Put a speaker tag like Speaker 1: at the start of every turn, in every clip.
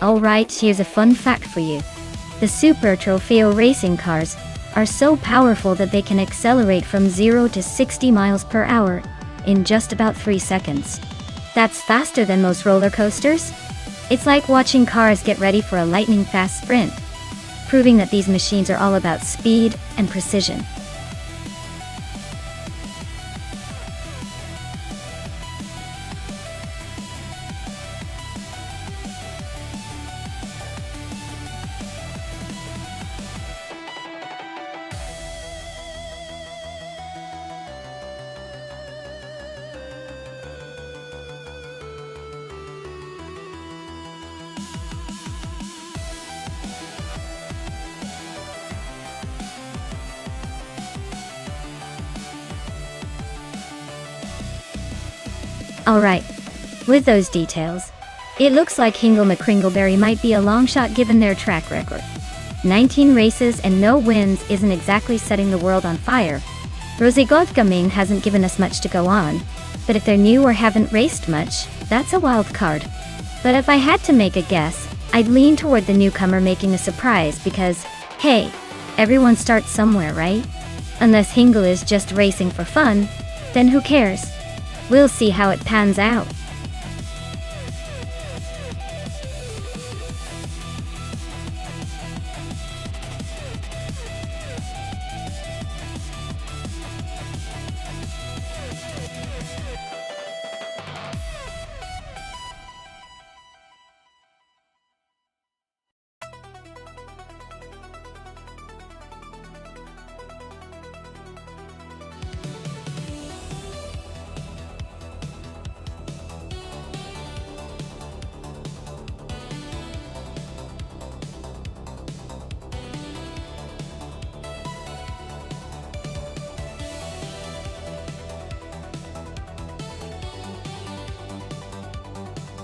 Speaker 1: Alright, here's a fun fact for you. The Super Trofeo racing cars are so powerful that they can accelerate from 0 to 60 miles per hour in just about 3 seconds. That's faster than most roller coasters. It's like watching cars get ready for a lightning-fast sprint, proving that these machines are all about speed and precision. Alright, with those details, it looks like Hingle McCringleberry might be a long shot given their track record. 19 races and no wins isn't exactly setting the world on fire. Rosigod Gaming hasn't given us much to go on, but if they're new or haven't raced much, that's a wild card. But if I had to make a guess, I'd lean toward the newcomer making a surprise because, hey, everyone starts somewhere, right? Unless Hingle is just racing for fun, then who cares? We'll see how it pans out.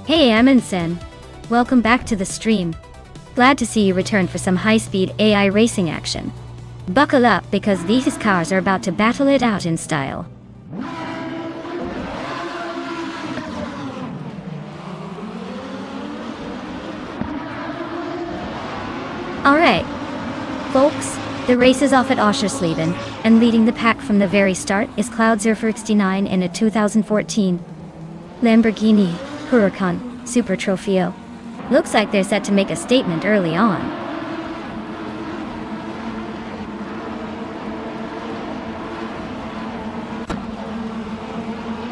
Speaker 1: Hey Amundsen, welcome back to the stream. Glad to see you return for some high-speed AI racing action. Buckle up because these cars are about to battle it out in style. Alright, folks, the race is off at Oschersleben, and leading the pack from the very start is Cloudsurfer 69 in a 2014 Lamborghini Huracan Super Trofeo. Looks like they're set to make a statement early on.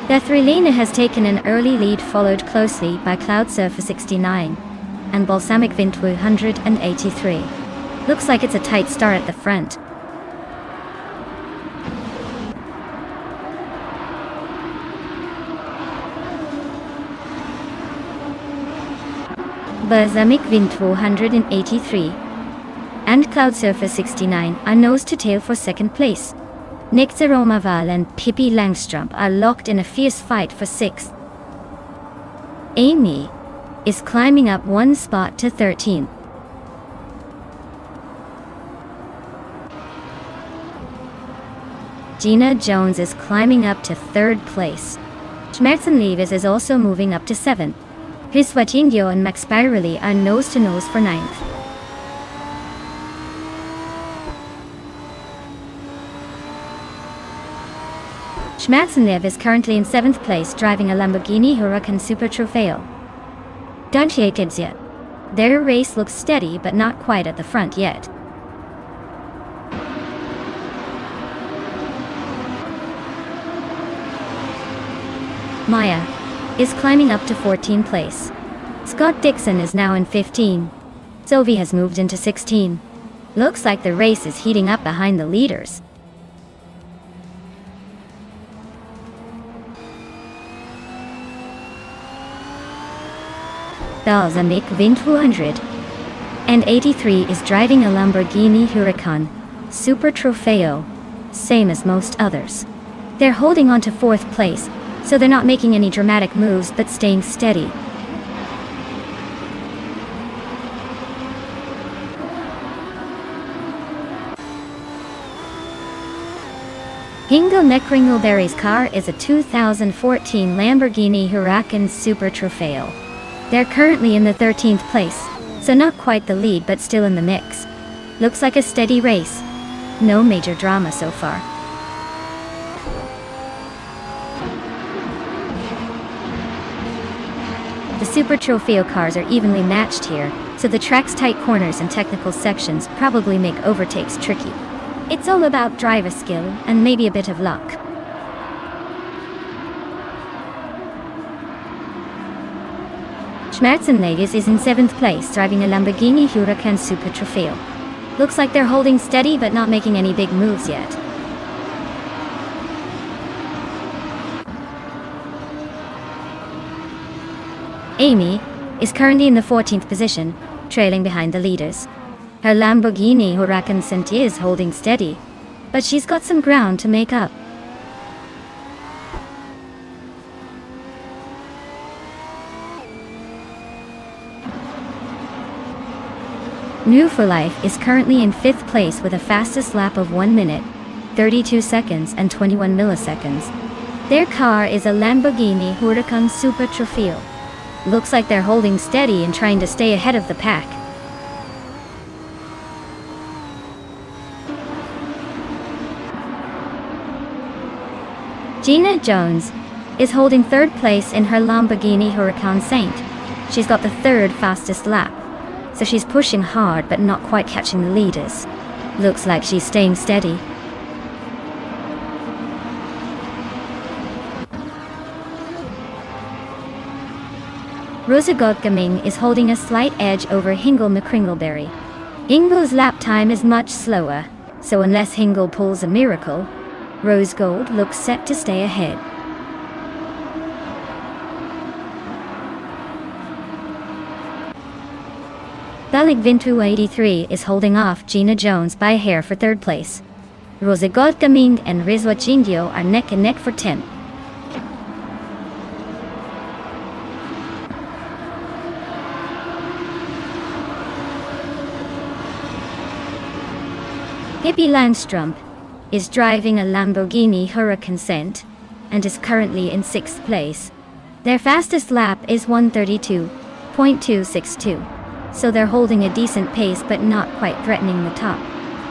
Speaker 1: Bethrelina has taken an early lead, followed closely by Cloudsurfer 69 and Balsamic Vint 183. Looks like it's a tight start at the front. Balsamic Vint 183 and Cloudsurfer 69 are nose to tail for second place. Nick Zeromaval and Pippi Langstrup are locked in a fierce fight for sixth. Amy is climbing up one spot to 13th. Gina Jones is climbing up to third place. Schmerzenleves is also moving up to 7th. Hiswatindio and Max Spirali are nose to nose for 9th. Schmerzenlev is currently in 7th place, driving a Lamborghini Huracan Super Trofeo. Dunchiakidzia. Their race looks steady but not quite at the front yet. Maya is climbing up to 14th place. Scott Dixon is now in 15. Sylvie has moved into 16. Looks like the race is heating up behind the leaders. Balsamic Vint 283 is driving a Lamborghini Huracan Super Trofeo, same as most others. They're holding on to 4th place, so they're not making any dramatic moves but staying steady. Hingle McCringleberry's car is a 2014 Lamborghini Huracan Super Trofeo. They're currently in the 13th place. So not quite the lead, but still in the mix. Looks like a steady race. No major drama so far. The Super Trofeo cars are evenly matched here, so the track's tight corners and technical sections probably make overtakes tricky. It's all about driver skill and maybe a bit of luck. Schmerzenleges is in 7th place, driving a Lamborghini Huracan Super Trofeo. Looks like they're holding steady but not making any big moves yet. Amy is currently in the 14th position, trailing behind the leaders. Her Lamborghini Huracan Senti is holding steady, but she's got some ground to make up. New for Life is currently in 5th place with a fastest lap of 1 minute, 32 seconds and 21 milliseconds. Their car is a Lamborghini Huracan Super Trofeo. Looks like they're holding steady and trying to stay ahead of the pack. Gina Jones is holding 3rd place in her Lamborghini Huracan Saint. She's got the 3rd fastest lap, so she's pushing hard but not quite catching the leaders. Looks like she's staying steady. Rosa Godgaming is holding a slight edge over Hingle McCringleberry. Hingle's lap time is much slower, so unless Hingle pulls a miracle, Rose Gold looks set to stay ahead. Dalig Vintu 83 is holding off Gina Jones by a hair for 3rd place. Rosa Godgaming and Rizwa Chindio are neck and neck for 10th. Pippi Langstrump is driving a Lamborghini Huracan Sent and is currently in 6th place. Their fastest lap is 1:32.262, so they're holding a decent pace but not quite threatening the top.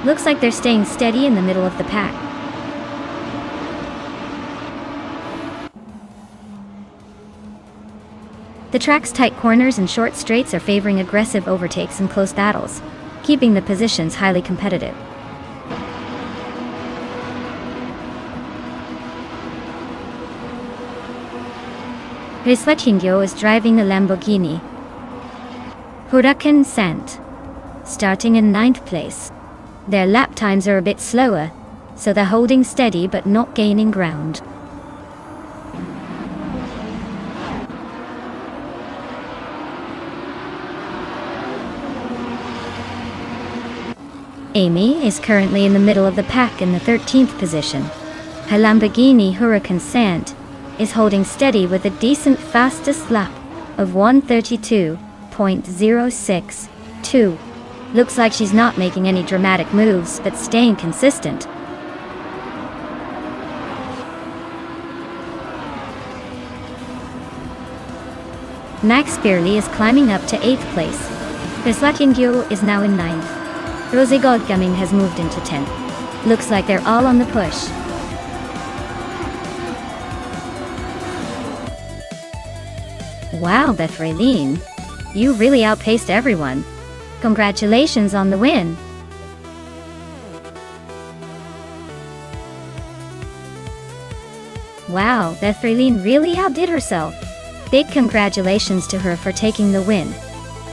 Speaker 1: Looks like they're staying steady in the middle of the pack. The track's tight corners and short straights are favoring aggressive overtakes and close battles, keeping the positions highly competitive. Risvatinho is driving a Lamborghini Huracan Sant, starting in 9th place. Their lap times are a bit slower, so they're holding steady but not gaining ground. Amy is currently in the middle of the pack in the 13th position. Her Lamborghini Huracan Sant is holding steady with a decent fastest lap of 1:32.062. Looks like she's not making any dramatic moves, but staying consistent. Max Beerley is climbing up to 8th place. Risvatinho is now in 9th. Rosie Godgaming has moved into 10th. Looks like they're all on the push. Wow, Bethraline, you really outpaced everyone. Congratulations on the win. Wow, Bethraline really outdid herself. Big congratulations to her for taking the win.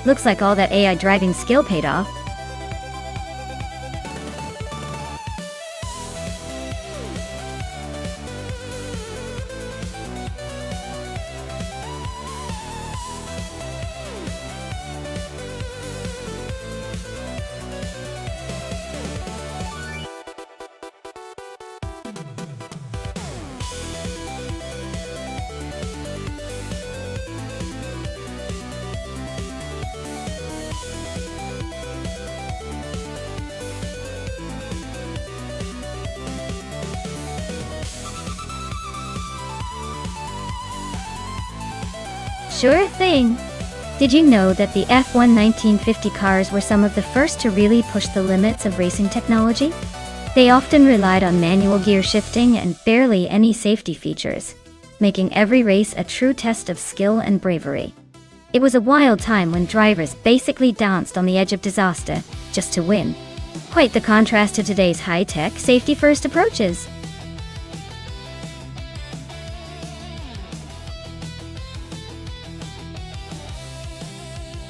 Speaker 1: Looks like all that AI driving skill paid off. Sure thing. Did you know that the F1 1950 cars were some of the first to really push the limits of racing technology? They often relied on manual gear shifting and barely any safety features, making every race a true test of skill and bravery. It was a wild time when drivers basically danced on the edge of disaster just to win. Quite the contrast to today's high-tech, safety-first approaches.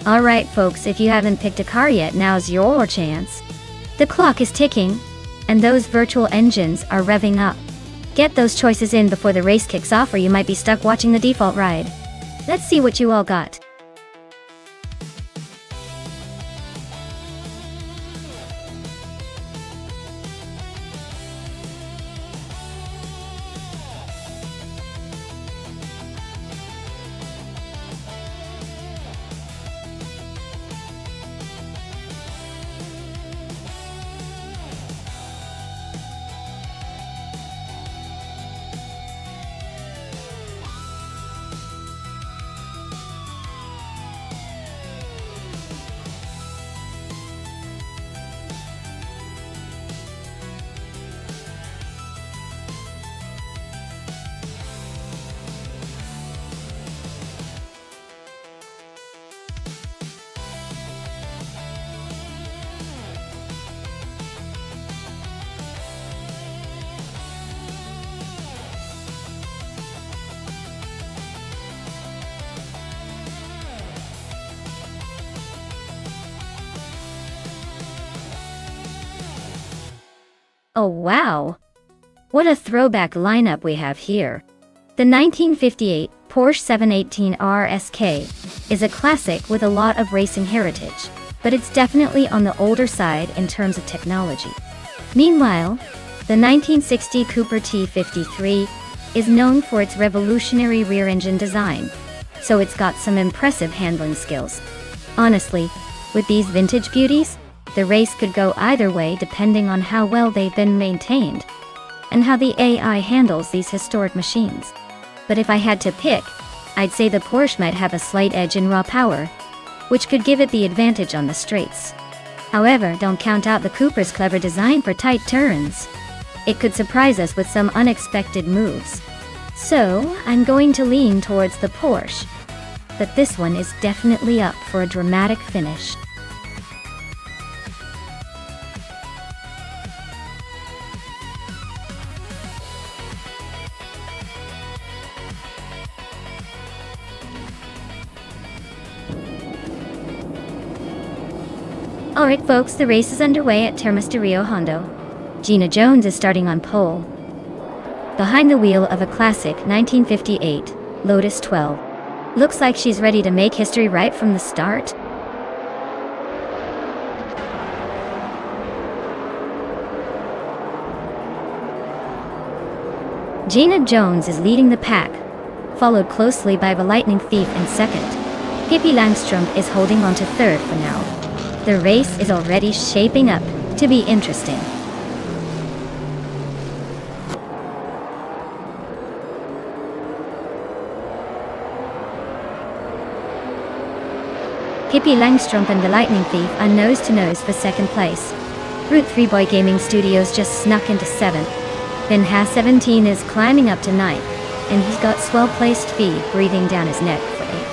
Speaker 1: Alright folks, if you haven't picked a car yet, now's your chance. The clock is ticking, and those virtual engines are revving up. Get those choices in before the race kicks off, or you might be stuck watching the default ride. Let's see what you all got. Oh wow! What a throwback lineup we have here. The 1958 Porsche 718 RSK is a classic with a lot of racing heritage, but it's definitely on the older side in terms of technology. Meanwhile, the 1960 Cooper T53 is known for its revolutionary rear-engine design, so it's got some impressive handling skills. Honestly, with these vintage beauties, the race could go either way depending on how well they've been maintained and how the AI handles these historic machines. But if I had to pick, I'd say the Porsche might have a slight edge in raw power, which could give it the advantage on the straights. However, don't count out the Cooper's clever design for tight turns. It could surprise us with some unexpected moves. So, I'm going to lean towards the Porsche, but this one is definitely up for a dramatic finish. Alright folks, the race is underway at Termas de Rio Hondo. Gina Jones is starting on pole, behind the wheel of a classic 1958 Lotus 12. Looks like she's ready to make history right from the start. Gina Jones is leading the pack, followed closely by the Lightning Thief in second. Pippi Langstrump is holding on to third for now. The race is already shaping up to be interesting. Pippi Langstrump and the Lightning Thief are nose-to-nose for second place. Route 3 Boy Gaming Studios just snuck into 7th. Then Has 17 is climbing up to 9th, and he's got swell-placed feed breathing down his neck for 8th.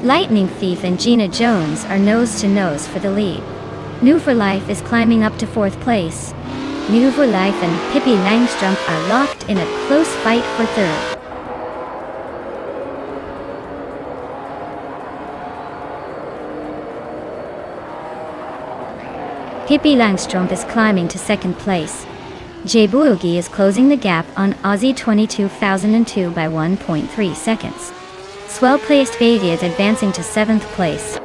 Speaker 1: Lightning Thief and Gina Jones are nose-to-nose for the lead. New for Life is climbing up to 4th place. New for Life and Pippi Langstrump are locked in a close fight for 3rd. Pippi Langstrump is climbing to 2nd place. Jay Boogie is closing the gap on Aussie 2002 by 1.3 seconds. Swell-placed Vadia is advancing to 7th place.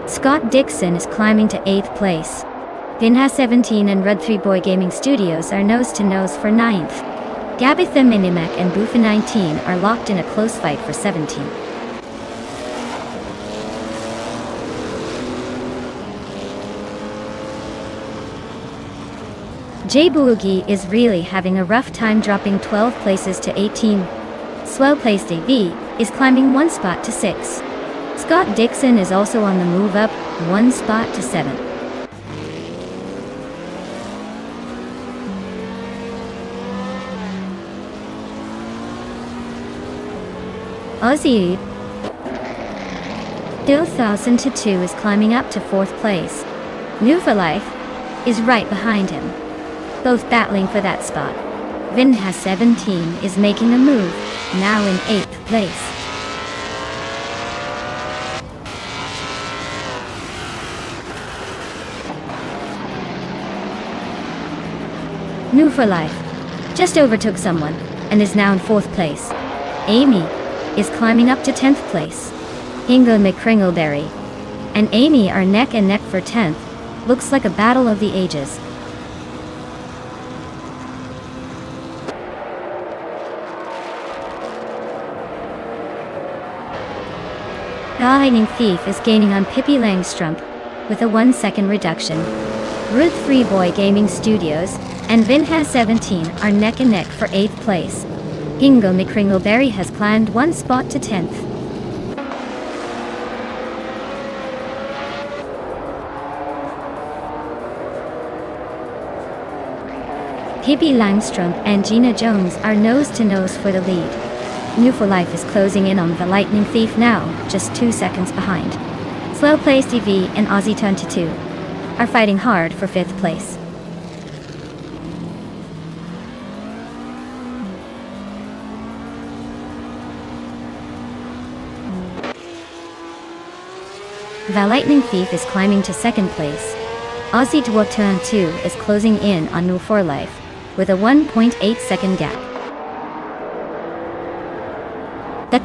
Speaker 1: Scott Dixon is climbing to 8th place. Vinha 17 and Rud 3 Boy Gaming Studios are nose-to-nose for 9th. Gabitha Minimac and Boofa 19 are locked in a close fight for 17th. Boogie is really having a rough time, dropping 12 places to 18. Swell Place AV is climbing 1 spot to 6. Scott Dixon is also on the move up 1 spot to 7. Aussie 2002 is climbing up to 4th place. New for Life is right behind him, both battling for that spot. Vin has 17 is making a move, now in 8th place. New for Life just overtook someone and is now in 4th place. Amy is climbing up to 10th place. Ingo McCringleberry and Amy are neck and neck for 10th. Looks like a battle of the ages. Lightning Thief is gaining on Pippi Langstrump with a 1-second reduction. Ruth Freeboy Gaming Studios and Vin has 17 are neck and neck for 8th place. Ingo McCringleberry has climbed 1 spot to 10th. Pippi Langstrump and Gina Jones are nose to nose for the lead. New for Life is closing in on the Lightning Thief now, just 2 seconds behind. Slow Place TV and Aussie 22 are fighting hard for 5th place. The Lightning Thief is climbing to 2nd place. Aussie 22 is closing in on New for Life with a 1.8-second gap. The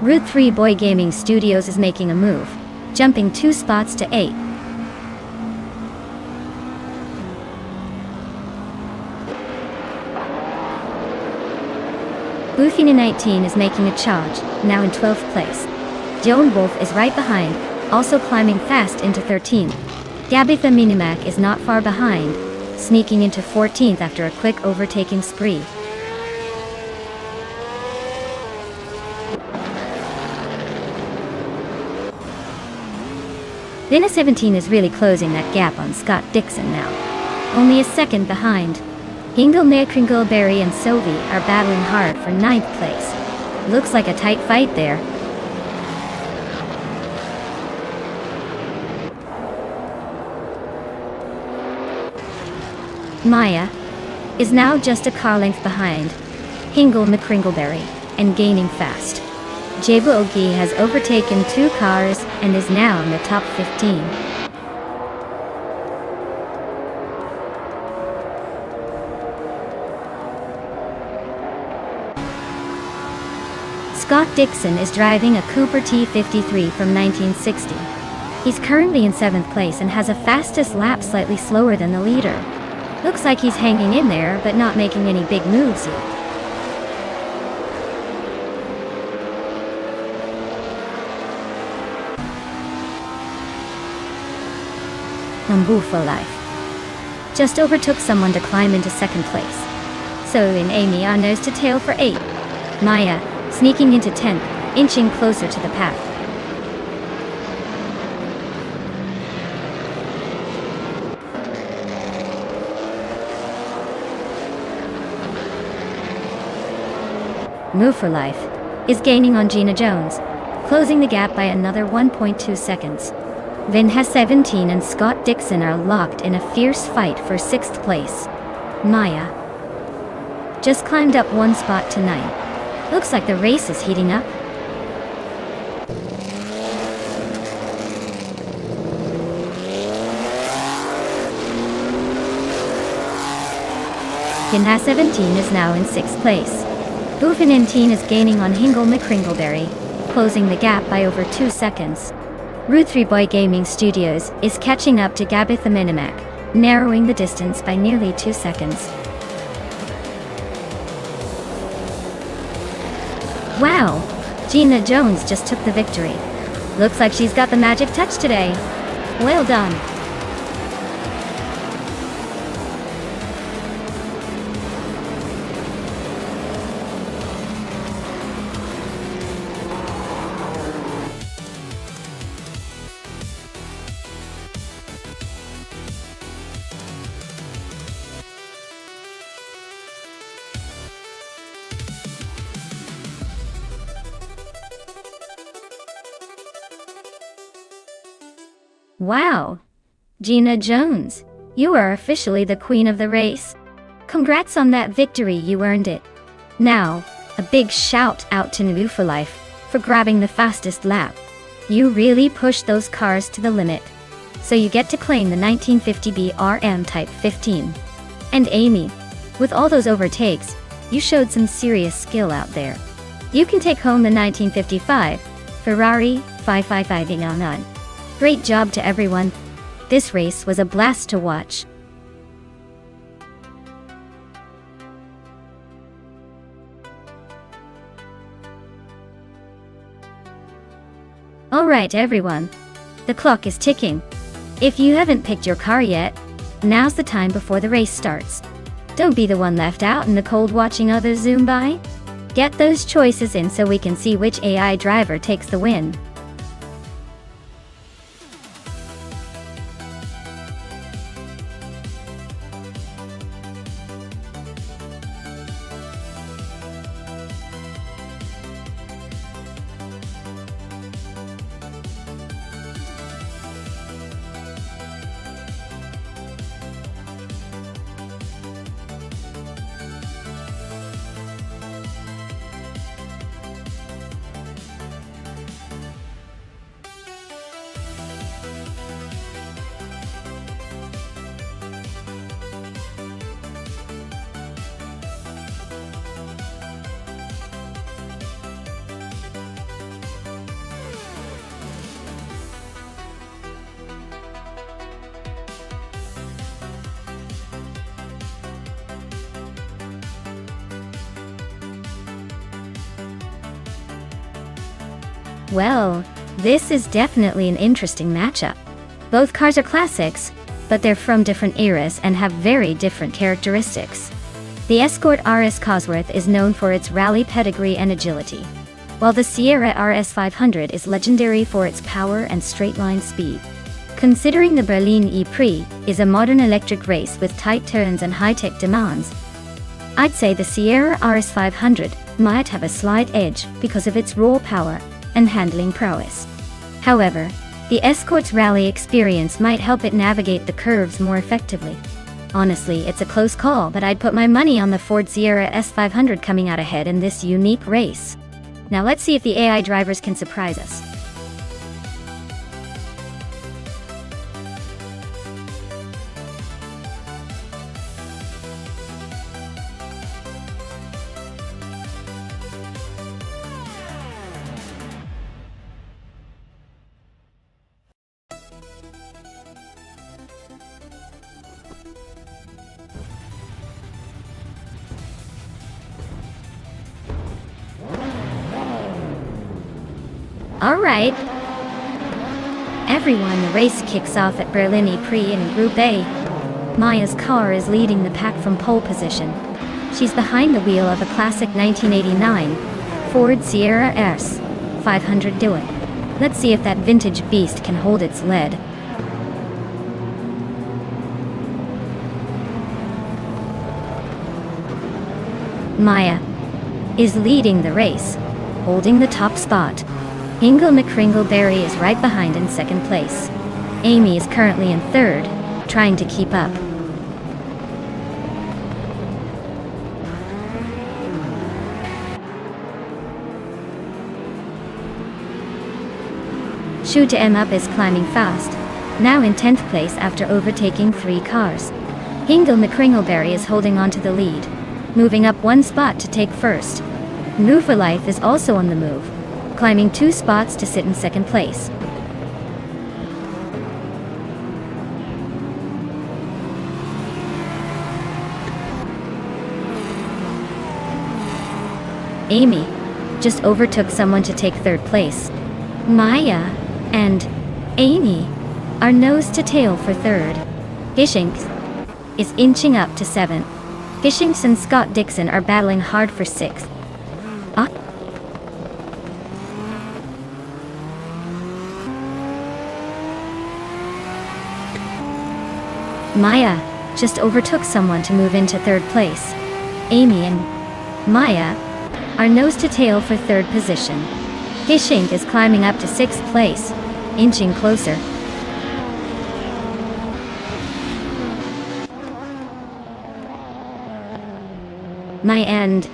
Speaker 1: Route 3 Boy Gaming Studios is making a move, jumping 2 spots to 8. Bufina 19 is making a charge, now in 12th place. Joan Wolf is right behind, also climbing fast into 13th. Gabitha Minimac is not far behind, sneaking into 14th after a quick overtaking spree. Vina 17 is really closing that gap on Scott Dixon now, only a second behind. Ingo McCringleberry and Sylvie are battling hard for 9th place. Looks like a tight fight there. Maya is now just a car length behind Ingo McCringleberry and gaining fast. Boogie has overtaken 2 cars and is now in the top 15. Scott Dixon is driving a Cooper T53 from 1960. He's currently in 7th place and has a fastest lap slightly slower than the leader. Looks like he's hanging in there, but not making any big moves yet. Bamboo for Life just overtook someone to climb into 2nd place. So in Amy on nose to tail for 8. Maya sneaking into 10th, inching closer to the pack. Move for Life is gaining on Gina Jones, closing the gap by another 1.2 seconds. Vin has 17 and Scott Dixon are locked in a fierce fight for 6th place. Maya just climbed up 1 spot to 9. Looks like the race is heating up. Vin has 17 is now in 6th place. Bufin 19 is gaining on Ingo McCringleberry, closing the gap by over 2 seconds. Ruth 3 Boy Gaming Studios is catching up to Gabitha Minimac, narrowing the distance by nearly 2 seconds. Wow! Gina Jones just took the victory. Looks like she's got the magic touch today. Well done! Wow! Gina Jones, you are officially the queen of the race. Congrats on that victory, you earned it. Now, a big shout out to New for Life for grabbing the fastest lap. You really pushed those cars to the limit. So you get to claim the 1950 BRM Type 15. And Amy, with all those overtakes, you showed some serious skill out there. You can take home the 1955 Ferrari 555 Great job to everyone. This race was a blast to watch. Alright everyone, the clock is ticking. If you haven't picked your car yet, now's the time before the race starts. Don't be the one left out in the cold watching others zoom by. Get those choices in so we can see which AI driver takes the win. Well, this is definitely an interesting matchup. Both cars are classics, but they're from different eras and have very different characteristics. The Escort RS Cosworth is known for its rally pedigree and agility, while the Sierra RS 500 is legendary for its power and straight-line speed. Considering the Berlin E-Prix is a modern electric race with tight turns and high-tech demands, I'd say the Sierra RS 500 might have a slight edge because of its raw power and handling prowess. However, the Escort's rally experience might help it navigate the curves more effectively. Honestly, it's a close call, but I'd put my money on the Ford Sierra S500 coming out ahead in this unique race. Now let's see if the AI drivers can surprise us. Alright. Everyone, the race kicks off at Berlin E-Prix in Group A. Maya's car is leading the pack from pole position. She's behind the wheel of a classic 1989 Ford Sierra S 500 Duet. Let's see if that vintage beast can hold its lead. Maya is leading the race, holding the top spot. Hingle McCringleberry is right behind in second place. Amy is currently in third, trying to keep up. Shoot to M Up is climbing fast, now in 10th place after overtaking 3 cars. Hingle McCringleberry is holding on to the lead, moving up 1 spot to take first. Move for Life is also on the move, climbing 2 spots to sit in second place. Amy just overtook someone to take third place. Maya and Amy are nose to tail for third. Gishinks is inching up to 7th. Gishinks and Scott Dixon are battling hard for 6th. Maya just overtook someone to move into third place. Amy and Maya are nose to tail for third position. Gishink is climbing up to 6th place, inching closer. Maya and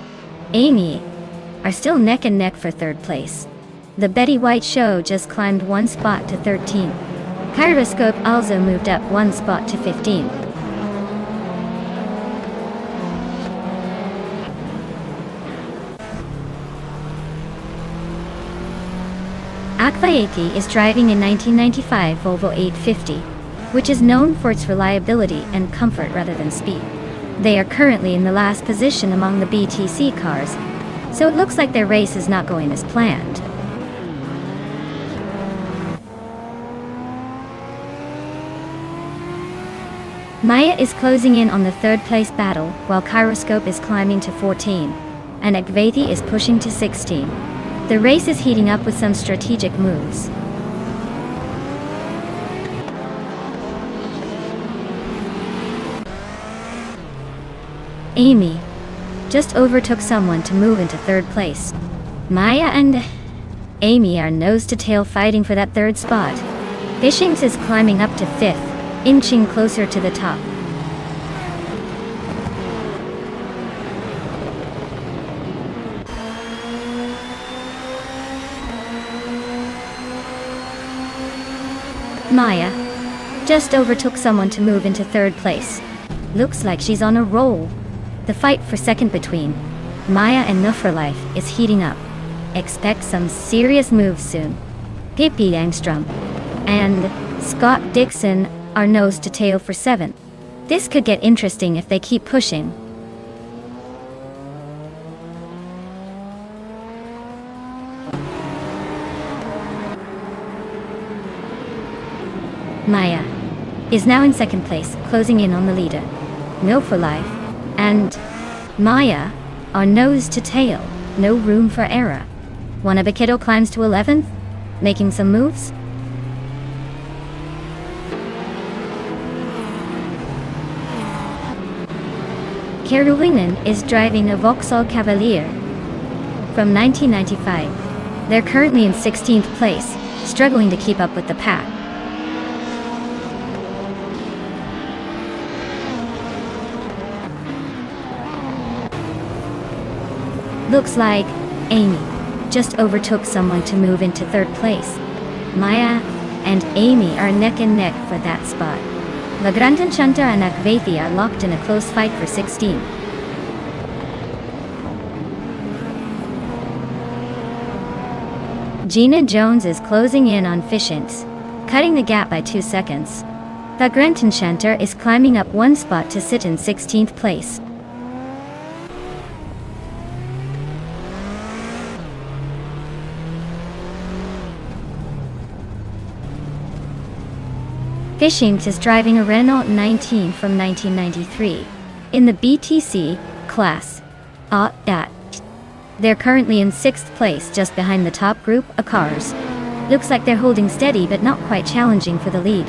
Speaker 1: Amy are still neck and neck for third place. The Betty White Show just climbed one spot to 13. Kaleidoscope also moved up one spot to 15. Akvayeti is driving a 1995 Volvo 850, which is known for its reliability and comfort rather than speed. They are currently in the last position among the BTC cars, so it looks like their race is not going as planned. Maya is closing in on the third place battle, while Kaleidoscope is climbing to 14, and Akvayeti is pushing to 16. The race is heating up with some strategic moves. Amy just overtook someone to move into third place. Maya and Amy are nose to tail fighting for that third spot. Fishings is climbing up to 5th, inching closer to the top. Maya just overtook someone to move into third place. Looks like she's on a roll. The fight for second between Maya and Nufferlife is heating up. Expect some serious moves soon. Pippi Langstrom and Scott Dixon are nose to tail for 7th. This could get interesting if they keep pushing. Maya is now in second place, closing in on the leader. No for life and Maya are nose to tail, no room for error. Wanabakito climbs to 11th, making some moves. Keruvinen is driving a Vauxhall Cavalier from 1995. They're currently in 16th place, struggling to keep up with the pack. Looks like Amy just overtook someone to move into third place. Maya and Amy are neck and neck for that spot. Lagrantan Shanta and Akvayeti are locked in a close fight for 16. Gina Jones is closing in on Fishins, cutting the gap by 2 seconds. Lagrantan Shanta is climbing up one spot to sit in 16th place. Fishings is driving a Renault 19 from 1993 in the BTC class. They're currently in 6th place, just behind the top group of cars. Looks like they're holding steady but not quite challenging for the lead.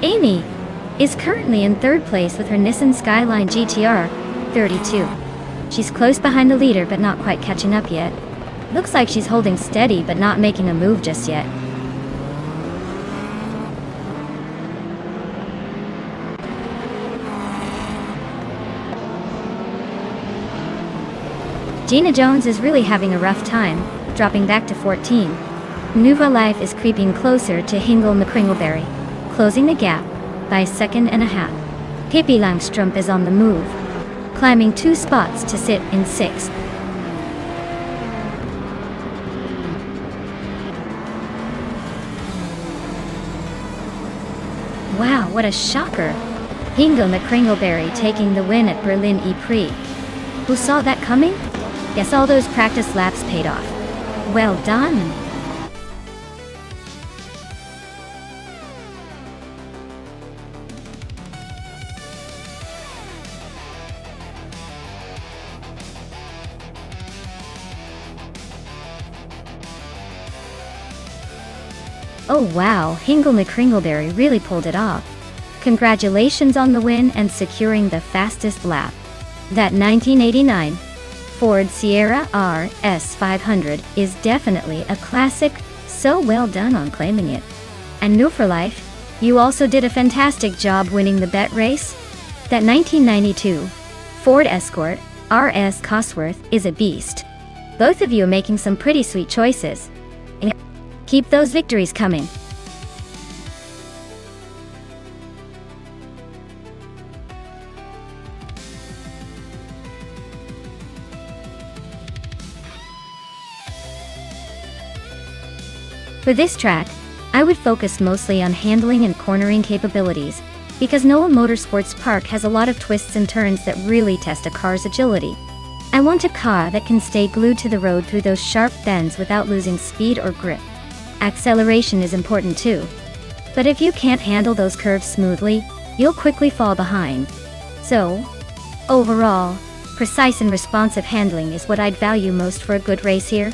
Speaker 1: Amy is currently in 3rd place with her Nissan Skyline GTR 32. She's close behind the leader but not quite catching up yet. Looks like she's holding steady but not making a move just yet. Gina Jones is really having a rough time, dropping back to 14. Nuva Life is creeping closer to Hingle McCringleberry, closing the gap by 1.5 seconds. Pippi Langstrom is on the move, climbing 2 spots to sit in 6th. Wow, what a shocker! Hingle McCringleberry taking the win at Berlin E-Prix. Who saw that coming? Guess all those practice laps paid off. Well done! Oh wow, Hingle McCringleberry really pulled it off. Congratulations on the win and securing the fastest lap. That 1989 Ford Sierra RS 500 is definitely a classic, So well done on claiming it. And New for Life, you also did a fantastic job winning the bet race. That 1992 Ford Escort RS Cosworth is a beast. Both of you are making some pretty sweet choices. Keep those victories coming. For this track, I would focus mostly on handling and cornering capabilities, because NOLA Motorsports Park has a lot of twists and turns that really test a car's agility. I want a car that can stay glued to the road through those sharp bends without losing speed or grip. Acceleration is important too. But if you can't handle those curves smoothly, you'll quickly fall behind. So, overall, precise and responsive handling is what I'd value most for a good race here.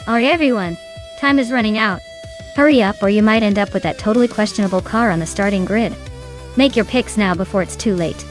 Speaker 1: Alright everyone, time is running out. Hurry up or you might end up with that totally questionable car on the starting grid. Make your picks now before it's too late.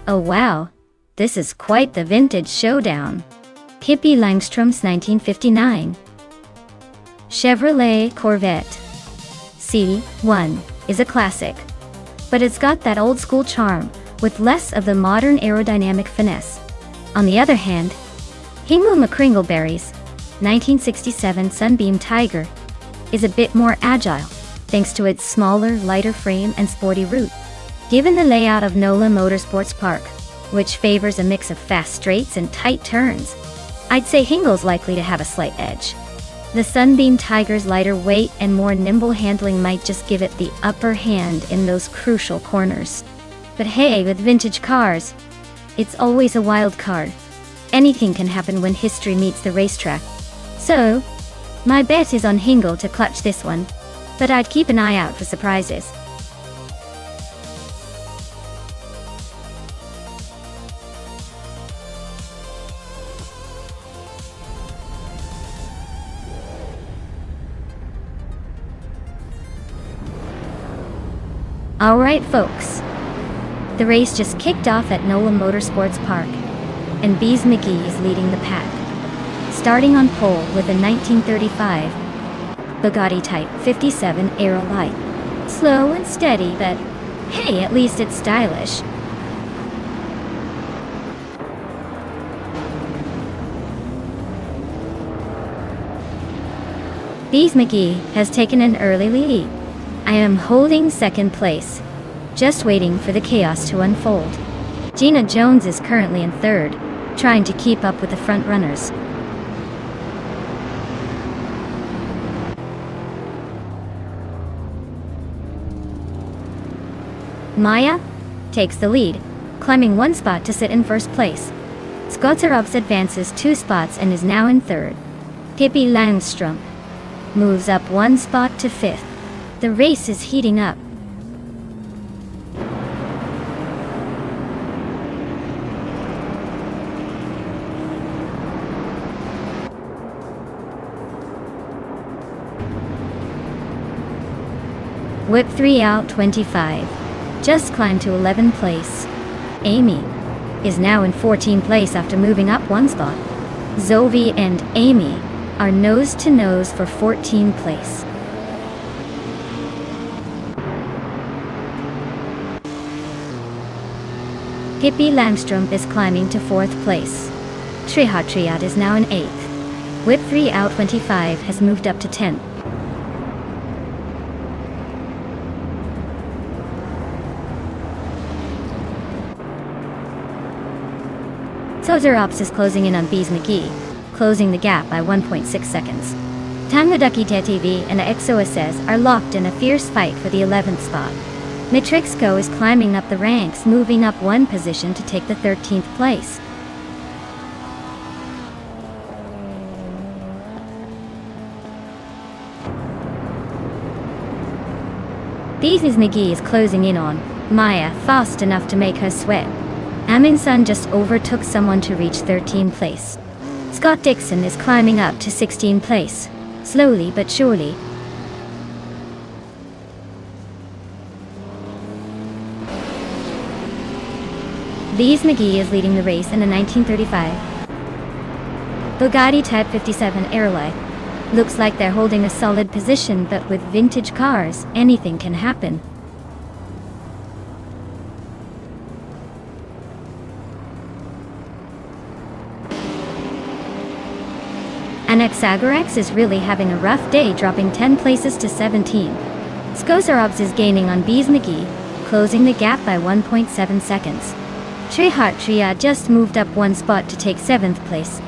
Speaker 1: Oh wow, this is quite the vintage showdown. Pippi Langstrom's 1959 Chevrolet Corvette C1 is a classic, but it's got that old school charm with less of the modern aerodynamic finesse. On the other hand, Hingle McCringleberry's 1967 Sunbeam Tiger is a bit more agile, thanks to its smaller, lighter frame and sporty route. Given the layout of NOLA Motorsports Park, which favors a mix of fast straights and tight turns, I'd say Hingle's likely to have a slight edge. The Sunbeam Tiger's lighter weight and more nimble handling might just give it the upper hand in those crucial corners. But hey, with vintage cars, it's always a wild card. Anything can happen when history meets the racetrack. So, my bet is on Hingle to clutch this one, but I'd keep an eye out for surprises. Alright folks, the race just kicked off at NOLA Motorsports Park, and Bees McGee is leading the pack. Starting on pole with a 1935 Bugatti Type 57 Aerolite. Slow and steady, but hey, at least it's stylish. Bees McGee has taken an early lead. I am holding second place, just waiting for the chaos to unfold. Gina Jones is currently in third, trying to keep up with the front runners. Maya takes the lead, climbing one spot to sit in first place. Skotterovs advances 2 spots and is now in third. Pippi Langstrom moves up 1 spot to 5th. The race is heating up. Whip 3 out 25. Just climbed to 11th place. Amy is now in 14th place after moving up 1 spot. Zoe and Amy are nose to nose for 14th place. Pippi Langstrup is climbing to 4th place. Triad is now in 8th. Whip 3 out 25 has moved up to 10th. Sozerops is closing in on Bees McGee, closing the gap by 1.6 seconds. Tango Ducky TV and XOSS are locked in a fierce fight for the 11th spot. Matrixco is climbing up the ranks, moving up 1 position to take the 13th place. Bees McGee is closing in on Maya, fast enough to make her sweat. Amundsen just overtook someone to reach 13th place. Scott Dixon is climbing up to 16th place, slowly but surely. Bees McGee is leading the race in a 1935 Bugatti Type 57 Airline. Looks like they're holding a solid position, but with vintage cars, anything can happen. Anaxagorax is really having a rough day, dropping 10 places to 17. Skozarobs is gaining on Bees McGee, closing the gap by 1.7 seconds. Triad just moved up 1 spot to take 7th place.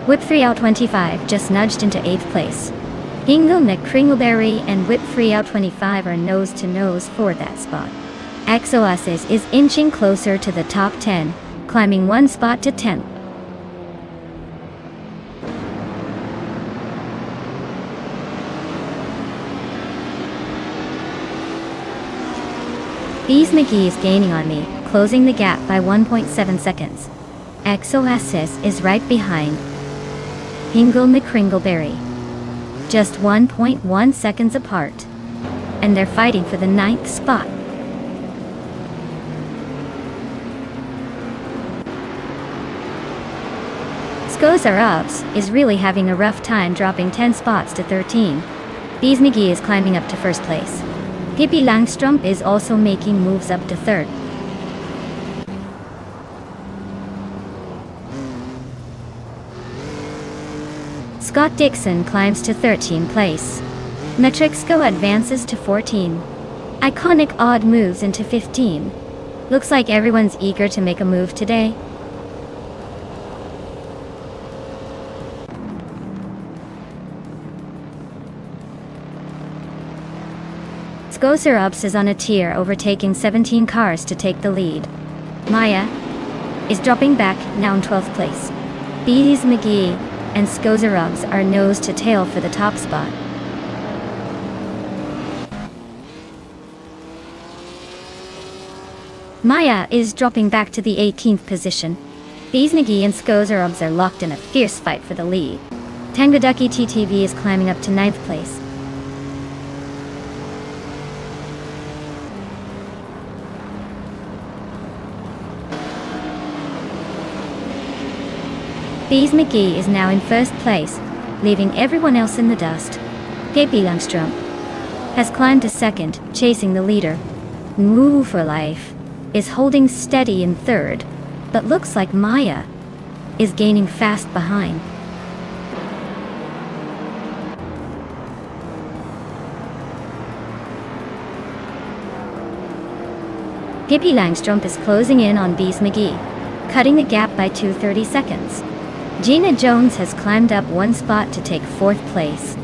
Speaker 1: Whip 3 out 25 just nudged into 8th place. Hingle McCringleberry and Whip 3 out 25 are nose to nose for that spot. XOSS is inching closer to the top 10, climbing 1 spot to 10th. Bees McGee is gaining on me, closing the gap by 1.7 seconds. XOSS is right behind Hingle McCringleberry, just 1.1 seconds apart, and they're fighting for the 9th spot. Skozarobs is really having a rough time, dropping 10 spots to 13. Bees McGee is climbing up to 1st place. Pippi Langstrup is also making moves up to 3rd. Scott Dixon climbs to 13th place. Matrixco advances to 14. Iconic odd moves into 15. Looks like everyone's eager to make a move today. Skozarobs is on a tier, overtaking 17 cars to take the lead. Maya is dropping back, now in 12th place. Bees McGee and Skozarobs are nose to tail for the top spot. Maya is dropping back to the 18th position. Bees McGee and Skozarobs are locked in a fierce fight for the lead. Tango Ducky TTV is climbing up to 9th place. Bees McGee is now in 1st place, leaving everyone else in the dust. Pippi Langstrup has climbed to 2nd, chasing the leader. Moo for Life is holding steady in 3rd, but looks like Maya is gaining fast behind. Pippi Langstrup is closing in on Bees McGee, cutting the gap by 2:30 seconds. Gina Jones has climbed up 1 spot to take 4th place.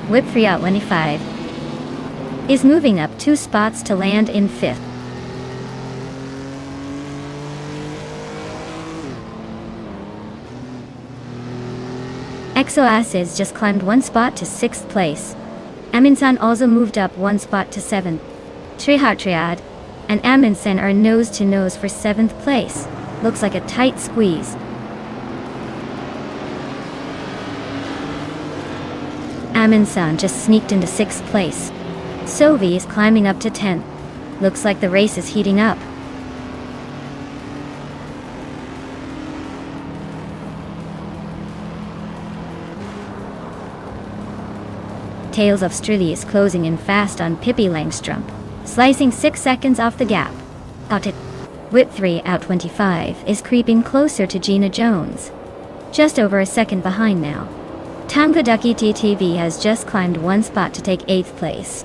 Speaker 1: Whip 3 out 25 is moving up 2 spots to land in 5th. XOSS just climbed 1 spot to 6th place. Amundsen also moved up 1 spot to 7th. Triad and Amundsen are nose to nose for 7th place. Looks like a tight squeeze. Amundsen just sneaked into 6th place. Sovi is climbing up to 10th. Looks like the race is heating up. Tales of Strilly is closing in fast on Pippi Langstrump, slicing 6 seconds off the gap. Got it. Whip 3 out 25 is creeping closer to Gina Jones. Just over a second behind now. Tangadaki TTV has just climbed 1 spot to take 8th place.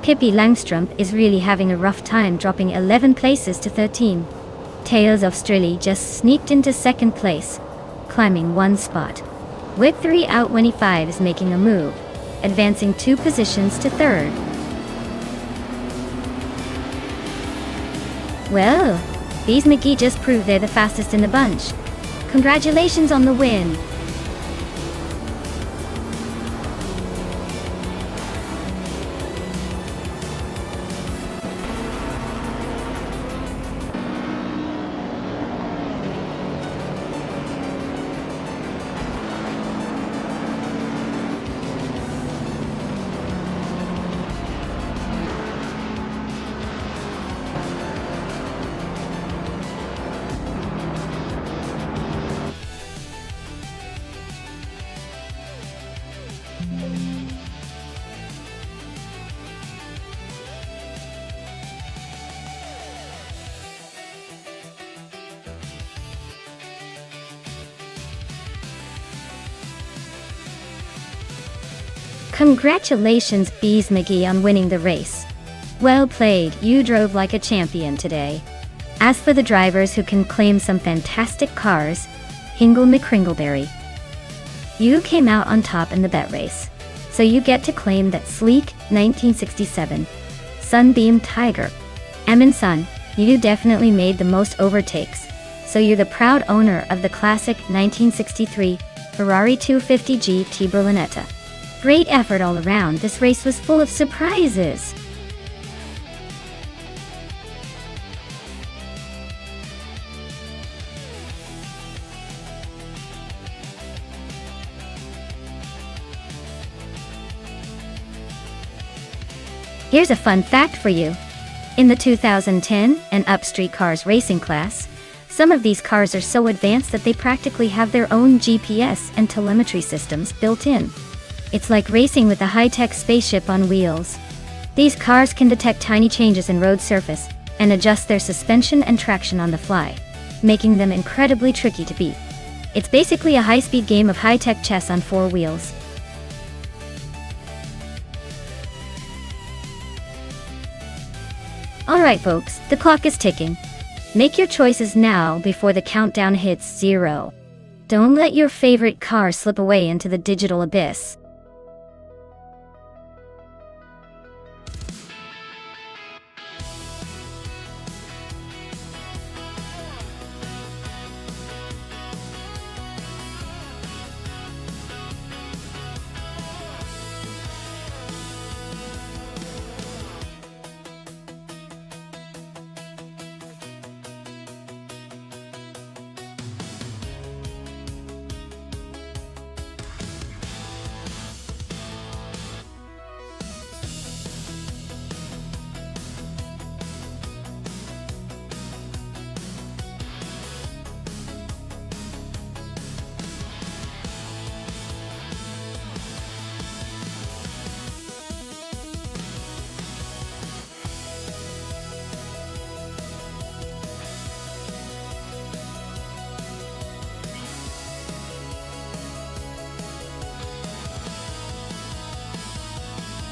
Speaker 1: Pippi Langstrump is really having a rough time, dropping 11 places to 13. Tales of Strilly just sneaked into 2nd place, climbing 1 spot. Whip 3 out 25 is making a move, advancing 2 positions to 3rd. Well, Bees McGee just proved they're the fastest in the bunch. Congratulations on the win! Congratulations, Bees McGee, on winning the race. Well played, you drove like a champion today. As for the drivers who can claim some fantastic cars, Hingle McCringleberry, you came out on top in the bet race, so you get to claim that sleek 1967 Sunbeam Tiger. Sun, you definitely made the most overtakes, so you're the proud owner of the classic 1963 Ferrari 250 GT Berlinetta. Great effort all around. This race was full of surprises. Here's a fun fact for you. In the 2010 and up street cars racing class, some of these cars are so advanced that they practically have their own GPS and telemetry systems built in. It's like racing with a high-tech spaceship on wheels. These cars can detect tiny changes in road surface and adjust their suspension and traction on the fly, making them incredibly tricky to beat. It's basically a high-speed game of high-tech chess on 4 wheels. Alright folks, the clock is ticking. Make your choices now before the countdown hits 0. Don't let your favorite car slip away into the digital abyss.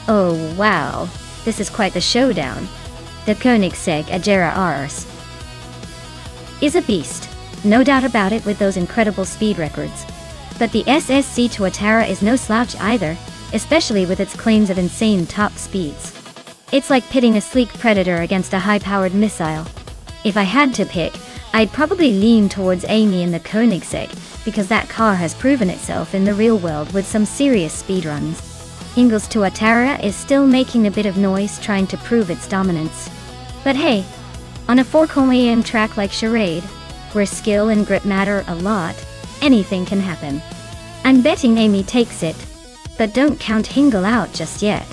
Speaker 1: Oh wow, this is quite the showdown. The Koenigsegg Agera Rs is a beast, no doubt about it, with those incredible speed records. But the SSC Tuatara is no slouch either, especially with its claims of insane top speeds. It's like pitting a sleek Predator against a high-powered missile. If I had to pick, I'd probably lean towards Amy in the Koenigsegg, because that car has proven itself in the real world with some serious speedruns. Hingle's Tuatara is still making a bit of noise trying to prove its dominance. But hey, on a 4km track like Charade, where skill and grip matter a lot, anything can happen. I'm betting Amy takes it, but don't count Hingle out just yet.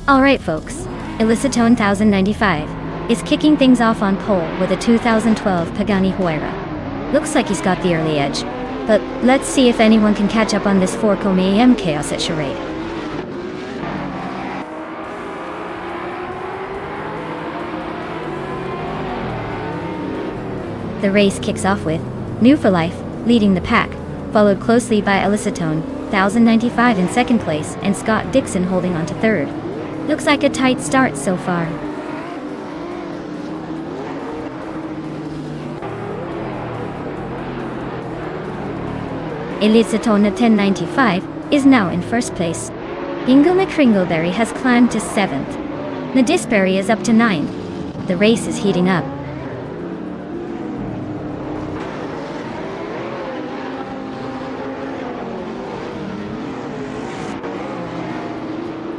Speaker 1: Alright folks, Elicitone 1095 is kicking things off on pole with a 2012 Pagani Huayra. Looks like he's got the early edge, but let's see if anyone can catch up on this 4 AM chaos at Charade. The race kicks off with New for Life leading the pack, followed closely by Elicitone 1095 in second place and Scott Dixon holding on to third. Looks like a tight start so far. Elicitone 1095 is now in first place. Ingo McCringleberry has climbed to 7th. Nadisberry is up to 9th. The race is heating up.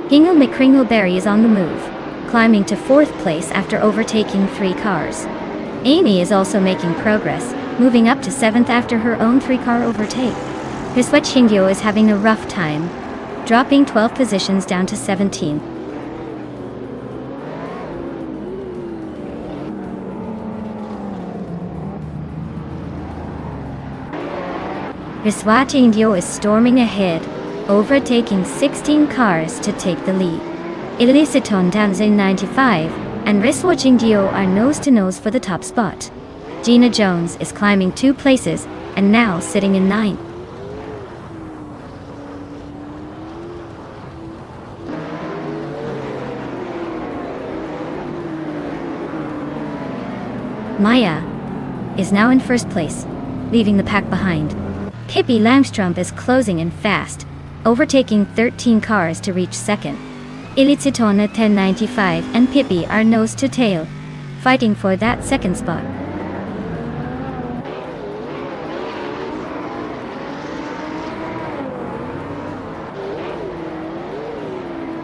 Speaker 1: Ingo McCringleberry is on the move, climbing to 4th place after overtaking 3 cars. Amy is also making progress, moving up to 7th after her own 3-car overtake. Hiswa Chingyo is having a rough time, dropping 12 positions down to 17. Hiswa Chingyo is storming ahead, overtaking 16 cars to take the lead. Elicitone 1095 and Hiswa Chingyo are nose-to-nose for the top spot. Gina Jones is climbing 2 places and now sitting in 9th. Maya is now in first place, leaving the pack behind. Pippi Langstrump is closing in fast, overtaking 13 cars to reach second. Elicitone 1095 and Pippi are nose to tail, fighting for that second spot.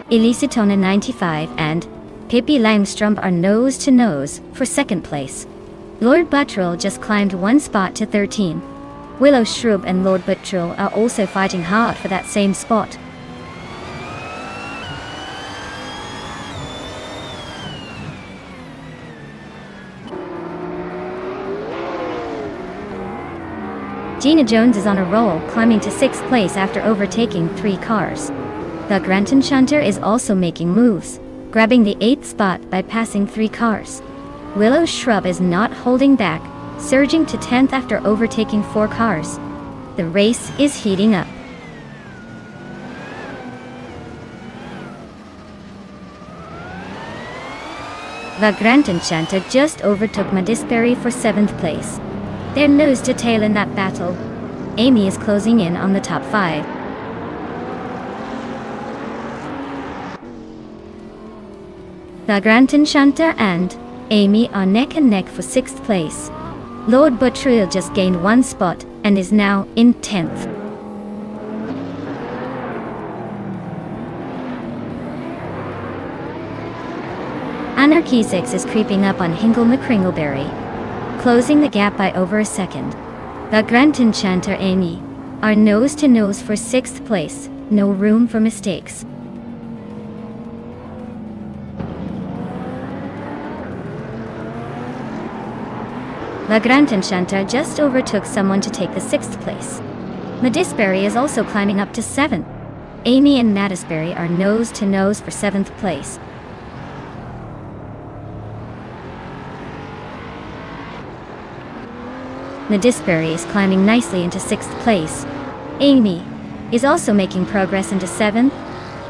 Speaker 1: Elicitone 95 and Pippi Langstrump are nose to nose for second place. Lord Buttrill just climbed 1 spot to 13. Willow Shrub and Lord Buttrill are also fighting hard for that same spot. Gina Jones is on a roll, climbing to 6th place after overtaking 3 cars. The Granton Shunter is also making moves, grabbing the 8th spot by passing 3 cars. Willow Shrub is not holding back, surging to 10th after overtaking 4 cars. The race is heating up. The Granton Shunter just overtook Nadisberry for 7th place. They're nose to tail in that battle. Amy is closing in on the top 5. The Granton Shunter and Amy are neck and neck for 6th place. Lord Buttrill just gained 1 spot and is now in 10th. Anarchy 6 is creeping up on Hingle McCringleberry, closing the gap by over a second. The Granton Shunter Amy are nose to nose for 6th place, no room for mistakes. The Granton Shunter just overtook someone to take the 6th place. Nadisberry is also climbing up to 7th. Amy and Nadisberry are nose to nose for 7th place. Nadisberry is climbing nicely into 6th place. Amy is also making progress into 7th.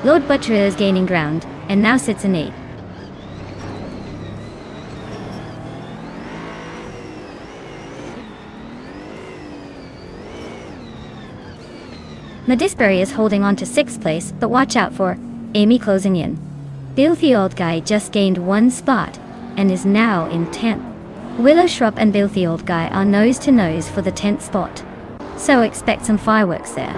Speaker 1: Lord Buttrill is gaining ground and now sits in 8th. Nadisberry is holding on to 6th place, but watch out for Amy closing in. Filthy Old Guy just gained 1 spot and is now in 10th. Willow Shrub and Filthy Old Guy are nose to nose for the 10th spot, so expect some fireworks there.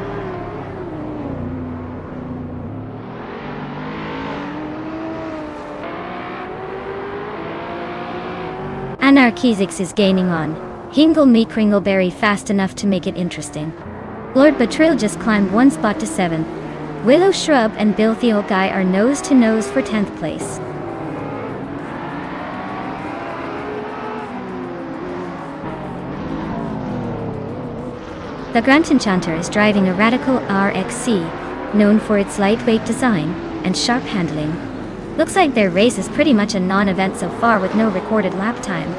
Speaker 1: Anarchizix is gaining on Hingle McCringleberry fast enough to make it interesting. Lord Buttrill just climbed 1 spot to 7th. Willow Shrub and Bill Guy are nose to nose for 10th place. The Grand Enchanter is driving a Radical RXC, known for its lightweight design and sharp handling. Looks like their race is pretty much a non-event so far with no recorded lap time.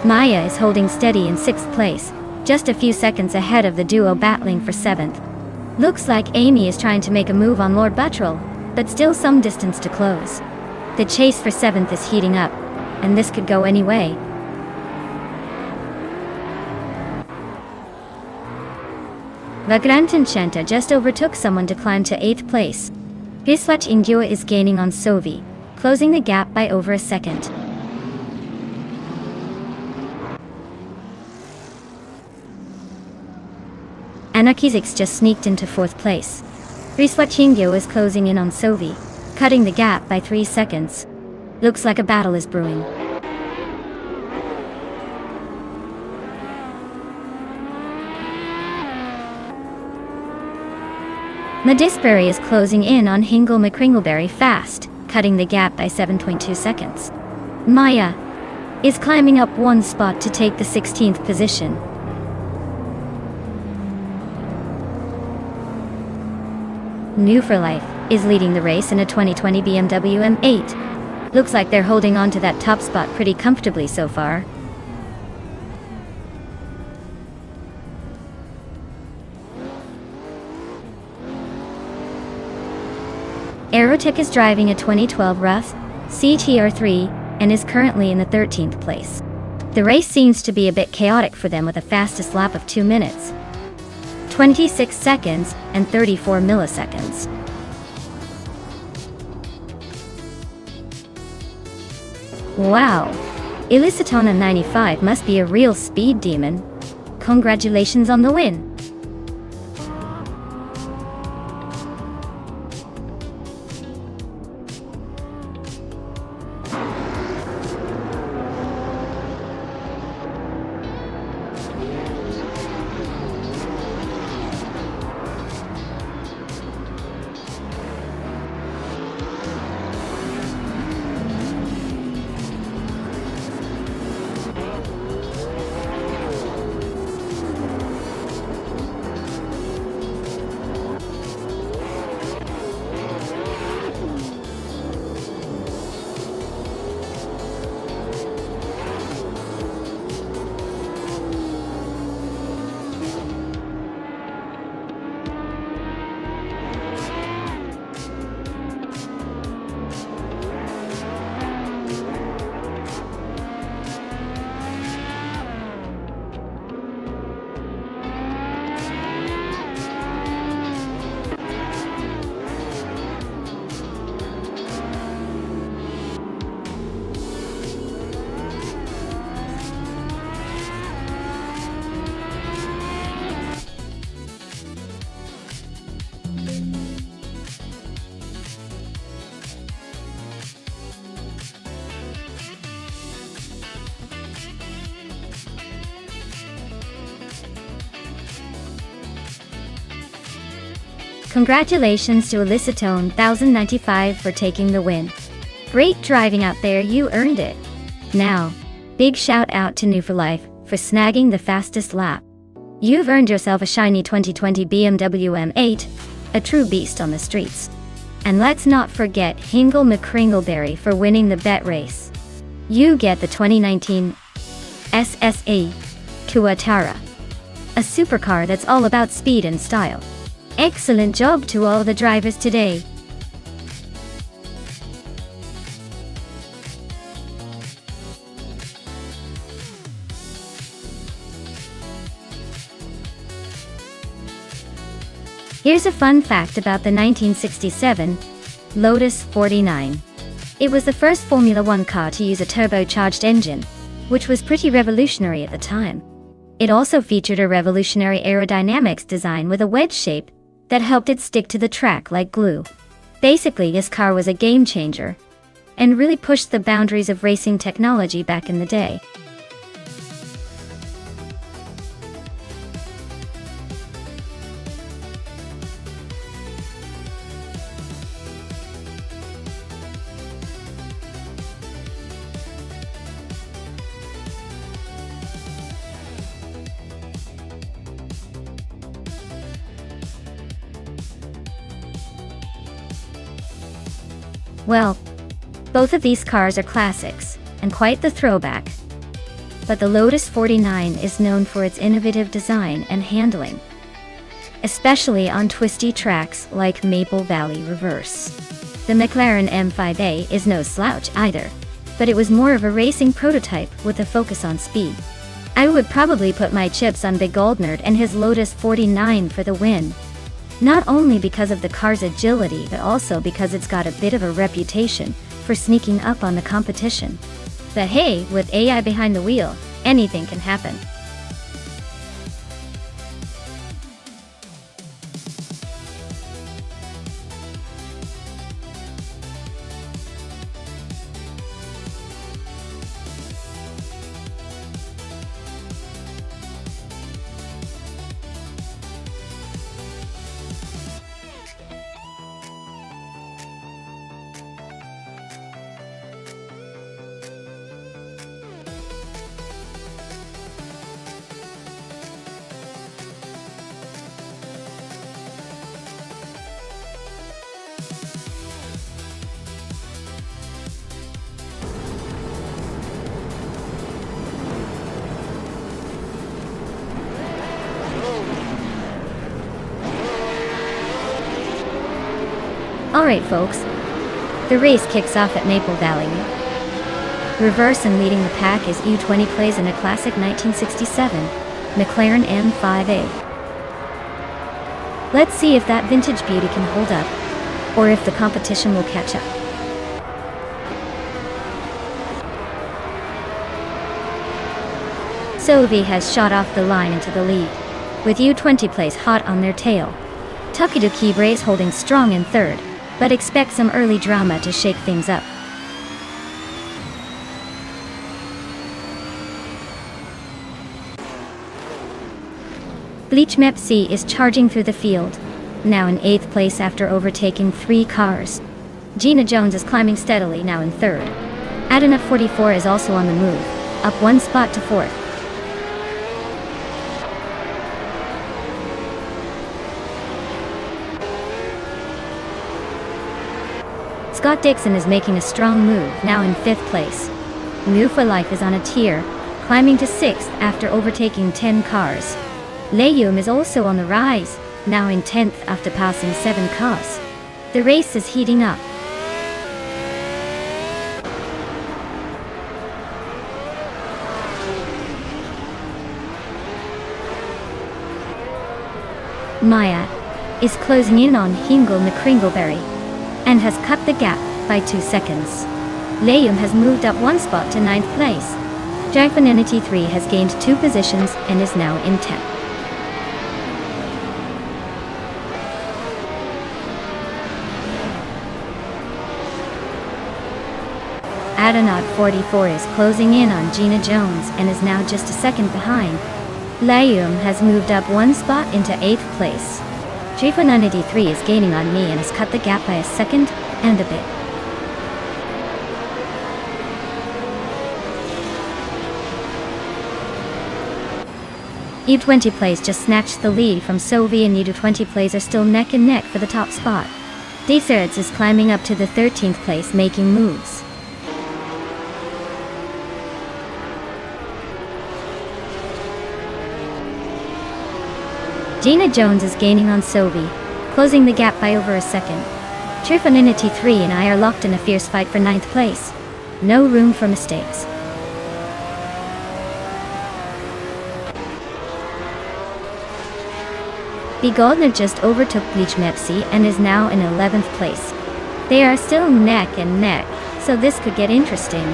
Speaker 1: Maya is holding steady in 6th place, just a few seconds ahead of the duo battling for 7th. Looks like Amy is trying to make a move on Lord Buttrell, but still some distance to close. The chase for 7th is heating up, and this could go any way. The Grand Enchanter just overtook someone to climb to 8th place. Giswat Ingyo is gaining on Sovi, closing the gap by over a second. Anarchizix just sneaked into 4th place. Giswat Ingyo is closing in on Sovi, cutting the gap by 3 seconds. Looks like a battle is brewing. Madisberry is closing in on Hingle McCringleberry fast, cutting the gap by 7.2 seconds. Maya is climbing up 1 spot to take the 16th position. New for Life is leading the race in a 2020 BMW M8. Looks like they're holding on to that top spot pretty comfortably so far. Aerotech is driving a 2012 RUF CTR3 and is currently in the 13th place. The race seems to be a bit chaotic for them with a fastest lap of 2 minutes, 26 seconds, and 34 milliseconds. Wow! Illicitona 95 must be a real speed demon. Congratulations on the win! Congratulations to Illicitone 1095 for taking the win. Great driving out there, you earned it. Now, big shout out to New for Life for snagging the fastest lap. You've earned yourself a shiny 2020 BMW M8, a true beast on the streets. And let's not forget Hingle McCringleberry for winning the bet race. You get the 2019 SSA Tuatara, a supercar that's all about speed and style. Excellent job to all the drivers today. Here's a fun fact about the 1967 Lotus 49. It was the first Formula One car to use a turbocharged engine, which was pretty revolutionary at the time. It also featured a revolutionary aerodynamics design with a wedge shape that helped it stick to the track like glue. Basically, this car was a game changer. and really pushed the boundaries of racing technology back in the day. Well, both of these cars are classics, and quite the throwback. But the Lotus 49 is known for its innovative design and handling, especially on twisty tracks like Maple Valley Reverse. The McLaren M5A is no slouch either, but it was more of a racing prototype with a focus on speed. I would probably put my chips on Big Goldnerd and his Lotus 49 for the win. Not only because of the car's agility, but also because it's got a bit of a reputation for sneaking up on the competition. But hey, with AI behind the wheel, anything can happen. Alright folks, the race kicks off at Maple Valley. Reverse and leading the pack is U20 plays in a classic 1967 McLaren M5A. Let's see if that vintage beauty can hold up, or if the competition will catch up. Sovi has shot off the line into the lead, with U20 plays hot on their tail. Takedo Kibre is holding strong in third, but expect some early drama to shake things up. Bleach Mepsi is charging through the field, now in 8th place after overtaking 3 cars. Gina Jones is climbing steadily, now in 3rd. Adana 44 is also on the move, up 1 spot to 4th. Scott Dixon is making a strong move, now in 5th place. New for Life is on a tier, climbing to 6th after overtaking 10 cars. Leum is also on the rise, now in 10th after passing 7 cars. The race is heating up. Maya is closing in on Hingle McCringleberry and has cut the gap by 2 seconds. Leum has moved up 1 spot to 9th place. Jaifanenity 3 has gained 2 positions and is now in 10th. Adanaut 44 is closing in on Gina Jones and is now just a second behind. Leum has moved up 1 spot into 8th place. Jaifanenity 3 is gaining on me and has cut the gap by a second and a bit. U20 plays just snatched the lead from Sovi, and U20 plays are still neck and neck for the top spot. Deserts is climbing up to the 13th place, making moves. Gina Jones is gaining on Sovi, closing the gap by over a second. Trifaninity 3 and I are locked in a fierce fight for 9th place. No room for mistakes. Bigoldner just overtook Bleach Mepsi and is now in 11th place. They are still neck and neck, so this could get interesting.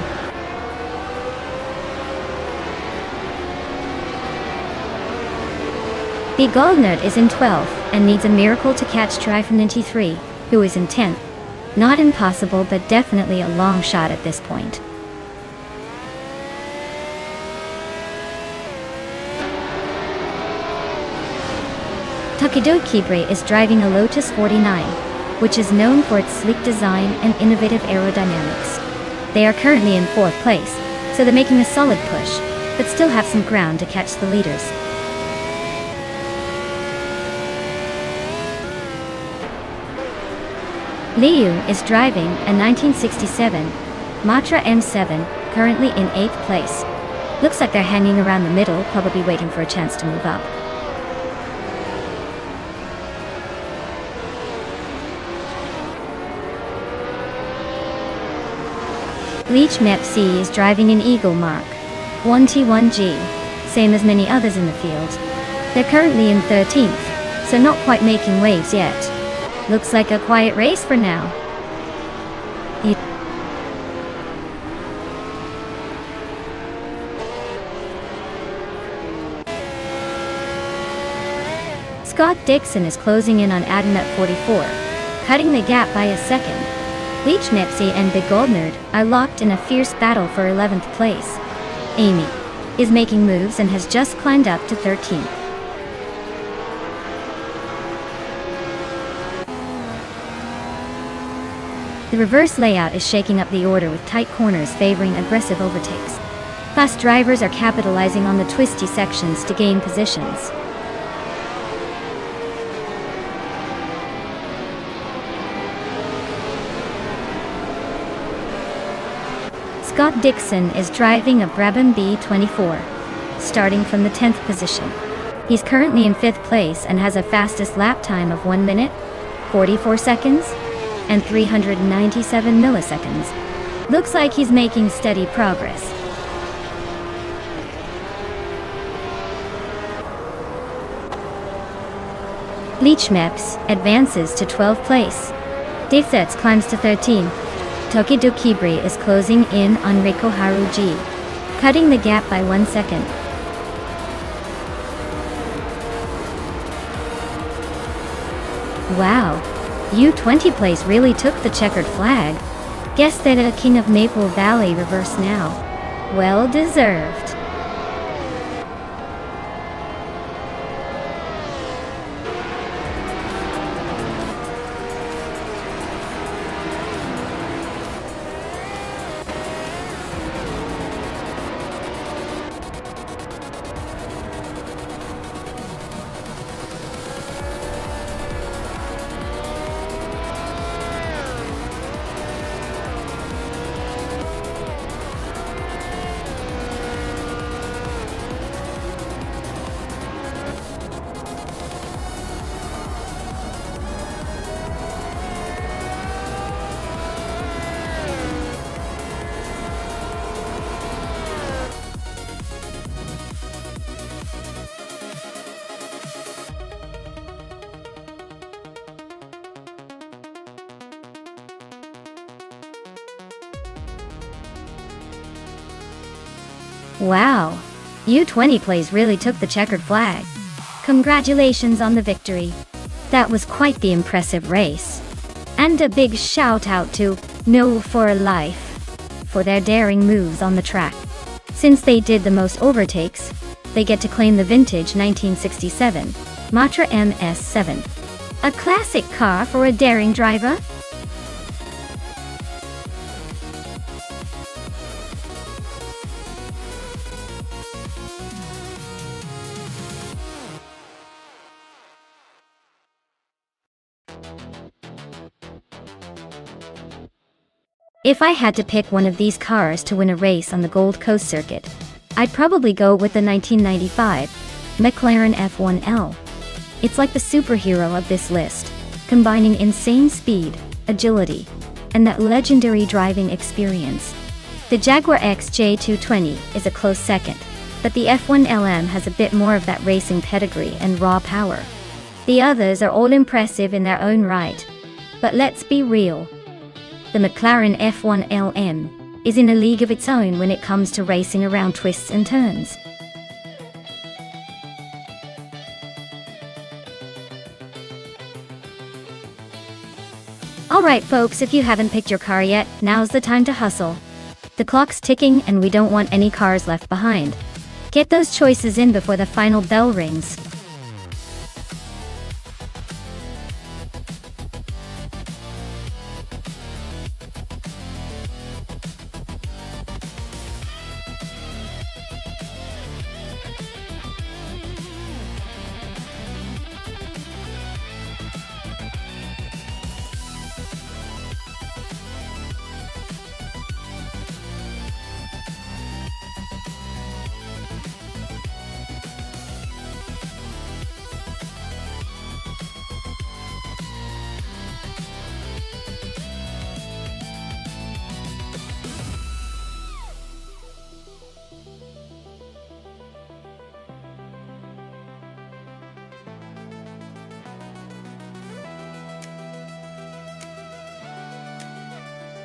Speaker 1: Bigoldner is in 12th and needs a miracle to catch Trifaninity 3, who is in 10th. Not impossible, but definitely a long shot at this point. Takedo is driving a Lotus 49, which is known for its sleek design and innovative aerodynamics. They are currently in 4th place, so they're making a solid push, but still have some ground to catch the leaders. Liu is driving a 1967 Matra M7, currently in 8th place. Looks like they're hanging around the middle, probably waiting for a chance to move up. Leech Mepsi is driving an Eagle Mark 1T1G, same as many others in the field. They're currently in 13th, so not quite making waves yet. Looks like a quiet race for now. Scott Dixon is closing in on Adam at 44, cutting the gap by a second. Leech Nipsey and Big Goldnerd are locked in a fierce battle for 11th place. Amy is making moves and has just climbed up to 13th. The reverse layout is shaking up the order with tight corners favoring aggressive overtakes. Fast drivers are capitalizing on the twisty sections to gain positions. Scott Dixon is driving a Brabham B24, starting from the 10th position. He's currently in 5th place and has a fastest lap time of 1 minute, 44 seconds, and 397 milliseconds. Looks like he's making steady progress. Leechmeps advances to 12th place. Defsets climbs to 13th. Tokido Kibri is closing in on Riko Haruji, cutting the gap by 1 second. Wow, U20 place really took the checkered flag. Guess that a King of Maple Valley reverse now. Well deserved. Wow, U20 plays really took the checkered flag. Congratulations on the victory. That was quite the impressive race. And a big shout out to No for Life for their daring moves on the track. Since they did the most overtakes, they get to claim the vintage 1967 Matra MS7. A classic car for a daring driver. If I had to pick one of these cars to win a race on the Gold Coast circuit, I'd probably go with the 1995 McLaren F1L. It's like the superhero of this list, combining insane speed, agility, and that legendary driving experience. The Jaguar XJ220 is a close second, but the F1LM has a bit more of that racing pedigree and raw power. The others are all impressive in their own right, but let's be real. The McLaren F1LM is in a league of its own when it comes to racing around twists and turns. Alright folks, if you haven't picked your car yet, now's the time to hustle. The clock's ticking and we don't want any cars left behind. Get those choices in before the final bell rings.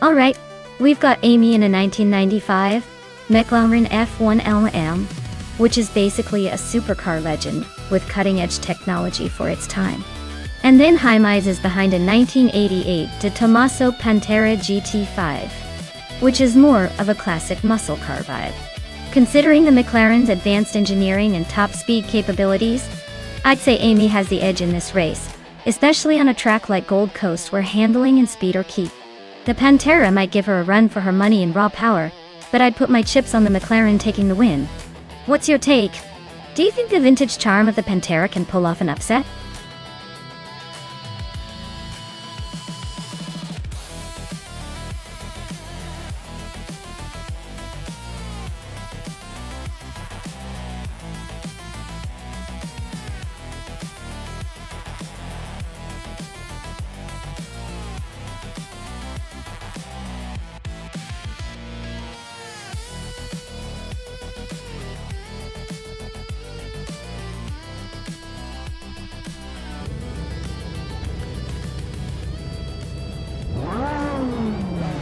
Speaker 1: Alright, we've got Amy in a 1995 McLaren F1 LM, which is basically a supercar legend with cutting-edge technology for its time. And then Jaime is behind a 1988 De Tomaso Pantera GT5, which is more of a classic muscle car vibe. Considering the McLaren's advanced engineering and top speed capabilities, I'd say Amy has the edge in this race, especially on a track like Gold Coast where handling and speed are key. The Pantera might give her a run for her money in raw power, but I'd put my chips on the McLaren taking the win. What's your take? Do you think the vintage charm of the Pantera can pull off an upset?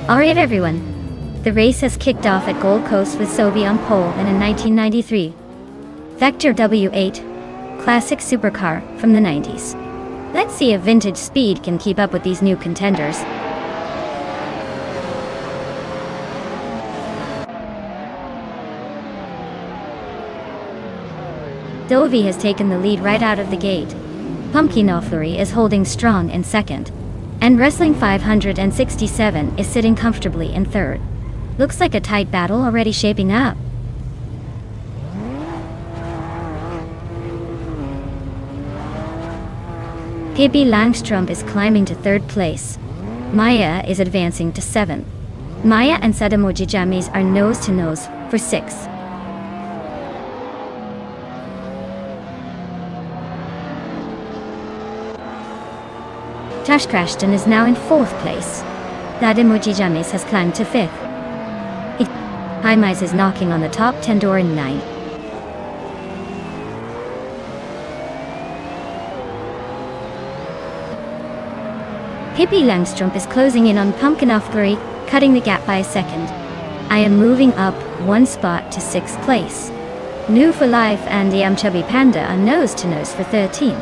Speaker 1: Alright everyone, the race has kicked off at Gold Coast with Sophie on pole and in 1993. Vector W8, classic supercar from the 90s. Let's see if vintage speed can keep up with these new contenders. Dovey has taken the lead right out of the gate. Pumpkin O'Flurry is holding strong in second. And Wrestling 567 is sitting comfortably in third. Looks like a tight battle already shaping up. Pippi Langström is climbing to third place. Maya is advancing to seventh. Maya and Sadamoji Jamis are nose to nose for sixth. Tash Krashton is now in fourth place. Sadamoji Jamis has climbed to fifth. Jaime is knocking on the top 10 door in ninth. Pippi Langström is closing in on Pumpkin O'Flurry, cutting the gap by a second. I am moving up one spot to sixth place. New for Life and the Chubby Panda are nose to nose for 13.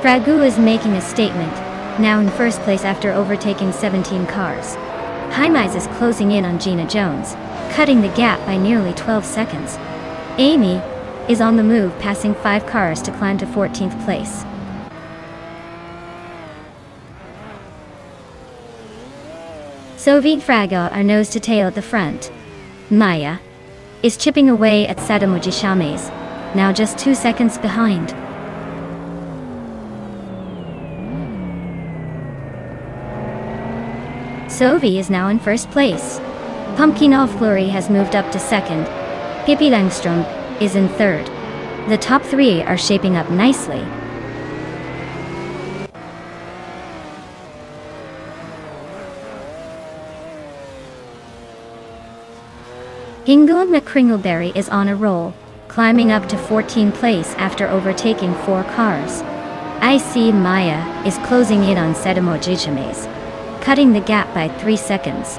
Speaker 1: Fragu is making a statement, now in first place after overtaking 17 cars. Jaime is closing in on Gina Jones, cutting the gap by nearly 12 seconds. Amy is on the move, passing 5 cars to climb to 14th place. Sophie and Fraga are nose to tail at the front. Maya is chipping away at Sadamoji Jamis, now just 2 seconds behind. Sophie is now in first place. Pumpkin O'Flurry has moved up to second. Pippi Langström is in third. The top 3 are shaping up nicely. Hingle McCringleberry is on a roll, climbing up to 14th place after overtaking 4 cars. I see Maya is closing in on Sadamoji Jamis, cutting the gap by 3 seconds.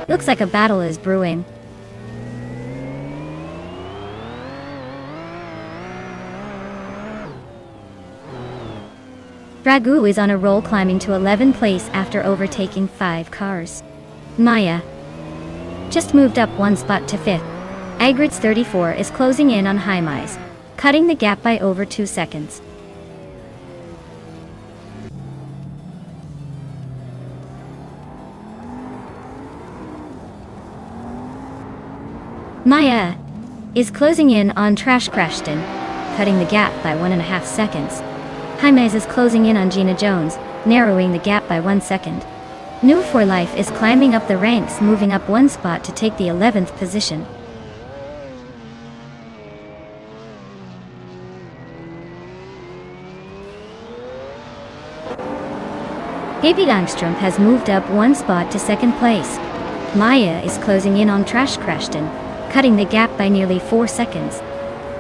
Speaker 1: Looks like a battle is brewing. Ragu is on a roll, climbing to 11th place after overtaking 5 cars. Maya just moved up 1 spot to 5th. Agrids 34 is closing in on Jaimez, cutting the gap by over 2 seconds. Maya is closing in on Trash Crashton, cutting the gap by 1.5 seconds. Jaimez is closing in on Gina Jones, narrowing the gap by 1 second. New for Life is climbing up the ranks, moving up 1 spot to take the 11th position. Pippi Langstrom has moved up 1 spot to 2nd place. Maya is closing in on Trash Crashton, cutting the gap by nearly 4 seconds.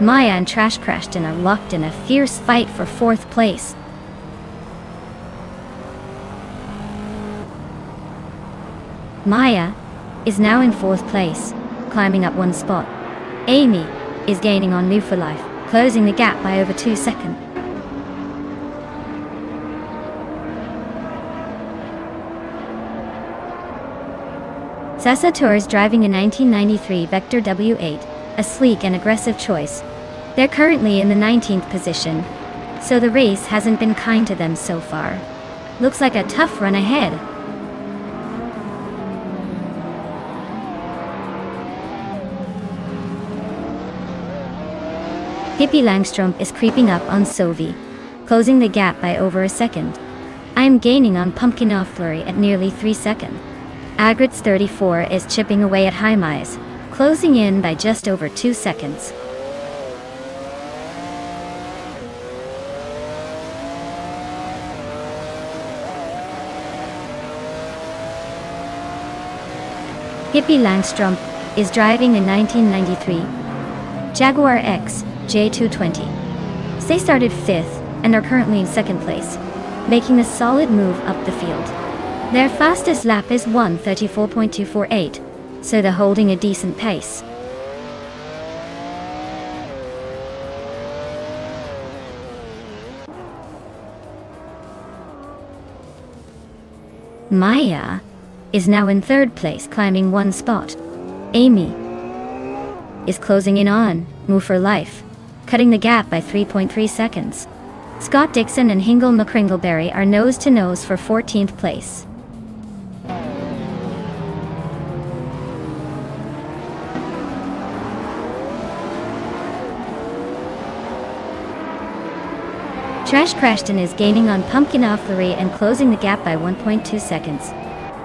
Speaker 1: Maya and Trash Crashton are locked in a fierce fight for 4th place. Maya is now in 4th place, climbing up 1 spot. Amy is gaining on New for Life, closing the gap by over 2 seconds. Sasa Tour is driving a 1993 Vector W8, a sleek and aggressive choice. They're currently in the 19th position, so the race hasn't been kind to them so far. Looks like a tough run ahead. Pippi Langstrom is creeping up on Sovi, closing the gap by over a second. I am gaining on Pumpkin Off Flurry at nearly 3 seconds. Agrids 34 is chipping away at Jaimez, closing in by just over 2 seconds. Pippi Langstrom is driving a 1993 Jaguar X J220. They started 5th and are currently in 2nd place, making a solid move up the field. Their fastest lap is 1:34.248, so they're holding a decent pace. Maya is now in 3rd place, climbing 1 spot. Amy is closing in on Move for Life, cutting the gap by 3.3 seconds. Scott Dixon and Hingle McCringleberry are nose to nose for 14th place. Trash Crashton is gaining on Pumpkin Off Flurry and closing the gap by 1.2 seconds.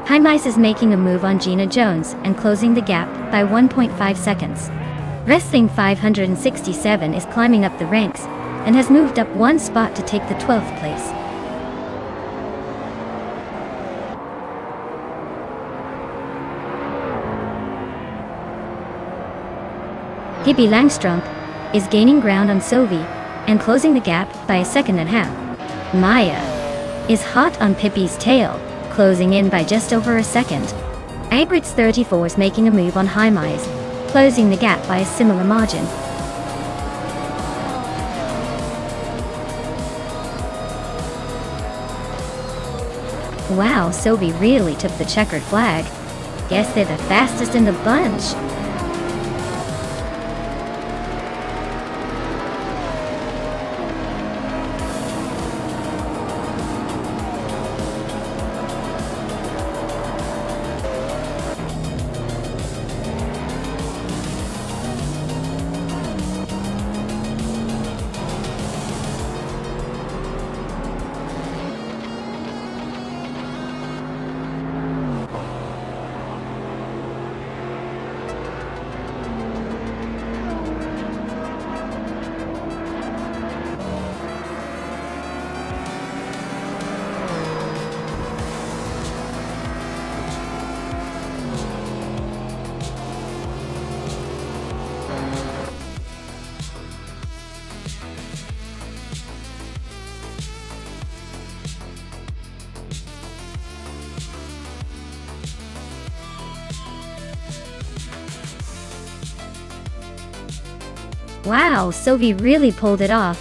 Speaker 1: Jaimez is making a move on Gina Jones and closing the gap by 1.5 seconds. Wrestling 567 is climbing up the ranks and has moved up 1 spot to take the 12th place. Pippi Langstrom is gaining ground on Sovi and closing the gap by 1.5 seconds. Maya is hot on Pippi's tail, closing in by just over a second. Agrids 34 is making a move on Jaimez, closing the gap by a similar margin. Wow, Sovi really took the checkered flag. Guess they're the fastest in the bunch. Wow, Sovi really pulled it off.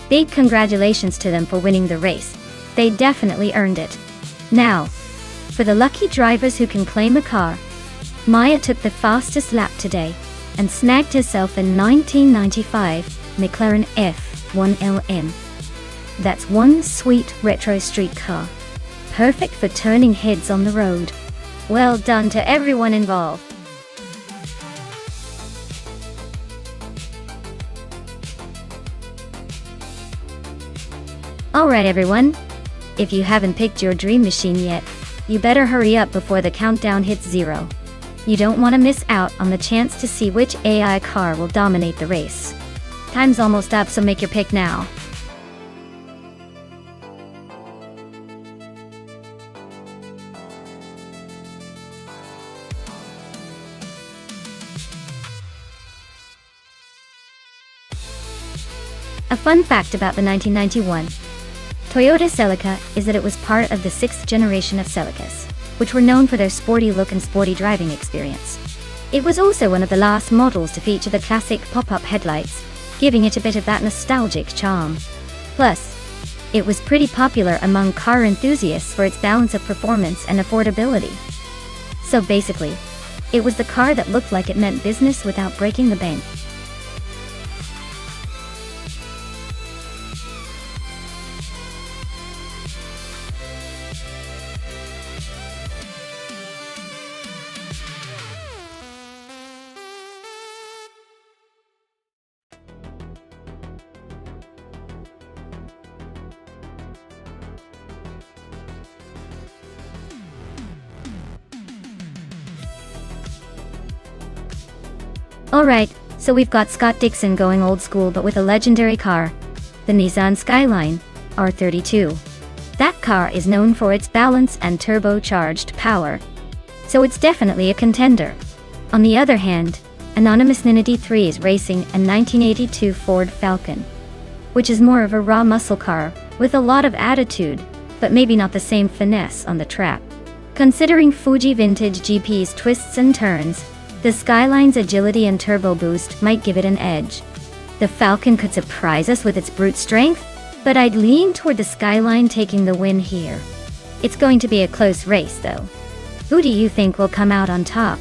Speaker 1: Big congratulations to them for winning the race. They definitely earned it. Now, for the lucky drivers who can claim a car, Maya took the fastest lap today and snagged herself a 1995 McLaren F1LM. That's one sweet retro street car, perfect for turning heads on the road. Well done to everyone involved. Alright everyone, if you haven't picked your dream machine yet, you better hurry up before the countdown hits 0. You don't want to miss out on the chance to see which AI car will dominate the race. Time's almost up, so make your pick now. A fun fact about the 1991 Toyota Celica is that it was part of the 6th generation of Celicas, which were known for their sporty look and sporty driving experience. It was also one of the last models to feature the classic pop-up headlights, giving it a bit of that nostalgic charm. Plus, it was pretty popular among car enthusiasts for its balance of performance and affordability. So basically, it was the car that looked like it meant business without breaking the bank. Alright, so we've got Scott Dixon going old school but with a legendary car, the Nissan Skyline R32. That car is known for its balance and turbocharged power, so it's definitely a contender. On the other hand, Anonymous Ninity 3 is racing a 1982 Ford Falcon, which is more of a raw muscle car with a lot of attitude, but maybe not the same finesse on the track. Considering Fuji Vintage GP's twists and turns, the Skyline's agility and turbo boost might give it an edge. The Falcon could surprise us with its brute strength, but I'd lean toward the Skyline taking the win here. It's going to be a close race though. Who do you think will come out on top?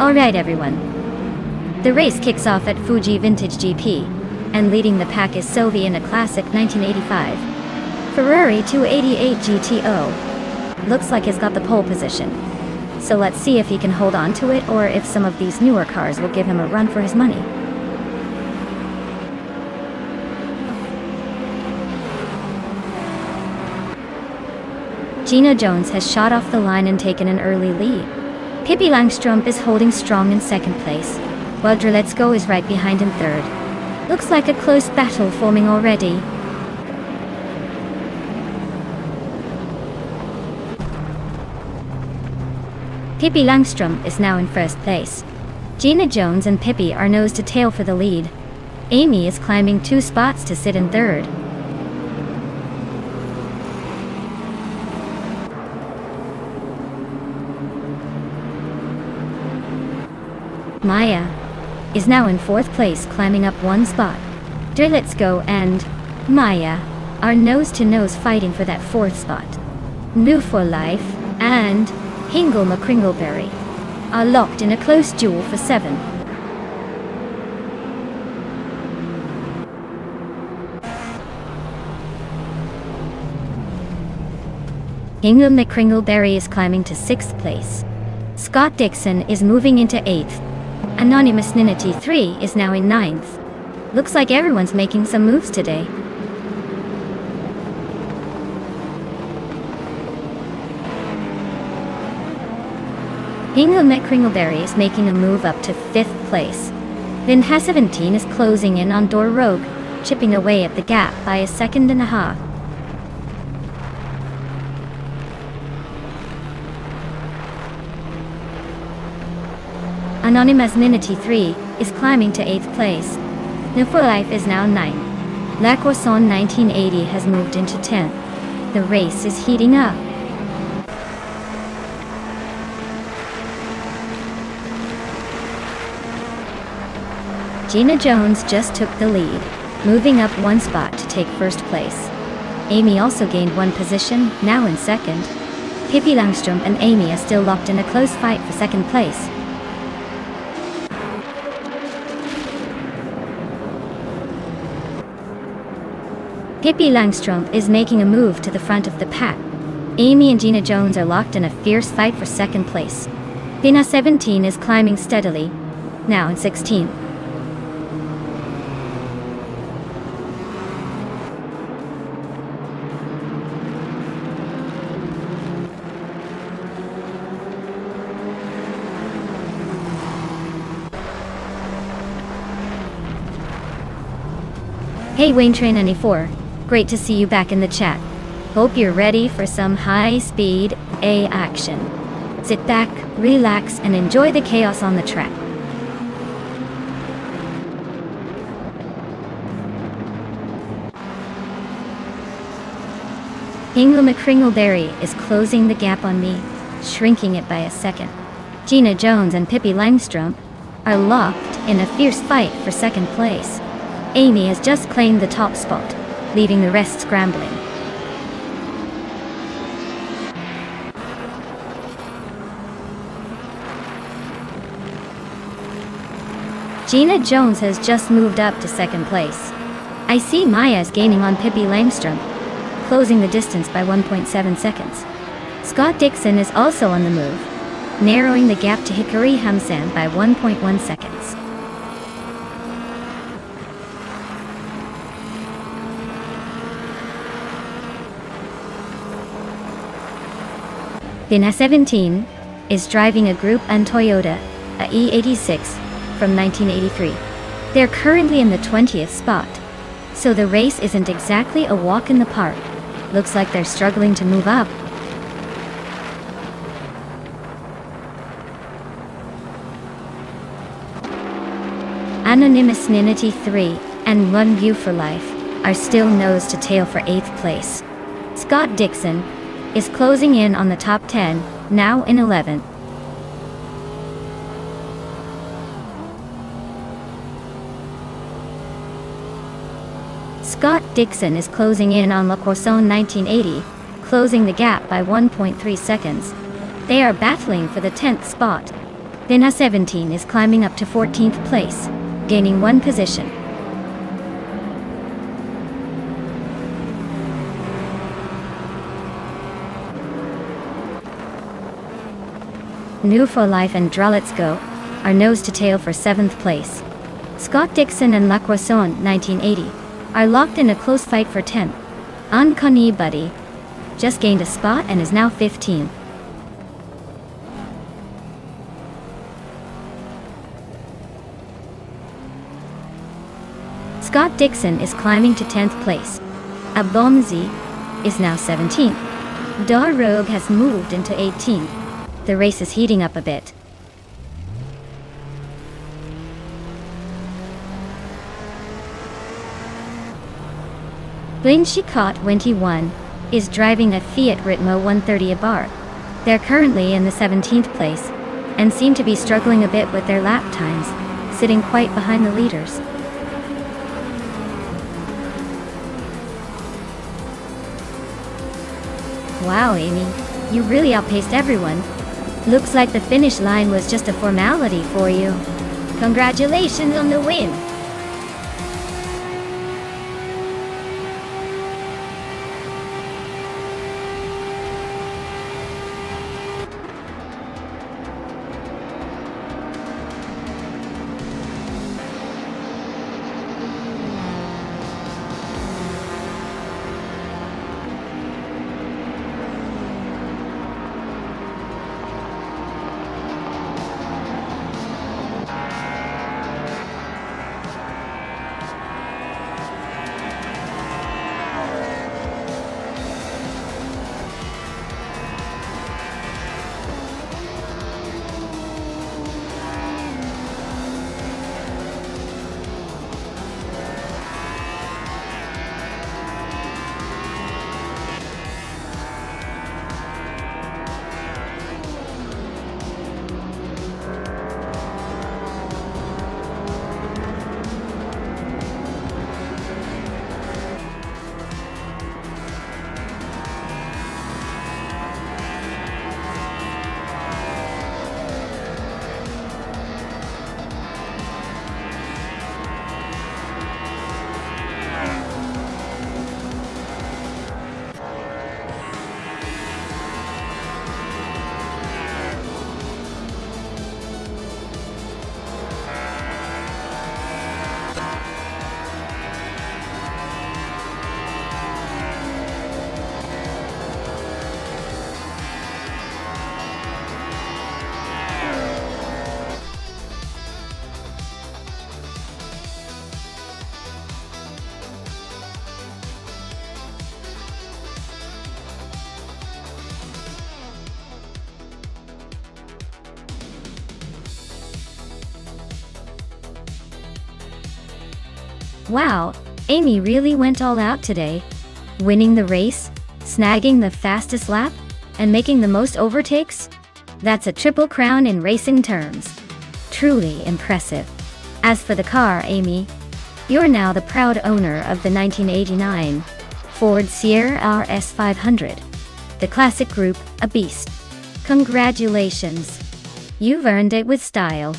Speaker 1: Alright everyone. The race kicks off at Fuji Vintage GP, and leading the pack is Sylvie in a classic 1985 Ferrari 288 GTO. Looks like he's got the pole position. So let's see if he can hold on to it or if some of these newer cars will give him a run for his money. Gina Jones has shot off the line and taken an early lead. Pippi Langström is holding strong in second place, while Drletsko is right behind in third. Looks like a close battle forming already. Pippi Langström is now in first place. Gina Jones and Pippi are nose to tail for the lead. Amy is climbing 2 spots to sit in third. Maya is now in 4th place, climbing up 1 spot. Drletsko and Maya are nose-to-nose fighting for that 4th spot. New for Life and Hingle McCringleberry are locked in a close duel for 7. Hingle McCringleberry is climbing to 6th place. Scott Dixon is moving into 8th. Anonymous Ninity 3 is now in 9th. Looks like everyone's making some moves today. Hingelmet Kringleberry is making a move up to 5th place. Then H17 is closing in on Dor Rogue, chipping away at the gap by a second and a half. Anonymous Ninity 3 is climbing to 8th place. Nufo Life is now 9th. La Croissant 1980 has moved into 10th. The race is heating up. Gina Jones just took the lead, moving up 1 spot to take 1st place. Amy also gained 1 position, now in 2nd. Pippi Langstrom and Amy are still locked in a close fight for 2nd place. Pippi Langstrom is making a move to the front of the pack. Amy and Gina Jones are locked in a fierce fight for 2nd place. Bina 17 is climbing steadily, now in 16th. Hey WayneTrain94, great to see you back in the chat. Hope you're ready for some high-speed A action. Sit back, relax, and enjoy the chaos on the track. Hingle McCringleberry is closing the gap on me, shrinking it by a second. Gina Jones and Pippi Langstrom are locked in a fierce fight for 2nd place. Amy has just claimed the top spot, leaving the rest scrambling. Gina Jones has just moved up to 2nd place. I see Maya's gaining on Pippi Langstrom, closing the distance by 1.7 seconds. Scott Dixon is also on the move, narrowing the gap to Hikari Hamsan by 1.1 seconds. Bina 17 is driving a Group N Toyota, a E86, from 1983. They're currently in the 20th spot, so the race isn't exactly a walk in the park. Looks like they're struggling to move up. Anonymous Ninity 3 and One View for Life are still nose to tail for 8th place. Scott Dixon is closing in on the top 10, now in 11th. Scott Dixon is closing in on La Croissant 1980, closing the gap by 1.3 seconds. They are battling for the 10th spot. Bina 17 is climbing up to 14th place, gaining 1 position. New for Life and Draw Let's Go are nose to tail for 7th place. Scott Dixon and La Croissant 1980 are locked in a close fight for 10th. Uncanny Buddy just gained a spot and is now 15th. Scott Dixon is climbing to 10th place. Abomzi is now 17th. Dar Rogue has moved into 18th. The race is heating up a bit. Blaine Chicot 21 is driving a Fiat Ritmo 130 Abarth. They're currently in the 17th place and seem to be struggling a bit with their lap times, sitting quite behind the leaders. Wow, Amy, you really outpaced everyone. Looks like the finish line was just a formality for you. Congratulations on the win! Wow, Amy really went all out today. Winning the race, snagging the fastest lap, and making the most overtakes? That's a triple crown in racing terms. Truly impressive. As for the car, Amy, you're now the proud owner of the 1989 Ford Sierra RS 500. The classic group, a beast. Congratulations. You've earned it with style.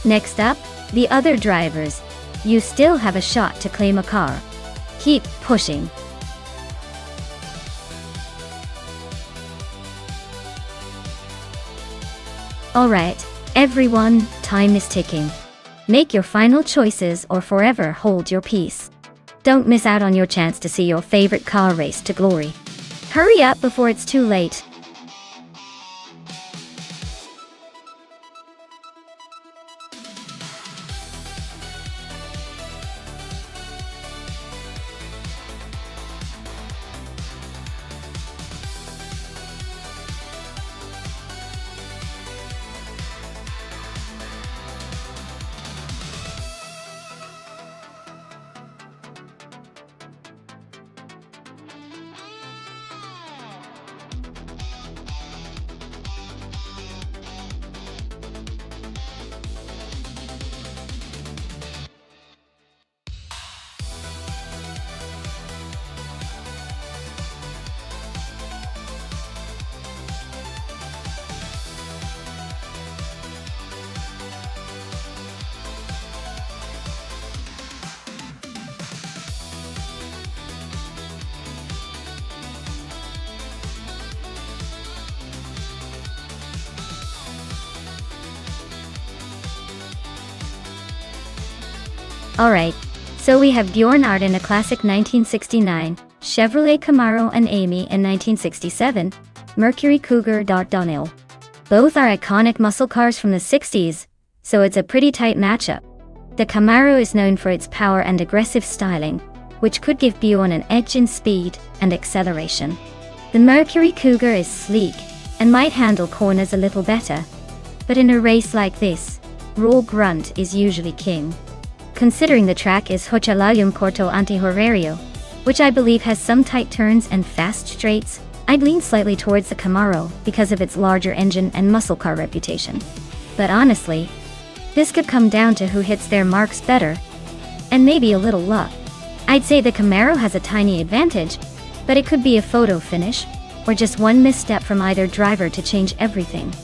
Speaker 1: Next up, the other drivers. You still have a shot to claim a car. Keep pushing. Alright, everyone, time is ticking. Make your final choices or forever hold your peace. Don't miss out on your chance to see your favorite car race to glory. Hurry up before it's too late. Alright, so we have Bjornard in a classic 1969, Chevrolet Camaro and Amy in 1967, Mercury Cougar. Donnell. Both are iconic muscle cars from the 60s, so it's a pretty tight matchup. The Camaro is known for its power and aggressive styling, which could give Bjorn an edge in speed and acceleration. The Mercury Cougar is sleek and might handle corners a little better, but in a race like this, raw grunt is usually king. Considering the track is Hochalalim Corto Ante Horario, which I believe has some tight turns and fast straights, I'd lean slightly towards the Camaro because of its larger engine and muscle car reputation. But honestly, this could come down to who hits their marks better, and maybe a little luck. I'd say the Camaro has a tiny advantage, but it could be a photo finish, or just one misstep from either driver to change everything.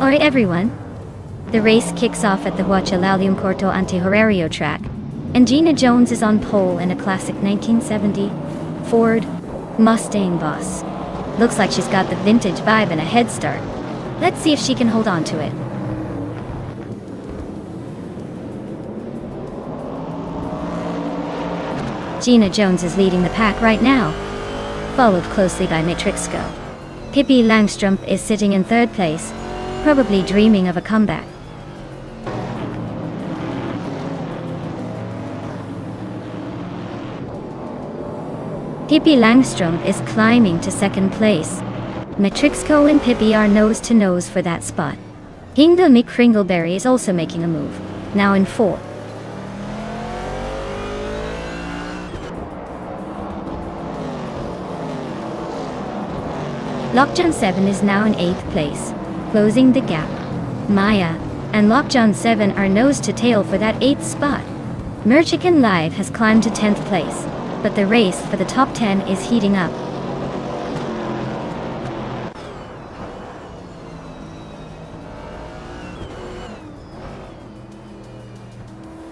Speaker 1: Alright everyone, the race kicks off at the Huachalalium Corto Ante Horario track, and Gina Jones is on pole in a classic 1970 Ford Mustang Boss. Looks like she's got the vintage vibe and a head start. Let's see if she can hold on to it. Gina Jones is leading the pack right now, followed closely by Matrixco. Pippi Langstrumpf is sitting in third place, probably dreaming of a comeback. Pippi Langstrumpf is climbing to second place. Matrixco and Pippi are nose to nose for that spot. Hinda McCringleberry is also making a move, now in fourth. Lockjaw 7 is now in 8th place, closing the gap. Maya and Lockjaw 7 are nose to tail for that 8th spot. Merchican Live has climbed to 10th place, but the race for the top 10 is heating up.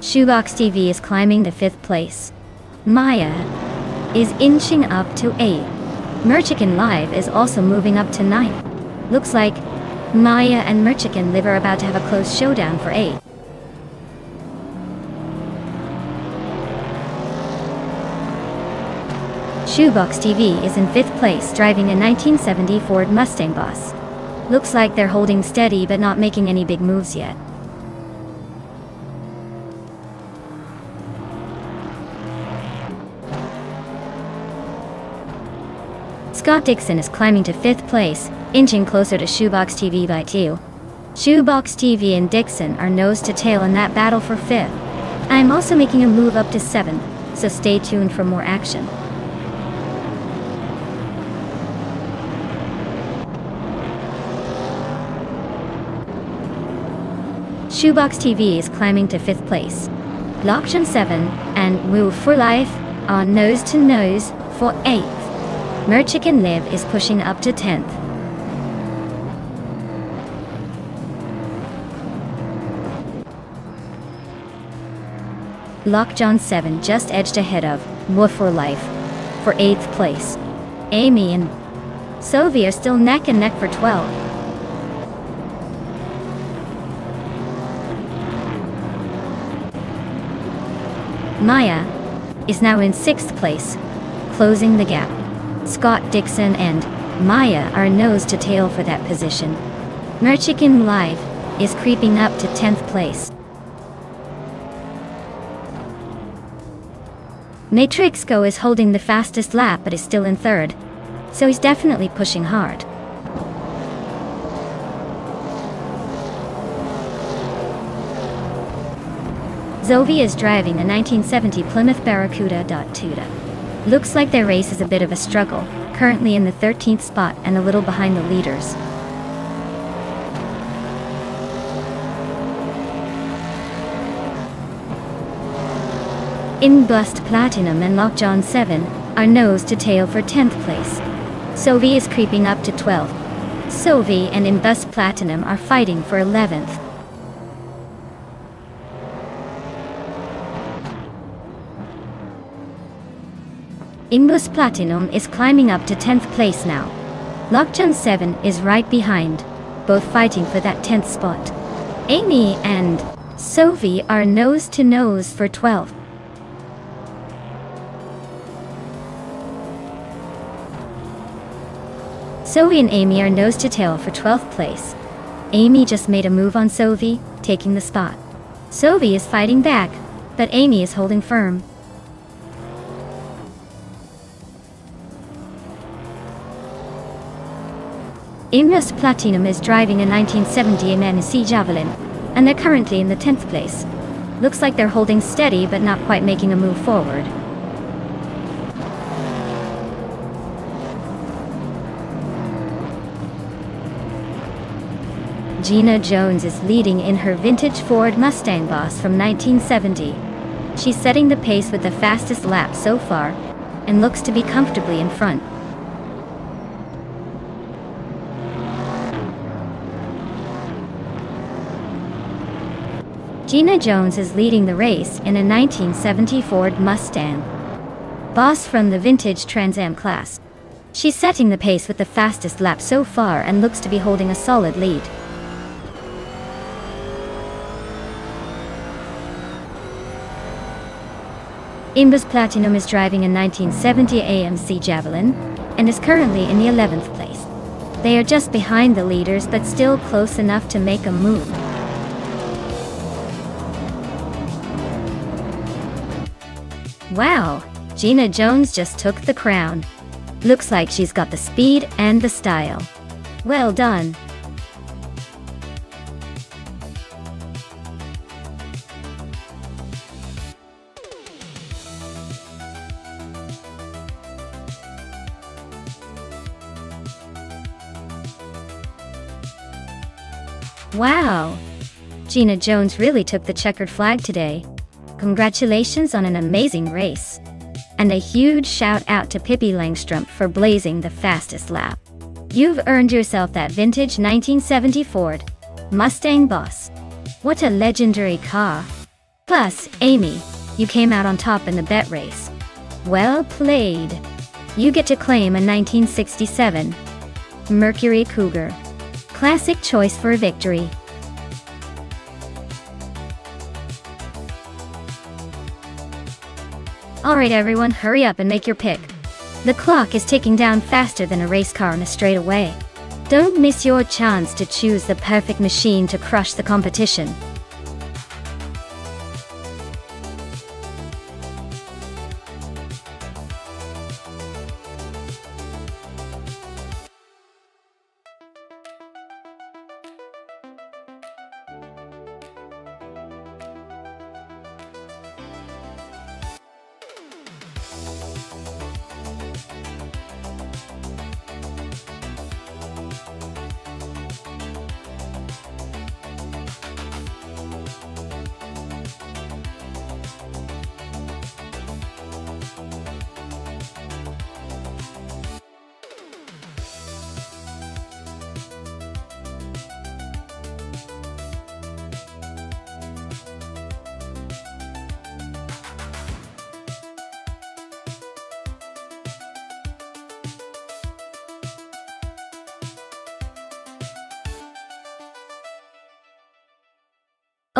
Speaker 1: Shoebox TV is climbing to 5th place. Maya is inching up to 8th. Merchican Live is also moving up to 9th. Looks like Maya and Merchican Live are about to have a close showdown for 8th. Shoebox TV is in 5th place driving a 1970 Ford Mustang Boss. Looks like they're holding steady but not making any big moves yet. Scott Dixon is climbing to 5th place, inching closer to Shoebox TV by 2. Shoebox TV and Dixon are nose to tail in that battle for 5th. I am also making a move up to 7th, so stay tuned for more action. Shoebox TV is climbing to 5th place. Lockjaw 7 and Move for Life are nose to nose for 8th. Merchicken Live is pushing up to 10th. Lockjaw 7 just edged ahead of Move for Life for 8th place. Amy and Sophie are still neck and neck for 12th. Maya is now in 6th place, closing the gap. Scott Dixon and Maya are nose to tail for that position. Merchicken Live is creeping up to 10th place. Matrixco is holding the fastest lap but is still in 3rd, so he's definitely pushing hard. Zoe is driving a 1970 Plymouth Barracuda. Looks like their race is a bit of a struggle, currently in the 13th spot and a little behind the leaders. Inbust Platinum and Lockjaw 7 are nose to tail for 10th place. Sophie is creeping up to 12th. Sophie and Inbust Platinum are fighting for 11th. Inbust Platinum is climbing up to 10th place now. Lockjaw 7 is right behind, both fighting for that 10th spot. Amy and Sophie are nose to nose for 12th. Sophie and Amy are nose to tail for 12th place. Amy just made a move on Sophie, taking the spot. Sophie is fighting back, but Amy is holding firm. Inbust Platinum is driving a 1970 MNC Javelin, and they're currently in the 10th place. Looks like they're holding steady but not quite making a move forward. Gina Jones is leading in her vintage Ford Mustang Boss from 1970. She's setting the pace with the fastest lap so far, and looks to be comfortably in front. Gina Jones is leading the race in a 1970 Ford Mustang Boss from the vintage Trans Am class. She's setting the pace with the fastest lap so far and looks to be holding a solid lead. Inbust Platinum is driving a 1970 AMC Javelin and is currently in the 11th place. They are just behind the leaders but still close enough to make a move. Wow, Gina Jones just took the crown. Looks like she's got the speed and the style. Well done. Wow, Gina Jones really took the checkered flag today. Congratulations on an amazing race. And a huge shout out to Pippi Langstrom for blazing the fastest lap. You've earned yourself that vintage 1970 Ford Mustang Boss. What a legendary car. Plus, Amy, you came out on top in the bet race. Well played. You get to claim a 1967 Mercury Cougar. Classic choice for a victory. Alright everyone, hurry up and make your pick. The clock is ticking down faster than a race car on a straightaway. Don't miss your chance to choose the perfect machine to crush the competition.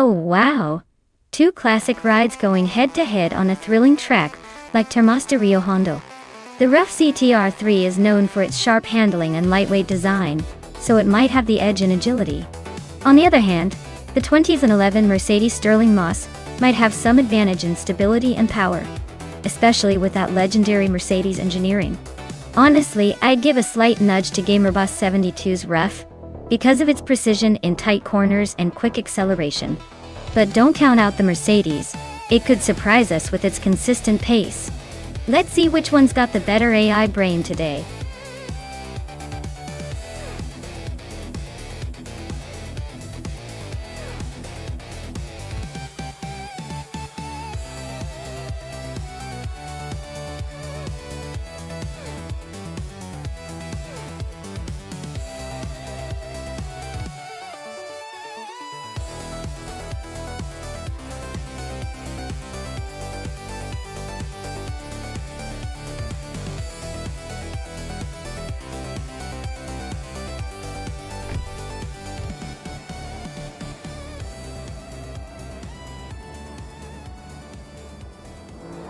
Speaker 1: Oh wow! Two classic rides going head-to-head on a thrilling track like Termas de Rio Hondo. The rough CTR3 is known for its sharp handling and lightweight design, so it might have the edge in agility. On the other hand, the 2011 Mercedes Sterling Moss might have some advantage in stability and power, especially with that legendary Mercedes engineering. Honestly, I'd give a slight nudge to GamerBoss 72's rough, because of its precision in tight corners and quick acceleration. But don't count out the Mercedes, it could surprise us with its consistent pace. Let's see which one's got the better AI brain today.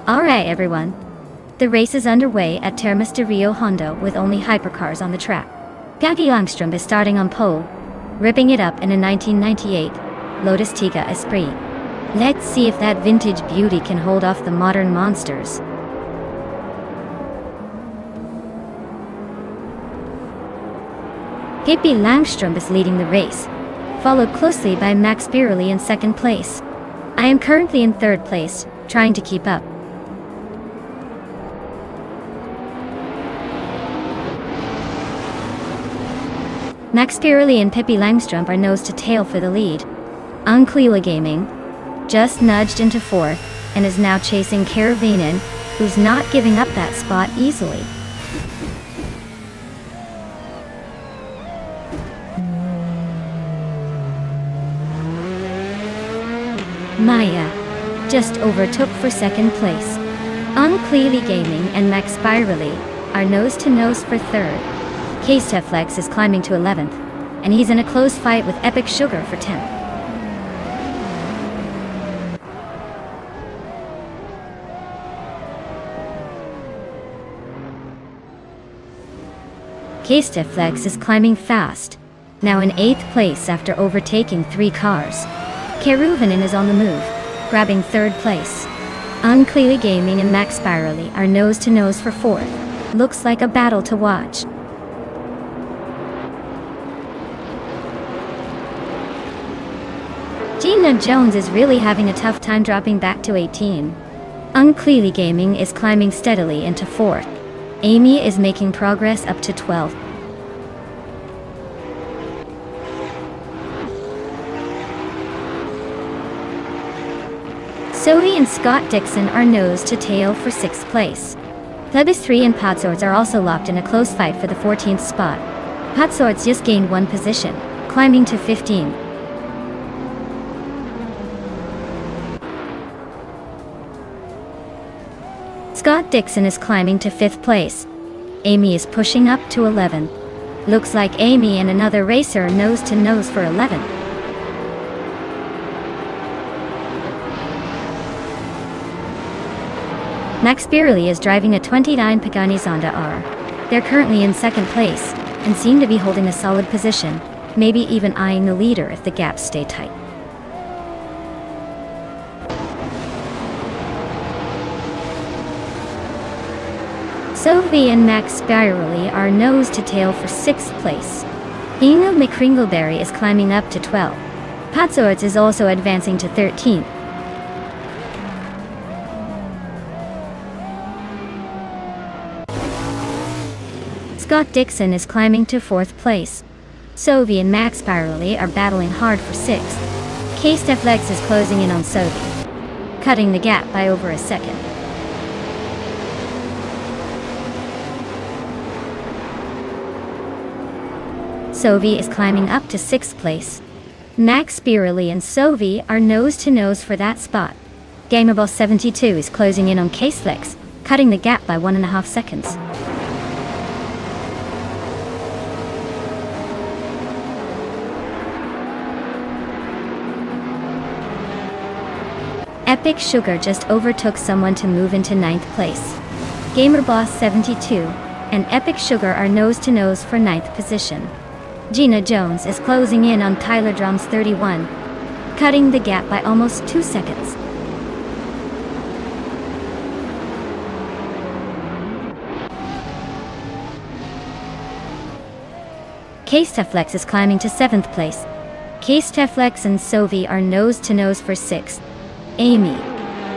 Speaker 1: Alright everyone. The race is underway at Termas de Rio Hondo with only hypercars on the track. Peggy Langstrom is starting on pole, ripping it up in a 1998 Lotus Tiga Esprit. Let's see if that vintage beauty can hold off the modern monsters. Pippi Langstrom is leading the race, followed closely by Max Biroli in second place. I am currently in third place, trying to keep up. Max Biroli and Pippi Langstrom are nose to tail for the lead. Uncleela Gaming just nudged into fourth and is now chasing Karavanen, who's not giving up that spot easily. Maya just overtook for second place. Uncleela Gaming and Max Biroli are nose to nose for third. Ksteflex is climbing to 11th, and he's in a close fight with Epic Sugar for 10th. Ksteflex is climbing fast, now in 8th place after overtaking 3 cars. Karavanen is on the move, grabbing 3rd place. Uncleela Gaming and Max Biroli are nose to nose for 4th. Looks like a battle to watch. Gina Jones is really having a tough time dropping back to 18. Uncleela Gaming is climbing steadily into 4th. Amy is making progress up to 12th. Sophie and Scott Dixon are nose to tail for 6th place. Plebis 3 and Potswords are also locked in a close fight for the 14th spot. Potswords just gained 1 position, climbing to 15. Scott Dixon is climbing to 5th place. Amy is pushing up to 11th. Looks like Amy and another racer are nose to nose for 11th. Max Biroli is driving a 29 Pagani Zonda R. They're currently in 2nd place, and seem to be holding a solid position, maybe even eyeing the leader if the gaps stay tight. Sophie and Max Biroli are nose to tail for 6th place. Ingrid McCringleberry is climbing up to 12. Potswords is also advancing to 13th. Scott Dixon is climbing to 4th place. Sophie and Max Biroli are battling hard for 6th. Ksteflex is closing in on Sophie, cutting the gap by over a second. Sophie is climbing up to 6th place. Max Biroli and Sophie are nose to nose for that spot. GamerBoss 72 is closing in on Ksteflex, cutting the gap by 1.5 seconds. Epic Sugar just overtook someone to move into 9th place. GamerBoss72 and Epic Sugar are nose-to-nose for 9th position. Gina Jones is closing in on Tyler Drums 31, cutting the gap by almost 2 seconds. Case2Flex is climbing to 7th place. Case2Flex and Sovi are nose-to-nose for 6th. Amy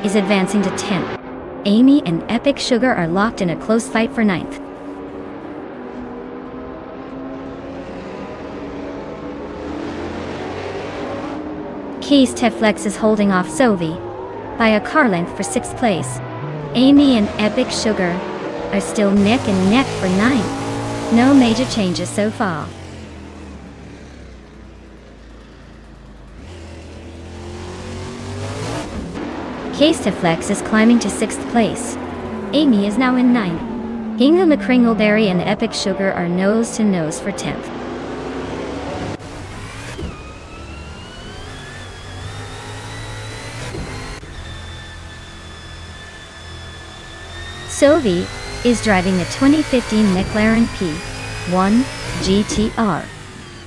Speaker 1: is advancing to 10th. Amy and Epic Sugar are locked in a close fight for 9th. Case2Flex is holding off Sovi by a car length for 6th place. Amy and Epic Sugar are still neck and neck for 9th. No major changes so far. Case2Flex is climbing to 6th place. Amy is now in 9th. Hingle McCringleberry and Epic Sugar are nose-to-nose for 10th. Sovi is driving a 2015 McLaren P1 GTR,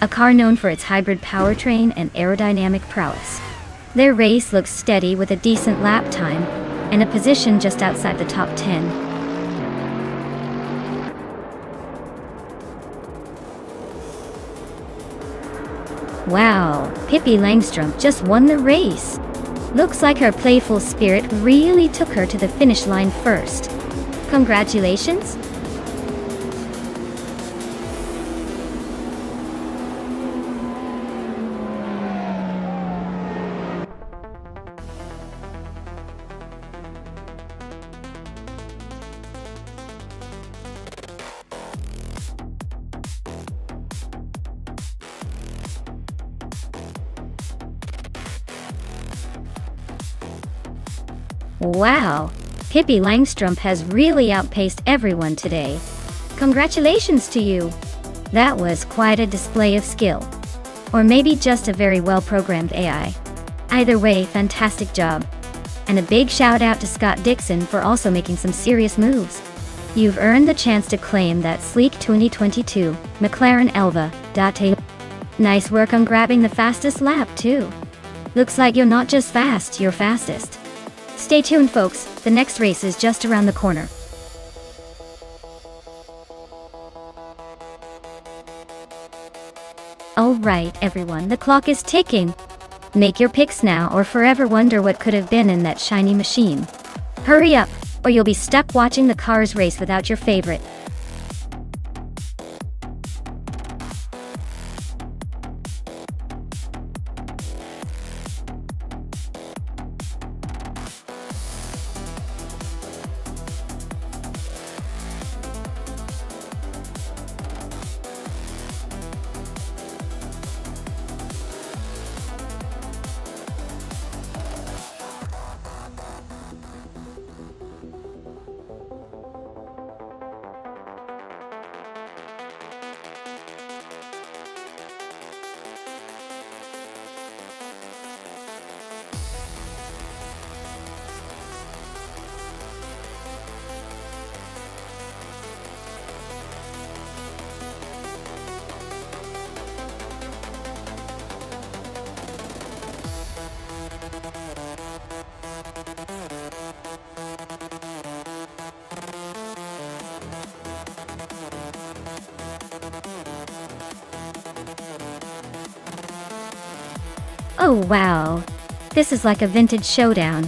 Speaker 1: a car known for its hybrid powertrain and aerodynamic prowess. Their race looks steady with a decent lap time and a position just outside the top 10. Wow, Pippi Langström just won the race. Looks like her playful spirit really took her to the finish line first. Congratulations! Wow, Pippi Langström has really outpaced everyone today. Congratulations to you! That was quite a display of skill. Or maybe just a very well-programmed AI. Either way, fantastic job. And a big shout out to Scott Dixon for also making some serious moves. You've earned the chance to claim that sleek 2022 McLaren Elva. Nice work on grabbing the fastest lap too. Looks like you're not just fast, you're fastest. Stay tuned, folks, the next race is just around the corner. Alright everyone, the clock is ticking. Make your picks now or forever wonder what could have been in that shiny machine. Hurry up, or you'll be stuck watching the cars race without your favorite. Oh wow, this is like a vintage showdown.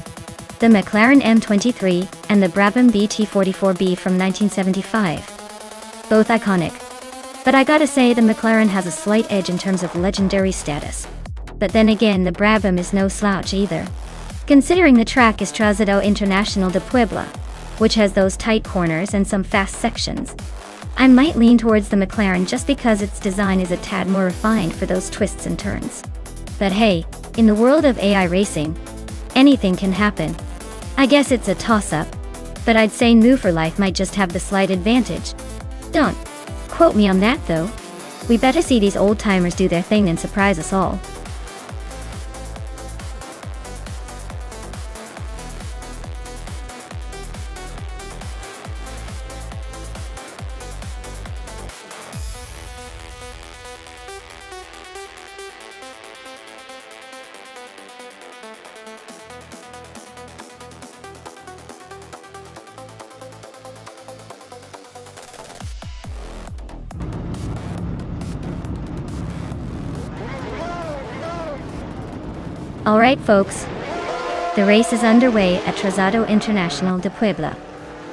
Speaker 1: The McLaren M23 and the Brabham BT44B from 1975. Both iconic. But I gotta say the McLaren has a slight edge in terms of legendary status. But then again, the Brabham is no slouch either. Considering the track is Trazado Internacional de Puebla, which has those tight corners and some fast sections. I might lean towards the McLaren just because its design is a tad more refined for those twists and turns. But hey, in the world of AI racing, anything can happen. I guess it's a toss-up, but I'd say New for Life might just have the slight advantage. Don't quote me on that though. We better see these old-timers do their thing and surprise us all. Alright folks, the race is underway at Trazado International de Puebla.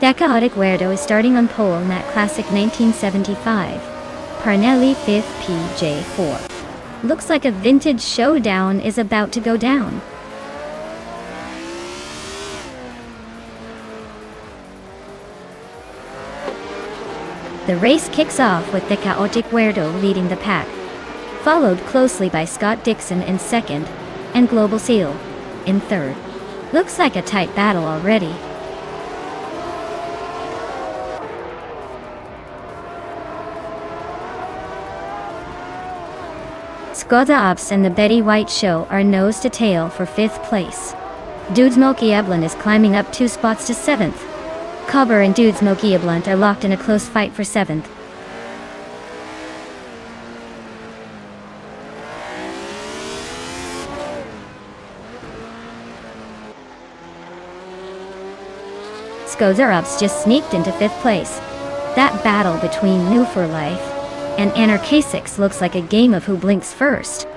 Speaker 1: Decaotic Huerto is starting on pole in that classic 1975 Parnelli 5th PJ4. Looks like a vintage showdown is about to go down. The race kicks off with Decaotic Huerto leading the pack, followed closely by Scott Dixon in second and Global Seal in third. Looks like a tight battle already. Skoda Ops and the Betty White Show are nose to tail for 5th place. Dudes Milky Eblin is climbing up 2 spots to 7th. Cobber and Dudes Milky Eblin are locked in a close fight for 7th. Skoda Ops just sneaked into 5th place. That battle between New for Life and Anarchasics looks like a game of who blinks first.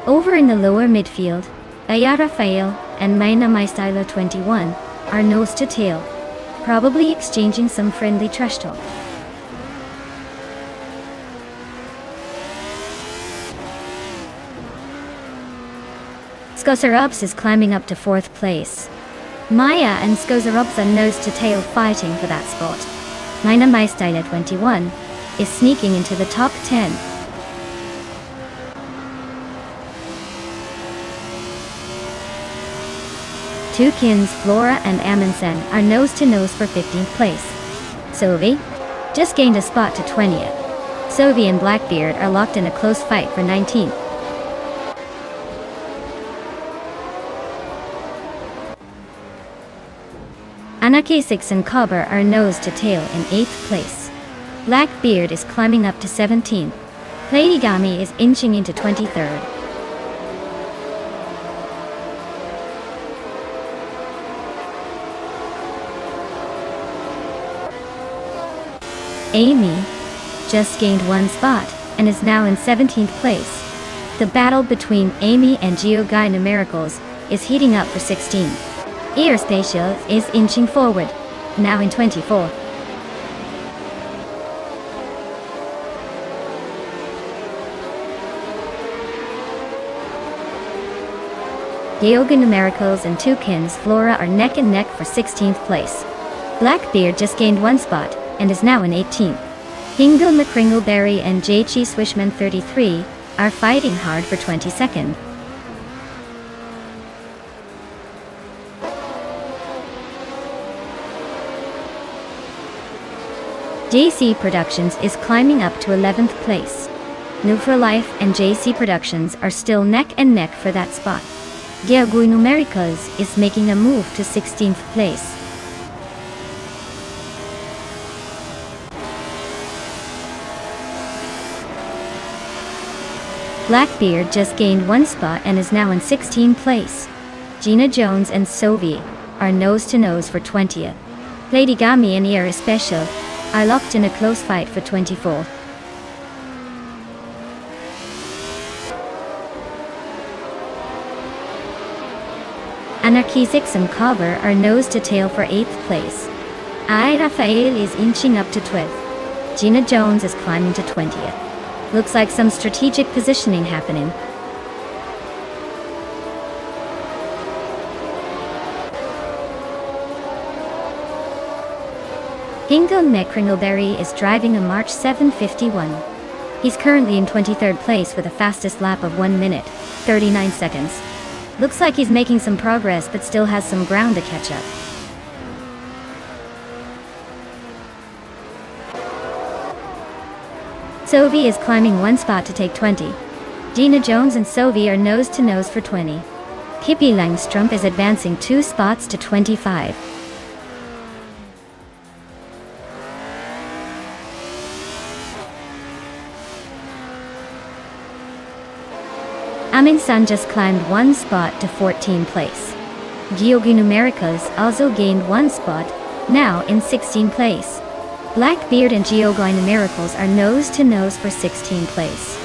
Speaker 1: Over in the lower midfield, Aya Rafael and Maina Maistila 21 are nose to tail, probably exchanging some friendly trash talk. Skozarops is climbing up to 4th place. Maya and Skozarops are nose to tail fighting for that spot. Maina Maistila 21 is sneaking into the top 10. Tukins, Flora and Amundsen are nose to nose for 15th place. Sovi just gained a spot to 20th. Sovi and Blackbeard are locked in a close fight for 19th. Anarchasics and Cobber are nose to tail in 8th place. Blackbeard is climbing up to 17th. Platigami is inching into 23rd. Amy just gained 1 spot and is now in 17th place. The battle between Amy and Geoguy Numericals is heating up for 16th. Aerospatial is inching forward, now in 24th. Geoguy Numericals and Tukins Flora are neck and neck for 16th place. Blackbeard just gained 1 spot and is now in 18th. Hingle McCringleberry and J.Chi Swishman 33 are fighting hard for 22nd. JC Productions is climbing up to 11th place. New for Life and JC Productions are still neck and neck for that spot. Geoguy Numericals is making a move to 16th place. Blackbeard just gained 1 spot and is now in 16th place. Gina Jones and Sovi are nose to nose for 20th. Platigami and Air Special are locked in a close fight for 24th. Anarchasics and Cobber are nose to tail for 8th place. I Rafael is inching up to 12th. Gina Jones is climbing to 20th. Looks like some strategic positioning happening. Hingle McCringleberry is driving a March 751. He's currently in 23rd place with a fastest lap of 1 minute, 39 seconds. Looks like he's making some progress but still has some ground to catch up. Sovi is climbing 1 spot to take 20. Gina Jones and Sovi are nose to nose for 20. Hippie Langstrup is advancing 2 spots to 25. Amin-san just climbed 1 spot to 14th place. Geoguy Numericals also gained 1 spot, now in 16th place. Blackbeard and Geoguy Numericals are nose to nose for 16th place.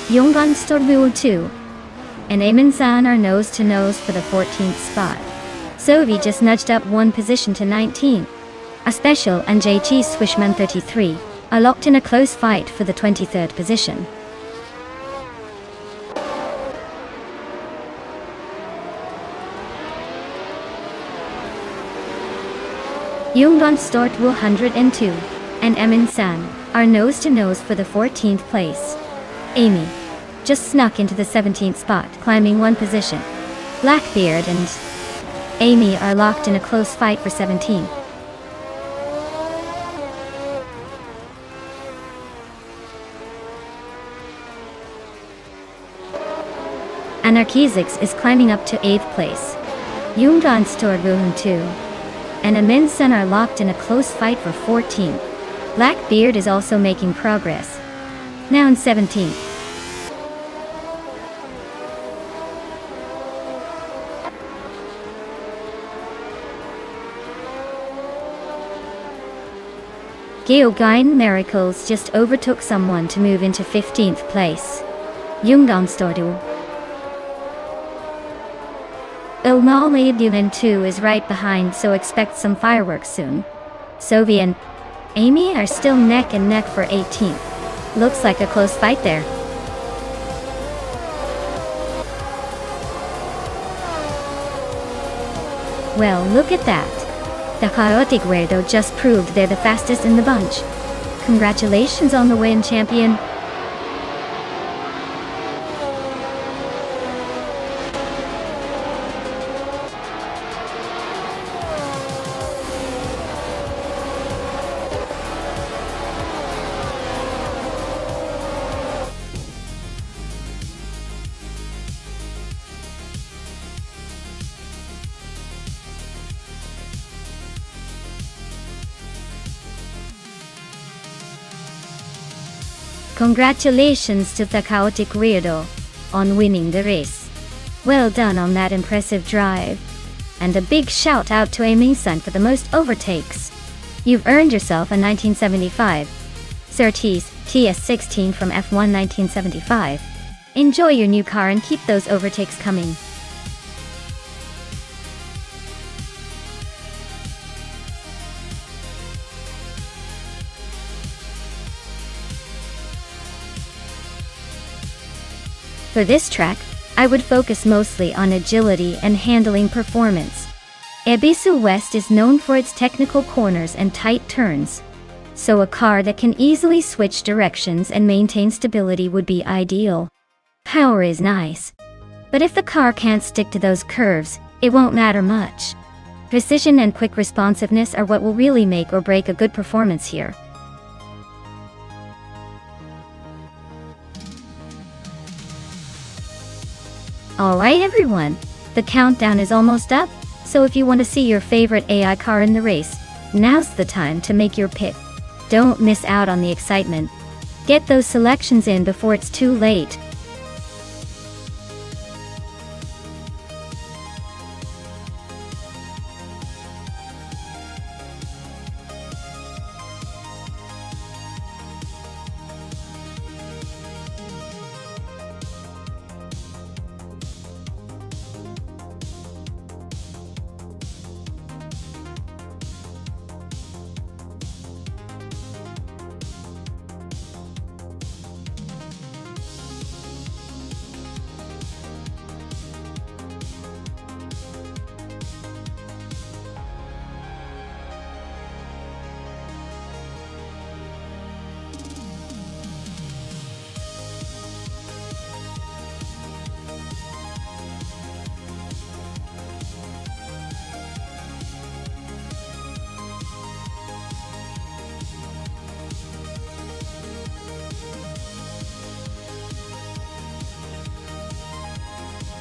Speaker 1: Yonggan Storbu 2 and Amin-san are nose-to-nose for the 14th spot. Sovi just nudged up one position to 19. A special and JT Swishman 33 are locked in a close fight for the 23rd position. Yonggan Stort 102 and Amin-san are nose-to-nose for the 14th place. Amy just snuck into the 17th spot, climbing one position. Blackbeard and Amy are locked in a close fight for 17th. Anarchizix is climbing up to 8th place. Yonggan Storbuhun 2 and Amin-san are locked in a close fight for 14th. Blackbeard is also making progress, now in 17th. Geogine Miracles just overtook someone to move into 15th place. Yonggan Stordu. Ilmaladiunan 2 is right behind, so expect some fireworks soon. Sovi and Amy are still neck and neck for 18th. Looks like a close fight there. Well, look at that. The Chaotic Weirdo just proved they're the fastest in the bunch. Congratulations on the win, champion. Congratulations to the Chaotic Weirdo on winning the race. Well done on that impressive drive. And a big shout out to Amy-san for the most overtakes. You've earned yourself a 1975 Surtees TS16 from F1 1975. Enjoy your new car and keep those overtakes coming. For this track, I would focus mostly on agility and handling performance. Ebisu West is known for its technical corners and tight turns, so a car that can easily switch directions and maintain stability would be ideal. Power is nice, but if the car can't stick to those curves, it won't matter much. Precision and quick responsiveness are what will really make or break a good performance here. Alright everyone, the countdown is almost up, so if you want to see your favorite AI car in the race, now's the time to make your pick. Don't miss out on the excitement. Get those selections in before it's too late.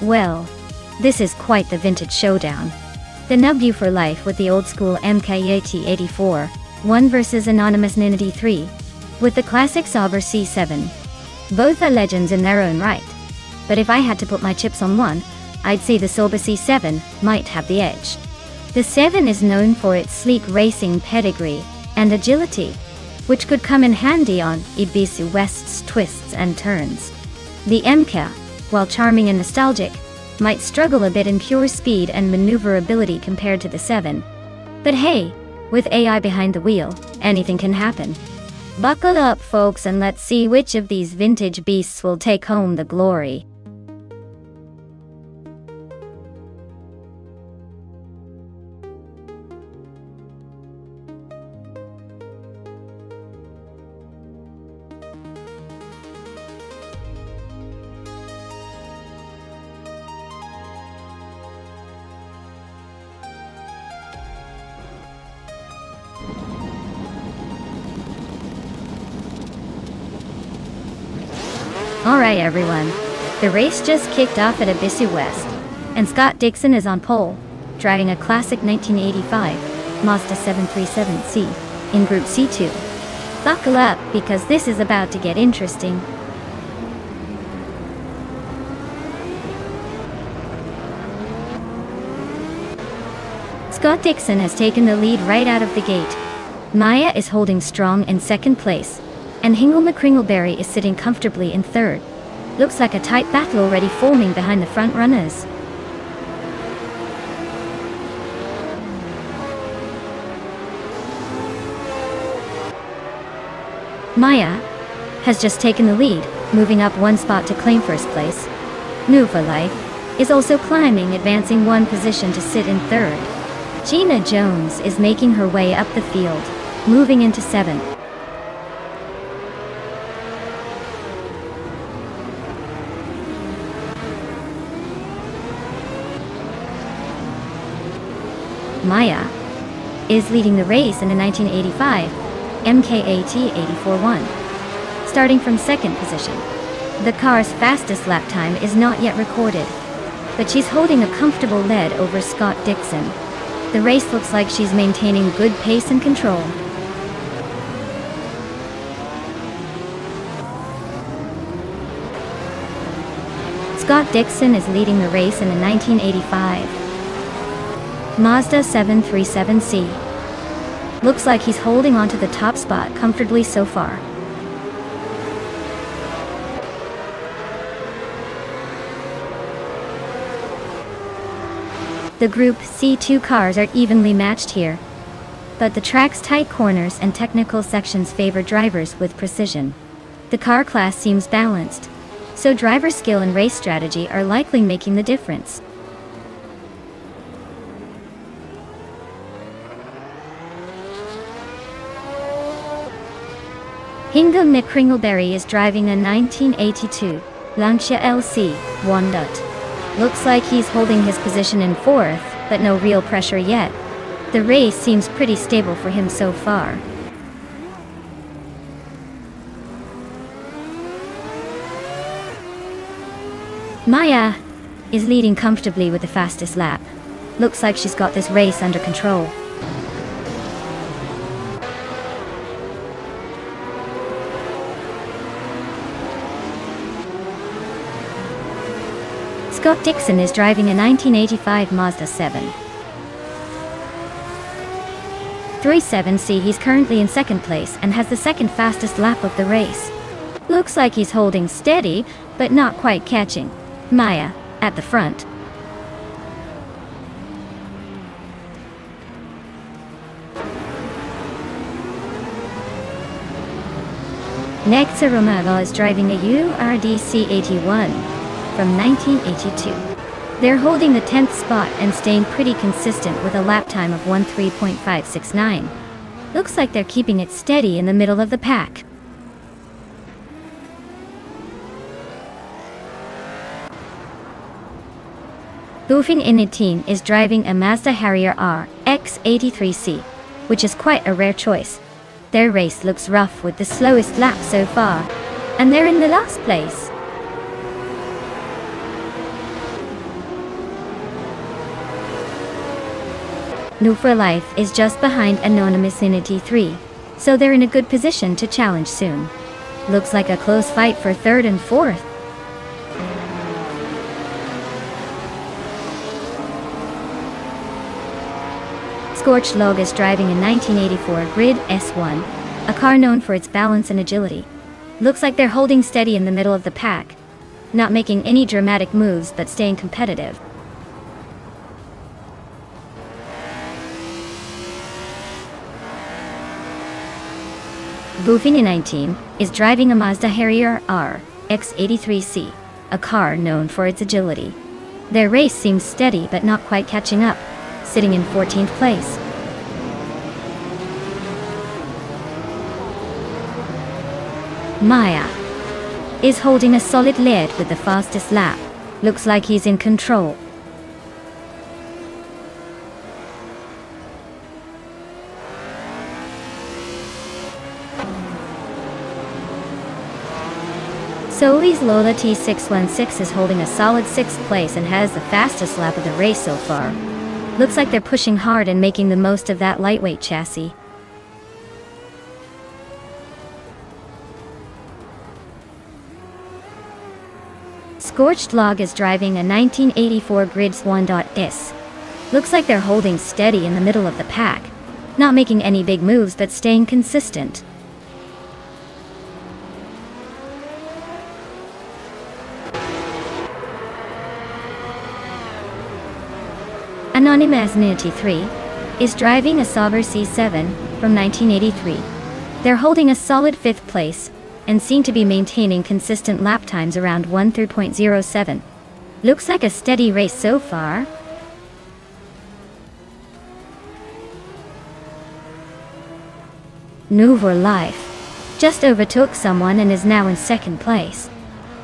Speaker 1: Well, this is quite the vintage showdown. The nub you for life with the old school MK8084, 1 versus Anonymous Ninity 3, with the classic Sauber C7. Both are legends in their own right, but if I had to put my chips on one, I'd say the Sauber C7 might have the edge. The 7 is known for its sleek racing pedigree and agility, which could come in handy on Ibisu West's twists and turns. The MK, while charming and nostalgic, might struggle a bit in pure speed and maneuverability compared to the 7. But hey, with AI behind the wheel, anything can happen. Buckle up, folks, and let's see which of these vintage beasts will take home the glory. Alright everyone, the race just kicked off at Abyssy West, and Scott Dixon is on pole, driving a classic 1985 Mazda 737C in Group C2. Buckle up, because this is about to get interesting. Scott Dixon has taken the lead right out of the gate. Maya is holding strong in second place, and Hingle McCringleberry is sitting comfortably in third. Looks like a tight battle already forming behind the front runners. Maya has just taken the lead, moving up one spot to claim first place. New for Life is also climbing, advancing one position to sit in third. Gina Jones is making her way up the field, moving into 7th. Maya is leading the race in the 1985 MKAT 84-1, starting from second position. The car's fastest lap time is not yet recorded, but she's holding a comfortable lead over Scott Dixon. The race looks like she's maintaining good pace and control. Scott Dixon is leading the race in the 1985 Mazda 737C. Looks like he's holding onto the top spot comfortably so far. The Group C2 cars are evenly matched here, but the track's tight corners and technical sections favor drivers with precision. The car class seems balanced, so driver skill and race strategy are likely making the difference. Hingle McCringleberry is driving a 1982 Lancia LC 1. Looks like he's holding his position in 4th, but no real pressure yet. The race seems pretty stable for him so far. Maya is leading comfortably with the fastest lap. Looks like she's got this race under control. Scott Dixon is driving a 1985 Mazda 7. 37C. He's currently in second place and has the second fastest lap of the race. Looks like he's holding steady, but not quite catching Maya at the front. Nexa Romero is driving a URDC 81 from 1982. They're holding the 10th spot and staying pretty consistent with a lap time of 13.569. Looks like they're keeping it steady in the middle of the pack. Boofing Initin is driving a Mazda Harrier R X83C, which is quite a rare choice. Their race looks rough with the slowest lap so far, and they're in the last place. New for Life is just behind Anonymous Inity 3, so they're in a good position to challenge soon. Looks like a close fight for 3rd and 4th. Scorched Log is driving a 1984 Grid S1, a car known for its balance and agility. Looks like they're holding steady in the middle of the pack. not making any dramatic moves but staying competitive. Bufini 19 is driving a Mazda Harrier R X83C, a car known for its agility. Their race seems steady but not quite catching up, sitting in 14th place. Maya is holding a solid lead with the fastest lap. Looks like he's in control. Zoe's Lola T616 is holding a solid 6th place and has the fastest lap of the race so far. Looks like they're pushing hard and making the most of that lightweight chassis. Scorched Log is driving a 1984 Grids 1.S. Looks like they're holding steady in the middle of the pack, not making any big moves but staying consistent. Anonymous 93 is driving a Sauber C7 from 1983. They're holding a solid 5th place and seem to be maintaining consistent lap times around 1:3.07. Looks like a steady race so far. Nouveau Life just overtook someone and is now in 2nd place.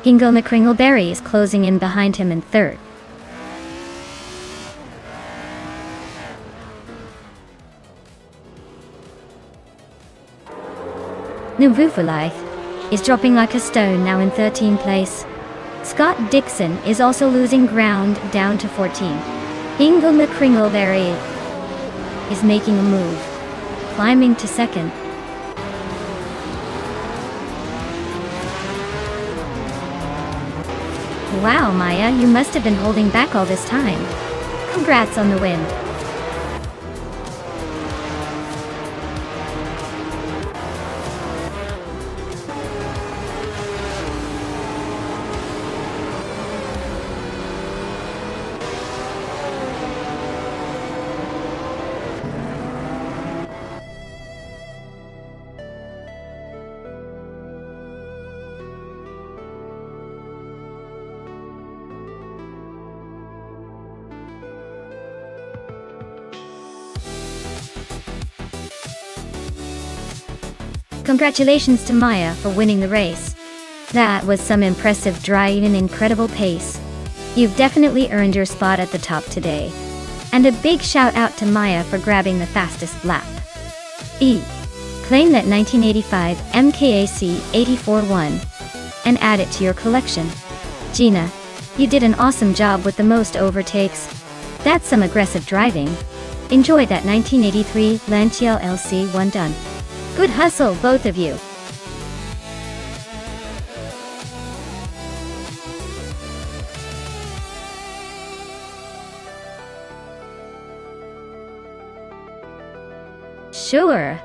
Speaker 1: Hingle McCringleberry is closing in behind him in 3rd. Nouveau Life is dropping like a stone, now in 13th place. Scott Dixon is also losing ground, down to 14. Hingle McCringleberry is making a move, climbing to 2nd. Wow, Maya, you must have been holding back all this time. Congrats on the win. Congratulations to Maya for winning the race. That was some impressive drive and incredible pace. You've definitely earned your spot at the top today. And a big shout out to Maya for grabbing the fastest lap. Claim that 1985 MKAC 84-1 and add it to your collection. Gina, you did an awesome job with the most overtakes. That's some aggressive driving. Enjoy that 1983 Lancia LC1 done. Good hustle, both of you. Sure.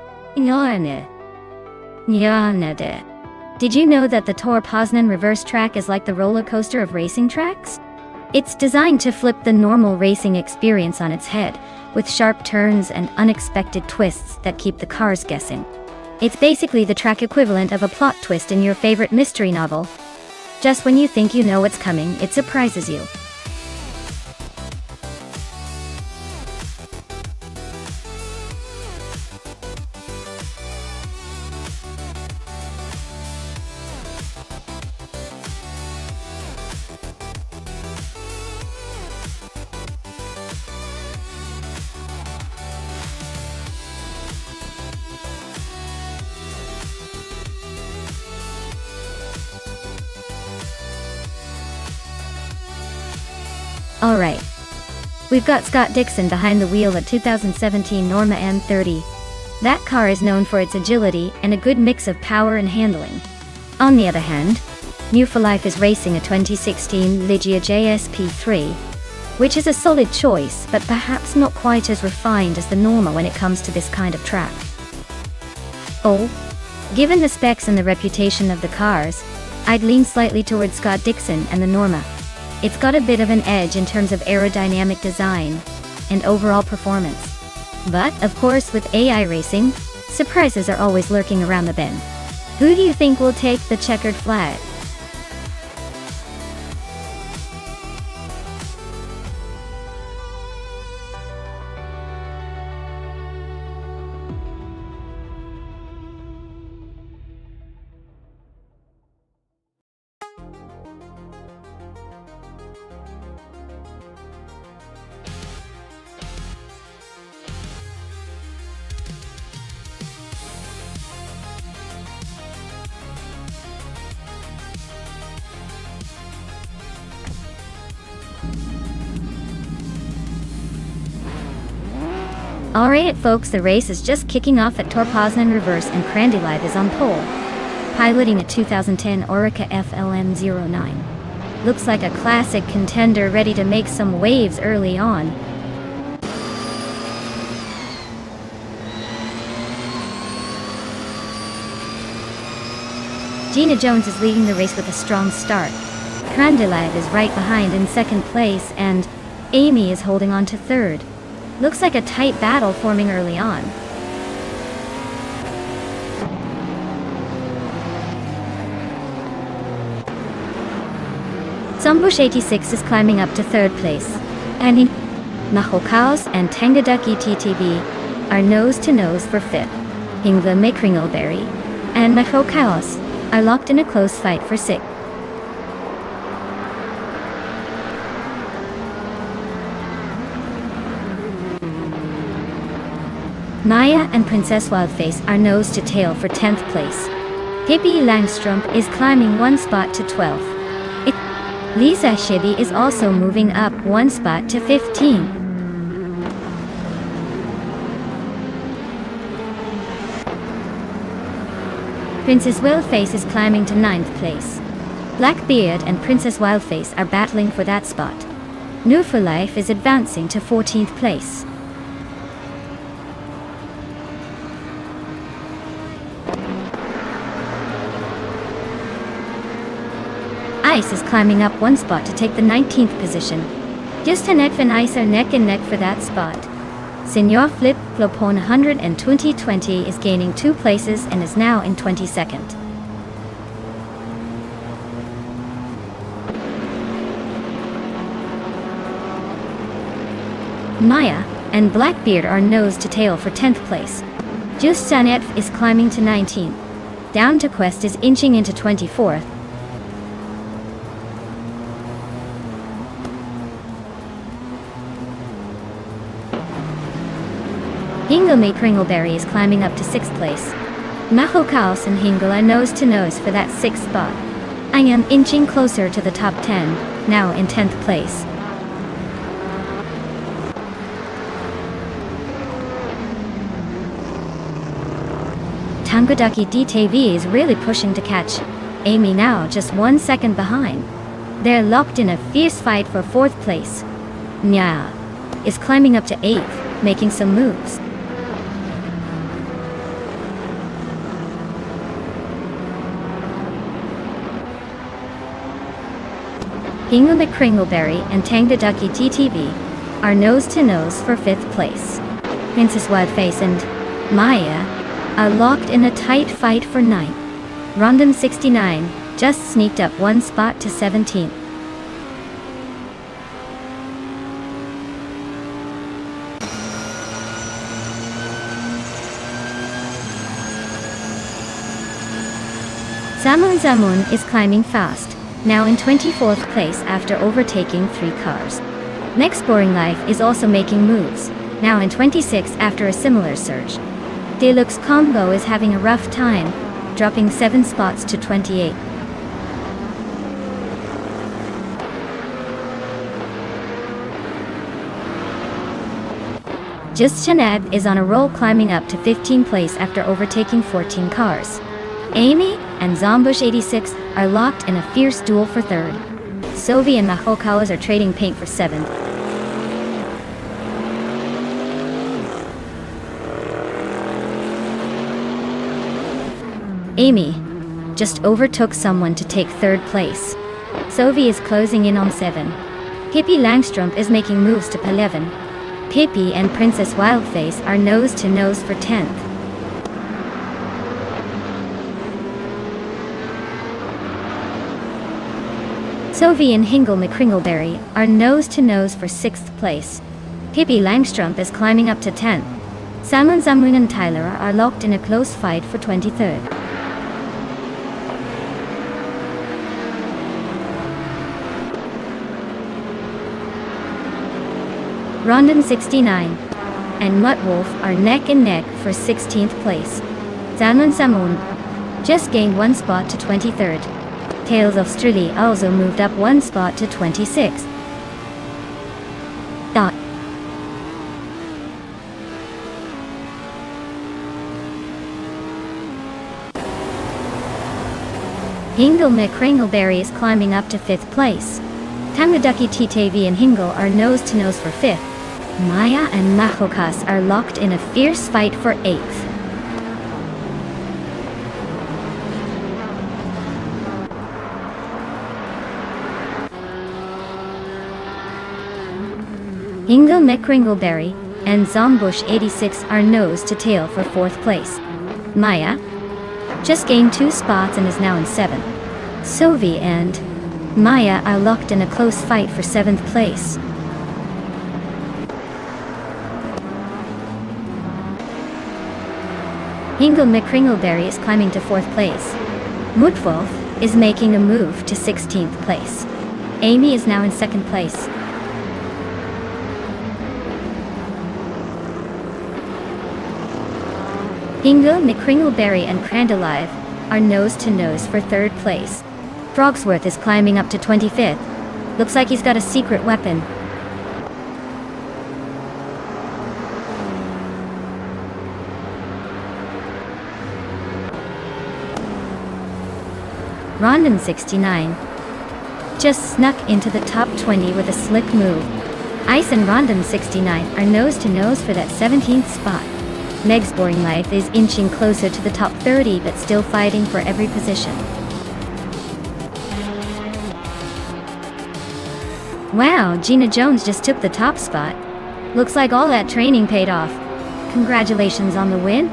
Speaker 1: Did you know that the Tor Poznan reverse track is like the roller coaster of racing tracks? It's designed to flip the normal racing experience on its head, with sharp turns and unexpected twists that keep the cars guessing. It's basically the track equivalent of a plot twist in your favorite mystery novel. Just when you think you know what's coming, it surprises you. Alright. We've got Scott Dixon behind the wheel at 2017 Norma M30. That car is known for its agility and a good mix of power and handling. On the other hand, Nouveau Life is racing a 2016 Ligia JSP3, which is a solid choice, but perhaps not quite as refined as the Norma when it comes to this kind of track. Given the specs and the reputation of the cars, I'd lean slightly towards Scott Dixon and the Norma. It's got a bit of an edge in terms of aerodynamic design and overall performance. But, of course, with AI racing, surprises are always lurking around the bend. Who do you think will take the checkered flag? Alright folks, the race is just kicking off at Torpoznan Reverse and Crandy Live is on pole, piloting a 2010 Orica FLM09. Looks like a classic contender ready to make some waves early on. Gina Jones is leading the race with a strong start. Crandy Live is right behind in second place and Amy is holding on to third. Looks like a tight battle forming early on. Zombush 86 is climbing up to third place. Annie, Mahokaos and Tangadaki TTV are nose to nose for fifth. Hingla Mikringleberry and Mahokaos are locked in a close fight for sixth. Maya and Princess Wildface are nose to tail for 10th place. Hippie Langstrom is climbing one spot to 12th. Lisa Shibi is also moving up one spot to 15. Princess Wildface is climbing to 9th place. Blackbeard and Princess Wildface are battling for that spot. New for Life is advancing to 14th place. Ice is climbing up one spot to take the 19th position. Justanek and Ice are neck and neck for that spot. Senor Flip Flopon 100 and 2020 is gaining 2 places and is now in 22nd. Maya and Blackbeard are nose to tail for 10th place. Justanek is climbing to 19th. Down to Quest is inching into 24th. Hingle Kringleberry is climbing up to 6th place. Mahokaos and Hingle are nose to nose for that 6th spot. I am inching closer to the top 10, now in 10th place. Tangadaki DTV is really pushing to catch Amy, now just 1 second behind. They're locked in a fierce fight for 4th place. Nya is climbing up to 8th, making some moves. Hingle Kringleberry and Tangadaki TTV are nose to nose for 5th place. Princess Wildface and Maya are locked in a tight fight for 9th. Rondom 69 just sneaked up 1 spot to 17th. Zamun Zamun is climbing fast, now in 24th place after overtaking 3 cars. Next Boring Life is also making moves, now in 26th after a similar surge. Deluxe Combo is having a rough time, dropping 7 spots to 28. Just Chanab is on a roll, climbing up to 15th place after overtaking 14 cars. Amy and Zombush 86 are locked in a fierce duel for 3rd. Sovi and Mahokawas are trading paint for 7th. Amy, just overtook someone to take third place. Sophie is closing in on 7. Pippi Langstrumpf is making moves to 11. Pippi and Princess Wildface are nose to nose for 10th. Sophie and Hingle McCringleberry are nose to nose for 6th place. Pippi Langstrumpf is climbing up to 10th. Salmon Zamun and Tyler are locked in a close fight for 23rd. Rondon 69 and Muttwolf are neck and neck for 16th place. Salmon Zamun just gained 1 spot to 23rd. Tales of Strilly also moved up 1 spot to 26th. Hingle McCringleberry is climbing up to 5th place. Tangaducky Titavi and Hingle are nose to nose for 5th. Maya and Mahokas are locked in a fierce fight for 8th. Hingle McCringleberry and Zombush 86 are nose to tail for 4th place. Maya just gained 2 spots and is now in 7th. Sophie and Maya are locked in a close fight for 7th place. Hingle McCringleberry is climbing to 4th place. Muttwolf is making a move to 16th place. Amy is now in 2nd place. Hingle McCringleberry and Crandalive are nose to nose for 3rd place. Frogsworth is climbing up to 25th. Looks like he's got a secret weapon. Rondon 69 just snuck into the top 20 with a slick move. Ice and Rondon 69 are nose to nose for that 17th spot. Meg's Boring Life is inching closer to the top 30 but still fighting for every position. Wow, Gina Jones just took the top spot. Looks like all that training paid off. Congratulations on the win.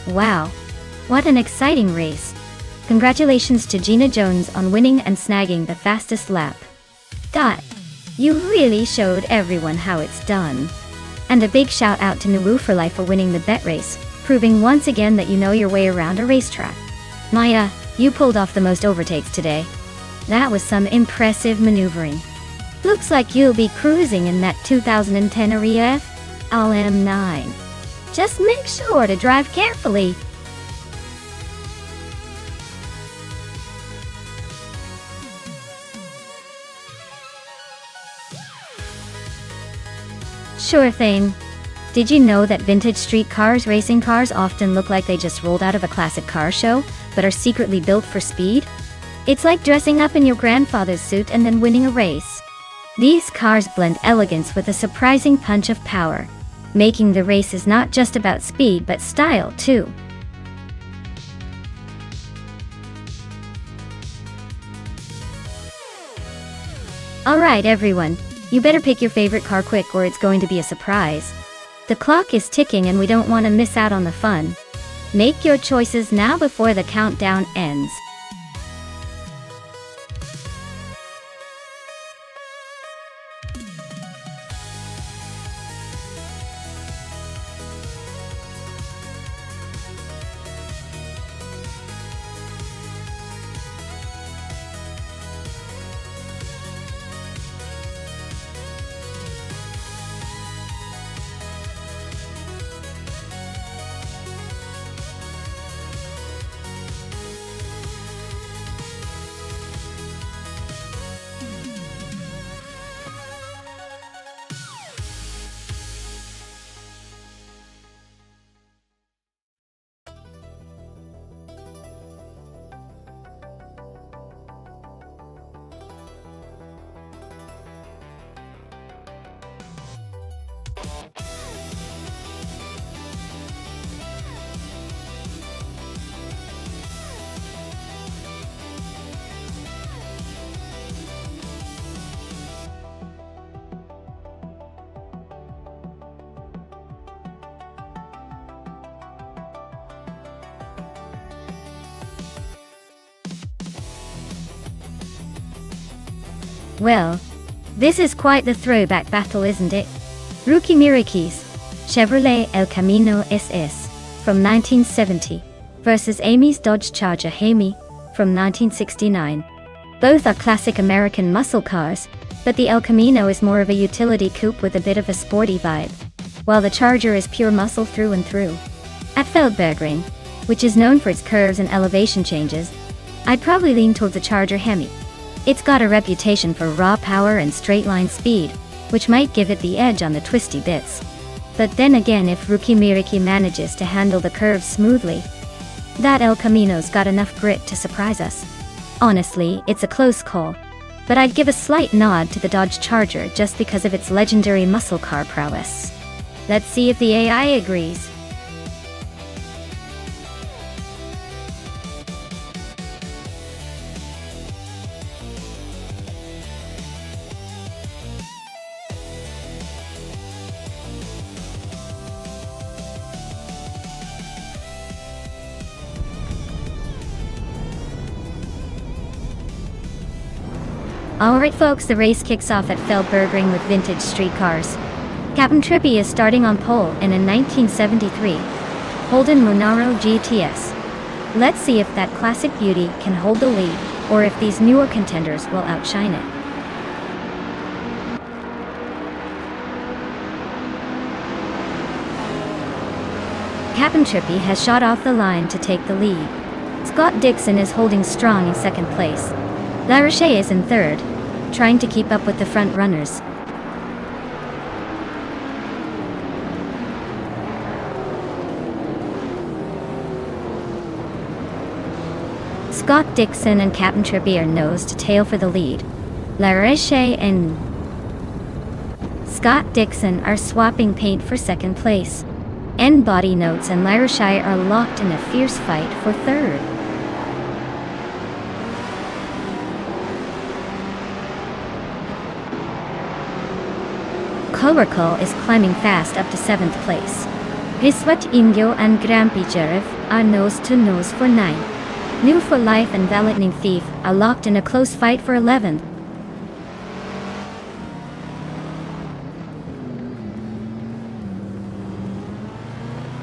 Speaker 1: Wow, what an exciting race. Congratulations to Gina Jones on winning and snagging the fastest lap. You really showed everyone how it's done. And a big shout out to Nuru for Life for winning the bet race, proving once again that you know your way around a racetrack. Maya, you pulled off the most overtakes today. That was some impressive maneuvering. Looks like you'll be cruising in that 2010 REF LM9. Just make sure to drive carefully. Sure thing. Did you know that vintage street cars racing cars often look like they just rolled out of a classic car show, but are secretly built for speed? It's like dressing up in your grandfather's suit and then winning a race. These cars blend elegance with a surprising punch of power, making the races not just about speed but style too. Alright everyone, you better pick your favorite car quick or it's going to be a surprise. The clock is ticking and we don't want to miss out on the fun. Make your choices now before the countdown ends. Well, this is quite the throwback battle, isn't it? Rookie Mirakis, Chevrolet El Camino SS from 1970 versus Amy's Dodge Charger Hemi from 1969. Both are classic American muscle cars, but the El Camino is more of a utility coupe with a bit of a sporty vibe, while the Charger is pure muscle through and through. At Feldbergring, which is known for its curves and elevation changes, I'd probably lean towards the Charger Hemi. It's got a reputation for raw power and straight-line speed, which might give it the edge on the twisty bits. But then again, if Rookie Miriki manages to handle the curves smoothly, that El Camino's got enough grit to surprise us. Honestly, it's a close call, but I'd give a slight nod to the Dodge Charger just because of its legendary muscle car prowess. Let's see if the AI agrees. Alright folks, the race kicks off at Feldbergring with vintage street cars. Captain Trippy is starting on pole in a 1973 Holden Monaro GTS. Let's see if that classic beauty can hold the lead, or if these newer contenders will outshine it. Captain Trippy has shot off the line to take the lead. Scott Dixon is holding strong in second place. La Roche is in third, trying to keep up with the front runners. Scott Dixon and Captain Trippy are nose to tail for the lead. La Roche and Scott Dixon are swapping paint for second place. N Body Notes and La Roche are locked in a fierce fight for third. Coracle is climbing fast up to 7th place. Riswat Ingo and Grampi Jerev are nose to nose for 9th. New for Life and Lightning Thief are locked in a close fight for 11th.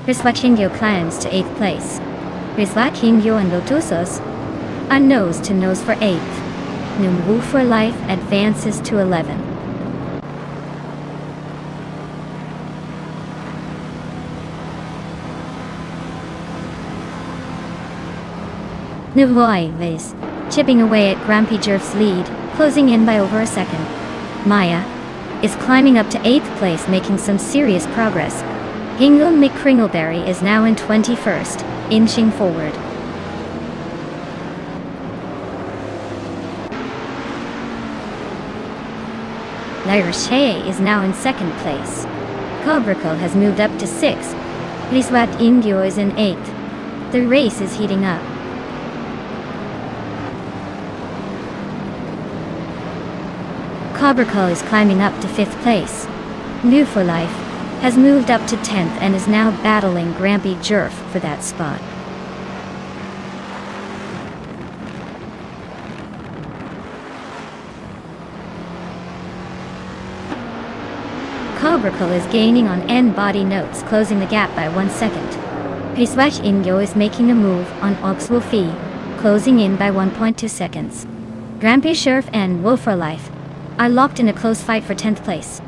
Speaker 1: Riswat Ingo climbs to 8th place. Riswat Ingo and Lotusos are nose to nose for 8th. New for Life advances to 11th. Nuhuaives, chipping away at Grampy Jerf's lead, closing in by over a second. Maya is climbing up to 8th place, making some serious progress. Hingle McCringleberry is now in 21st, inching forward. La Roche is now in 2nd place. Cobracle has moved up to 6th. Riswat Indio is in 8th. The race is heating up. Cobracle is climbing up to 5th place. New for Life has moved up to 10th and is now battling Grampy Jerf for that spot. Cobracle is gaining on N Body Notes, closing the gap by 1 second. Riswat Ingo is making a move on Oxwolfie, closing in by 1.2 seconds. Grampy Jerf and Wolf for Life are locked in a close fight for 10th place.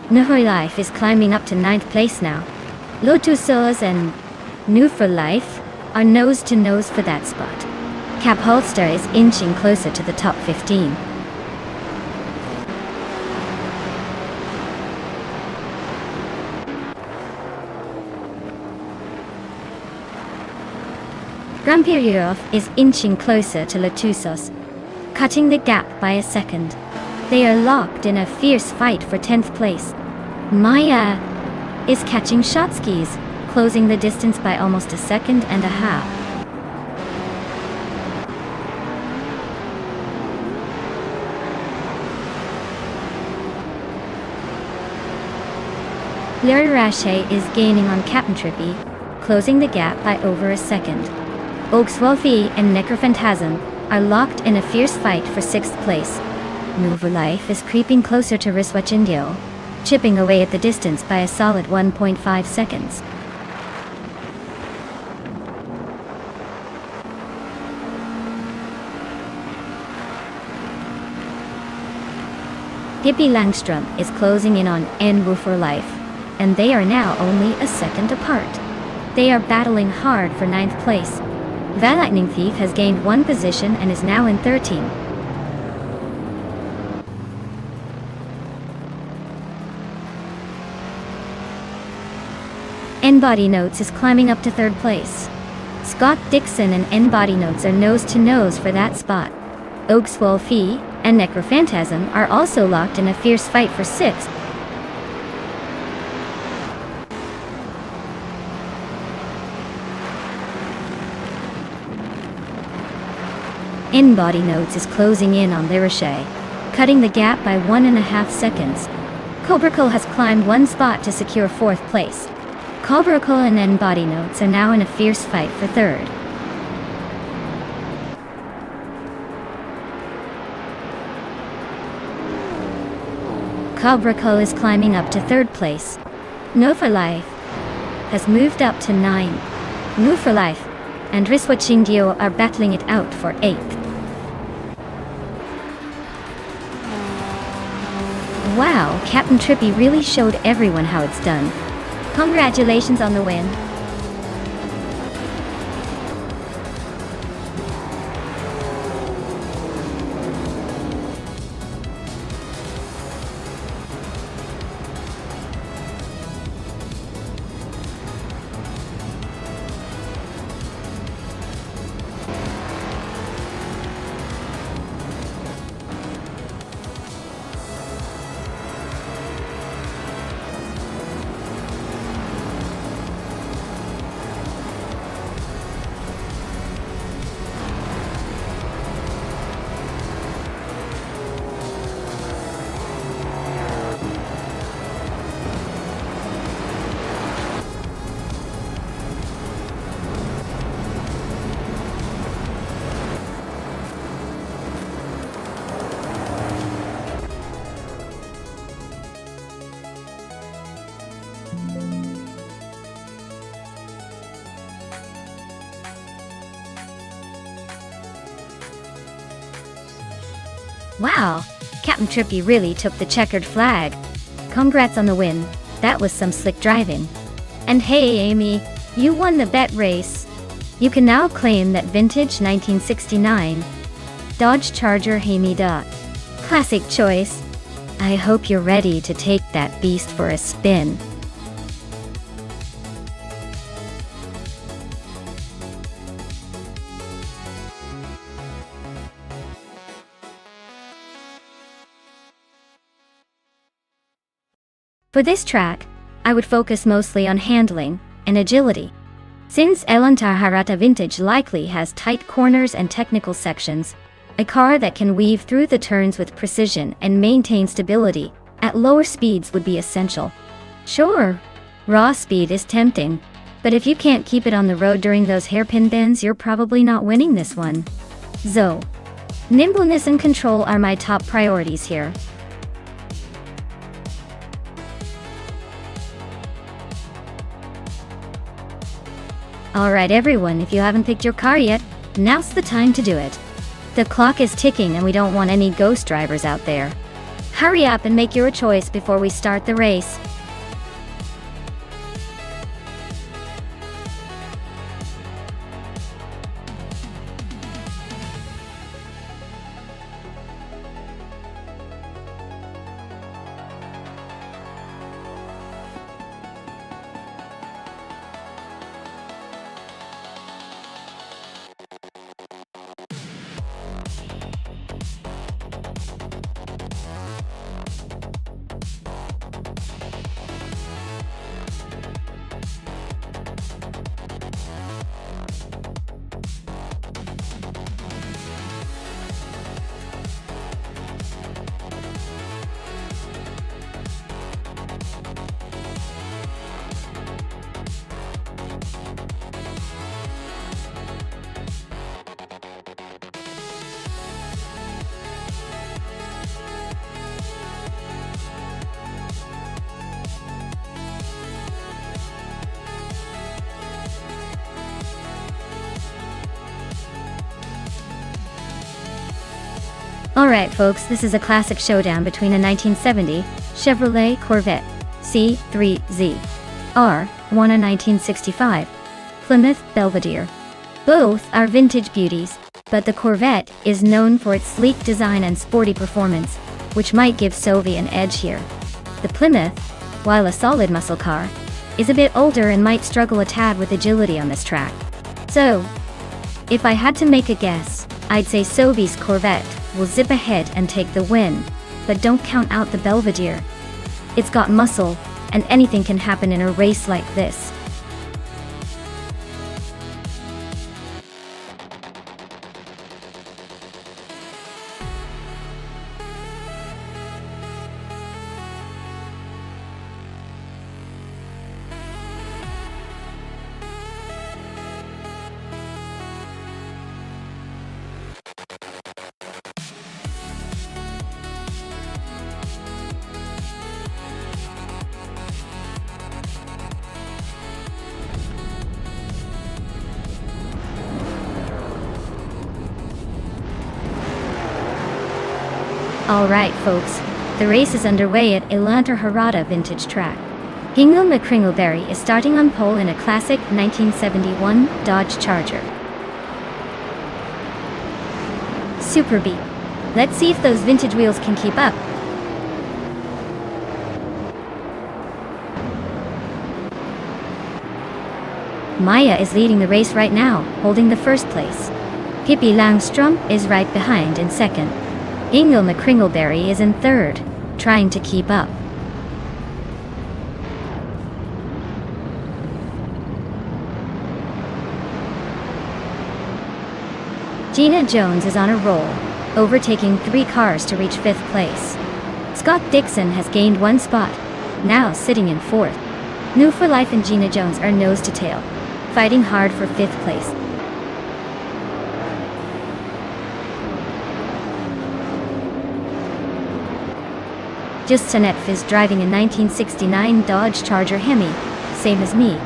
Speaker 1: Nuhoy Life is climbing up to 9th place now. Lotusos and New for Life are nose to nose for that spot. Cap Holster is inching closer to the top 15. Grampirov is inching closer to Latusos, cutting the gap by a second. They are locked in a fierce fight for 10th place. Maya is catching Shotskis, closing the distance by almost a second and a half. Larry Rache is gaining on Captain Trippy, closing the gap by over a second. Ogswolfi and Necrophantasm are locked in a fierce fight for 6th place. Mover Life is creeping closer to Riswachindio, chipping away at the distance by a solid 1.5 seconds. Hippie Langstrom is closing in on Enwu for Life, and they are now only a second apart. They are battling hard for 9th place. The Lightning Thief has gained 1 position and is now in 13. N-Body Notes is climbing up to 3rd place. Scott Dixon and N-Body Notes are nose to nose for that spot. Ogswolfi and Necrophantasm are also locked in a fierce fight for 6th. N-Body Notes is closing in on Lirashe, cutting the gap by 1.5 seconds. Cobracle has climbed 1 spot to secure 4th place. Cobracle and N-Body Notes are now in a fierce fight for 3rd. Cobracle is climbing up to 3rd place. No for Life has moved up to 9. Move for Life and Riswachingdio are battling it out for 8th. Wow, Captain Trippy really showed everyone how it's done. Congratulations on the win. Wow, Captain Trippy really took the checkered flag. Congrats on the win, that was some slick driving. And hey Amy, you won the bet race. You can now claim that vintage 1969 Dodge Charger Hamida. Classic choice. I hope you're ready to take that beast for a spin. For this track, I would focus mostly on handling and agility. Since Elantar Harata Vintage likely has tight corners and technical sections, a car that can weave through the turns with precision and maintain stability at lower speeds would be essential. Sure, raw speed is tempting, but if you can't keep it on the road during those hairpin bends, you're probably not winning this one. So, nimbleness and control are my top priorities here. Alright everyone, if you haven't picked your car yet, now's the time to do it. The clock is ticking and we don't want any ghost drivers out there. Hurry up and make your choice before we start the race. Alright folks, this is a classic showdown between a 1970 Chevrolet Corvette C3Z R1 a 1965 Plymouth Belvedere. Both are vintage beauties, but the Corvette is known for its sleek design and sporty performance, which might give Sovi an edge here. The Plymouth, while a solid muscle car, is a bit older and might struggle a tad with agility on this track. So, if I had to make a guess, I'd say Sovi's Corvette will zip ahead and take the win, but don't count out the Belvedere. It's got muscle, and anything can happen in a race like this. Alright folks, the race is underway at Elantra Harada Vintage Track. Hingle McCringleberry is starting on pole in a classic 1971 Dodge Charger. Super beat. Let's see if those vintage wheels can keep up. Maya is leading the race right now, holding the first place. Pippi Langstrom is right behind in second. Hingle McCringleberry is in third, trying to keep up. Gina Jones is on a roll, overtaking 3 cars to reach 5th place. Scott Dixon has gained 1 spot, now sitting in 4th. New for Life and Gina Jones are nose to tail, fighting hard for 5th place. Just Sanetf is driving a 1969 Dodge Charger Hemi, same as me.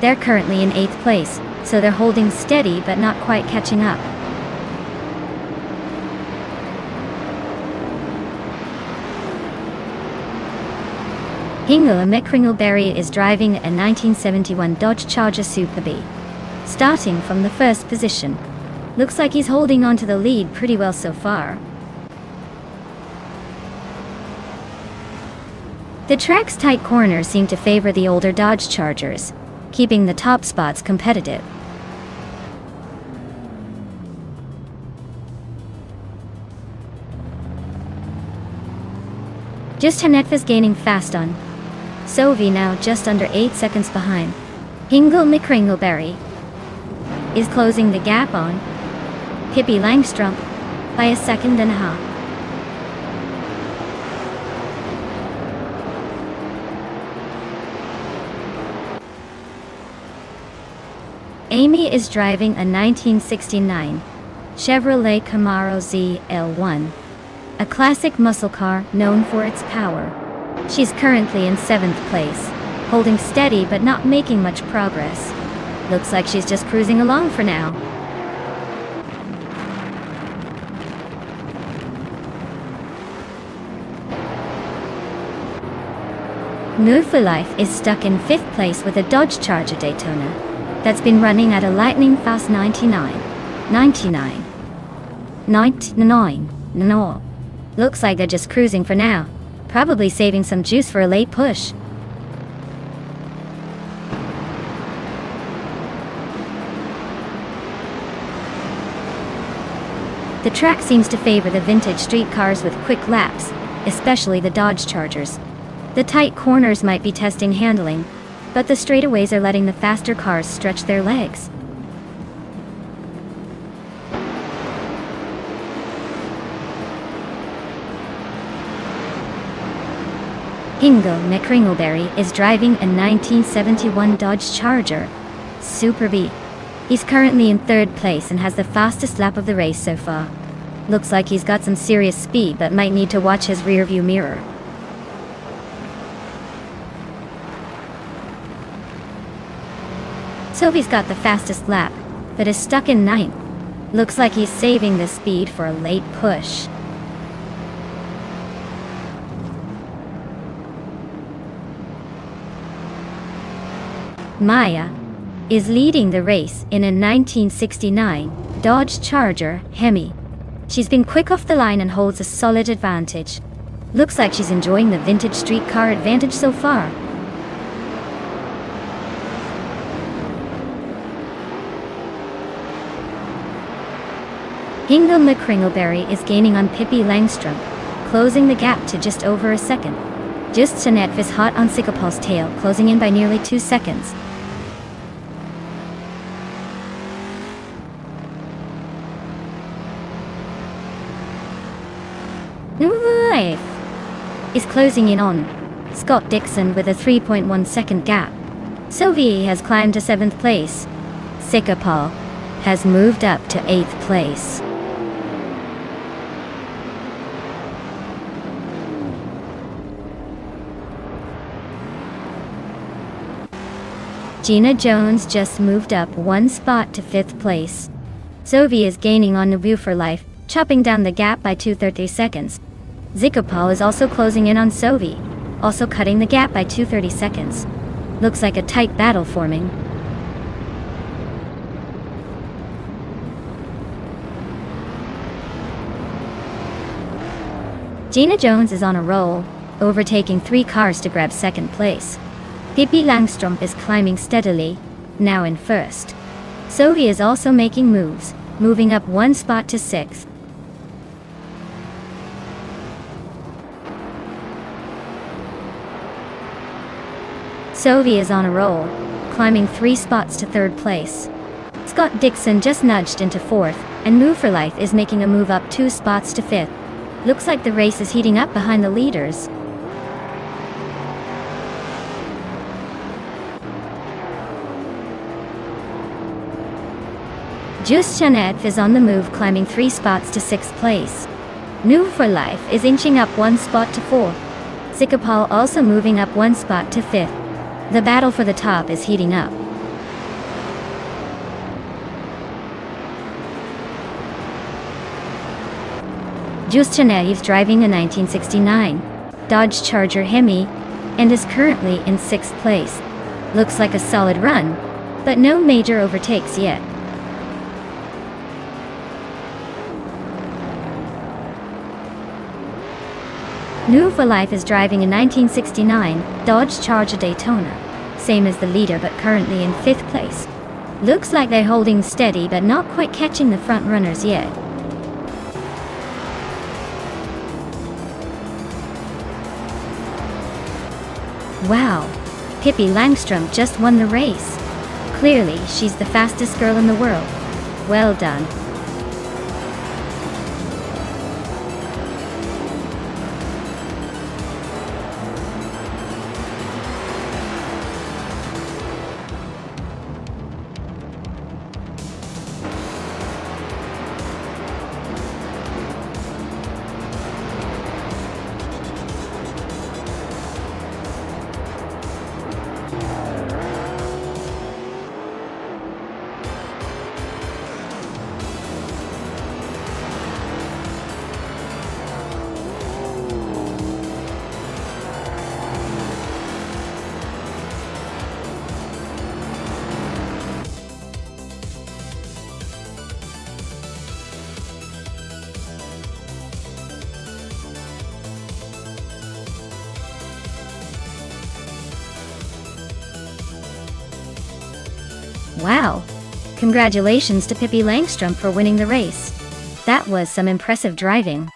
Speaker 1: They're currently in 8th place, so they're holding steady but not quite catching up. Hingle McCringleberry is driving a 1971 Dodge Charger Super B, starting from the first position. Looks like he's holding on to the lead pretty well so far. The track's tight corners seem to favor the older Dodge Chargers, keeping the top spots competitive. Just Hanetf is gaining fast on Sovi, now just under 8 seconds behind. Hingle McCringleberry is closing the gap on Pippi Langstrom by a second and a half. Amy is driving a 1969 Chevrolet Camaro ZL1, a classic muscle car known for its power. She's currently in 7th place, holding steady but not making much progress. Looks like she's just cruising along for now. New for Life is stuck in 5th place with a Dodge Charger Daytona that's been running at a lightning fast 99. No. Looks like they're just cruising for now, probably saving some juice for a late push. The track seems to favor the vintage street cars with quick laps, especially the Dodge Chargers. The tight corners might be testing handling, but the straightaways are letting the faster cars stretch their legs. Hingle McCringleberry is driving a 1971 Dodge Charger Super B. He's currently in 3rd place and has the fastest lap of the race so far. Looks like he's got some serious speed but might need to watch his rearview mirror. Sovi's got the fastest lap, but is stuck in 9th. Looks like he's saving the speed for a late push. Maya is leading the race in a 1969 Dodge Charger Hemi. She's been quick off the line and holds a solid advantage. Looks like she's enjoying the vintage street car advantage so far. Hingle McCringleberry is gaining on Pippi Langstrumpf, closing the gap to just over a second. Just Jeanette is hot on Sikapol's tail, closing in by nearly 2 seconds. Life is closing in on Scott Dixon with a 3.1 second gap. Sylvie has climbed to 7th place. Sikapol has moved up to 8th place. Gina Jones just moved up 1 spot to 5th place. Sylvie is gaining on Nabu for life, chopping down the gap by 230 seconds. Sikapol is also closing in on Sylvie, also cutting the gap by 230 seconds. Looks like a tight battle forming. Gina Jones is on a roll, overtaking 3 cars to grab 2nd place. Pippi Langstrumpf is climbing steadily, now in 1st. Sylvie is also making moves, moving up 1 spot to 6th. Sylvie is on a roll, climbing 3 spots to 3rd place. Scott Dixon just nudged into 4th, and Move for Life is making a move up 2 spots to 5th. Looks like the race is heating up behind the leaders. Just Jeanette is on the move, climbing 3 spots to 6th place. Move for Life is inching up 1 spot to 4th. Sikapol also moving up 1 spot to 5th. The battle for the top is heating up. Just Jeanette is driving a 1969 Dodge Charger Hemi and is currently in 6th place. Looks like a solid run, but no major overtakes yet. New for Life is driving a 1969 Dodge Charger Daytona, same as the leader but currently in 5th place. Looks like they're holding steady but not quite catching the front runners yet. Wow, Pippi Langstrumpf just won the race. Clearly, she's the fastest girl in the world. Well done. Wow! Congratulations to Pippi Langstrumpf for winning the race. That was some impressive driving.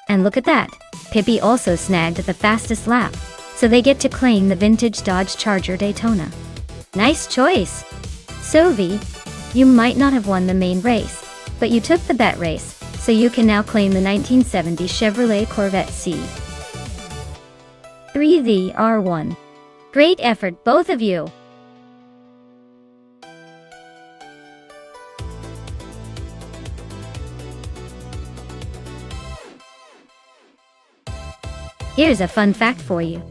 Speaker 1: And look at that, Pippi also snagged the fastest lap, so they get to claim the vintage Dodge Charger Daytona. Nice choice! Sylvie, you might not have won the main race, but you took the bet race, so you can now claim the 1970 Chevrolet Corvette C3 R1. Great effort, both of you! Here's a fun fact for you.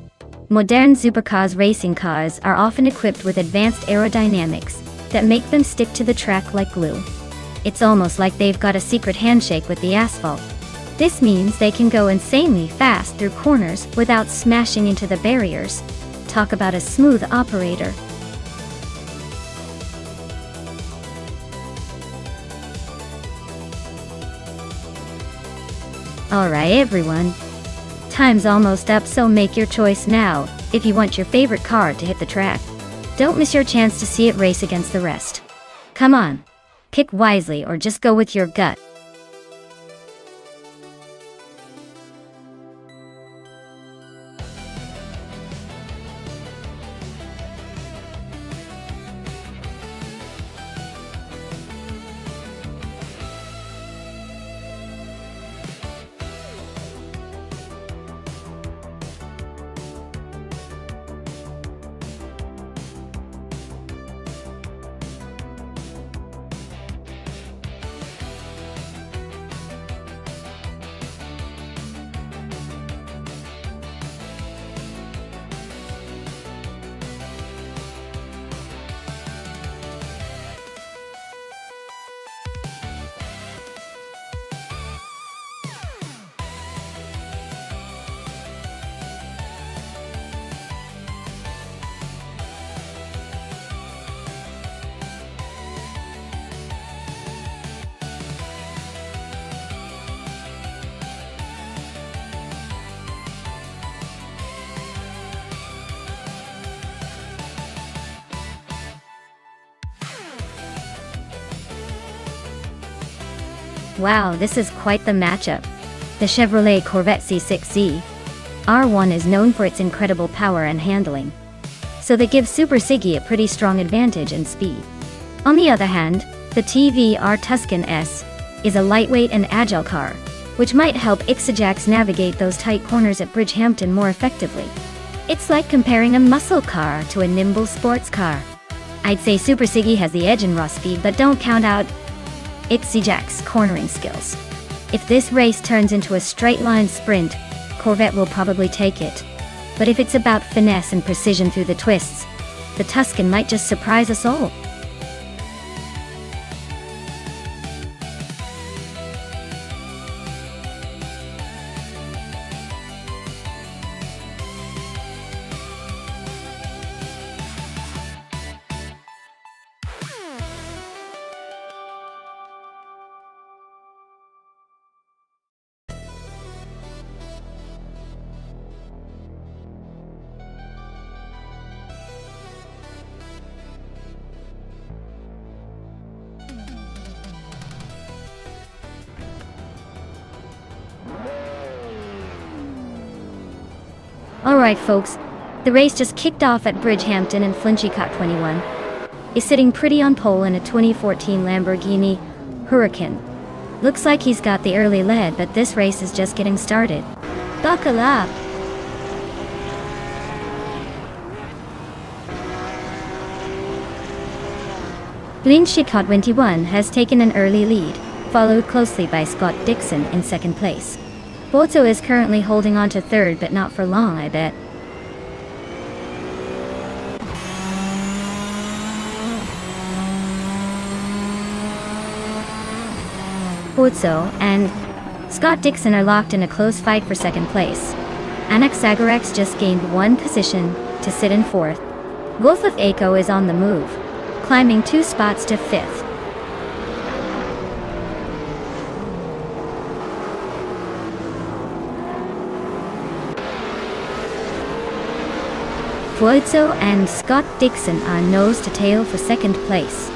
Speaker 1: Modern supercars racing cars are often equipped with advanced aerodynamics that make them stick to the track like glue. It's almost like they've got a secret handshake with the asphalt. This means they can go insanely fast through corners without smashing into the barriers. Talk about a smooth operator. Alright everyone. Time's almost up, so make your choice now if you want your favorite car to hit the track. Don't miss your chance to see it race against the rest. Come on, pick wisely or just go with your gut. Wow, this is quite the matchup. The Chevrolet Corvette C6Z R1 is known for its incredible power and handling, so they give Super Siggy a pretty strong advantage in speed. On the other hand, the TVR Tuscan S is a lightweight and agile car, which might help Ixajax navigate those tight corners at Bridgehampton more effectively. It's like comparing a muscle car to a nimble sports car. I'd say Super Siggy has the edge in raw speed, but don't count out Ixajax's cornering skills. If this race turns into a straight-line sprint, Corvette will probably take it. But if it's about finesse and precision through the twists, the Tuscan might just surprise us all. Alright folks, the race just kicked off at Bridgehampton and Flinchy Cop 21 is sitting pretty on pole in a 2014 Lamborghini Huracan. Looks like he's got the early lead, but this race is just getting started. Buckle up! Flinchy Cop 21 has taken an early lead, followed closely by Scott Dixon in second place. Bozo is currently holding on to third, but not for long, I bet. Bozo and Scott Dixon are locked in a close fight for second place. Anaxagorex just gained one position to sit in fourth. Wolf of Aco is on the move, climbing 2 spots to fifth. Bozo and Scott Dixon are nose to tail for second place.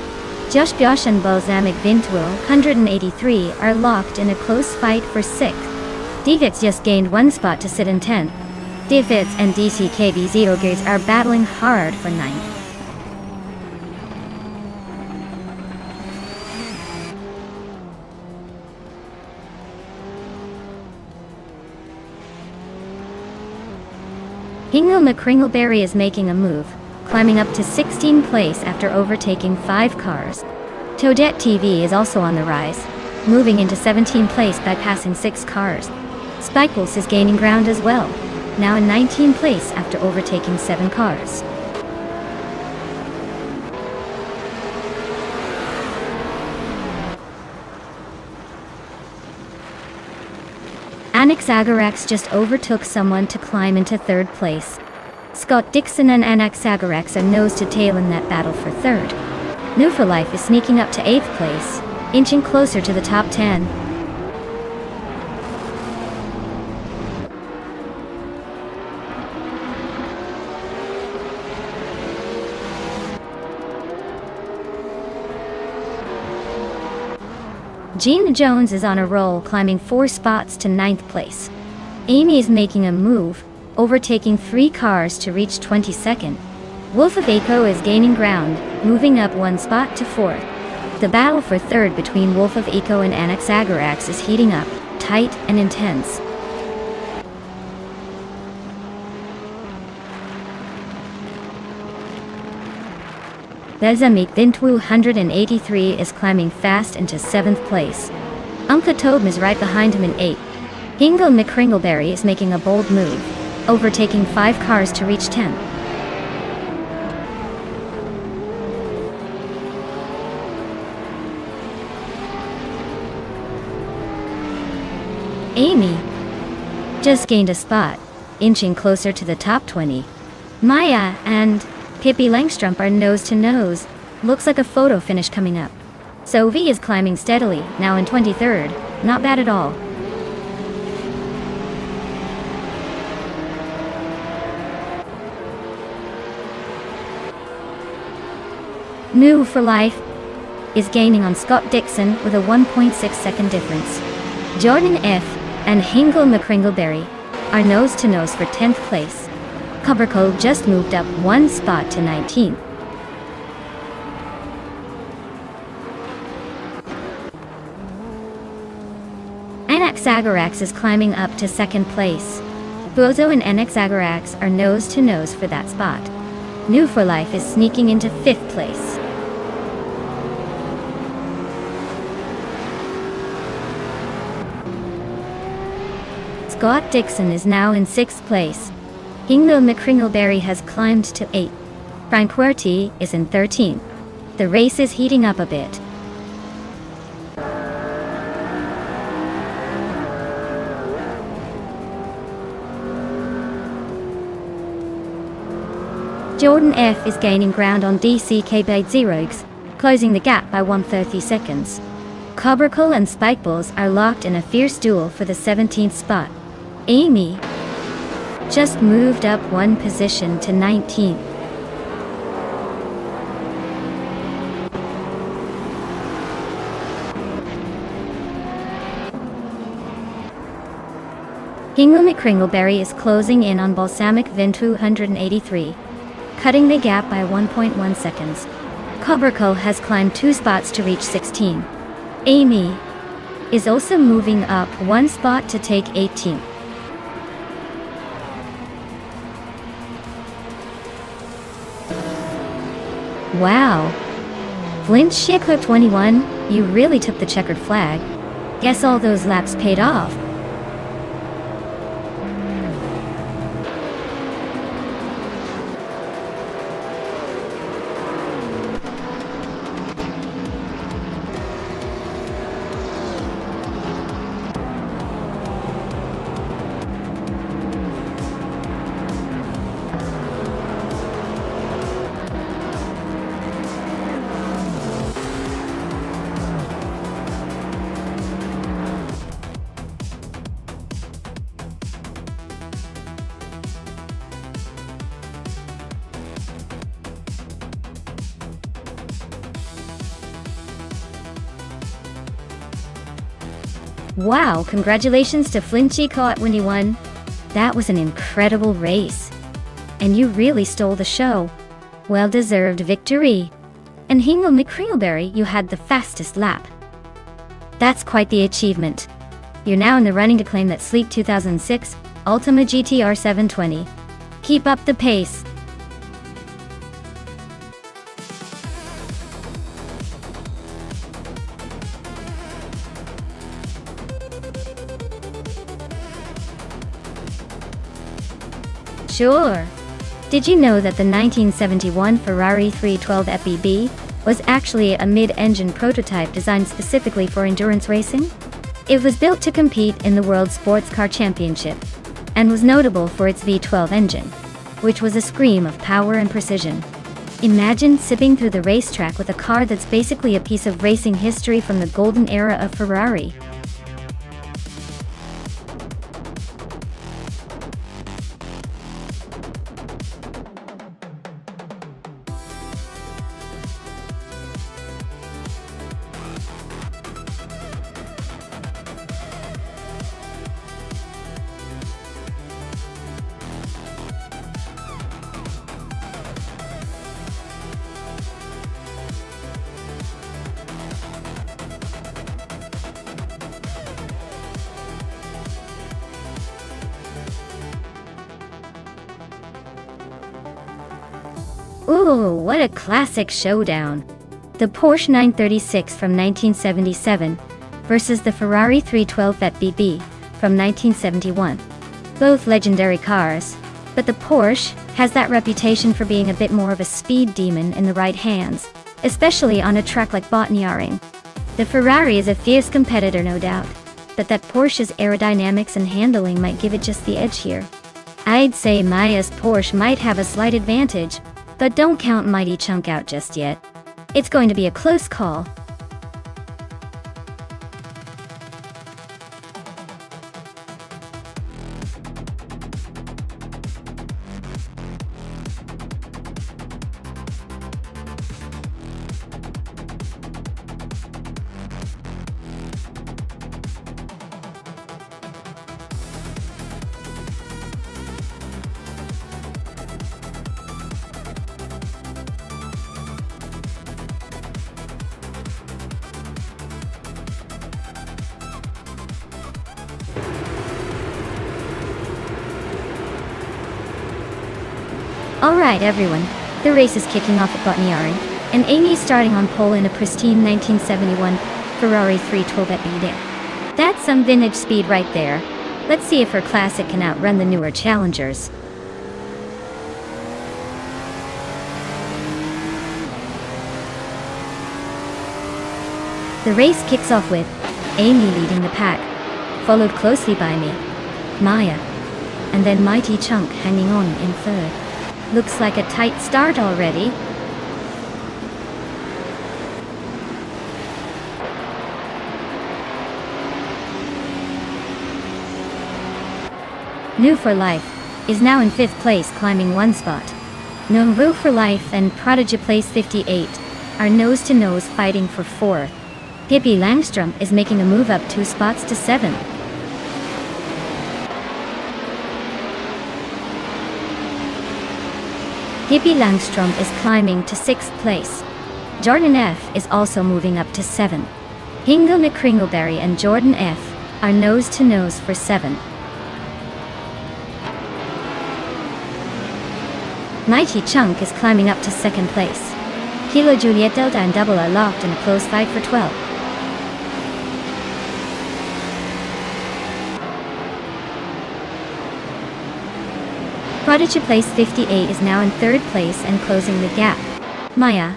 Speaker 1: Josh Bosch and Balsamic Vintuil 183 are locked in a close fight for 6th. Divix just gained 1 spot to sit in 10th. Divix and DCKB Zerogears are battling hard for 9th. Hingle McCringleberry is making a move, climbing up to 16th place after overtaking 5 cars. Toadette TV is also on the rise, moving into 17th place by passing 6 cars. Spikewolf is gaining ground as well, now in 19th place after overtaking 7 cars. Anaxagorex just overtook someone to climb into 3rd place. Scott Dixon and Anaxagorex are nose to tail in that battle for 3rd. Newforlife is sneaking up to 8th place, inching closer to the top 10. Gina Jones is on a roll, climbing 4 spots to 9th place. Amy is making a move, overtaking 3 cars to reach 22nd. Wolf of Aco is gaining ground, moving up 1 spot to 4th. The battle for 3rd between Wolf of Aco and Anaxagorax is heating up, tight and intense. Bezamik Vin 283 is climbing fast into 7th place. Uncle Tobe is right behind him in 8th. Hingle McCringleberry is making a bold move, overtaking 5 cars to reach 10th. Amy just gained a spot, inching closer to the top 20. Maya and Pippi Langstrup are nose to nose. Looks like a photo finish coming up. Sophie is climbing steadily, now in 23rd. Not bad at all. New for Life is gaining on Scott Dixon with a 1.6 second difference. Jordan F. and Hingle McCringleberry are nose to nose for 10th place. Coverco just moved up 1 spot to 19th. Anaxagorax is climbing up to 2nd place. Bozo and Anaxagorax are nose to nose for that spot. New for Life is sneaking into 5th place. Scott Dixon is now in 6th place. Hingle McCringleberry has climbed to 8th. Frank Huerti is in 13th. The race is heating up a bit. Jordan F. is gaining ground on DCK Blade Zerox, closing the gap by 130 seconds. Cobracle and Spikeballs are locked in a fierce duel for the 17th spot. Amy just moved up 1 position to 19th. Hingle McCringleberry is closing in on Balsamic Vin 283, cutting the gap by 1.1 seconds. Cobracle has climbed 2 spots to reach 16. Amy is also moving up 1 spot to take 18th. Wow. Flint Shikler 21, you really took the checkered flag. Guess all those laps paid off. Wow, congratulations to Flinchy at 21. That was an incredible race. And you really stole the show. Well-deserved victory. And Hingle McCringleberry, you had the fastest lap. That's quite the achievement. You're now in the running to claim that sleek 2006 Ultima GTR 720. Keep up the pace. Sure. Did you know that the 1971 Ferrari 312 FEB was actually a mid-engine prototype designed specifically for endurance racing? It was built to compete in the World Sports Car Championship and was notable for its V12 engine, which was a scream of power and precision. Imagine zipping through the racetrack with a car that's basically a piece of racing history from the golden era of Ferrari. Ooh, what a classic showdown. The Porsche 936 from 1977 versus the Ferrari 312 FBB from 1971. Both legendary cars, but the Porsche has that reputation for being a bit more of a speed demon in the right hands, especially on a track like Botniaring. The Ferrari is a fierce competitor, no doubt, but that Porsche's aerodynamics and handling might give it just the edge here. I'd say Maya's Porsche might have a slight advantage, but don't count Mighty Chunk out just yet. It's going to be a close call. Alright everyone, the race is kicking off at Botniaring, and Amy's starting on pole in a pristine 1971 Ferrari 312 FBB. That's some vintage speed right there. Let's see if her classic can outrun the newer challengers. The race kicks off with Amy leading the pack, followed closely by me, Maya, and then Mighty Chunk hanging on in third. Looks like a tight start already. New for Life is now in 5th place, climbing 1 spot. New for Life and Prodigy Place 58 are nose-to-nose fighting for 4th. Pippi Langstrom is making a move up 2 spots to 7. Pippi Langstrom is climbing to 6th place. Jordan F. is also moving up to 7. Hingle McCringleberry and Jordan F. are nose-to-nose for 7. Mighty Chunk is climbing up to 2nd place. Kilo Juliet Delta and Double are locked in a close fight for 12. Prodigy Place 58 is now in 3rd place and closing the gap. Maya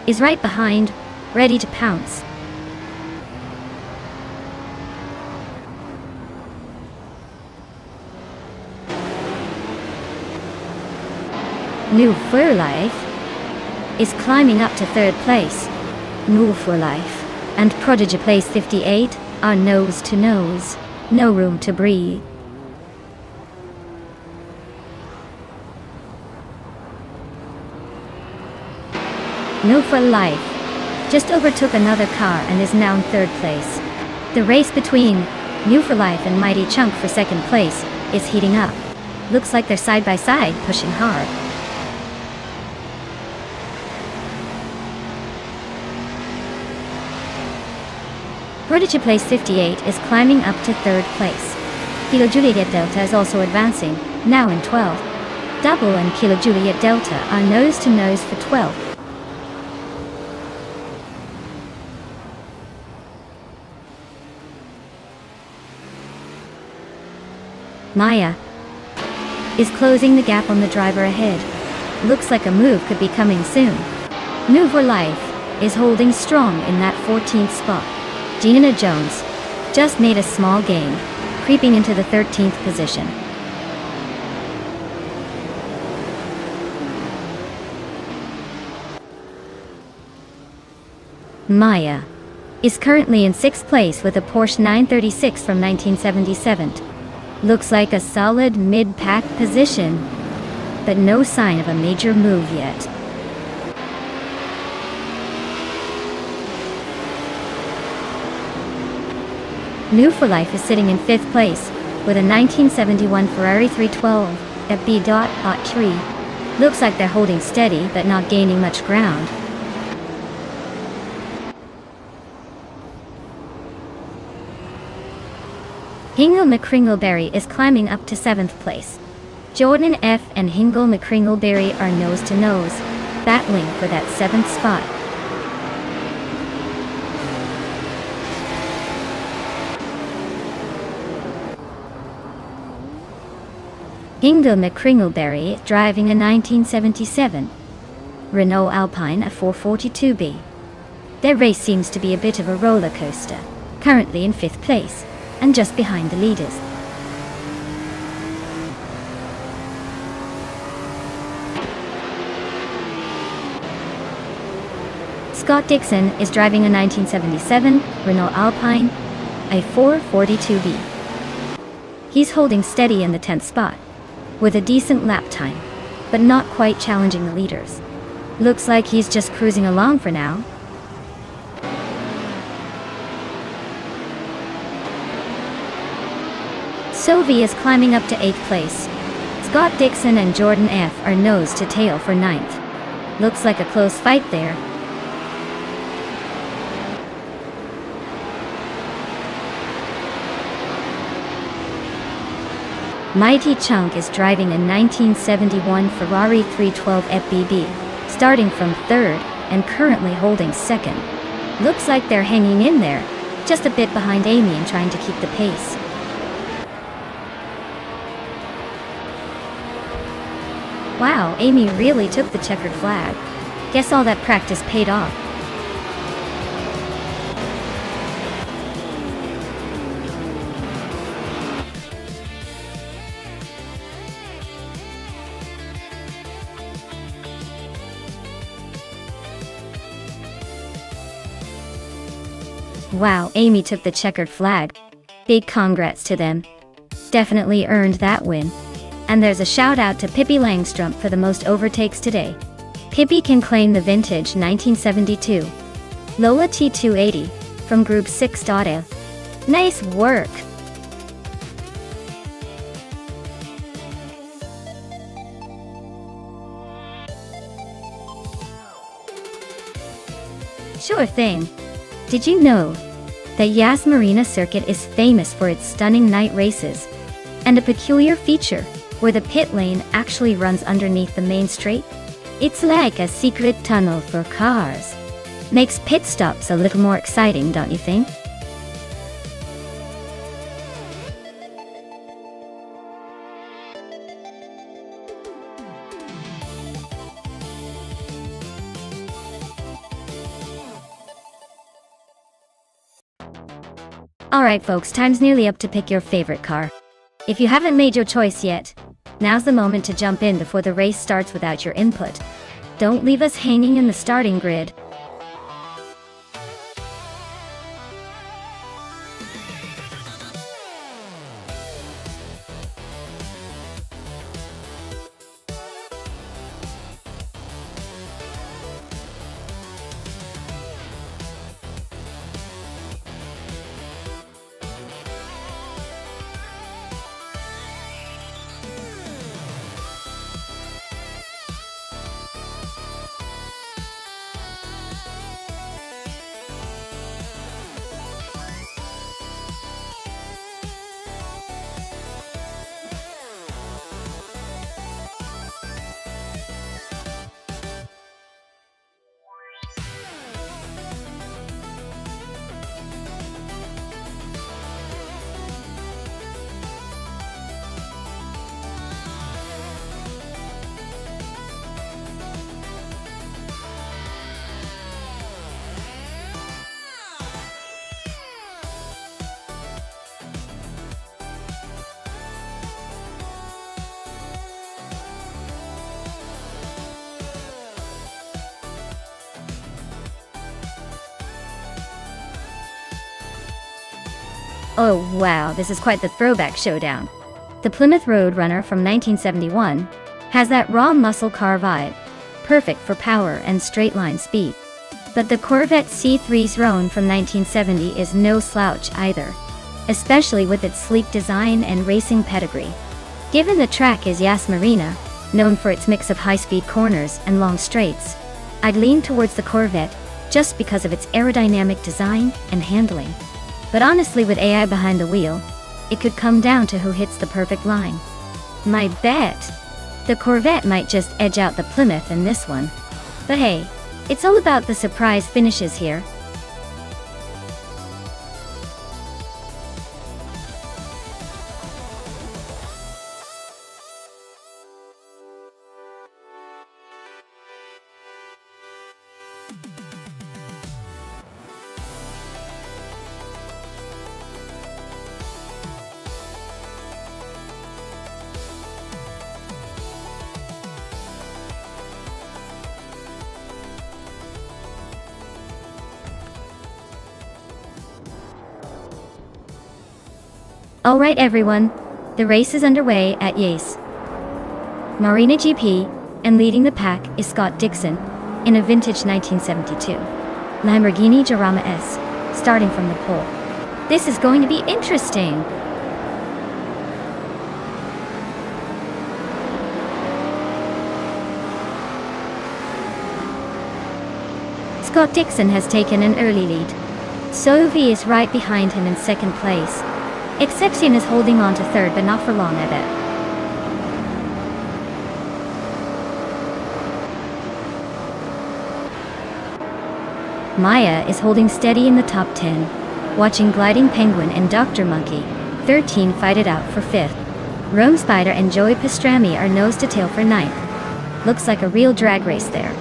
Speaker 1: is right behind, ready to pounce. New for Life is climbing up to 3rd place. New for Life and Prodigy Place 58 are nose to nose. No room to breathe. New for Life just overtook another car and is now in 3rd place. The race between New for Life and Mighty Chunk for 2nd place is heating up. Looks like they're side by side, pushing hard. Prodigy Place 58 is climbing up to 3rd place. Kilo Juliet Delta is also advancing, now in 12th. Double and Kilo Juliet Delta are nose to nose for 12th. Maya is closing the gap on the driver ahead. Looks like a move could be coming soon. New for Life is holding strong in that 14th spot. Gina Jones just made a small gain, creeping into the 13th position. Maya is currently in 6th place with a Porsche 936 from 1977. Looks like a solid mid-pack position, but no sign of a major move yet. New for Life is sitting in 5th place with a 1971 Ferrari 312 at B.3. Looks like they're holding steady but not gaining much ground. Hingle McCringleberry is climbing up to 7th place. Jordan F. and Hingle McCringleberry are nose to nose. battling for that 7th spot. Inga McCringleberry is driving a 1977 Renault Alpine a 442B. Their race seems to be a bit of a roller coaster, currently in 5th place, and just behind the leaders. Scott Dixon is driving a 1977 Renault Alpine, a 442B. He's holding steady in the 10th spot, with a decent lap time, but not quite challenging the leaders. Looks like he's just cruising along for now. Sovey is climbing up to 8th place. Scott Dixon and Jordan F. are nose to tail for 9th. Looks like a close fight there. Mighty Chunk is driving a 1971 Ferrari 312 FBB, starting from 3rd and currently holding 2nd. Looks like they're hanging in there, just a bit behind Amy and trying to keep the pace. Wow, Amy really took the checkered flag. Guess all that practice paid off. Wow, Amy took the checkered flag. Big congrats to them. Definitely earned that win. And there's a shout out to Pippi Langstrup for the most overtakes today. Pippi can claim the vintage 1972 Lola T280 from Group 6.F. Nice work! Sure thing. Did you know that Yas Marina Circuit is famous for its stunning night races and a peculiar feature where the pit lane actually runs underneath the main straight? It's like a secret tunnel for cars. Makes pit stops a little more exciting, don't you think? Alright folks, time's nearly up to pick your favorite car. If you haven't made your choice yet, now's the moment to jump in before the race starts without your input. Don't leave us hanging in the starting grid. Oh wow, this is quite the throwback showdown. The Plymouth Roadrunner from 1971 has that raw muscle car vibe, perfect for power and straight line speed. But the Corvette C3's Roan from 1970 is no slouch either, especially with its sleek design and racing pedigree. Given the track is Yas Marina, known for its mix of high-speed corners and long straights, I'd lean towards the Corvette just because of its aerodynamic design and handling. But honestly, with AI behind the wheel, it could come down to who hits the perfect line. My bet, the Corvette might just edge out the Plymouth in this one. But hey, it's all about the surprise finishes here. Alright everyone, the race is underway at Yace Marina GP, and leading the pack is Scott Dixon, in a vintage 1972 Lamborghini Jarama S, starting from the pole. This is going to be interesting! Scott Dixon has taken an early lead. Sovi is right behind him in second place. Exception is holding on to third, but not for long, I bet. Maya is holding steady in the top 10, watching Gliding Penguin and Dr. Monkey, 13, fight it out for 5th. Rome Spider and Joey Pastrami are nose to tail for 9th. Looks like a real drag race there.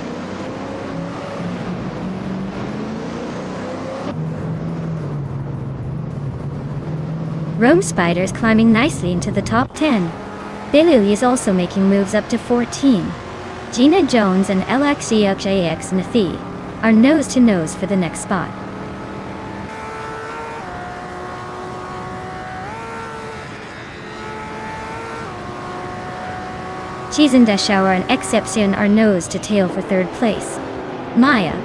Speaker 1: Rome Spider is climbing nicely into the top 10. Billy is also making moves up to 14. Gina Jones and LXEXAX Nathi are nose to nose for the next spot. Cheese and Dashour and Exception are nose to tail for 3rd place. Maya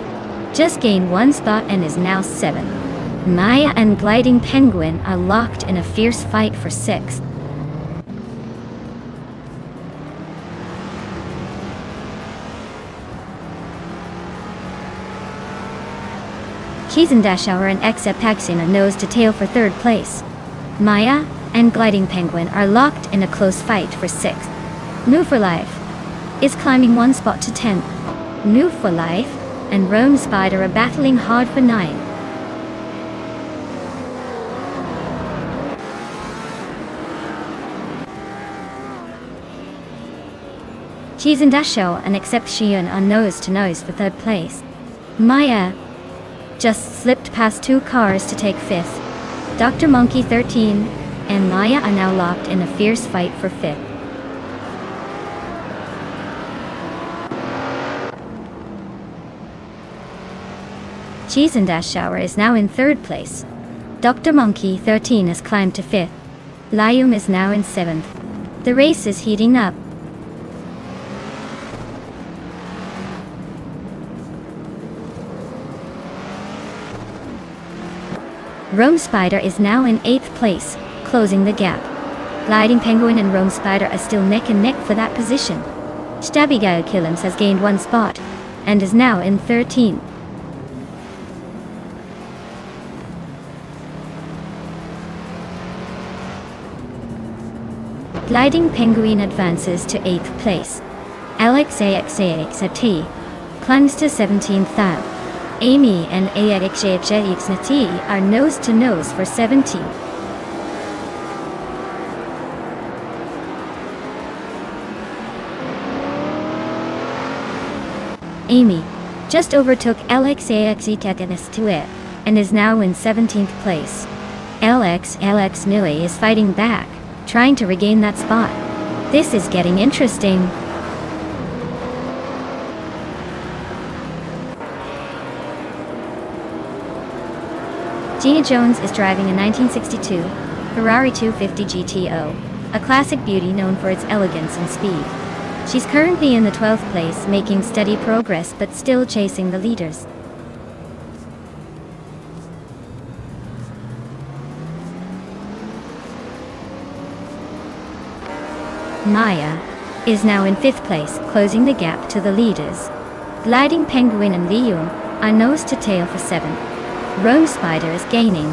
Speaker 1: just gained 1 spot and is now 7th. Maya and Gliding Penguin are locked in a fierce fight for 6th. Cheese and Dashour and Exception are nose to tail for 3rd place. Maya and Gliding Penguin are locked in a close fight for 6th. New for Life is climbing 1 spot to 10th. New for Life and Rome Spider are battling hard for 9th. Cheese and Dashour and Exception are nose to nose for 3rd place. Maya just slipped past 2 cars to take 5th. Dr. Monkey, 13, and Maya are now locked in a fierce fight for 5th. Cheese and Dashour is now in 3rd place. Dr. Monkey, 13, has climbed to 5th. Lium is now in 7th. The race is heating up. Rome Spider is now in 8th place, closing the gap. Gliding Penguin and Rome Spider are still neck and neck for that position. Stabby Killams has gained 1 spot, and is now in 13th. Gliding Penguin advances to 8th place. LXAXAXAT climbs to 17th out. Amy and AXAXAXAT are nose to nose for 17th. Amy just overtook LXAXAXAT and is now in 17th place. LX Nui is fighting back, trying to regain that spot. This is getting interesting. Gina Jones is driving a 1962 Ferrari 250 GTO, a classic beauty known for its elegance and speed. She's currently in the 12th place, making steady progress but still chasing the leaders. Maya is now in 5th place, closing the gap to the leaders. Gliding Penguin and Lium are nose to tail for 7th. Rome Spider is gaining,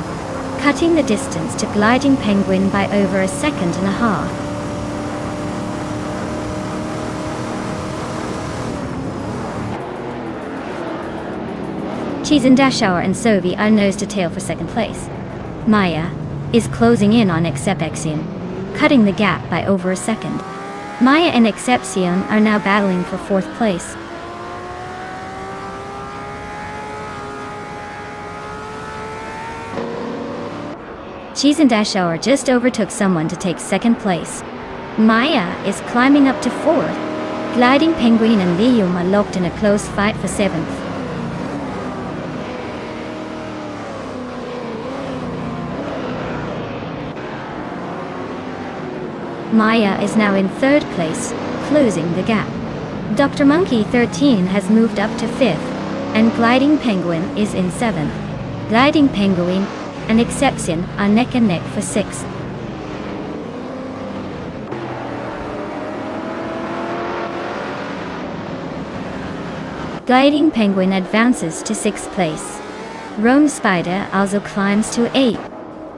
Speaker 1: cutting the distance to Gliding Penguin by over 1.5 seconds. Dashauer and Sovi are nose to tail for second place. Maya is closing in on Exception, cutting the gap by over a second. Maya and Exception are now battling for fourth place. Dashauer just overtook someone to take second place. Maya is climbing up to fourth. Gliding Penguin and Liam are locked in a close fight for seventh. Maya is now in third place, closing the gap. Dr. Monkey 13 has moved up to fifth, and Gliding Penguin is in seventh. Gliding Penguin and Exception are neck and neck for sixth. Gliding Penguin advances to sixth place. Rome Spider also climbs to eighth.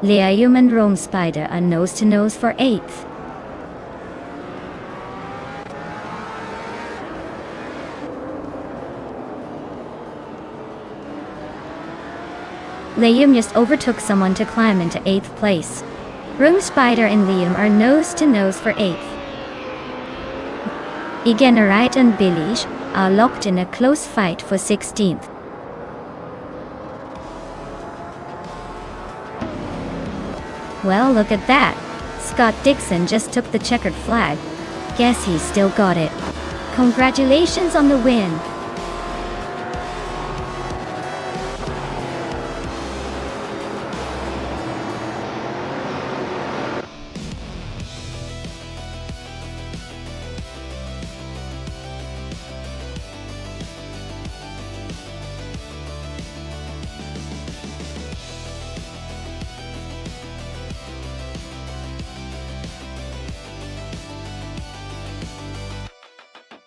Speaker 1: Liam and Rome Spider are nose to nose for eighth. Liam just overtook someone to climb into 8th place. Rome Spider and Liam are nose to nose for 8th. Igenarite and Billige are locked in a close fight for 16th. Well, look at that. Scott Dixon just took the checkered flag. Guess he's still got it. Congratulations on the win.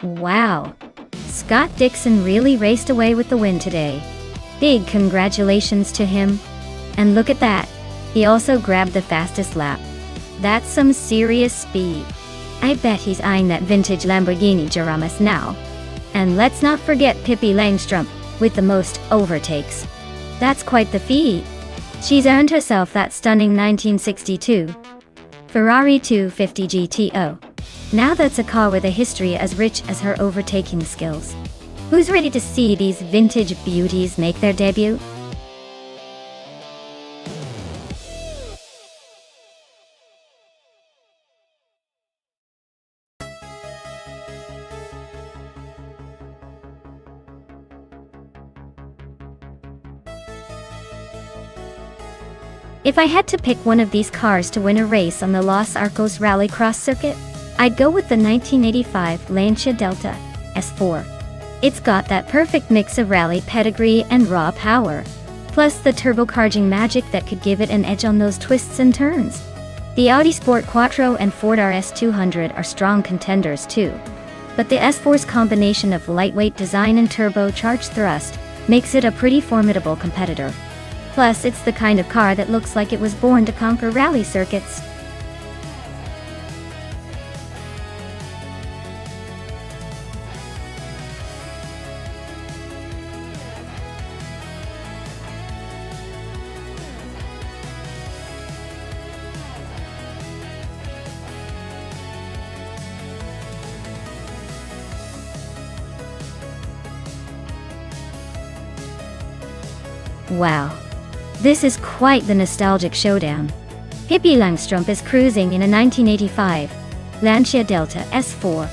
Speaker 1: Wow, Scott Dixon really raced away with the win today. Big congratulations to him. And look at that, he also grabbed the fastest lap. That's some serious speed. I bet he's eyeing that vintage Lamborghini Jaramas now. And let's not forget Pippi Langstrumpf with the most overtakes. That's quite the feat. She's earned herself that stunning 1962 Ferrari 250 GTO. Now that's a car with a history as rich as her overtaking skills. Who's ready to see these vintage beauties make their debut? If I had to pick one of these cars to win a race on the Los Arcos Rallycross circuit, I'd go with the 1985 Lancia Delta S4. It's got that perfect mix of rally pedigree and raw power, plus the turbocharging magic that could give it an edge on those twists and turns. The Audi Sport Quattro and Ford RS200 are strong contenders too, but the S4's combination of lightweight design and turbocharged thrust makes it a pretty formidable competitor. Plus, it's the kind of car that looks like it was born to conquer rally circuits. Wow. This is quite the nostalgic showdown. Pippi Langstrumpf is cruising in a 1985 Lancia Delta S4,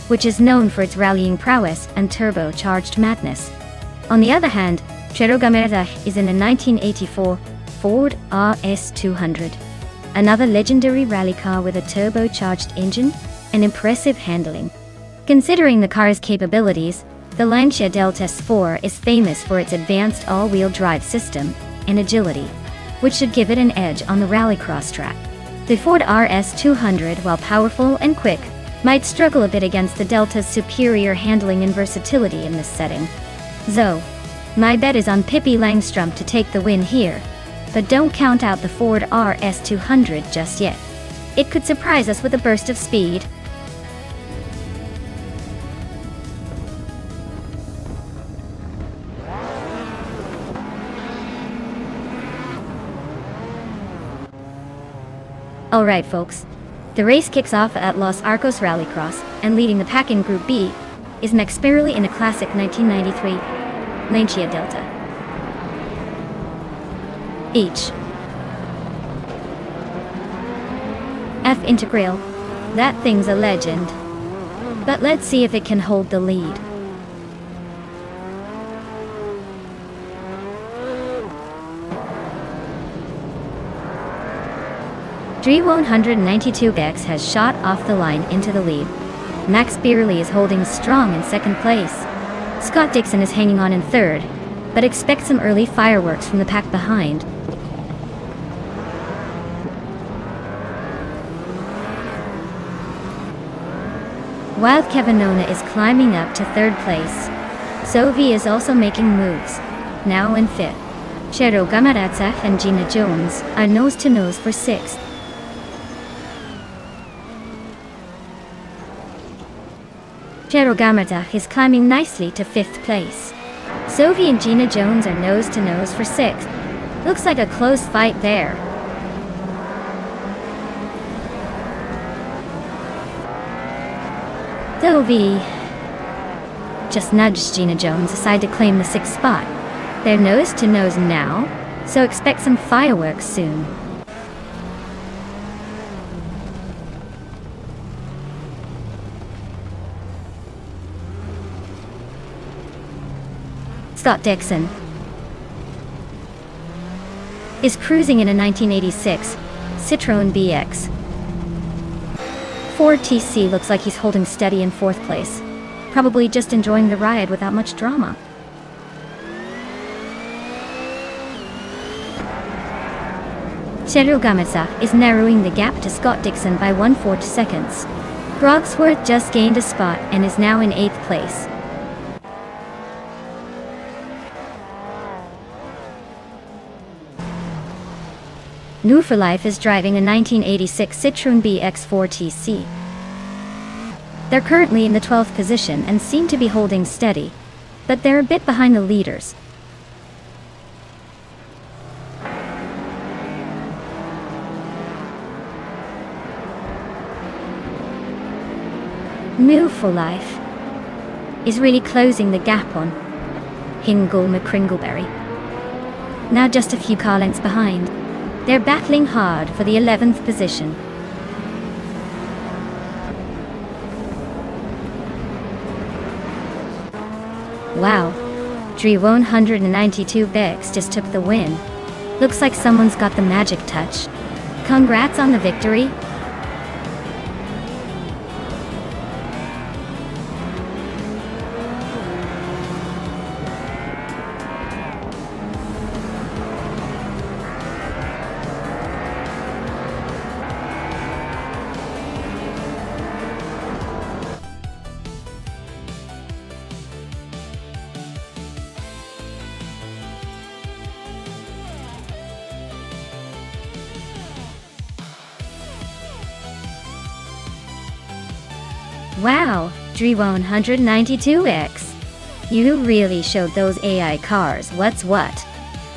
Speaker 1: which is known for its rallying prowess and turbocharged madness. On the other hand, Cherogamerda is in a 1984 Ford RS200, another legendary rally car with a turbocharged engine and impressive handling. Considering the car's capabilities, the Lancia Delta S4 is famous for its advanced all-wheel drive system and agility, which should give it an edge on the rallycross track. The Ford RS200, while powerful and quick, might struggle a bit against the Delta's superior handling and versatility in this setting. So, my bet is on Pippi Langstrumpf to take the win here, but don't count out the Ford RS200 just yet. It could surprise us with a burst of speed. Alright folks, the race kicks off at Los Arcos Rallycross, and leading the pack in Group B is Max Birley in a classic 1993 Lancia Delta H F Integral. That thing's a legend. But let's see if it can hold the lead. Dre192X has shot off the line into the lead. Max Birley is holding strong in second place. Scott Dixon is hanging on in third, but expect some early fireworks from the pack behind. Wild Kevin Nona is climbing up to third place. Sovi is also making moves, now in fifth. Chero Gamaratsa and Gina Jones are nose-to-nose for sixth. Chero Gamaratsa is climbing nicely to fifth place. Sovi and Gina Jones are nose-to-nose for sixth. Looks like a close fight there. Sovi just nudged Gina Jones aside to claim the sixth spot. They're nose-to-nose now, so expect some fireworks soon. Scott Dixon is cruising in a 1986 Citroën BX. 4TC looks like he's holding steady in fourth place, probably just enjoying the ride without much drama. Cheryl Gamitsa is narrowing the gap to Scott Dixon by 1/4 seconds. Brogsworth just gained a spot and is now in 8th place. New for Life is driving a 1986 Citroën BX 4TC. They're currently in the 12th position and seem to be holding steady, but they're a bit behind the leaders. New for Life is really closing the gap on Hingle McCringleberry. Now just a few car lengths behind. They're battling hard for the 11th position. Wow, Dre192X just took the win. Looks like someone's got the magic touch. Congrats on the victory. Wow, Dre192X. You really showed those AI cars what's what.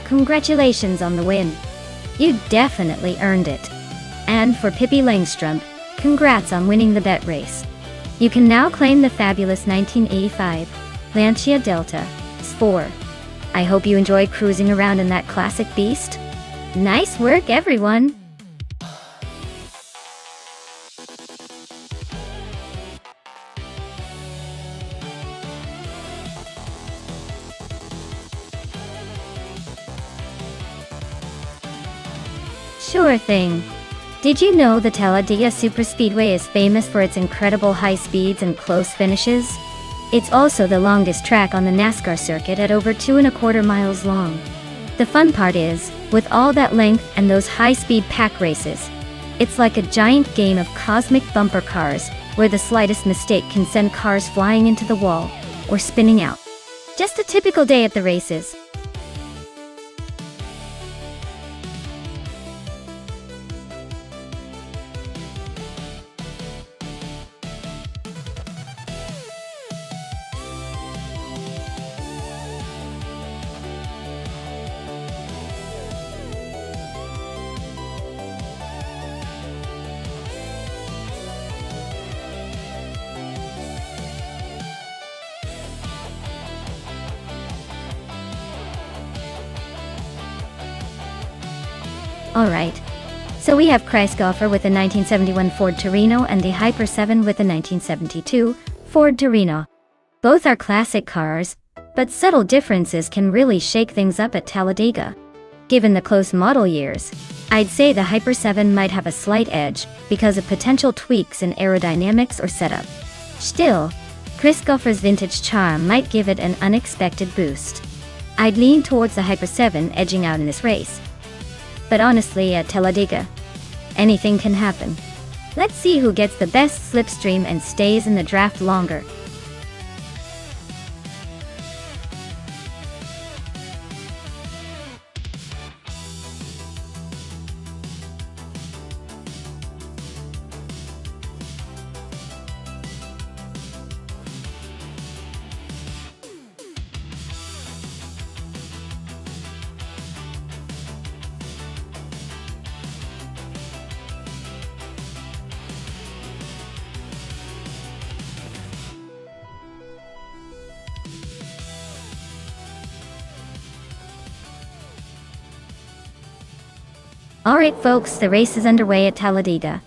Speaker 1: Congratulations on the win. You definitely earned it. And for Pippi Langstrom, congrats on winning the bet race. You can now claim the fabulous 1985 Lancia Delta S4. I hope you enjoyed cruising around in that classic beast. Nice work, everyone! Sure thing. Did you know the Talladega Superspeedway is famous for its incredible high speeds and close finishes? It's also the longest track on the NASCAR circuit at over 2.25 miles long. The fun part is, with all that length and those high-speed pack races, it's like a giant game of cosmic bumper cars, where the slightest mistake can send cars flying into the wall, or spinning out. Just a typical day at the races. Alright. So we have Kreisgoffer with the 1971 Ford Torino and the Hyper 7 with the 1972 Ford Torino. Both are classic cars, but subtle differences can really shake things up at Talladega. Given the close model years, I'd say the Hyper 7 might have a slight edge because of potential tweaks in aerodynamics or setup. Still, Kreisgoffer's vintage charm might give it an unexpected boost. I'd lean towards the Hyper 7 edging out in this race. But honestly, at Talladega, anything can happen. Let's see who gets the best slipstream and stays in the draft longer. Alright folks, the race is underway at Talladega.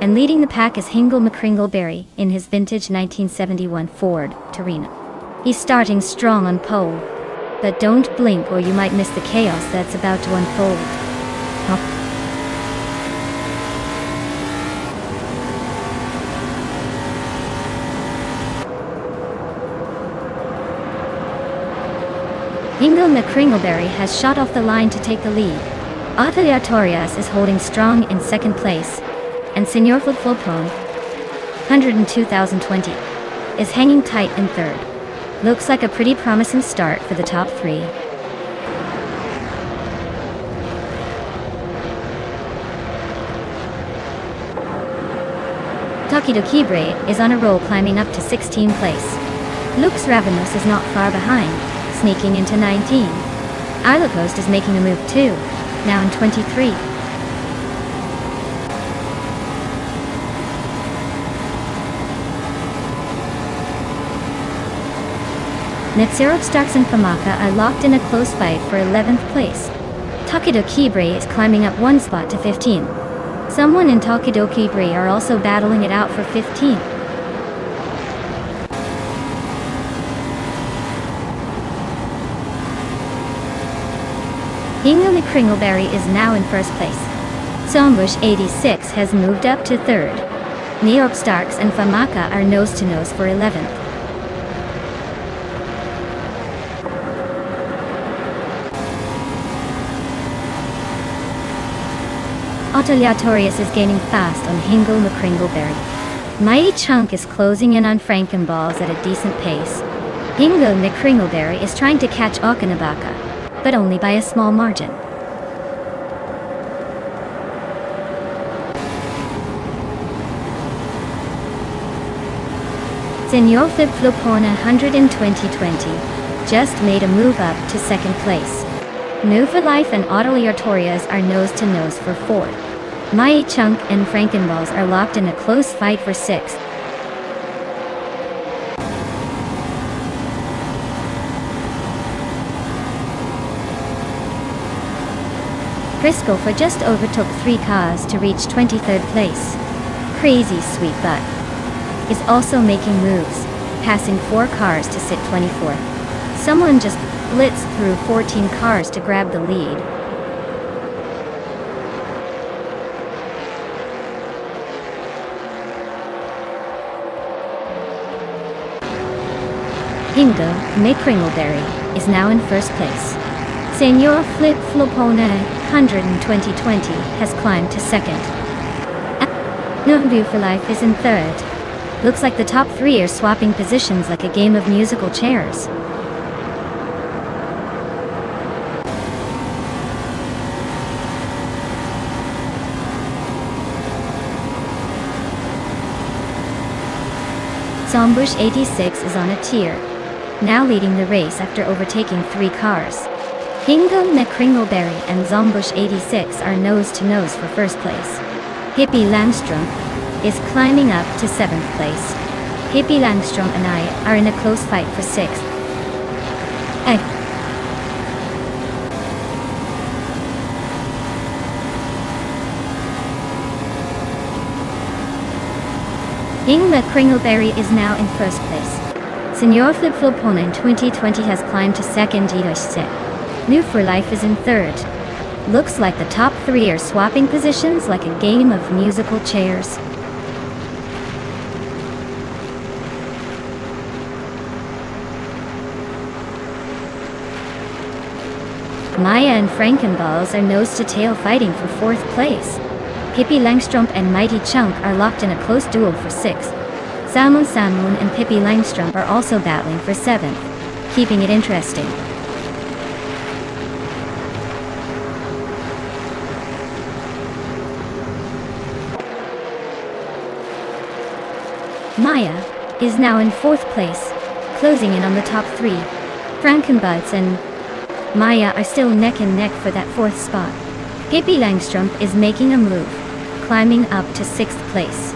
Speaker 1: And leading the pack is Hingle McCringleberry in his vintage 1971 Ford Torino. He's starting strong on pole, but don't blink or you might miss the chaos that's about to unfold. Hingle McCringleberry has shot off the line to take the lead. Ateliatorias is holding strong in second place, and Senor Flip-Flopone, 102,020, is hanging tight in third. Looks like a pretty promising start for the top three. Tokidokibre is on a roll, climbing up to 16th place. Lux Ravenous is not far behind, sneaking into 19. Isla Coast is making a move too, now in 23. Netsero Starks and Famaka are locked in a close fight for 11th place. Tokidokibre is climbing up one spot to 15. Someone in Tokidokibre are also battling it out for 15. Hingle McCringleberry is now in first place. Zombush 86 has moved up to third. New York Starks and Famaka are nose-to-nose for 11th. Ateliatorius is gaining fast on Hingle McCringleberry. Mighty Chunk is closing in on Frankenballs at a decent pace. Hingle McCringleberry is trying to catch Okanabaka, but only by a small margin. Senor Flip-Flopona 100 in 2020 just made a move up to second place. New for Life and Ateliatorias are nose-to-nose for fourth. Mighty Chunk and Frankenballs are locked in a close fight for sixth. Kreisgoffer just overtook 3 cars to reach 23rd place. Crazy Sweet Butt is also making moves, passing 4 cars to sit 24th. Someone just blitzed through 14 cars to grab the lead. Hingle McCringleberry is now in first place. Senor Flip-Flopona 100 in 2020 has climbed to second. No View for Life is in third. Looks like the top 3 are swapping positions like a game of musical chairs. Zombush 86 is on a tear, now leading the race after overtaking 3 cars. Hingle McCringleberry and Zombush 86 are nose-to-nose for first place. Hippie Langstrom is climbing up to 7th place. Hippie Langstrom and I are in a close fight for 6th. Ingmar Kringleberry is now in first place. Senor Flip Flopona in 2020 has climbed to second set. New for Life is in third. Looks like the top three are swapping positions like a game of musical chairs. Maya and Frankenballs are nose-to-tail fighting for fourth place. Pippi Langstrump and Mighty Chunk are locked in a close duel for sixth. Salmon Salmon and Pippi Langstrump are also battling for seventh, keeping it interesting. Maya is now in fourth place, closing in on the top three. Frankenbuds and Maya are still neck and neck for that fourth spot. Pippi Langstrump is making a move, climbing up to sixth place.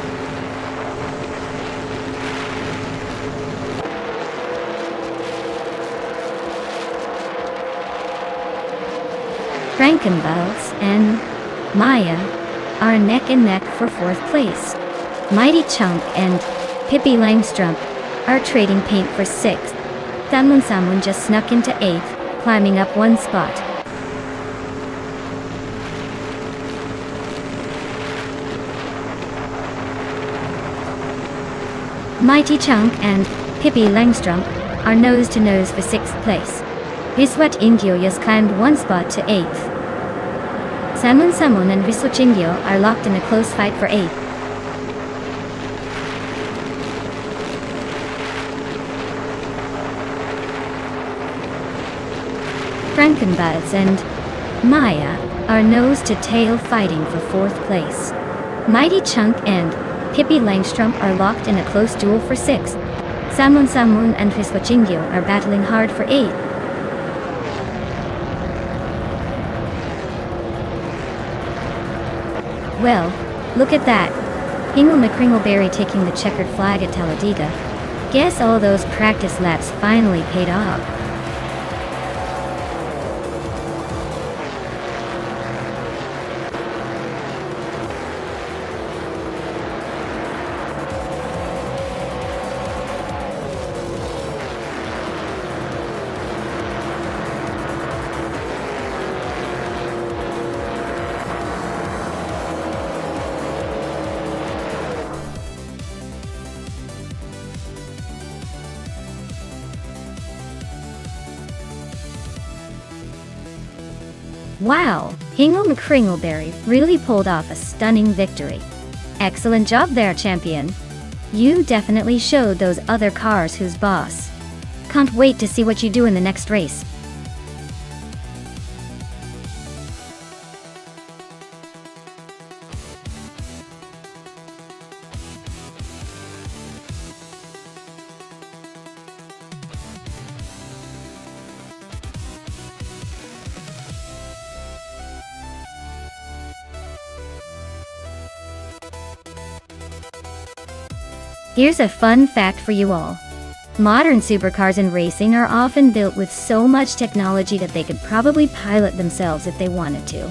Speaker 1: Frankenbuds and Maya are neck and neck for fourth place. Mighty Chunk and Pippi Langstrump are trading paint for sixth. Salmon Salmon just snuck into eighth, climbing up one spot. Mighty Chunk and Pippi Langstrump are nose to nose for sixth place. Viswat Ingyo just climbed one spot to eighth. Salmon Salmon and Viswat Ingyo are locked in a close fight for eighth. Frankenbuds and Maya are nose-to-tail fighting for fourth place. Mighty Chunk and Pippi Langstrump are locked in a close duel for sixth. Salmon Salmon and Viswachingyo are battling hard for eighth. Well, look at that. Hingle McCringleberry taking the checkered flag at Talladega. Guess all those practice laps finally paid off. Wow, Hingle McCringleberry really pulled off a stunning victory. Excellent job there, champion. You definitely showed those other cars who's boss. Can't wait to see what you do in the next race. Here's a fun fact for you all. Modern supercars in racing are often built with so much technology that they could probably pilot themselves if they wanted to.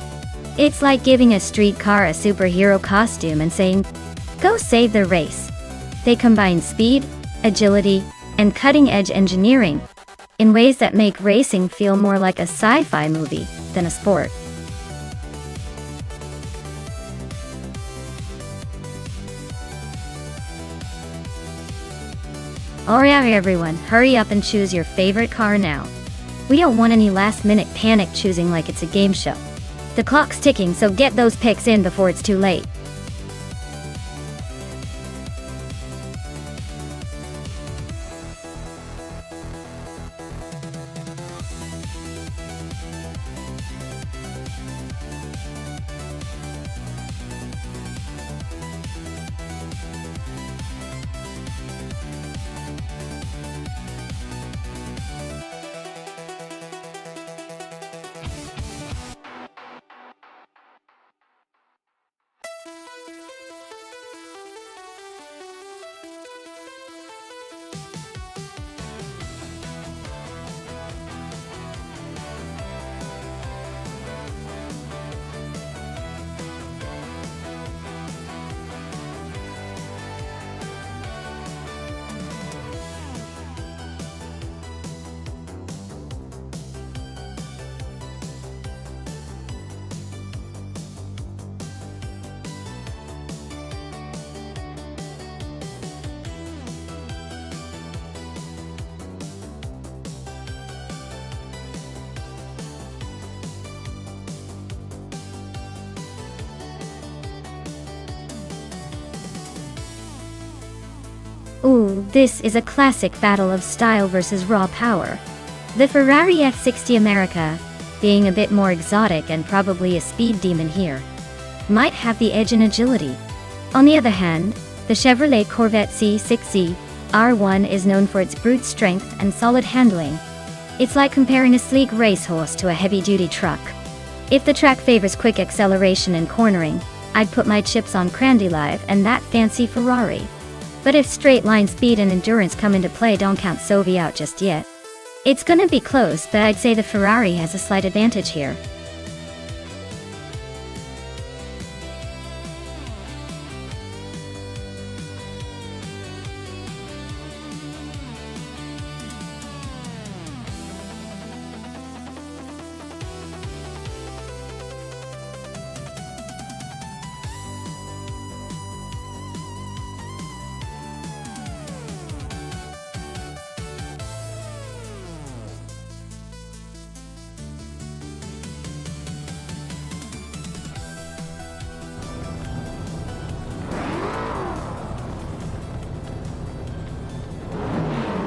Speaker 1: It's like giving a street car a superhero costume and saying, "Go save the race." They combine speed, agility, and cutting-edge engineering in ways that make racing feel more like a sci-fi movie than a sport. Alright everyone, hurry up and choose your favorite car now. We don't want any last-minute panic choosing like it's a game show. The clock's ticking, so get those picks in before it's too late. Ooh, this is a classic battle of style versus raw power. The Ferrari F60 America, being a bit more exotic and probably a speed demon here, might have the edge in agility. On the other hand, the Chevrolet Corvette C6Z R1 is known for its brute strength and solid handling. It's like comparing a sleek racehorse to a heavy-duty truck. If the track favors quick acceleration and cornering, I'd put my chips on Crandylive and that fancy Ferrari. But if straight-line speed and endurance come into play, don't count Sovi out just yet. It's gonna be close, but I'd say the Ferrari has a slight advantage here.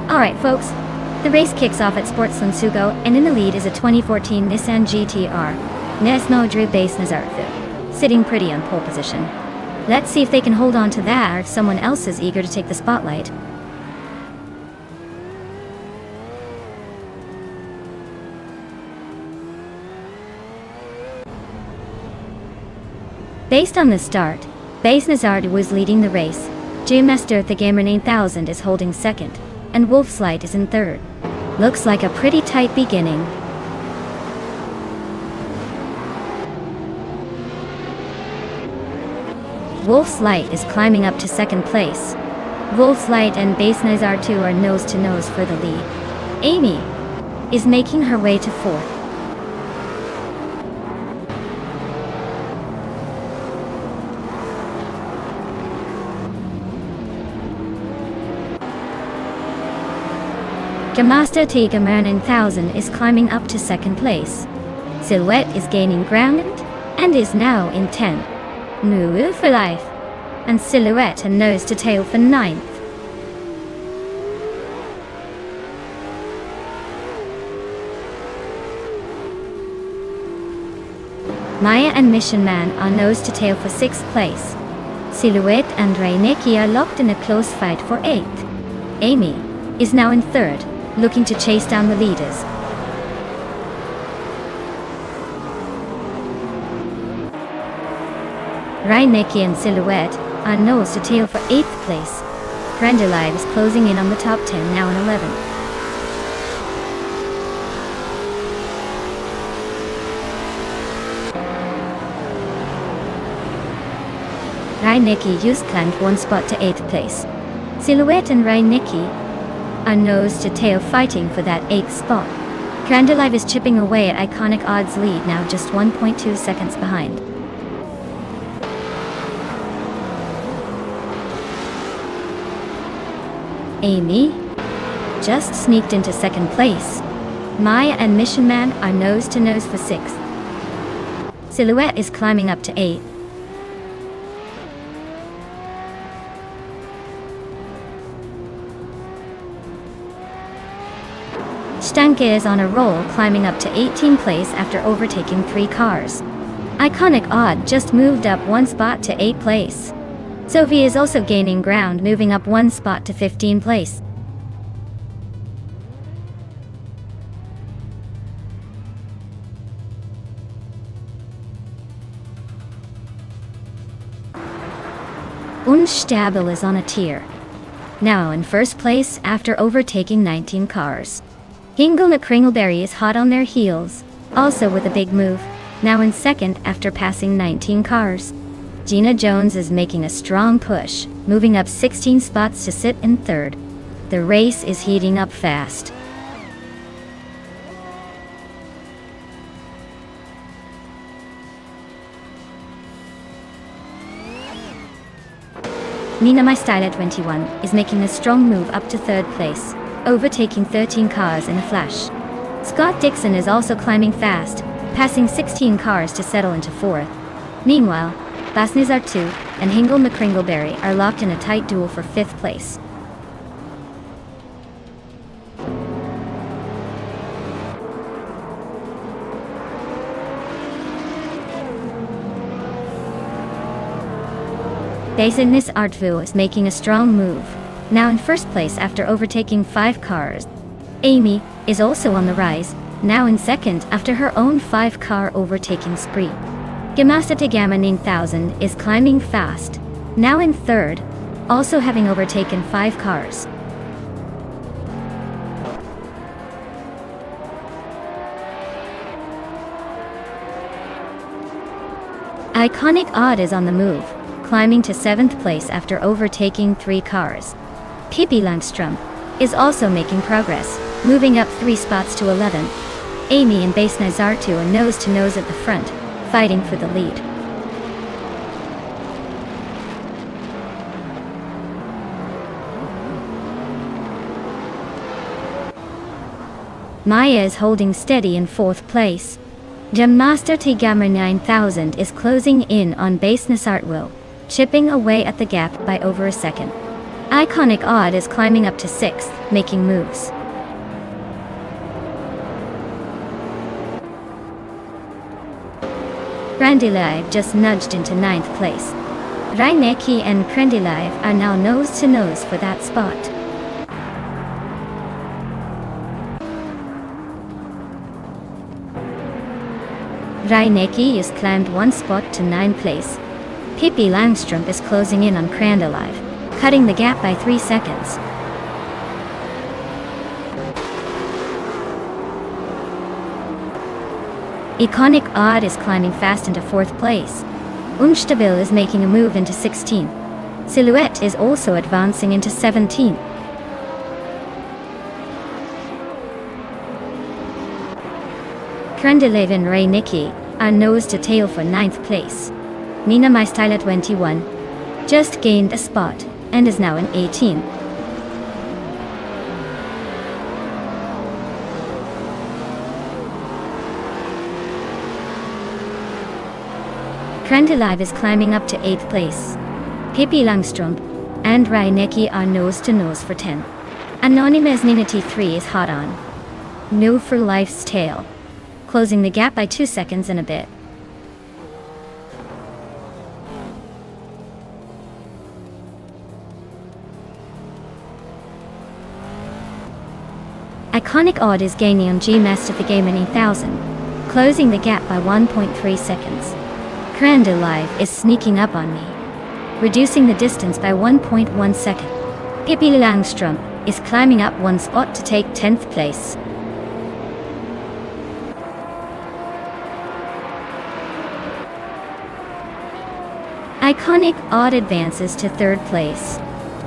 Speaker 1: Alright folks, the race kicks off at Sportsland Sugo, and in the lead is a 2014 Nissan GT-R, Nesmo Drew Base Nazarthu, sitting pretty on pole position. Let's see if they can hold on to that or if someone else is eager to take the spotlight. Based on the start, Base Nazarthu was leading the race, G-Master the Gamer 9000 is holding second, and Wolf's Light is in third. Looks like a pretty tight beginning. Wolf's Light is climbing up to second place. Wolf's Light and Base Nazarthu are nose to nose for the lead. Amy is making her way to fourth. Master Tiger Man 9000 is climbing up to second place. Silhouette is gaining ground and is now in 10th. Moo for life. And Silhouette and nose to tail for 9th. Maya and Mission Man are nose to tail for 6th place. Silhouette and Raineki are locked in a close fight for 8th. Amy is now in 3rd. Looking to chase down the leaders. Raineki and Silhouette are nose to tail for 8th place. Crandylive is closing in on the top 10, now in 11th. Raineki just climbed one spot to 8th place. Silhouette and Raineki are nose to tail fighting for that 8th spot. Crandylive is chipping away at Iconic Odd's lead, now just 1.2 seconds behind. Amy just sneaked into second place. Maya and Mission Man are nose to nose for 6th. Silhouette is climbing up to 8th. Stanke is on a roll, climbing up to 18th place after overtaking 3 cars. Iconic Odd just moved up 1 spot to 8th place. Sophie is also gaining ground, moving up 1 spot to 15th place. Unstable is on a tier, now in 1st place after overtaking 19 cars. Hingle McCringleberry is hot on their heels, also with a big move, now in 2nd after passing 19 cars. Gina Jones is making a strong push, moving up 16 spots to sit in 3rd. The race is heating up fast. Nina My Style at 21 is making a strong move up to 3rd place, overtaking 13 cars in a flash. Scott Dixon is also climbing fast, passing 16 cars to settle into 4th. Meanwhile, Bas Nazarthu and Hingle McCringleberry are locked in a tight duel for 5th place. Business Artvu is making a strong move, now in first place after overtaking 5 cars. Amy is also on the rise, now in second after her own 5-car overtaking spree. Gamasta Tegama 9000 is climbing fast, now in third, also having overtaken 5 cars. Iconic Odd is on the move, climbing to 7th place after overtaking 3 cars. Pippi Langstrom is also making progress, moving up 3 spots to 11th. Amy and Base Nazartu are nose to nose at the front, fighting for the lead. Maya is holding steady in 4th place. Jammaster Tigama 9000 is closing in on Base Nazartu, chipping away at the gap by over a second. Iconic Odd is climbing up to 6th, making moves. Krendilive just nudged into 9th place. Reinecke and Krendilive are now nose to nose for that spot. Reinecke has climbed 1 spot to 9th place. Pippi Langstrom is closing in on Krendilive, cutting the gap by 3 seconds. Iconic Odd is climbing fast into 4th place. Unstabil is making a move into 16th. Silhouette is also advancing into 17th. Krendilive and Reinecke are nose to tail for 9th place. Nina Mystyle 21 just gained a spot and is now in 18th. Krendilive is climbing up to 8th place. Pippi Langstrom and Reinecke are nose to nose for 10th. Anonymous Nina T3 is hot on. No for Life's Tale, closing the gap by 2 seconds and a bit. Iconic Odd is gaining on G-Master the Gamer 9000, closing the gap by 1.3 seconds. Krendilive is sneaking up on me, reducing the distance by 1.1 second. Pippi Langstrom is climbing up 1 spot to take 10th place. Iconic Odd advances to 3rd place.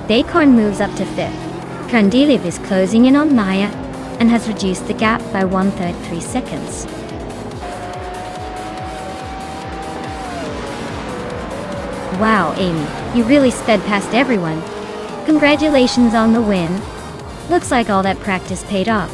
Speaker 1: Dacorn moves up to 5th. Krendilive is closing in on Maya and has reduced the gap by 1.3 seconds. Wow, Amy, you really sped past everyone. Congratulations on the win. Looks like all that practice paid off.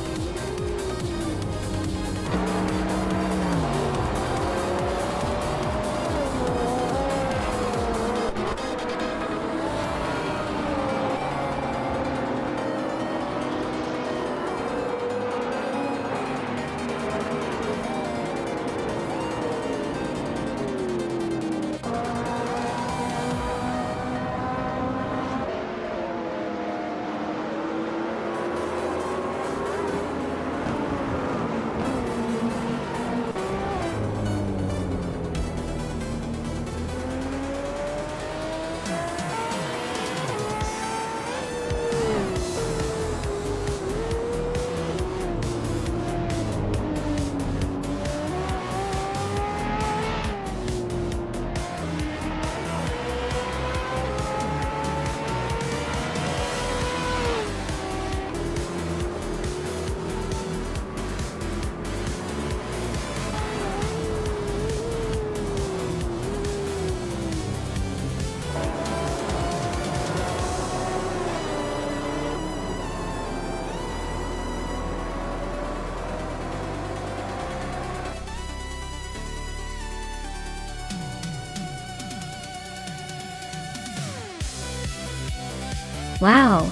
Speaker 1: Wow,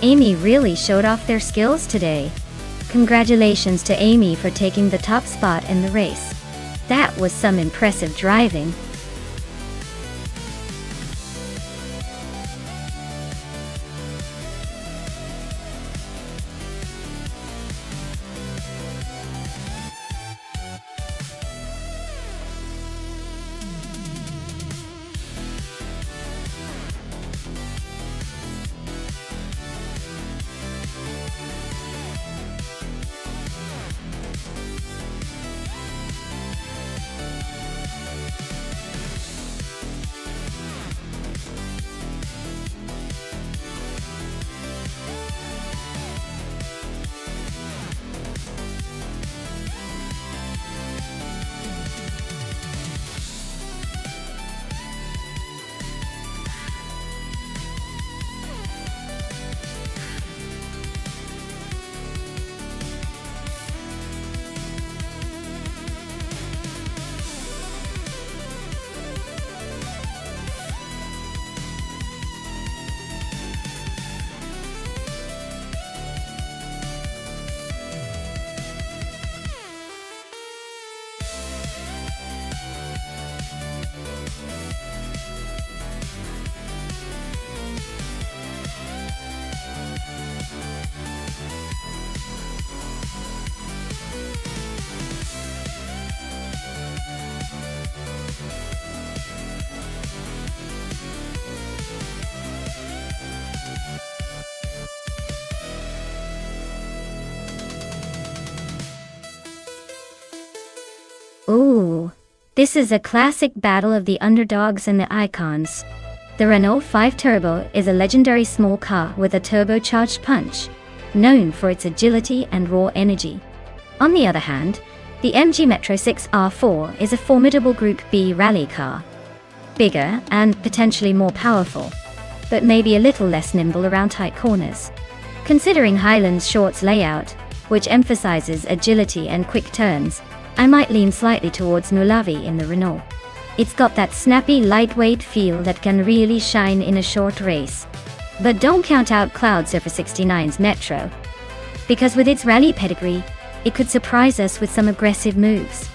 Speaker 1: Amy really showed off their skills today. Congratulations to Amy for taking the top spot in the race. That was some impressive driving. Ooh, this is a classic battle of the underdogs and the icons. The Renault 5 Turbo is a legendary small car with a turbocharged punch, known for its agility and raw energy. On the other hand, the MG Metro 6 R4 is a formidable Group B rally car. Bigger and potentially more powerful, but maybe a little less nimble around tight corners. Considering Highland's shorts layout, which emphasizes agility and quick turns, I might lean slightly towards Nulavi in the Renault. It's got that snappy, lightweight feel that can really shine in a short race. But don't count out Cloud Surfer 69's Metro, because with its rally pedigree, it could surprise us with some aggressive moves.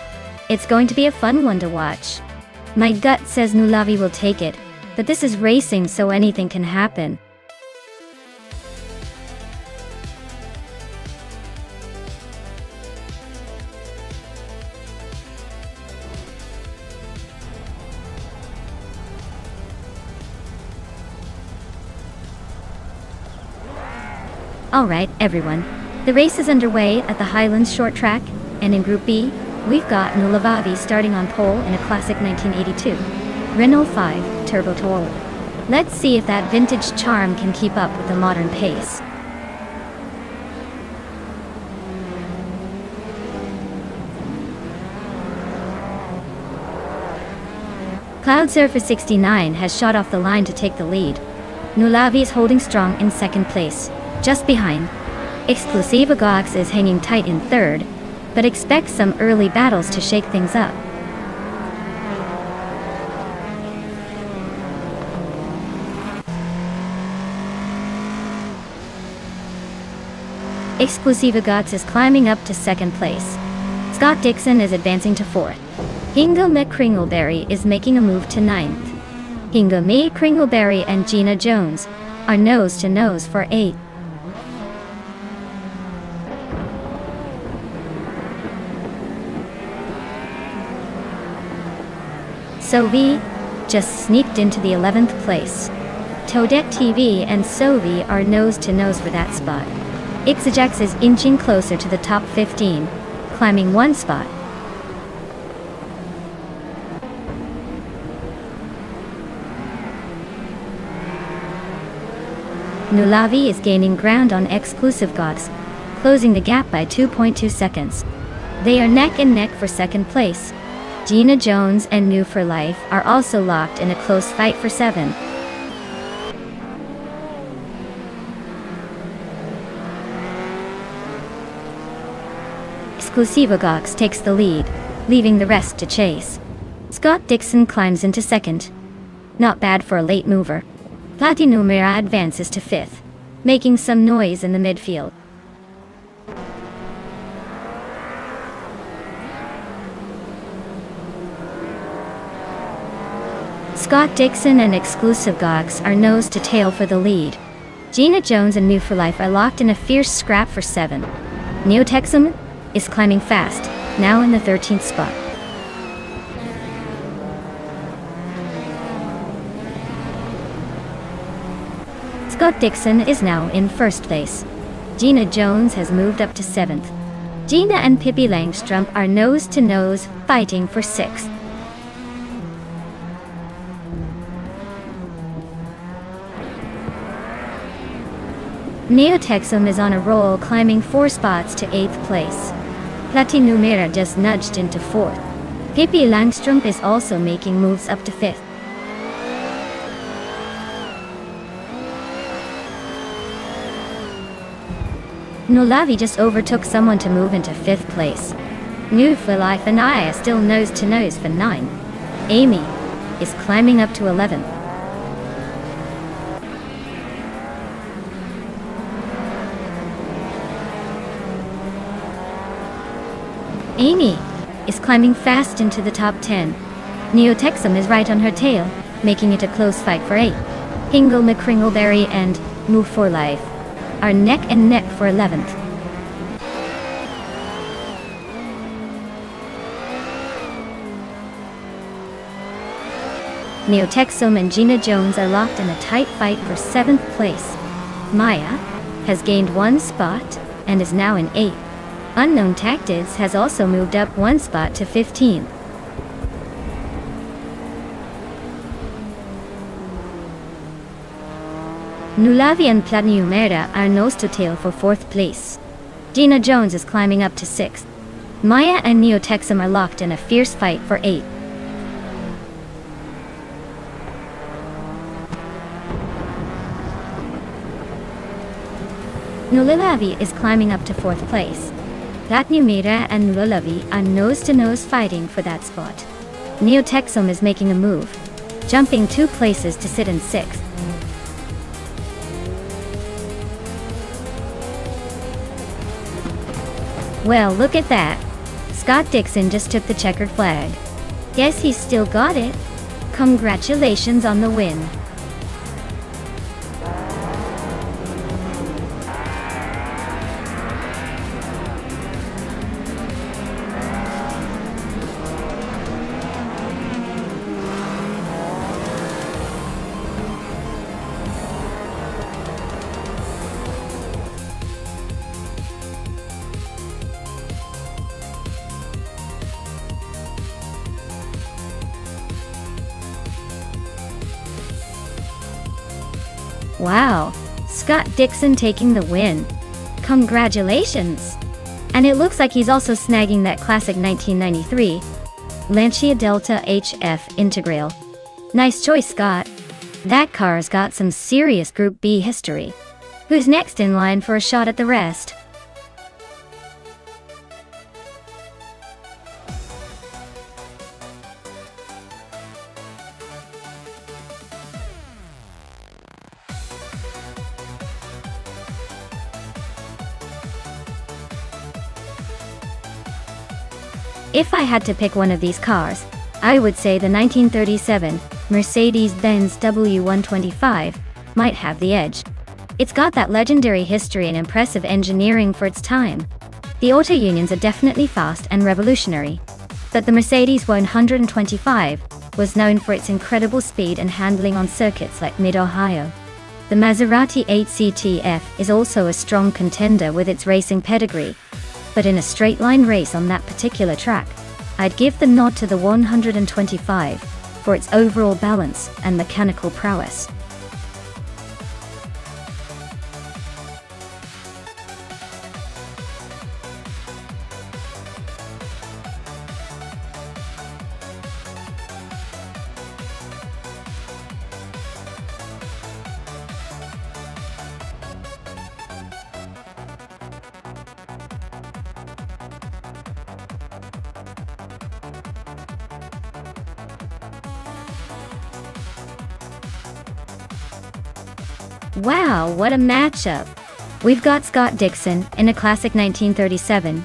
Speaker 1: It's going to be a fun one to watch. My gut says Nulavi will take it, but this is racing, so anything can happen. Alright, everyone. The race is underway at the Highlands short track, and in Group B, we've got Nulavi starting on pole in a classic 1982 Renault 5 Turbo Toro. Let's see if that vintage charm can keep up with the modern pace. Cloud Surfer 69 has shot off the line to take the lead. Nulavi is holding strong in second place. Just behind, Exclusiva Gox is hanging tight in third, but expect some early battles to shake things up. Exclusiva Gox is climbing up to second place. Scott Dixon is advancing to fourth. Hingle McCringleberry is making a move to ninth. Hingle McCringleberry and Gina Jones are nose to nose for eighth. Sovi just sneaked into the 11th place. Toadette TV and Sovi are nose to nose for that spot. Ixajax is inching closer to the top 15, climbing one spot. Nulavi is gaining ground on Exclusive Gox, closing the gap by 2.2 seconds. They are neck and neck for second place. Gina Jones and New for Life are also locked in a close fight for 7. Exclusiva Gox takes the lead, leaving the rest to chase. Scott Dixon climbs into second. Not bad for a late mover. Platinumera advances to 5th, making some noise in the midfield. Scott Dixon and Exclusive Gox are nose to tail for the lead. Gina Jones and New for Life are locked in a fierce scrap for 7. Neotexum is climbing fast, now in the 13th spot. Scott Dixon is now in first place. Gina Jones has moved up to 7th. Gina and Pippi Langstrup are nose to nose, fighting for 6th. Neotexum is on a roll, climbing 4 spots to 8th place. Platinumera just nudged into 4th. Pippi Langstrup is also making moves up to 5th. Nulavi just overtook someone to move into 5th place. New for Life and I are still nose to nose for 9. Amy is climbing up to 11th. Amy is climbing fast into the top 10. Neotexum is right on her tail, making it a close fight for 8. Hingle McCringleberry and Move for Life are neck and neck for 11th. Neotexum and Gina Jones are locked in a tight fight for 7th place. Maya has gained 1 spot and is now in 8th. Unknown Tactics has also moved up one spot to 15th. Nulavi and Platnumera are nose to tail for 4th place. Gina Jones is climbing up to 6th. Maya and Neotexum are locked in a fierce fight for 8th. Nulavi is climbing up to 4th place. Platnumera and Nulavi are nose-to-nose fighting for that spot. Neotexum is making a move, jumping 2 places to sit in 6th. Well, look at that. Scott Dixon just took the checkered flag. Guess he's still got it. Congratulations on the win. Wow, Scott Dixon taking the win. Congratulations! And it looks like he's also snagging that classic 1993 Lancia Delta HF Integral. Nice choice, Scott. That car's got some serious Group B history. Who's next in line for a shot at the rest? If I had to pick one of these cars, I would say the 1937 Mercedes-Benz W125 might have the edge. It's got that legendary history and impressive engineering for its time. The auto unions are definitely fast and revolutionary, but the Mercedes 125 was known for its incredible speed and handling on circuits like Mid-Ohio. The Maserati 8CTF is also a strong contender with its racing pedigree, but in a straight-line race on that particular track, I'd give the nod to the 125 for its overall balance and mechanical prowess. Wow, what a matchup! We've got Scott Dixon in a classic 1937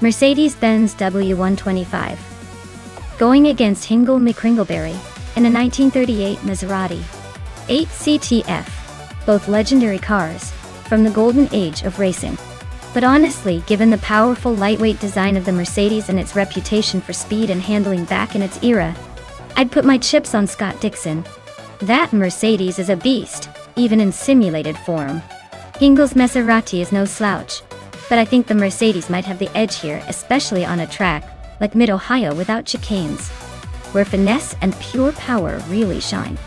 Speaker 1: Mercedes-Benz W125, going against Hingle McCringleberry in a 1938 Maserati 8CTF, both legendary cars from the golden age of racing. But honestly, given the powerful lightweight design of the Mercedes and its reputation for speed and handling back in its era, I'd put my chips on Scott Dixon. That Mercedes is a beast, even in simulated form. Hingle's Maserati is no slouch, but I think the Mercedes might have the edge here, especially on a track like Mid-Ohio without chicanes, where finesse and pure power really shine.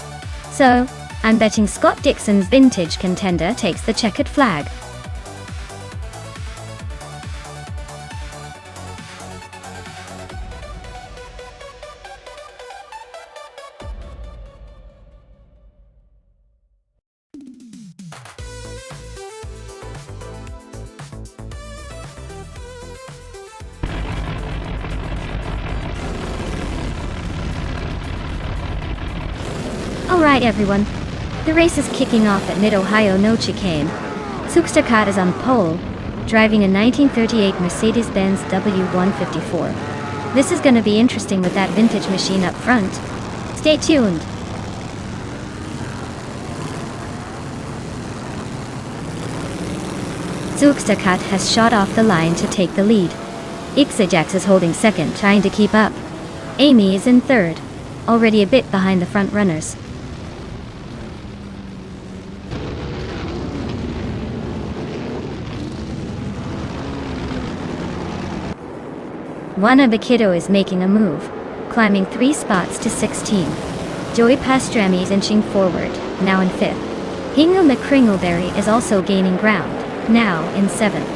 Speaker 1: So, I'm betting Scott Dixon's vintage contender takes the checkered flag. Alright everyone, the race is kicking off at Mid-Ohio no chicane. Zugsterkat is on pole, driving a 1938 Mercedes-Benz W154. This is gonna be interesting with that vintage machine up front. Stay tuned! Zugsterkat has shot off the line to take the lead. Ixajax is holding second, trying to keep up. Amy is in third, already a bit behind the front runners. Juana Baquito is making a move, climbing 3 spots to 16. Joey Pastrami is inching forward, now in 5th. Hingle McCringleberry is also gaining ground, now in 7th.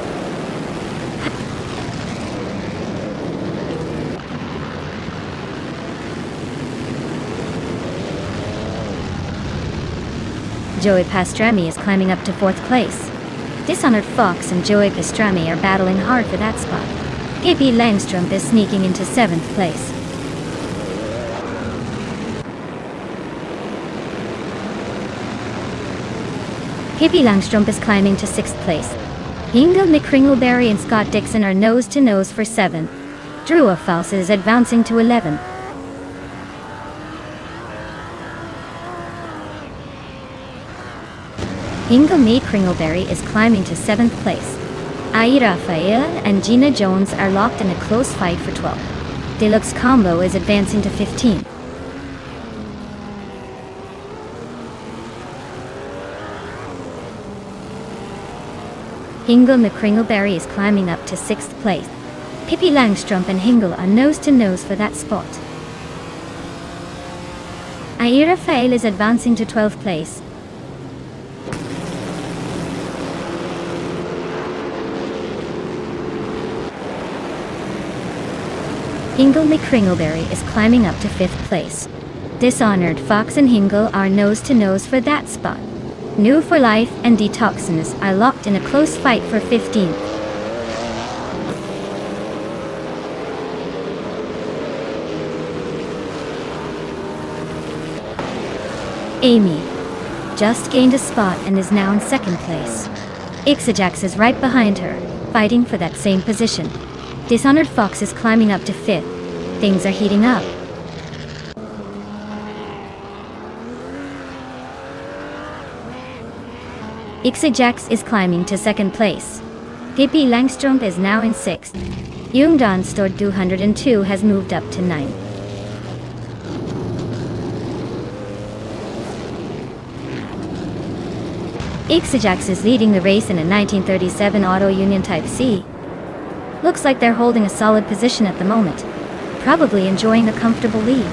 Speaker 1: Joey Pastrami is climbing up to 4th place. Dishonored Fox and Joey Pastrami are battling hard for that spot. KP Langstrup is sneaking into 7th place. KP Langstrup is climbing to 6th place. Hingle McCringleberry and Scott Dixon are nose to nose for 7th. Drew False is advancing to 11th. Hingle McCringleberry is climbing to 7th place. Ai Rafael and Gina Jones are locked in a close fight for 12th. Deluxe Combo is advancing to 15th. Hingle McCringleberry is climbing up to 6th place. Pippi Langstrup and Hingle are nose to nose for that spot. Ai Rafael is advancing to 12th place. Hingle McCringleberry is climbing up to 5th place. Dishonored Fox and Hingle are nose to nose for that spot. New for Life and Detoxins are locked in a close fight for 15th. Amy just gained a spot and is now in 2nd place. Ixajax is right behind her, fighting for that same position. Dishonored Fox is climbing up to 5th. Things are heating up. Ixajax is climbing to 2nd place. KP Langstrup is now in 6th. Nonstop 202 has moved up to 9th. Ixajax is leading the race in a 1937 Auto Union Type C. Looks like they're holding a solid position at the moment, probably enjoying a comfortable lead.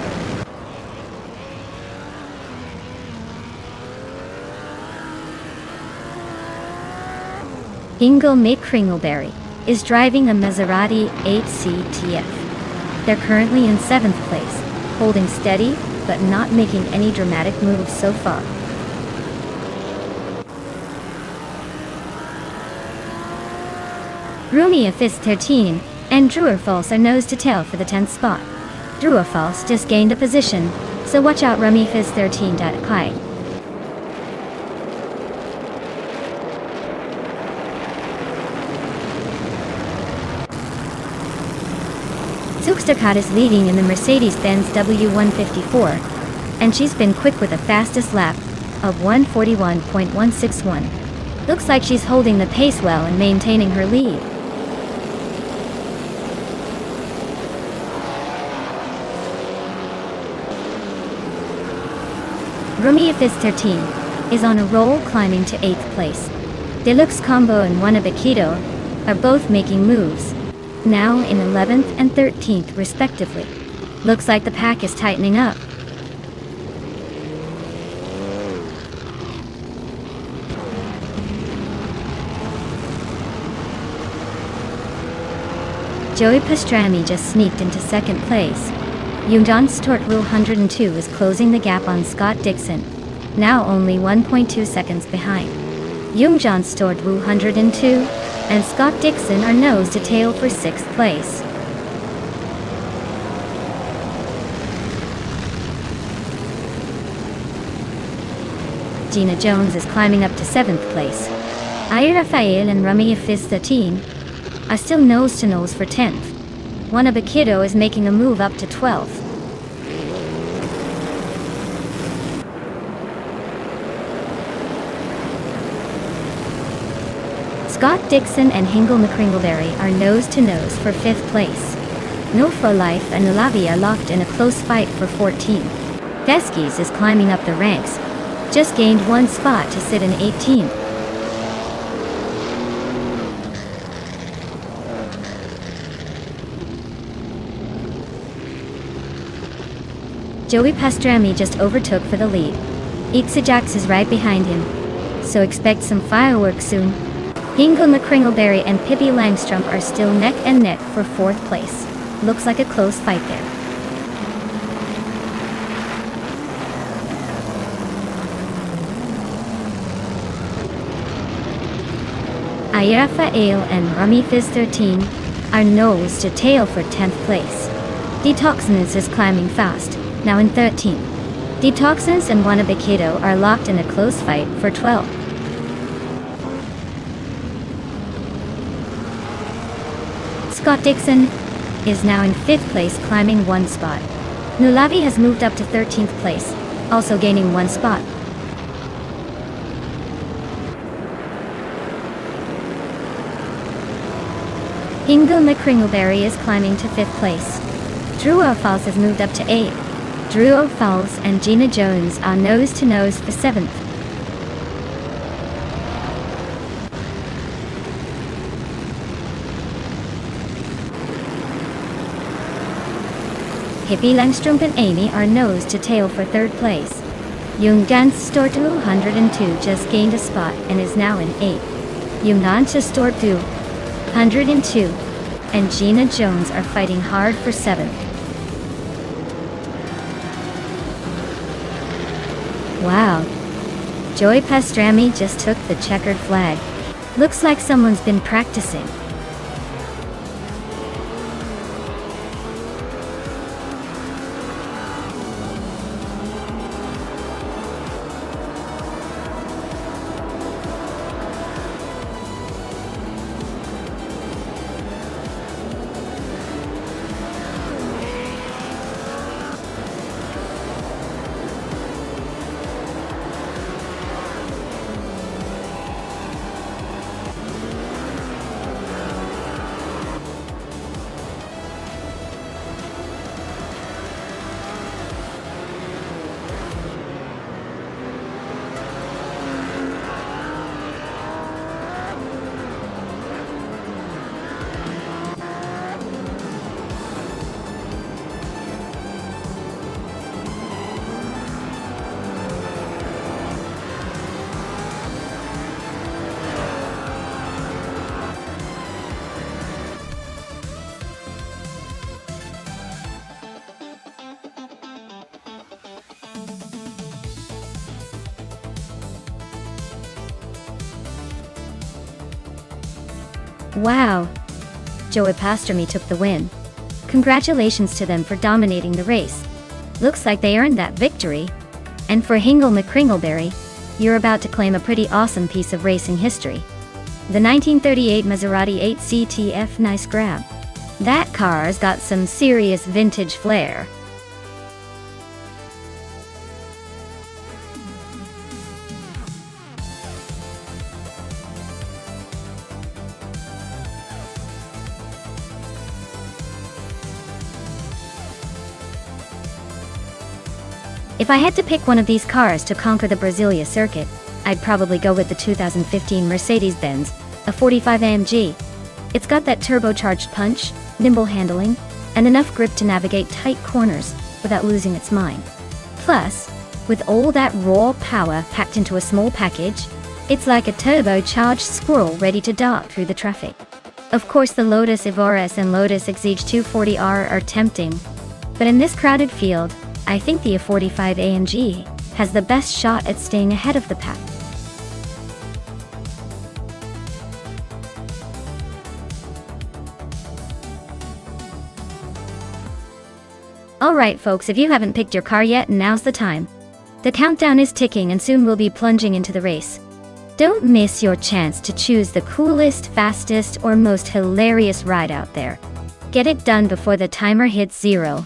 Speaker 1: Hingle McCringleberry is driving a Maserati 8CTF. They're currently in 7th place, holding steady, but not making any dramatic moves so far. Rumia Fist 13 and Drew False are nose to tail for the 10th spot. Drew False just gained a position, so watch out Rummy Fist 13. Kai. Zugstakat is leading in the Mercedes-Benz W154, and she's been quick with the fastest lap of 141.161. Looks like she's holding the pace well and maintaining her lead. Rumia Fist 13 is on a roll, climbing to 8th place. Deluxe Combo and Juana Baquito are both making moves, now in 11th and 13th respectively. Looks like the pack is tightening up. Joey Pastrami just sneaked into 2nd place. Nonstop 102 is closing the gap on Scott Dixon, now only 1.2 seconds behind. Nonstop 102 and Scott Dixon are nose to tail for 6th place. Gina Jones is climbing up to 7th place. Ai Rafael and Rumia Fist 13 are still nose to nose for 10th. Juana Baquito is making a move up to 12th. Scott Dixon and Hingle McCringleberry are nose to nose for 5th place. No for Life and Lavia locked in a close fight for 14th. Deskies is climbing up the ranks, just gained 1 spot to sit in 18th. Joey Pastrami just overtook for the lead. Ixajax is right behind him, so expect some fireworks soon. Hingle McCringleberry and Pippi Langstrom are still neck and neck for 4th place. Looks like a close fight there. Ayrafael and Rummy Fizz 13 are nose to tail for 10th place. Detoxinus is climbing fast, now in 13th. Detoxinus and Wannabe are locked in a close fight for 12th. Scott Dixon is now in 5th place, climbing 1 spot. Nulavi has moved up to 13th place, also gaining 1 spot. Hingle McCringleberry is climbing to 5th place. Drew O'Falls has moved up to 8th. Drew O'Falls and Gina Jones are nose to nose for 7th. Pippi Langstrom and Amy are nose to tail for 3rd place. Jung Dans Stortu 102 just gained a spot and is now in 8th. Jung Dans Stortu 102 and Gina Jones are fighting hard for 7th. Wow. Joey Pastrami just took the checkered flag. Looks like someone's been practicing. Wow. Joey Pastrami took the win. Congratulations to them for dominating the race. Looks like they earned that victory. And for Hingle McCringleberry, you're about to claim a pretty awesome piece of racing history. The 1938 Maserati 8 CTF, nice grab. That car's got some serious vintage flair. If I had to pick one of these cars to conquer the Brasilia circuit, I'd probably go with the 2015 Mercedes-Benz, a 45 AMG. It's got that turbocharged punch, nimble handling, and enough grip to navigate tight corners without losing its mind. Plus, with all that raw power packed into a small package, it's like a turbocharged squirrel ready to dart through the traffic. Of course, the Lotus Evoris and Lotus Exige 240R are tempting, but in this crowded field, I think the A45 AMG has the best shot at staying ahead of the pack. Alright folks, if you haven't picked your car yet, now's the time. The countdown is ticking and soon we'll be plunging into the race. Don't miss your chance to choose the coolest, fastest, or most hilarious ride out there. Get it done before the timer hits 0.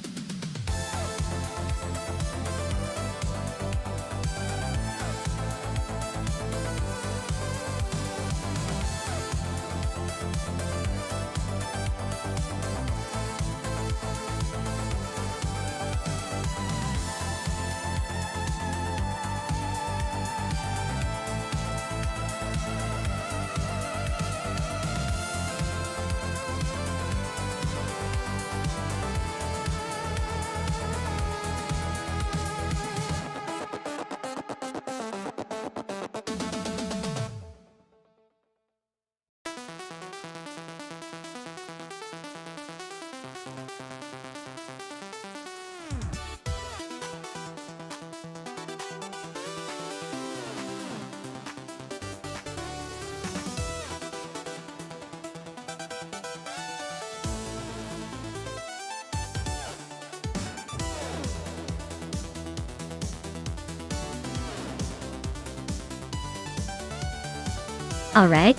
Speaker 1: Alright,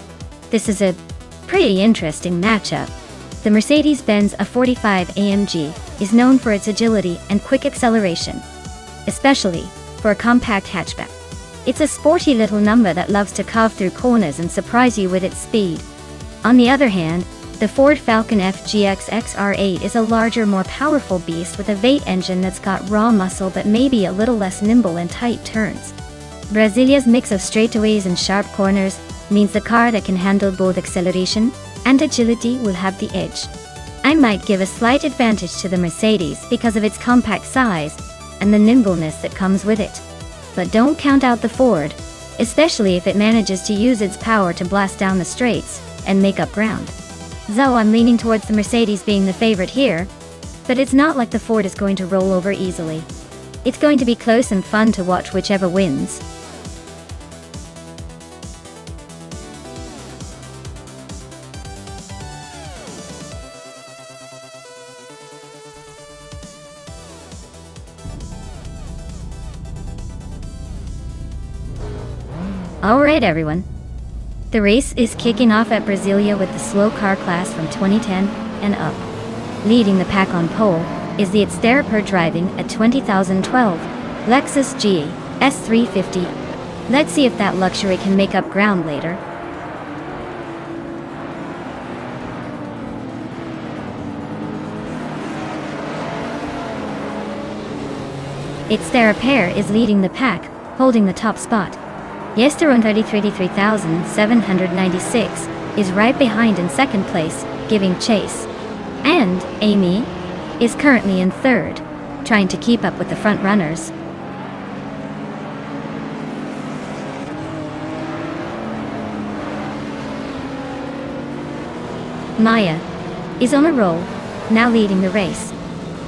Speaker 1: this is a pretty interesting matchup. The Mercedes-Benz A45 AMG is known for its agility and quick acceleration, especially for a compact hatchback. It's a sporty little number that loves to carve through corners and surprise you with its speed. On the other hand, the Ford Falcon FGX XR8 is a larger, more powerful beast with a V8 engine that's got raw muscle but maybe a little less nimble in tight turns. Brasilia's mix of straightaways and sharp corners means the car that can handle both acceleration and agility will have the edge. I might give a slight advantage to the Mercedes because of its compact size and the nimbleness that comes with it. But don't count out the Ford, especially if it manages to use its power to blast down the straights and make up ground. So I'm leaning towards the Mercedes being the favorite here, but it's not like the Ford is going to roll over easily. It's going to be close and fun to watch whichever wins. Alright everyone, the race is kicking off at Brasilia with the slow car class from 2010 and up. Leading the pack on pole is the Xterra driving a 2012 Lexus GS 350. Let's see if that luxury can make up ground later. Xterra is leading the pack, holding the top spot. Yesteron 33,796 is right behind in second place, giving chase. And Amy is currently in third, trying to keep up with the front runners. Maya is on a roll, now leading the race.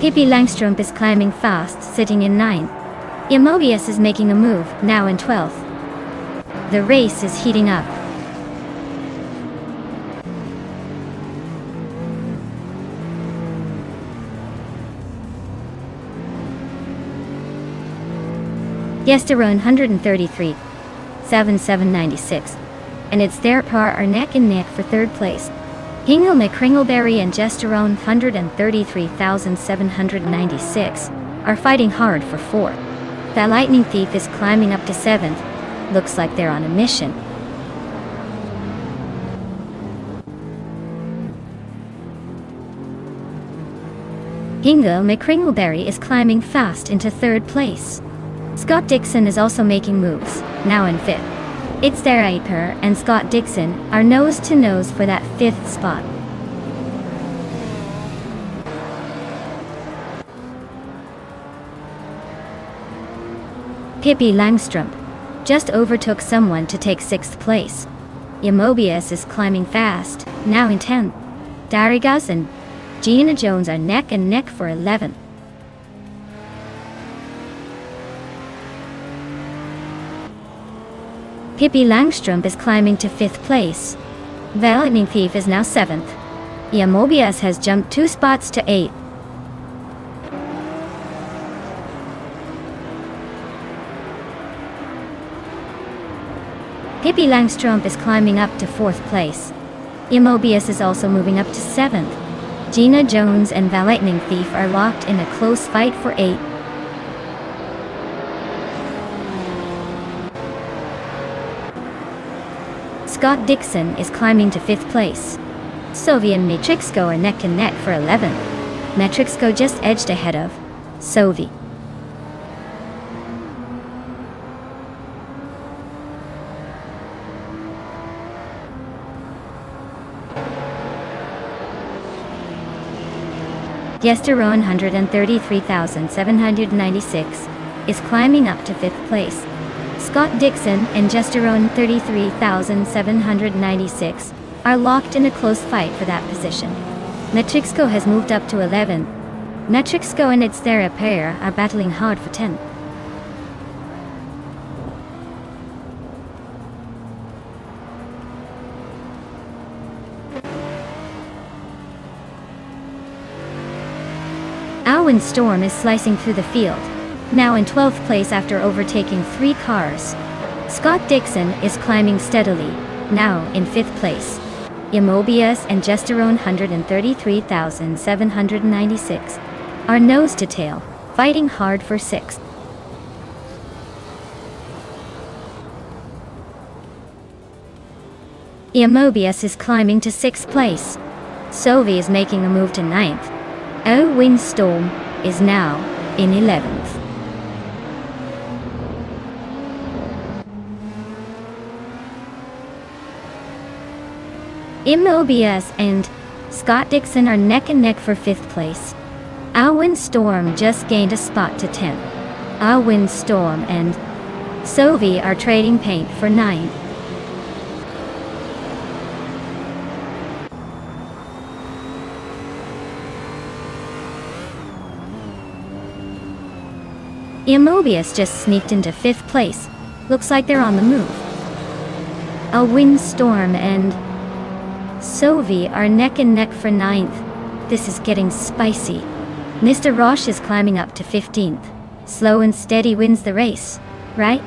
Speaker 1: Pippi Langstrup is climbing fast, sitting in 9th. Mobius is making a move, now in 12th. The race is heating up. Yesteron 133,796 and Xterra are neck and neck for third place. Hingle McCringleberry and Gesteron 133,796 are fighting hard for 4th. That Lightning Thief is climbing up to 7th. Looks like they're on a mission. Hingle McCringleberry is climbing fast into third place. Scott Dixon is also making moves, now in 5th. Xterra and Scott Dixon are nose to nose for that 5th spot. Pippi Langstrup just overtook someone to take 6th place. Mobius is climbing fast, now in 10th. Darigas and Gina Jones are neck and neck for 11th. Pippi Langstrup is climbing to 5th place. The Lightning Thief is now 7th. Mobius has jumped 2 spots to 8th. Pippi Langstrup is climbing up to 4th place. Mobius is also moving up to 7th. Gina Jones and the Lightning Thief are locked in a close fight for 8th. Scott Dixon is climbing to 5th place. Sovi and Matrixco are neck and neck for 11th. Matrixco just edged ahead of Sovi. Yesteron 133,796 is climbing up to 5th place. Scott Dixon and Gesteron 33,796 are locked in a close fight for that position. Matrixco has moved up to 11th. Matrixco and Xterra are battling hard for 10th. Alwyn Storm is slicing through the field, now in 12th place after overtaking 3 cars. Scott Dixon is climbing steadily, Now, in 5th place, Immobius and Gesterone 133,796 are nose to tail, fighting hard for 6th. Immobius is climbing to 6th place. Sovi is making a move to 9th. Windstorm is now in 11th. Immobius and Scott Dixon are neck and neck for 5th place. Windstorm just gained a spot to 10th. Windstorm and Sovi are trading paint for 9th. Immobius just sneaked into 5th place. Looks like they're on the move. Windstorm and Sovi are neck and neck for 9th. This is getting spicy. Mr. Roche is climbing up to 15th. Slow and steady wins the race, right?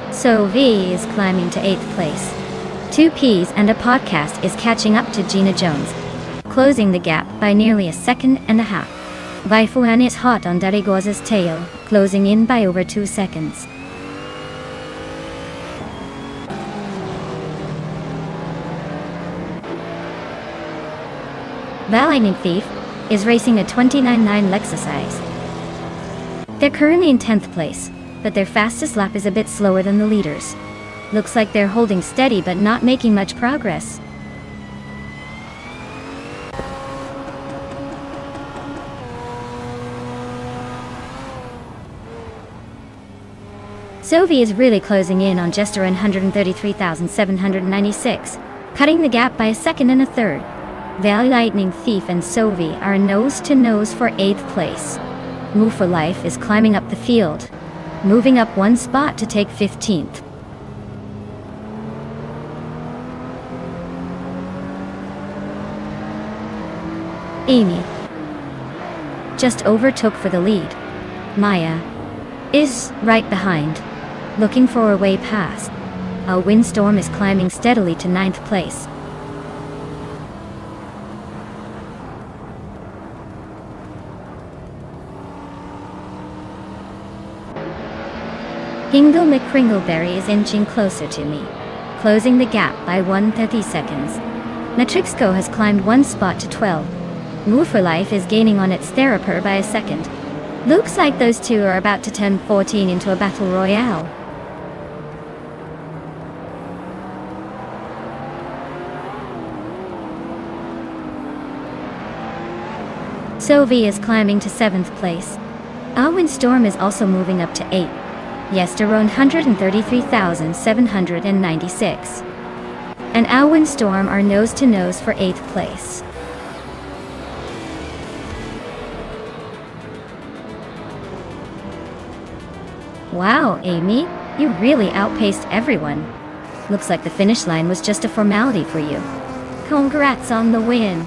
Speaker 1: Sovi is climbing to 8th place. 2Ps and a podcast is catching up to Gina Jones, closing the gap by nearly a second and a half. Vaifuan is hot on Darigoz's tail, closing in by over 2 seconds. Lightning Thief is racing a 29.9 Lexus ICE. They're currently in 10th place, but their fastest lap is a bit slower than the leaders. Looks like they're holding steady but not making much progress. Sovi is really closing in on Gesterone 133,796, cutting the gap by a second and a third. Lightning Thief and Sovi are nose to nose for 8th place. Move for Life is climbing up the field, moving up 1 spot to take 15th. Amy just overtook for the lead. Maya is right behind, looking for a way past. Windstorm is climbing steadily to 9th place. Hingle McCringleberry is inching closer to me, closing the gap by 1:30 seconds. Matrixco has climbed 1 spot to 12. Move for Life is gaining on its Theraper by a second. Looks like those two are about to turn 14 into a battle royale. Sovi is climbing to 7th place. Windstorm is also moving up to 8. Gesterone 133,796. And Windstorm are nose to nose for 8th place. Wow, Amy, you really outpaced everyone. Looks like the finish line was just a formality for you. Congrats on the win.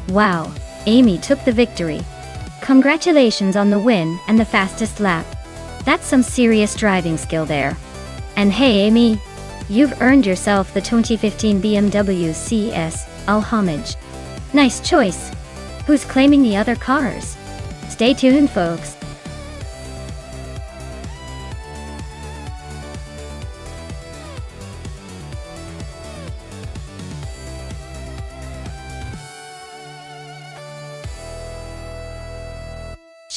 Speaker 1: Wow, Amy took the victory. Congratulations on the win and the fastest lap. That's some serious driving skill there. And hey Amy, you've earned yourself the 2015 BMW CS All Homage. Nice choice. Who's claiming the other cars? Stay tuned, folks.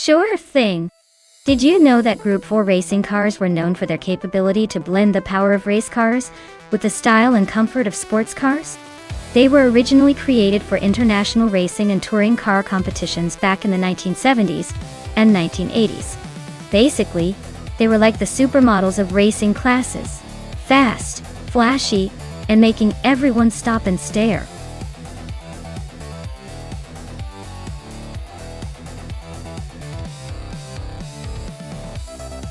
Speaker 1: Sure thing. Did you know that Group 4 racing cars were known for their capability to blend the power of race cars with the style and comfort of sports cars? They were originally created for international racing and touring car competitions back in the 1970s and 1980s. Basically, they were like the supermodels of racing classes. Fast, flashy, and making everyone stop and stare.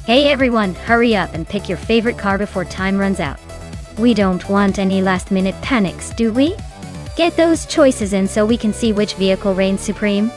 Speaker 1: Hey everyone, hurry up and pick your favorite car before time runs out. We don't want any last-minute panics, do we? Get those choices in so we can see which vehicle reigns supreme.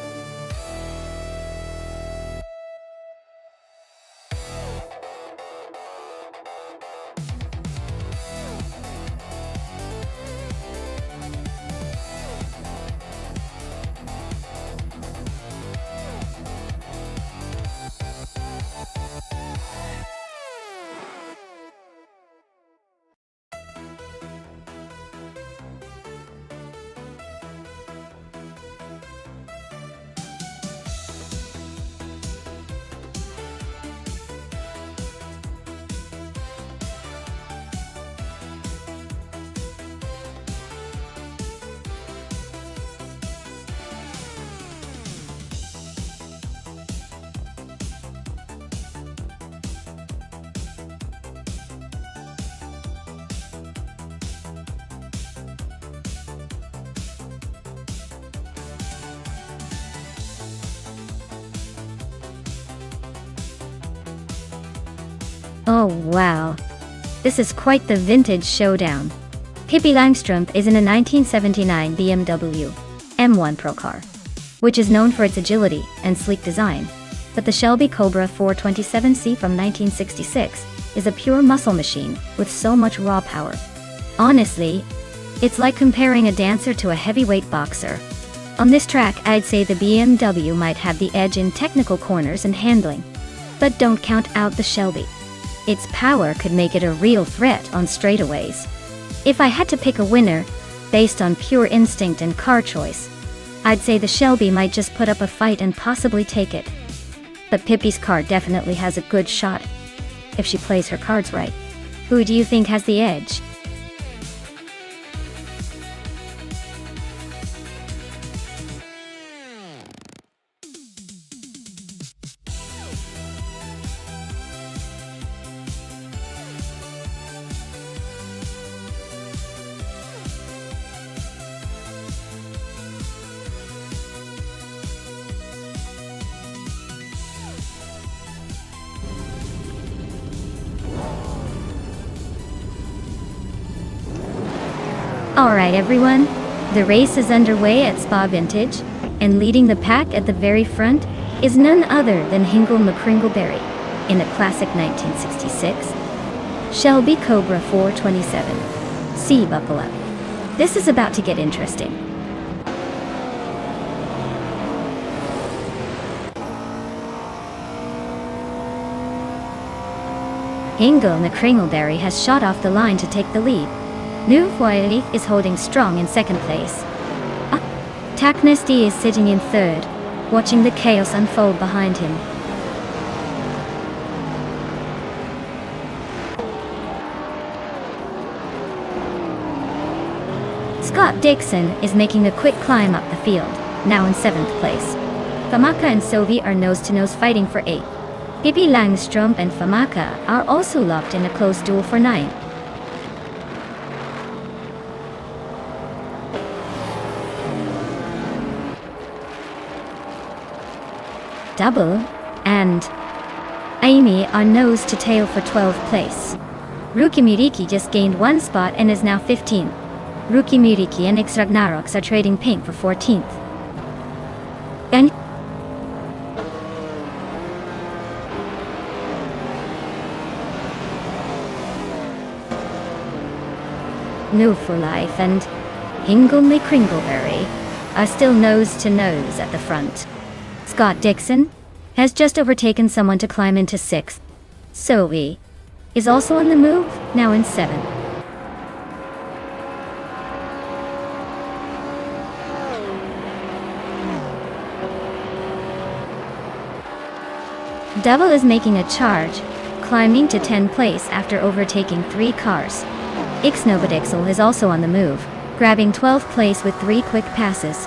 Speaker 1: Oh wow. This is quite the vintage showdown. Pippi Langstrumpf is in a 1979 BMW M1 Pro car, which is known for its agility and sleek design. But the Shelby Cobra 427C from 1966 is a pure muscle machine with so much raw power. Honestly, it's like comparing a dancer to a heavyweight boxer. On this track, I'd say the BMW might have the edge in technical corners and handling. But don't count out the Shelby. Its power could make it a real threat on straightaways. If I had to pick a winner, based on pure instinct and car choice, I'd say the Shelby might just put up a fight and possibly take it. But Pippi's car definitely has a good shot, if she plays her cards right. Who do you think has the edge? Alright everyone, the race is underway at Spa Vintage, and leading the pack at the very front is none other than Hingle McCringleberry in a classic 1966 Shelby Cobra 427. See, buckle up. This is about to get interesting. Hingle McCringleberry has shot off the line to take the lead. New Foyerlich is holding strong in second place. Taknesty is sitting in third, watching the chaos unfold behind him. Scott Dixon is making a quick climb up the field, now in 7th place. Famaka and Sovi are nose-to-nose fighting for 8th. Pippi Langstrumpf and Famaka are also locked in a close duel for 9th. Double and Amy are nose to tail for 12th place. Ruki Muriki just gained 1 spot and is now 15th. Ruki Muriki and X Ragnaroks are trading paint for 14th. And New for Life and Hingle McCringleberry are still nose to nose at the front. Scott Dixon has just overtaken someone to climb into 6th. Sovi is also on the move, now in 7th. Devil is making a charge, climbing to 10th place after overtaking 3 cars. Ixnobodixel is also on the move, grabbing 12th place with 3 quick passes.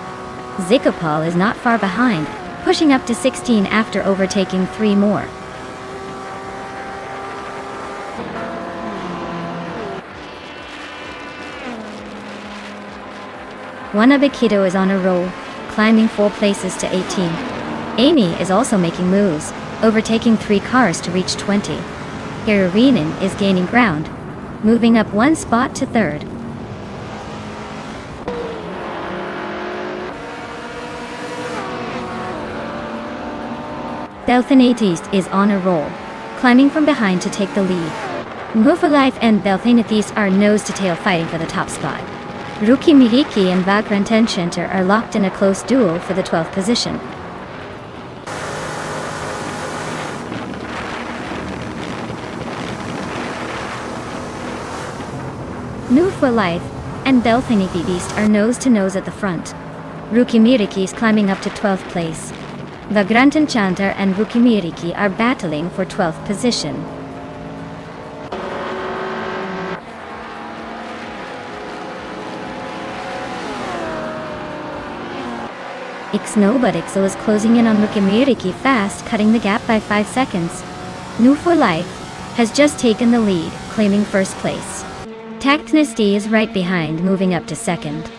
Speaker 1: Zikopal is not far behind, pushing up to 16 after overtaking 3 more. Wanabakito is on a roll, climbing 4 places to 18. Amy is also making moves, overtaking 3 cars to reach 20. Hirurinen is gaining ground, moving up 1 spot to 3rd. Belthanatheist is on a roll, climbing from behind to take the lead. Mufalife and Belthanatheist are nose-to-tail fighting for the top spot. Ruki Mihiki and Vagranten Center are locked in a close duel for the 12th position. Mufalife and Belthanatheist are nose-to-nose at the front. Ruki Miriki is climbing up to 12th place. Vagranten Chantar and Ruki Miriki are battling for 12th position. Ixnobodixel is closing in on Ruki Miriki fast, cutting the gap by 5 seconds. New for Life has just taken the lead, claiming 1st place. Tactnisty is right behind, moving up to 2nd.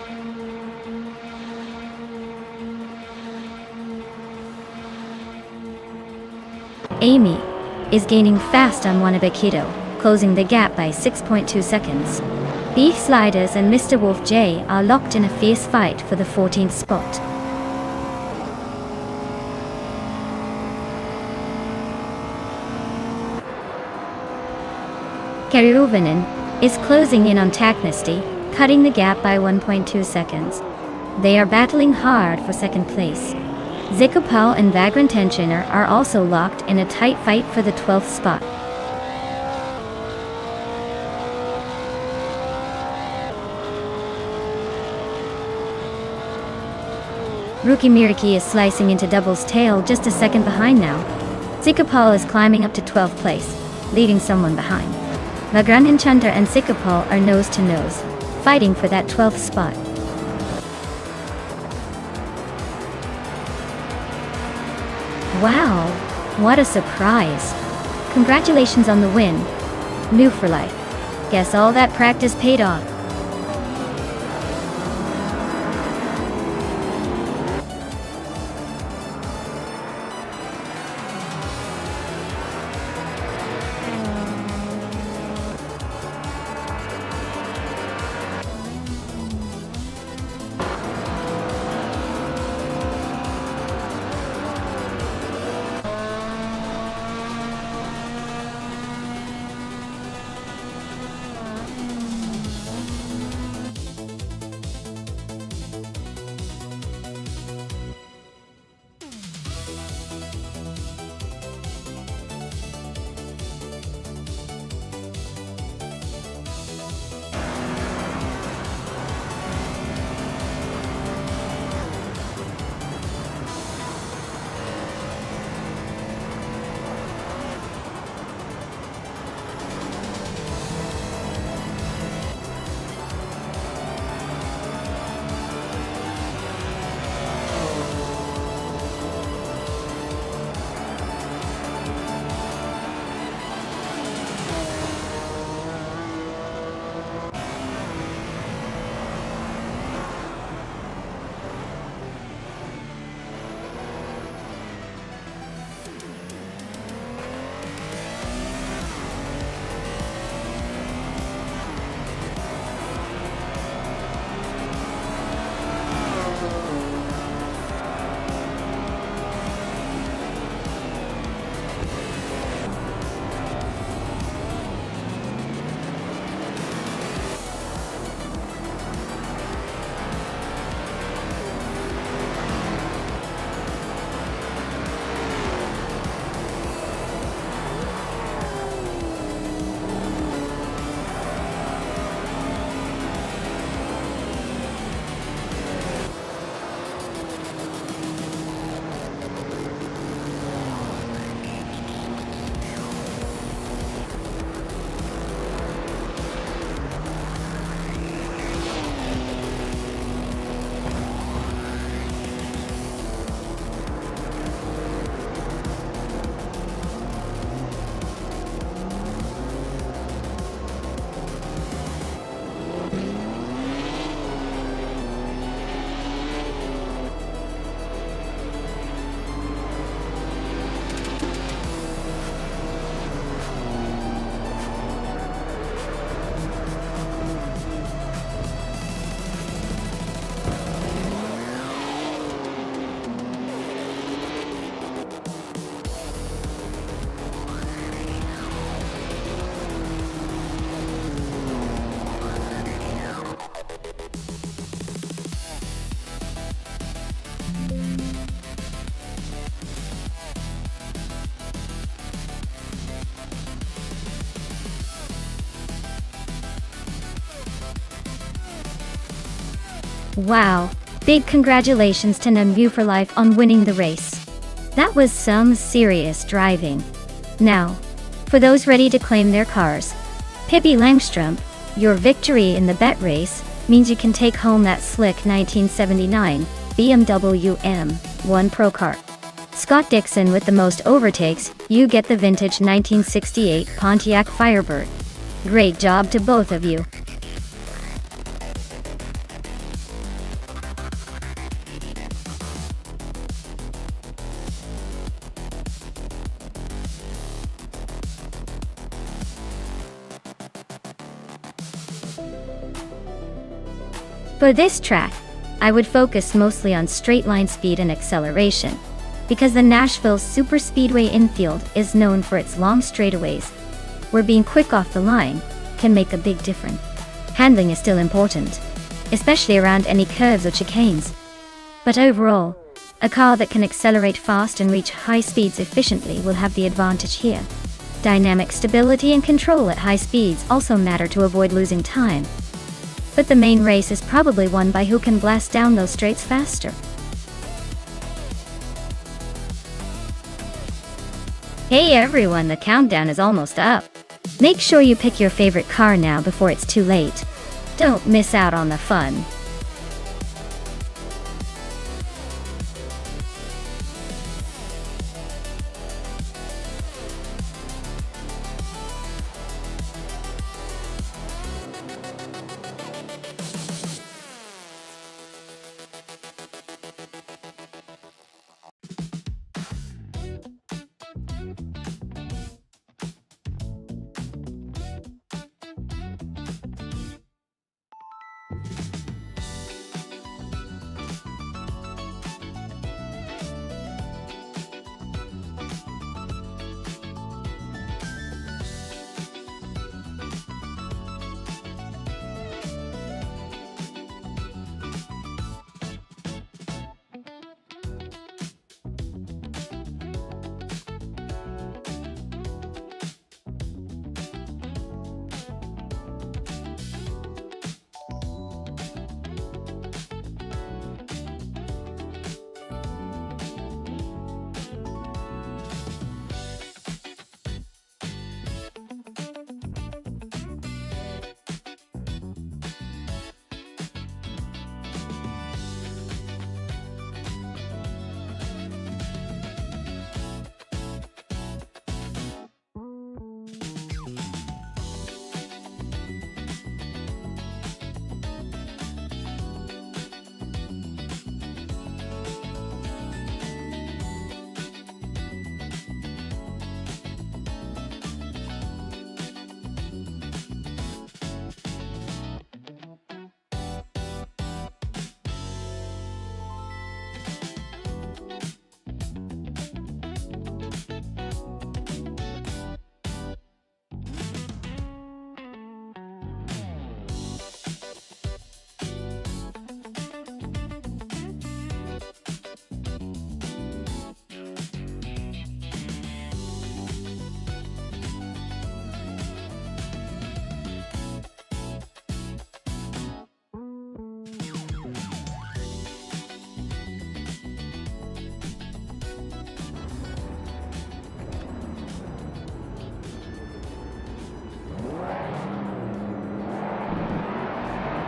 Speaker 1: Amy is gaining fast on Wanabakito, closing the gap by 6.2 seconds. Beef Sliders and Mr. Wolf J are locked in a fierce fight for the 14th spot. Karuvinen is closing in on Tactnisty, cutting the gap by 1.2 seconds. They are battling hard for 2nd place. Zikopal and Vagrantentioner are also locked in a tight fight for the 12th spot. Ruki Miriki is slicing into Double's tail just a second behind now. Zikopal is climbing up to 12th place, leaving someone behind. Vagrantenchunter and Zikopal are nose-to-nose, fighting for that 12th spot. Wow, what a surprise. Congratulations on the win. New for Life. Guess all that practice paid off. Wow, big congratulations to Nambu for life on winning the race. That was some serious driving. Now, for those ready to claim their cars, Pippi Langstrump, your victory in the bet race means you can take home that slick 1979 BMW M1 Pro car. Scott Dixon with the most overtakes, you get the vintage 1968 Pontiac Firebird. Great job to both of you. For this track, I would focus mostly on straight line speed and acceleration, because the Nashville Superspeedway infield is known for its long straightaways, where being quick off the line can make a big difference. Handling is still important, especially around any curves or chicanes. But overall, a car that can accelerate fast and reach high speeds efficiently will have the advantage here. Dynamic stability and control at high speeds also matter to avoid losing time. But the main race is probably won by who can blast down those straights faster. Hey everyone, the countdown is almost up. Make sure you pick your favorite car now before it's too late. Don't miss out on the fun.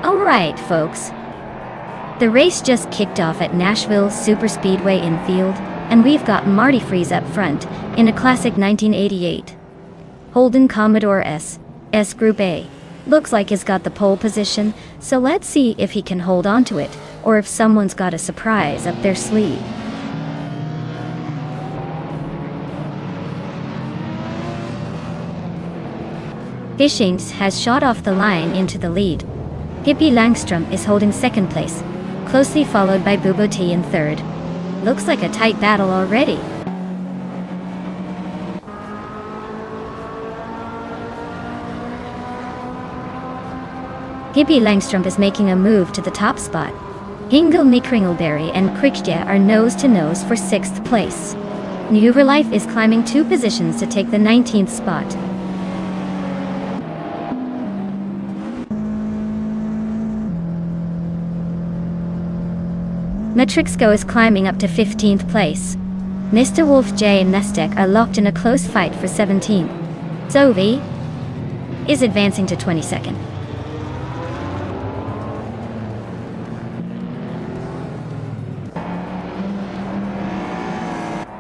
Speaker 1: Alright, folks. The race just kicked off at Nashville Superspeedway infield, and we've got Marty Freeze up front in a classic 1988 Holden Commodore S Group A. Looks like he's got the pole position, so let's see if he can hold on to it, or if someone's got a surprise up their sleeve. Fishings has shot off the line into the lead. Pippi Langstrump is holding second place, closely followed by Boubou in third. Looks like a tight battle already. Pippi Langstrump is making a move to the top spot. Hingle Kringleberry and Kriksja are nose-to-nose for 6th place. Newverlife is climbing 2 positions to take the 19th spot. Matrixco is climbing up to 15th place. Mr. Wolf J and Nestek are locked in a close fight for 17th. Zoe is advancing to 22nd.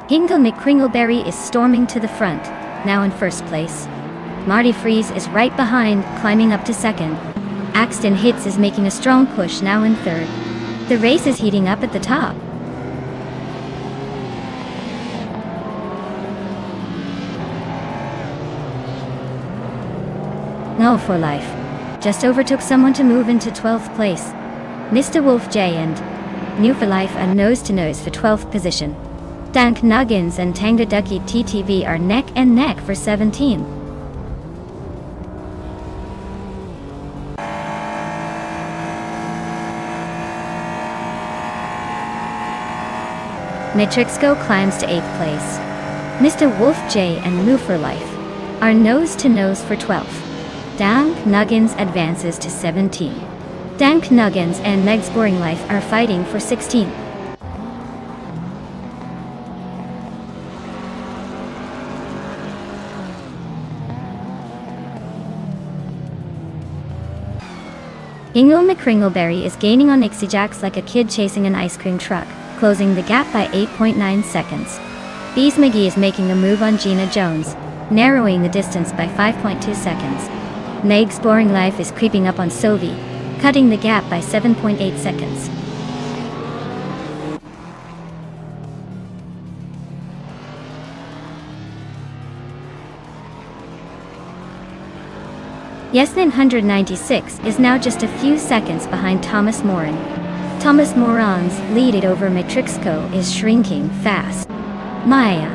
Speaker 1: Hingle McCringleberry is storming to the front, now in first place. Marty Freeze is right behind, climbing up to second. Axton Hits is making a strong push, now in third. The race is heating up at the top. No for Life just overtook someone to move into 12th place. Mr. Wolf J and New for Life are nose to nose for 12th position. Dank Nuggins and Tanga Ducky TTV are neck and neck for 17. Matrixco climbs to 8th place. Mr. Wolf J and New for Life are nose to nose for 12th. Dank Nuggins advances to 17. Dank Nuggins and Meg's Boring Life are fighting for 16. Hingle McCringleberry is gaining on Ixie Jacks like a kid chasing an ice cream truck, closing the gap by 8.9 seconds. Bees McGee is making a move on Gina Jones, narrowing the distance by 5.2 seconds. Meg's Boring Life is creeping up on Sovi, cutting the gap by 7.8 seconds. Yesnin 196 is now just a few seconds behind Thomas Moran. Thomas Moran's lead over Matrixco is shrinking fast. Maya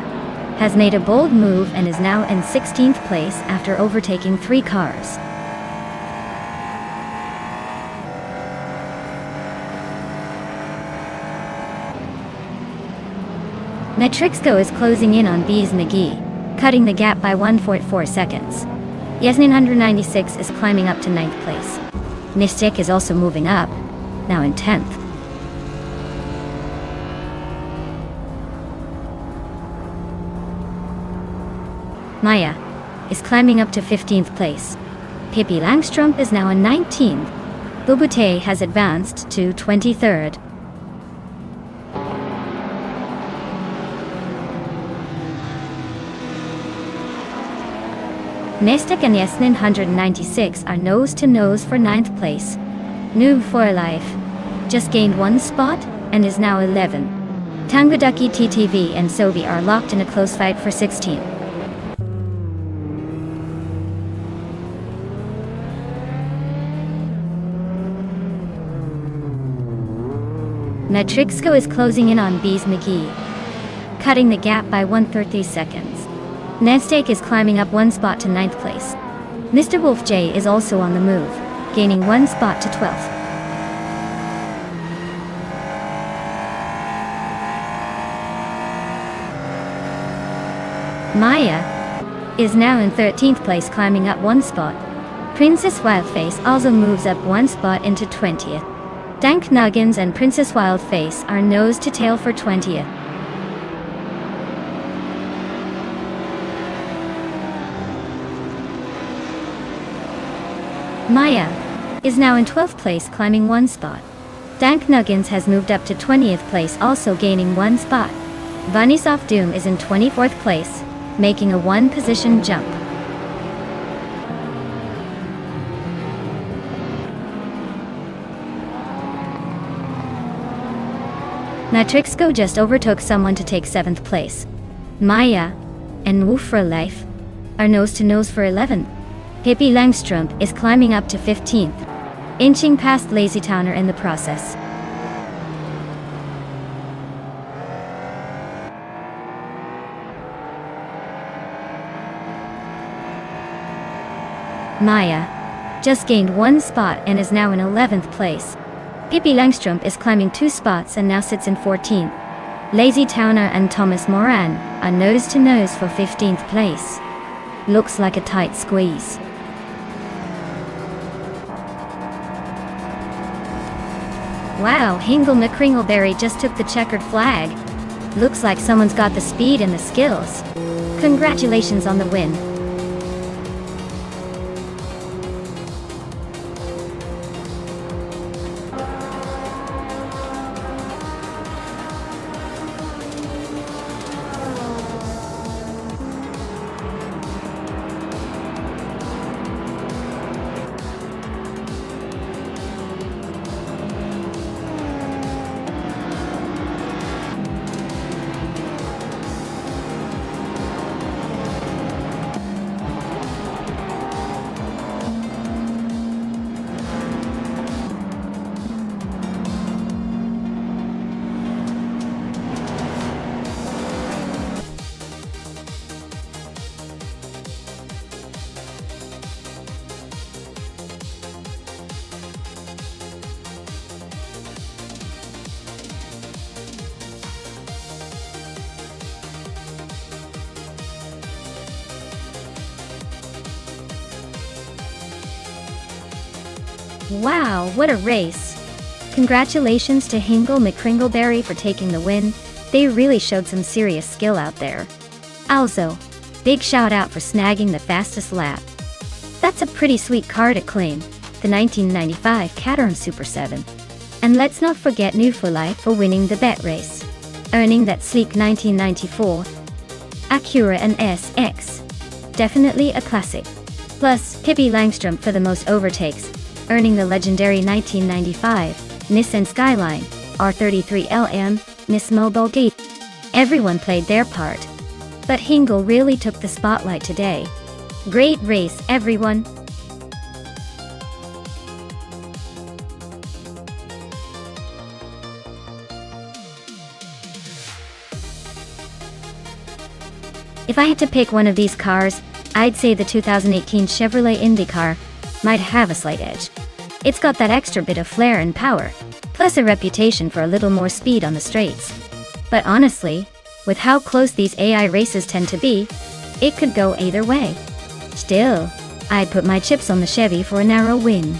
Speaker 1: has made a bold move and is now in 16th place after overtaking 3 cars. Matrixco is closing in on Bees McGee, cutting the gap by 1.4 seconds. Yesnin 196 is climbing up to 9th place. Mystic is also moving up, now in 10th. Maya is climbing up to 15th place. Pippi Langstrumpf is now in 19th. Bubute has advanced to 23rd. Nestek and Yesnin 196 are nose to nose for 9th place. Noob for Life just gained 1 spot and is now 11. Tangaducky TTV and Sovi are locked in a close fight for 16. Matrixco is closing in on Bees McGee, cutting the gap by 1.30 seconds. Nedstake is climbing up 1 spot to 9th place. Mr. Wolf J is also on the move, gaining 1 spot to 12th. Maya is now in 13th place, climbing up 1 spot. Princess Wildface also moves up 1 spot into 20th. Dank Nuggins and Princess Wildface are nose to tail for 20th. Maya is now in 12th place, climbing 1 spot. Dank Nuggins has moved up to 20th place, also gaining 1 spot. Vanisoft Doom is in 24th place, making a 1 position jump. Matrixco just overtook someone to take 7th place. Maya and Woofra Life are nose to nose for 11th. Pippi Langstrumpf is climbing up to 15th, inching past Lazy Towner in the process. Maya just gained 1 spot and is now in 11th place. Pippi Langstrumpf is climbing 2 spots and now sits in 14th. Lazy Towner and Thomas Moran are nose to nose for 15th place. Looks like a tight squeeze. Wow, Hingle McCringleberry just took the checkered flag. Looks like someone's got the speed and the skills. Congratulations on the win. Wow, what a race! Congratulations to Hingle McCringleberry for taking the win. They really showed some serious skill out there. Also, big shout out for snagging the fastest lap. That's a pretty sweet car to claim, the 1995 Caterham Super 7. And let's not forget Newfoundland for winning the bet race, earning that sleek 1994 Acura NSX. Definitely a classic. Plus, Pippi Langstrom for the most overtakes, earning the legendary 1995 Nissan Skyline R33LM Miss Mobile Gate. Everyone played their part. But Hingle really took the spotlight today. Great race, everyone! If I had to pick one of these cars, I'd say the 2018 Chevrolet IndyCar might have a slight edge. It's got that extra bit of flair and power, plus a reputation for a little more speed on the straights. But honestly, with how close these AI races tend to be, it could go either way. Still, I'd put my chips on the Chevy for a narrow win.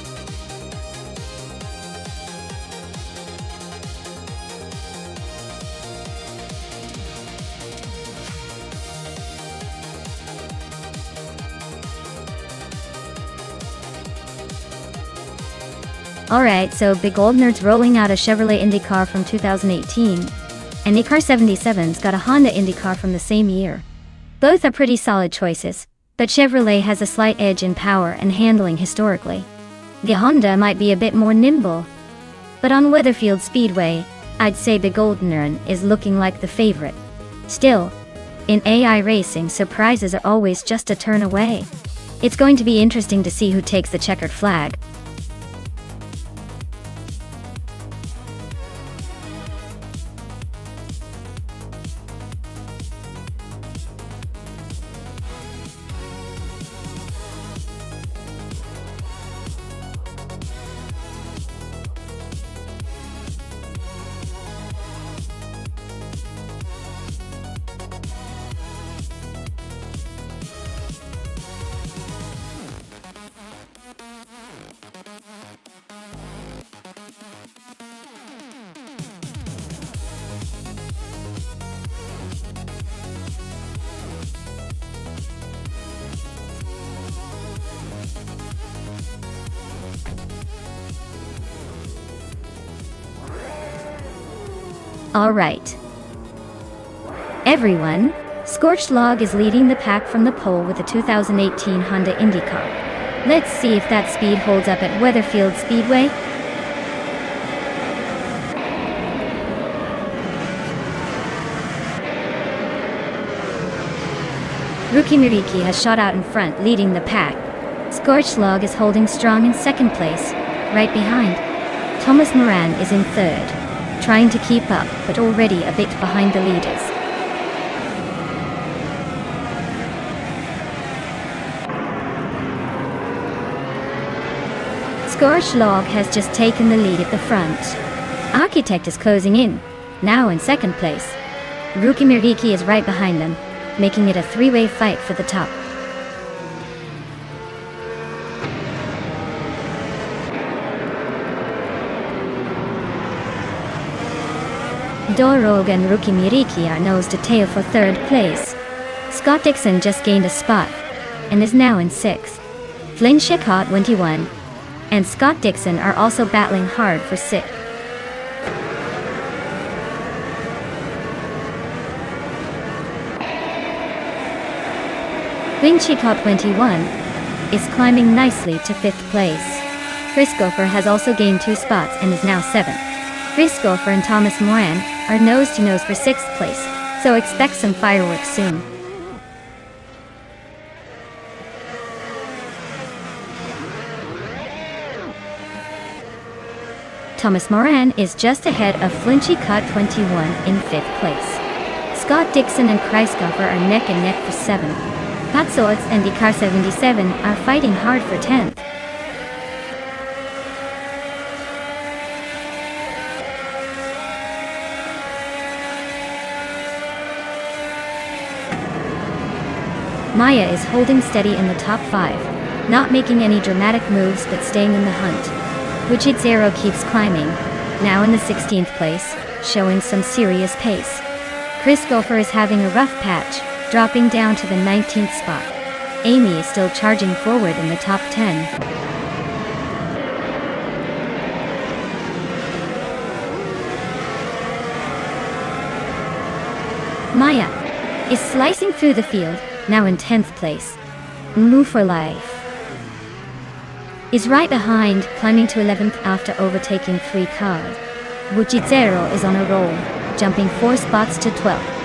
Speaker 1: Alright, so Big Old Nerd's rolling out a Chevrolet IndyCar from 2018, and Icar 77's got a Honda IndyCar from the same year. Both are pretty solid choices, but Chevrolet has a slight edge in power and handling historically. The Honda might be a bit more nimble, but on Weatherfield Speedway, I'd say Big Old Nerd is looking like the favorite. Still, in AI racing, surprises are always just a turn away. It's going to be interesting to see who takes the checkered flag. Alright. Everyone, Scorched Log is leading the pack from the pole with the 2018 Honda IndyCar. Let's see if that speed holds up at Weatherfield Speedway. Rookie Miriki has shot out in front, leading the pack. Scorched Log is holding strong in second place, right behind. Thomas Moran is in third, trying to keep up, but already a bit behind the leaders. Scorched Log has just taken the lead at the front. Architect is closing in, now in second place. Rookie Miriki is right behind them, making it a three-way fight for the top. Dorog and Rookie Miriki are nose to tail for third place. Scott Dixon just gained a spot and is now in sixth. Flynn Schickhart 21 and Scott Dixon are also battling hard for sixth. Flynn Schickhart 21 is climbing nicely to fifth place. Chris Gopher has also gained 2 spots and is now seventh. Chris Gopher and Thomas Moran are nose to nose for sixth place, so expect some fireworks soon. Thomas Moran is just ahead of Flynn Schickhart 21 in 5th place. Scott Dixon and Chris Gopher are neck and neck for 7th. Pat Swords and Dakar 77 are fighting hard for 10th. Maya is holding steady in the top 5, not making any dramatic moves but staying in the hunt. Wichit Zero keeps climbing, now in the 16th place, showing some serious pace. Chris Gopher is having a rough patch, dropping down to the 19th spot. Amy is still charging forward in the top 10. Maya is slicing through the field, now in 10th place. Move for Life is right behind, climbing to 11th after overtaking 3 cars. Wichit Zero is on a roll, jumping 4 spots to 12th.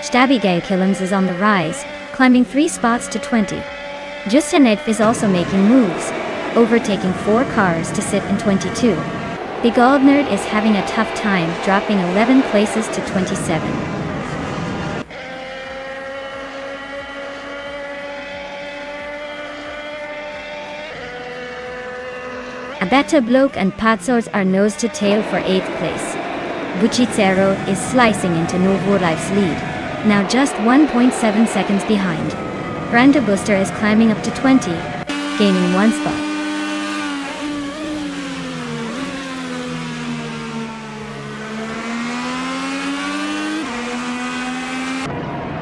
Speaker 1: Stabby Gay Killens is on the rise, climbing 3 spots to 20. Justin Edf is also making moves, overtaking 4 cars to sit in 22. Big Old Nerd is having a tough time, dropping 11 places to 27. Abeta Bloke and Patsors are nose to tail for 8th place. Wichit Zero is slicing into Novo Life's lead, now just 1.7 seconds behind. Branda Booster is climbing up to 20, gaining 1 spot.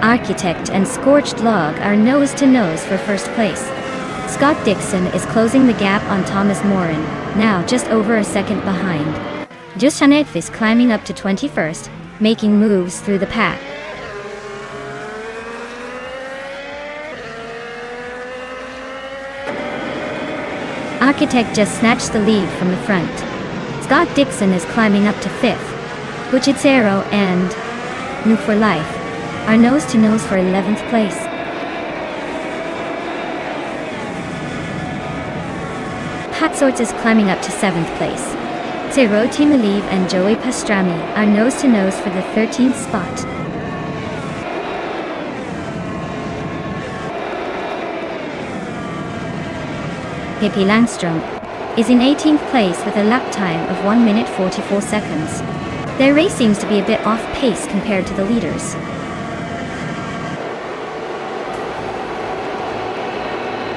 Speaker 1: Architect and Scorched Log are nose to nose for 1st place. Scott Dixon is closing the gap on Thomas Moran, now just over a second behind. Justin Edf is climbing up to 21st, making moves through the pack. Architect just snatched the lead from the front. Scott Dixon is climbing up to 5th. Wichit Zero and Move for Life are nose to nose for 11th place. Pat Swords is climbing up to 7th place. Zero Timaleev and Joey Pastrami are nose to nose for the 13th spot. Pippi Langstrom is in 18th place with a lap time of 1 minute 44 seconds. Their race seems to be a bit off pace compared to the leaders.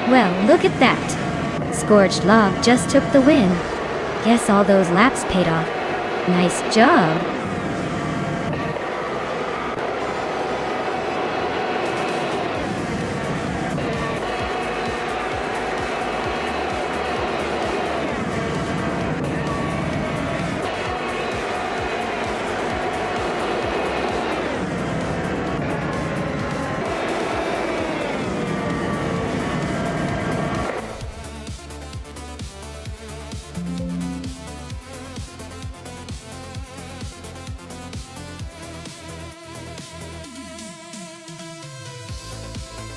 Speaker 1: Well, look at that. Scorched Log just took the win. Guess all those laps paid off. Nice job.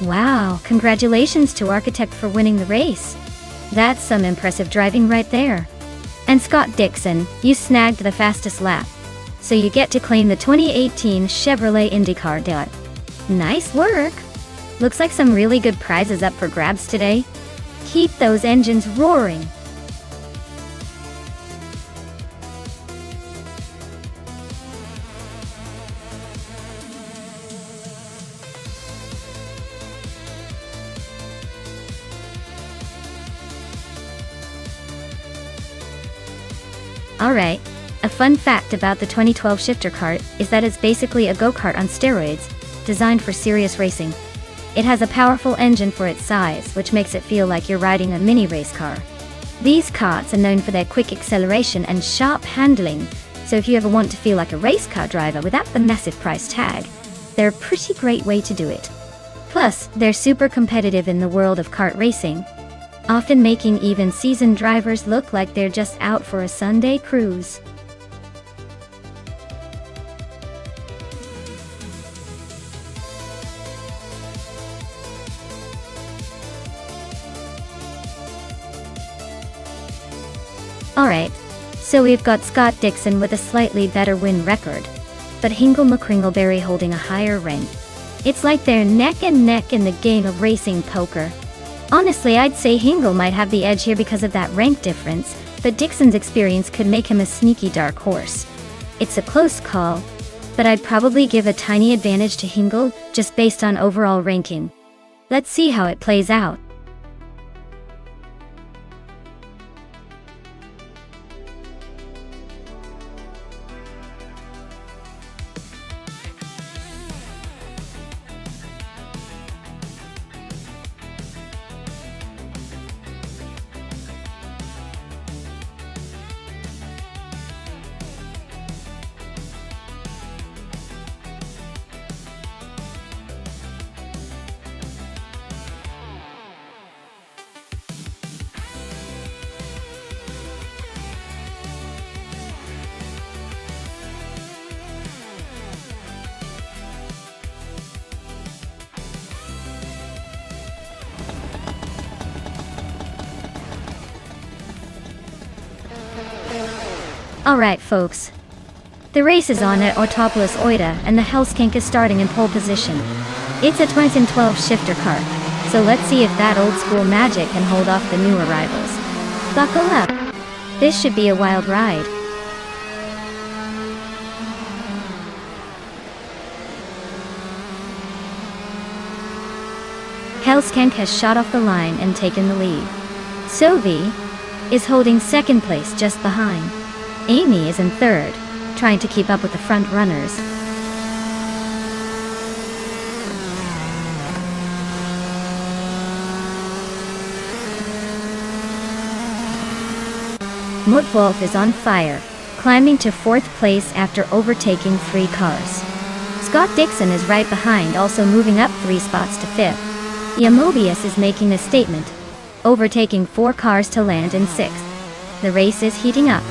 Speaker 1: Wow, congratulations to Architect for winning the race. That's some impressive driving right there. And Scott Dixon, you snagged the fastest lap. So you get to claim the 2018 Chevrolet IndyCar dot. Nice work! Looks like some really good prizes up for grabs today. Keep those engines roaring! Alright, a fun fact about the 2012 shifter kart is that it's basically a go-kart on steroids, designed for serious racing. It has a powerful engine for its size, which makes it feel like you're riding a mini race car. These karts are known for their quick acceleration and sharp handling, so if you ever want to feel like a race car driver without the massive price tag, they're a pretty great way to do it. Plus, they're super competitive in the world of kart racing, often making even seasoned drivers look like they're just out for a Sunday cruise. Alright, so we've got Scott Dixon with a slightly better win record, but Hingle McCringleberry holding a higher rank. It's like they're neck and neck in the game of racing poker. Honestly, I'd say Hingle might have the edge here because of that rank difference, but Dixon's experience could make him a sneaky dark horse. It's a close call, but I'd probably give a tiny advantage to Hingle just based on overall ranking. Let's see how it plays out. Alright folks, the race is on at Autopolis Oida and the Hellskank is starting in pole position. It's a 2012 shifter kart, so let's see if that old school magic can hold off the new arrivals. Buckle up, this should be a wild ride. Hellskank has shot off the line and taken the lead. Sovi is holding second place just behind. Amy is in third, trying to keep up with the front runners. Mutwolf is on fire, climbing to fourth place after overtaking 3 cars. Scott Dixon is right behind, also moving up 3 spots to fifth. Yamobius is making a statement, overtaking 4 cars to land in 6th. The race is heating up.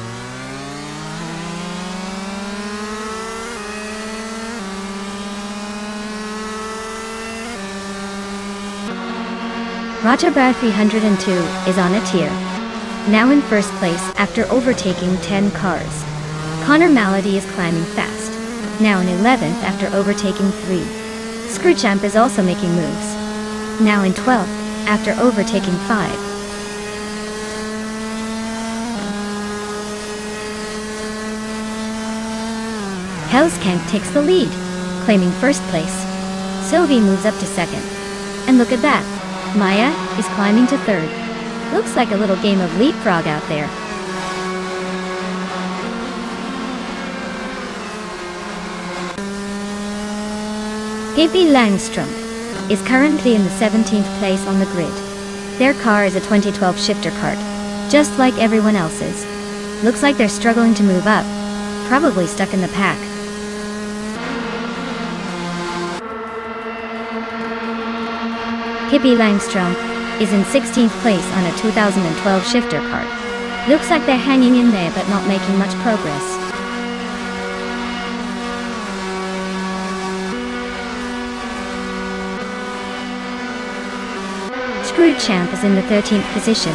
Speaker 1: Rogerbar 302 is on a tear, now in first place after overtaking 10 cars. Connor Malady is climbing fast, now in 11th after overtaking 3. Screwchamp is also making moves, now in 12th after overtaking 5. Hellskank takes the lead, claiming first place. Sovi moves up to second. And look at that, Maya is climbing to third. Looks like a little game of leapfrog out there. Pippi Langstrom is currently in the 17th place on the grid. Their car is a 2012 shifter kart, just like everyone else's. Looks like they're struggling to move up, probably stuck in the pack. Pippi Langstrom is in 16th place on a 2012 shifter kart. Looks like they're hanging in there but not making much progress. Screwchamp is in the 13th position,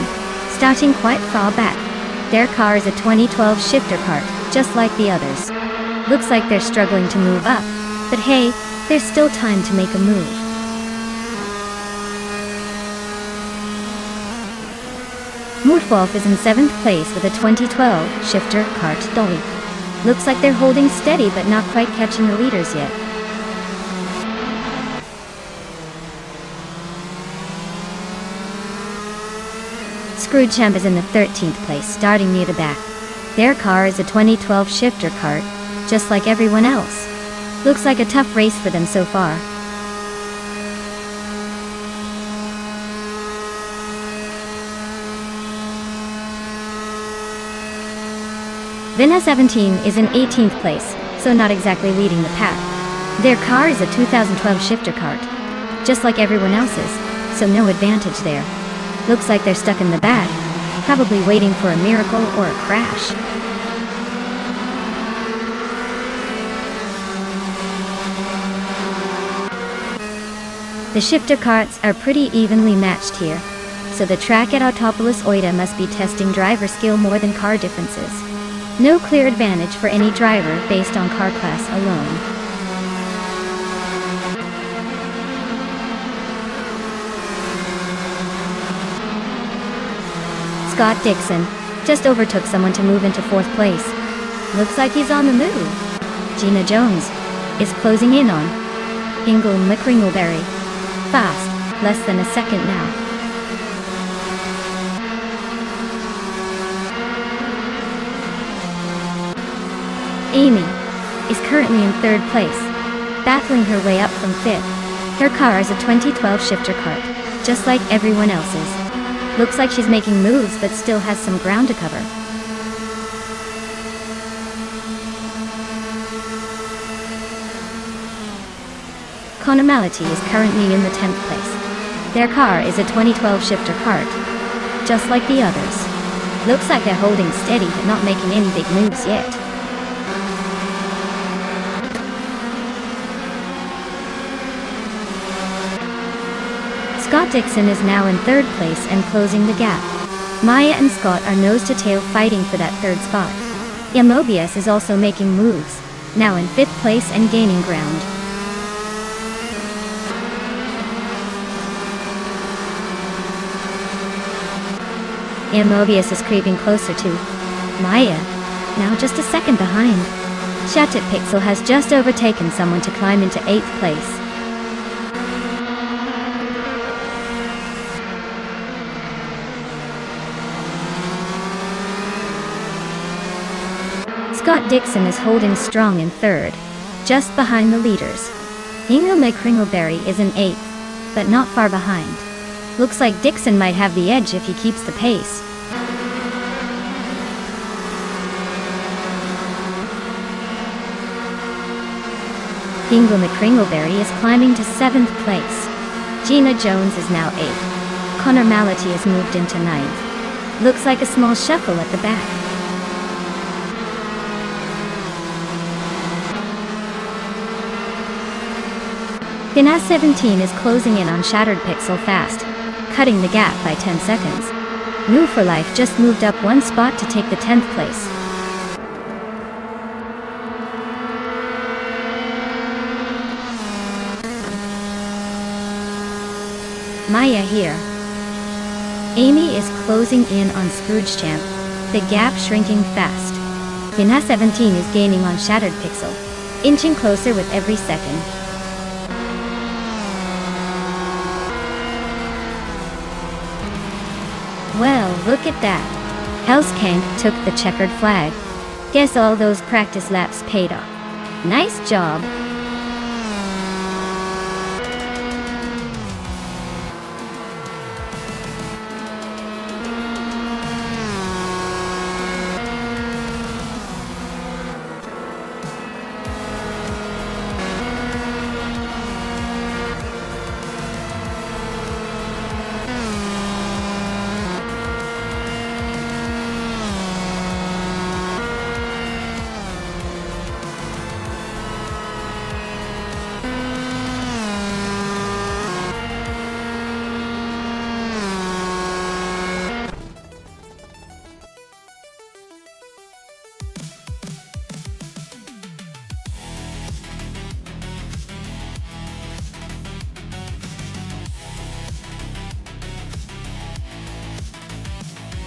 Speaker 1: starting quite far back. Their car is a 2012 shifter kart, just like the others. Looks like they're struggling to move up, but hey, there's still time to make a move. Mutwolf is in 7th place with a 2012 shifter kart dolly. Looks like they're holding steady but not quite catching the leaders yet. Screwchamp is in the 13th place, starting near the back. Their car is a 2012 shifter kart, just like everyone else. Looks like a tough race for them so far. Vinha 17 is in 18th place, so not exactly leading the pack. Their car is a 2012 shifter kart, just like everyone else's, so no advantage there. Looks like they're stuck in the back, probably waiting for a miracle or a crash. The shifter karts are pretty evenly matched here, so the track at Autopolis Oita must be testing driver skill more than car differences. No clear advantage for any driver based on car class alone. Scott Dixon just overtook someone to move into 4th place. Looks like he's on the move. Gina Jones is closing in on Ingle McCringleberry. Fast, less than a second now. Amy is currently in 3rd place, battling her way up from 5th. Her car is a 2012 shifter kart, just like everyone else's. Looks like she's making moves but still has some ground to cover. Connor Mality is currently in the 10th place. Their car is a 2012 shifter kart, just like the others. Looks like they're holding steady but not making any big moves yet. Scott Dixon is now in 3rd place and closing the gap. Maya and Scott are nose to tail fighting for that 3rd spot. Mobius is also making moves, now in 5th place and gaining ground. Mobius is creeping closer to Maya, now just a second behind. Shattered Pixel has just overtaken someone to climb into 8th place. Scott Dixon is holding strong in 3rd, just behind the leaders. Ingle McCringleberry is in 8th, but not far behind. Looks like Dixon might have the edge if he keeps the pace. Ingle McCringleberry is climbing to 7th place. Gina Jones is now 8th. Connor Mality has moved into 9th. Looks like a small shuffle at the back. Vinha 17 is closing in on Shattered Pixel fast, cutting the gap by 10 seconds. New for Life just moved up 1 spot to take the 10th place. Maya here. Amy is closing in on Scrooge Champ, the gap shrinking fast. Vinha 17 is gaining on Shattered Pixel, inching closer with every second. Well, look at that. Hellskank took the checkered flag. Guess all those practice laps paid off. Nice job.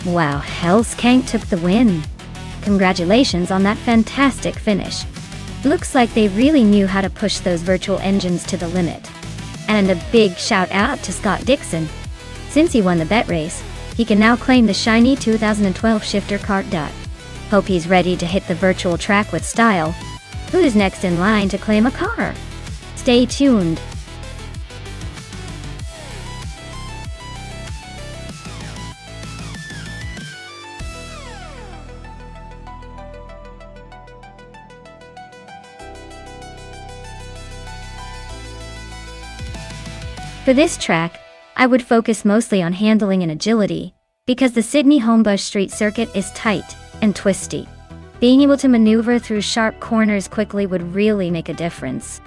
Speaker 1: Wow, Hellskank took the win. Congratulations on that fantastic finish. Looks like they really knew how to push those virtual engines to the limit. And a big shout out to Scott Dixon. Since he won the bet race, he can now claim the shiny 2012 shifter kart. Hope he's ready to hit the virtual track with style. Who's next in line to claim a car? Stay tuned. For this track, I would focus mostly on handling and agility, because the Sydney Homebush Street Circuit is tight and twisty. Being able to maneuver through sharp corners quickly would really make a difference.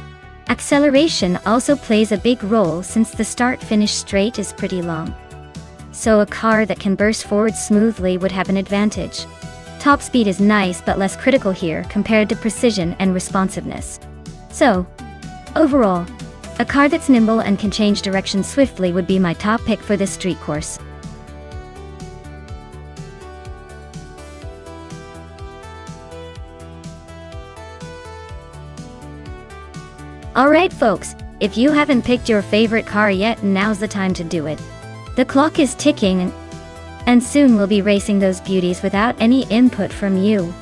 Speaker 1: Acceleration also plays a big role since the start-finish straight is pretty long. So a car that can burst forward smoothly would have an advantage. Top speed is nice but less critical here compared to precision and responsiveness. So, overall, a car that's nimble and can change direction swiftly would be my top pick for this street course. Alright folks, if you haven't picked your favorite car yet, now's the time to do it. The clock is ticking, and soon we'll be racing those beauties without any input from you.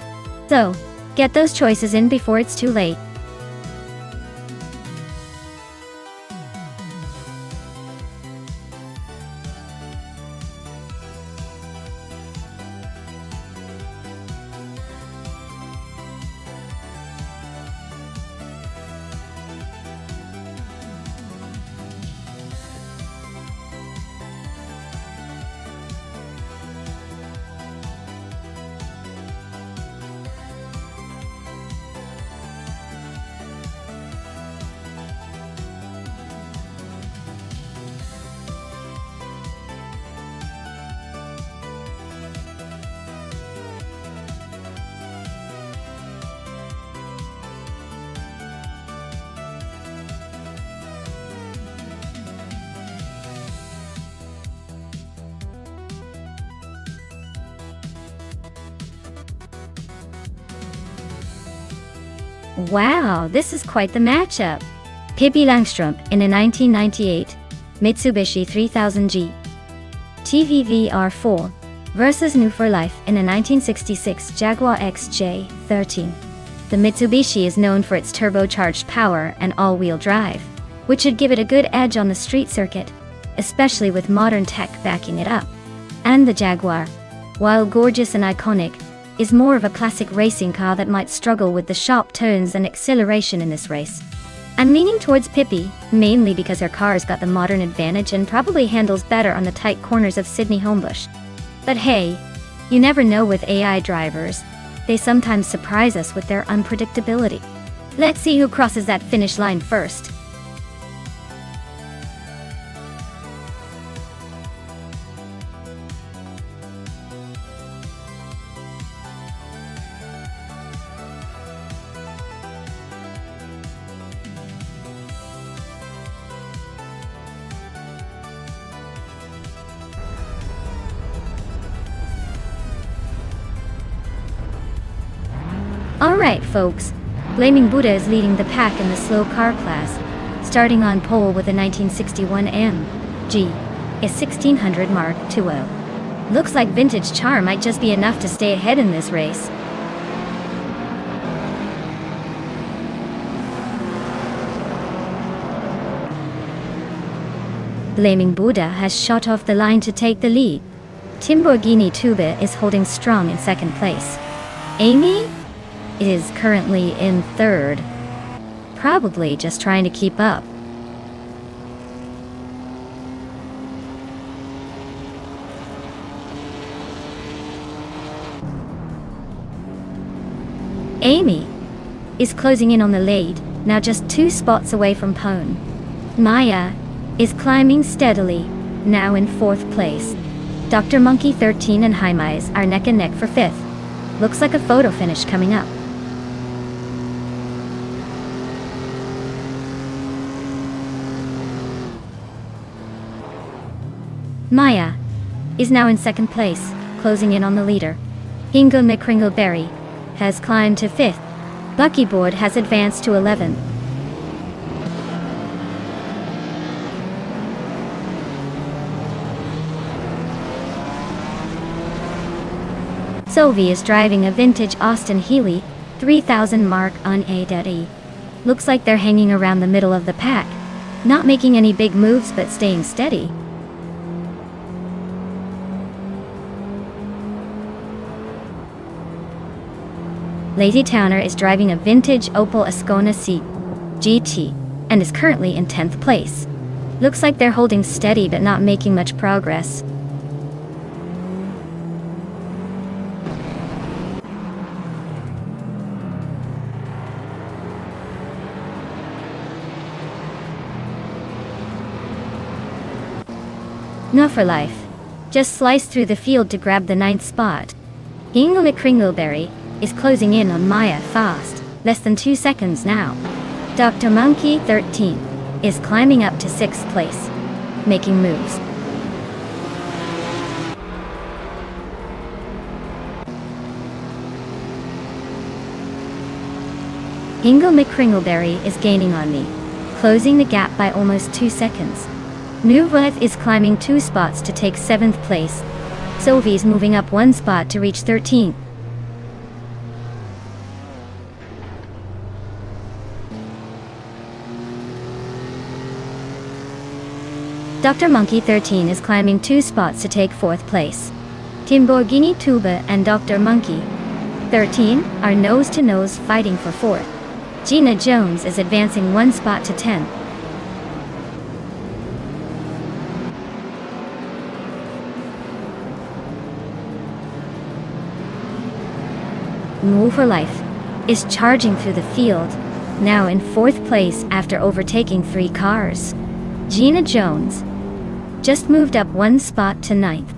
Speaker 1: So, get those choices in before it's too late. Wow, this is quite the matchup. Pippi Langstrup in a 1998 Mitsubishi 3000G TVV R4 versus New for Life in a 1966 Jaguar XJ13. The Mitsubishi is known for its turbocharged power and all-wheel drive, which should give it a good edge on the street circuit, especially with modern tech backing it up. And the Jaguar, while gorgeous and iconic, is more of a classic racing car that might struggle with the sharp turns and acceleration in this race. I'm leaning towards Pippi, mainly because her car's got the modern advantage and probably handles better on the tight corners of Sydney Homebush. But hey, you never know with AI drivers. They sometimes surprise us with their unpredictability. Let's see who crosses that finish line first. Alright folks, Blaming Buddha is leading the pack in the slow car class, starting on pole with a 1961 MG, a 1600 Mark II. Looks like vintage charm might just be enough to stay ahead in this race. Blaming Buddha has shot off the line to take the lead. Timborghini Tuba is holding strong in second place. Amy is currently in third, probably just trying to keep up. Amy is closing in on the lead, now just 2 spots away from Pone. Maya is climbing steadily, now in 4th place. Dr. Monkey 13 and Jaimais are neck and neck for 5th. Looks like a photo finish coming up. Maya is now in 2nd place, closing in on the leader. Ingle McCringleberry has climbed to 5th. Buckyboard has advanced to 11th. Sophie is driving a vintage Austin Healey 3000 Mark on A.E. Looks like they're hanging around the middle of the pack, not making any big moves but staying steady. Lazy Towner is driving a vintage Opel Ascona C GT and is currently in 10th place. Looks like they're holding steady but not making much progress. No for life. Just sliced through the field to grab the 9th spot. Ingle McCringleberry is closing in on Maya fast, less than 2 seconds now. Dr. Monkey 13 is climbing up to 6th place, making moves. Ingle McCringleberry is gaining on me, closing the gap by almost 2 seconds. Nouveau is climbing 2 spots to take 7th place. Sophie's moving up 1 spot to reach 13th. Dr. Monkey 13 is climbing 2 spots to take 4th place. Timborghini Tuba and Dr. Monkey 13 are nose-to-nose fighting for 4th. Gina Jones is advancing 1 spot to 10th. Move for Life is charging through the field, now in 4th place after overtaking 3 cars. Gina Jones just moved up 1 spot to 9th.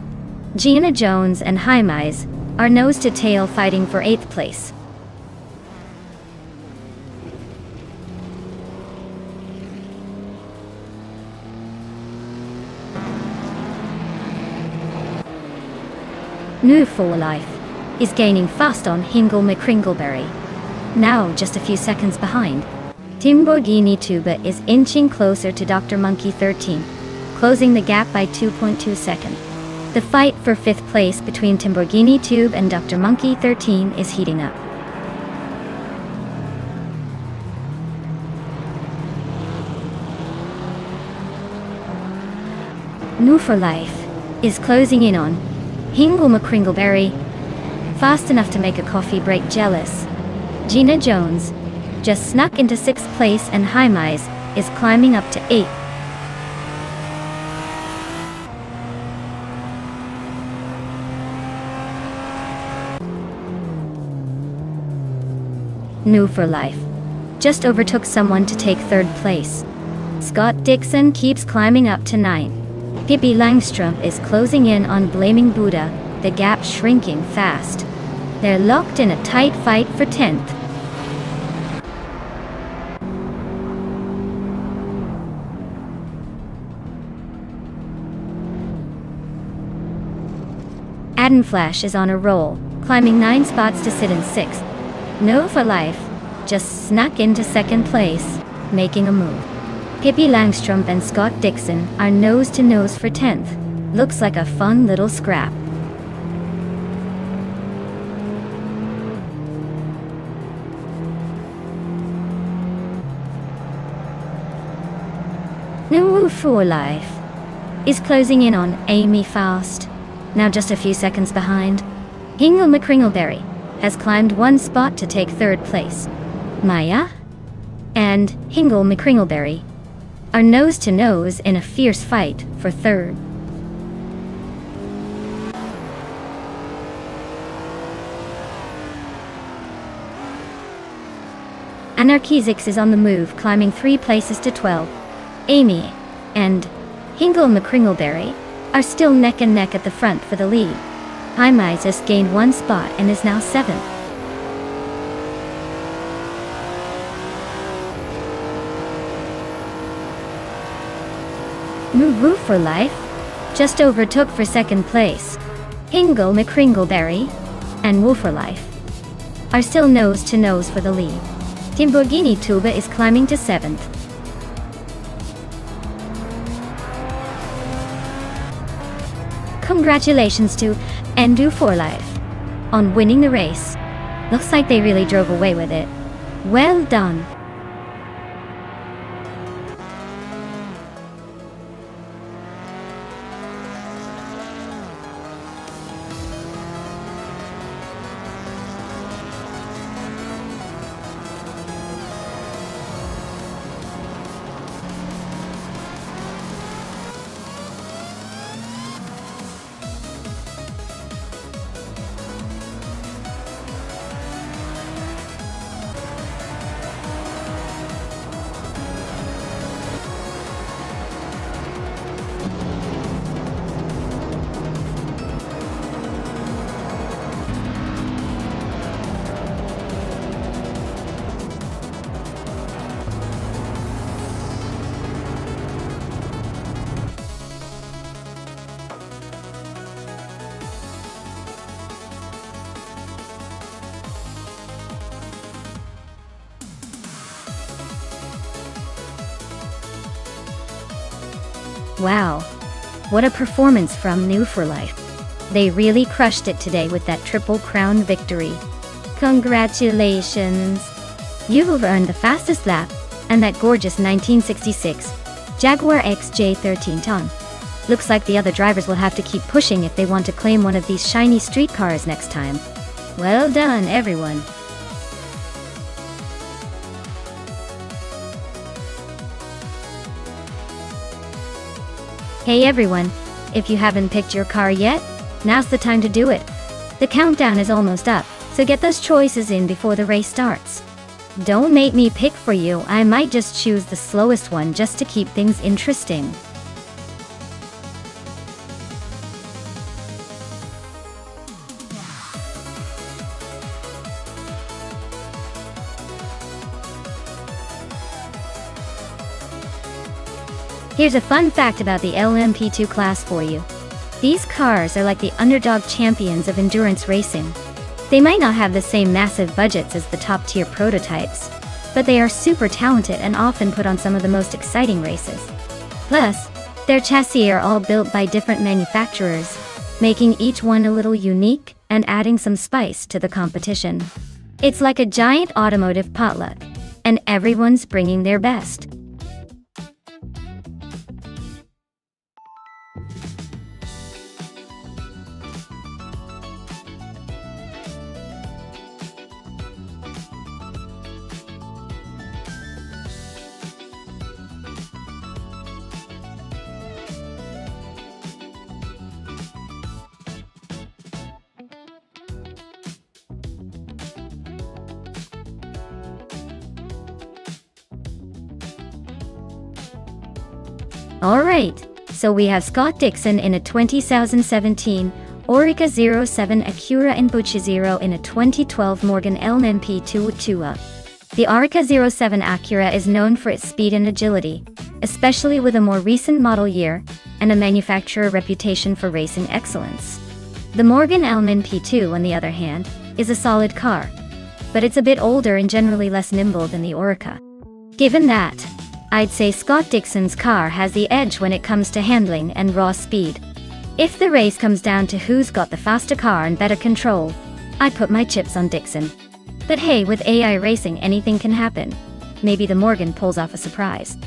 Speaker 1: Gina Jones and Jaime's are nose-to-tail fighting for 8th place. New for Life is gaining fast on Ingle McCringleberry, now just a few seconds behind. Timborghini Tuba is inching closer to Dr. Monkey 13, closing the gap by 2.2 seconds. The fight for 5th place between Timborghini Tube and Dr. Monkey 13 is heating up. New for Life is closing in on Ingle McCringleberry, fast enough to make a coffee break jealous. Gina Jones just snuck into 6th place and Jaime's is climbing up to 8th. New for Life just overtook someone to take 3rd place. Scott Dixon keeps climbing up to 9th. Pippi Langstrom is closing in on Blaming Buddha, the gap shrinking fast. They're locked in a tight fight for 10th. Adam Flash is on a roll, climbing 9 spots to sit in 6th. No for Life just snuck into 2nd place, making a move. Pippi Langstrom and Scott Dixon are nose-to-nose for 10th. Looks like a fun little scrap. New for Life is closing in on Amy fast, now just a few seconds behind. Ingle McCringleberry has climbed 1 spot to take 3rd place. Maya and Ingle McCringleberry are nose-to-nose in a fierce fight for 3rd. Anarchizix is on the move, climbing 3 places to 12. Amy and Ingle McCringleberry are still neck and neck at the front for the lead. Jaime just gained 1 spot and is now 7th. Moo for Life just overtook for 2nd place. Ingle McCringleberry and Woo for Life are still nose-to-nose for the lead. Timborghini Tuba is climbing to 7th. Congratulations to Endu for Life. on winning the race. Looks like they really drove away with it. Well done. Wow. What a performance from New for Life. They really crushed it today with that Triple Crown victory. Congratulations! You've earned the fastest lap, and that gorgeous 1966 Jaguar XJ13 ton. Looks like the other drivers will have to keep pushing if they want to claim one of these shiny street cars next time. Well done, everyone. Hey everyone, if you haven't picked your car yet, now's the time to do it. The countdown is almost up, so get those choices in before the race starts. Don't make me pick for you, I might just choose the slowest one just to keep things interesting. Here's a fun fact about the LMP2 class for you. These cars are like the underdog champions of endurance racing. They might not have the same massive budgets as the top-tier prototypes, but they are super talented and often put on some of the most exciting races. Plus, their chassis are all built by different manufacturers, making each one a little unique and adding some spice to the competition. It's like a giant automotive potluck, and everyone's bringing their best. Alright, so we have Scott Dixon in a 2017 Oreca 07 Acura and Bucci in a 2012 Morgan LMP2 Tua. The Oreca 07 Acura is known for its speed and agility, especially with a more recent model year, and a manufacturer reputation for racing excellence. The Morgan LMP2, on the other hand, is a solid car, but it's a bit older and generally less nimble than the Oreca. Given that, I'd say Scott Dixon's car has the edge when it comes to handling and raw speed. If the race comes down to who's got the faster car and better control, I'd put my chips on Dixon. But hey, with AI racing anything can happen. Maybe the Morgan pulls off a surprise.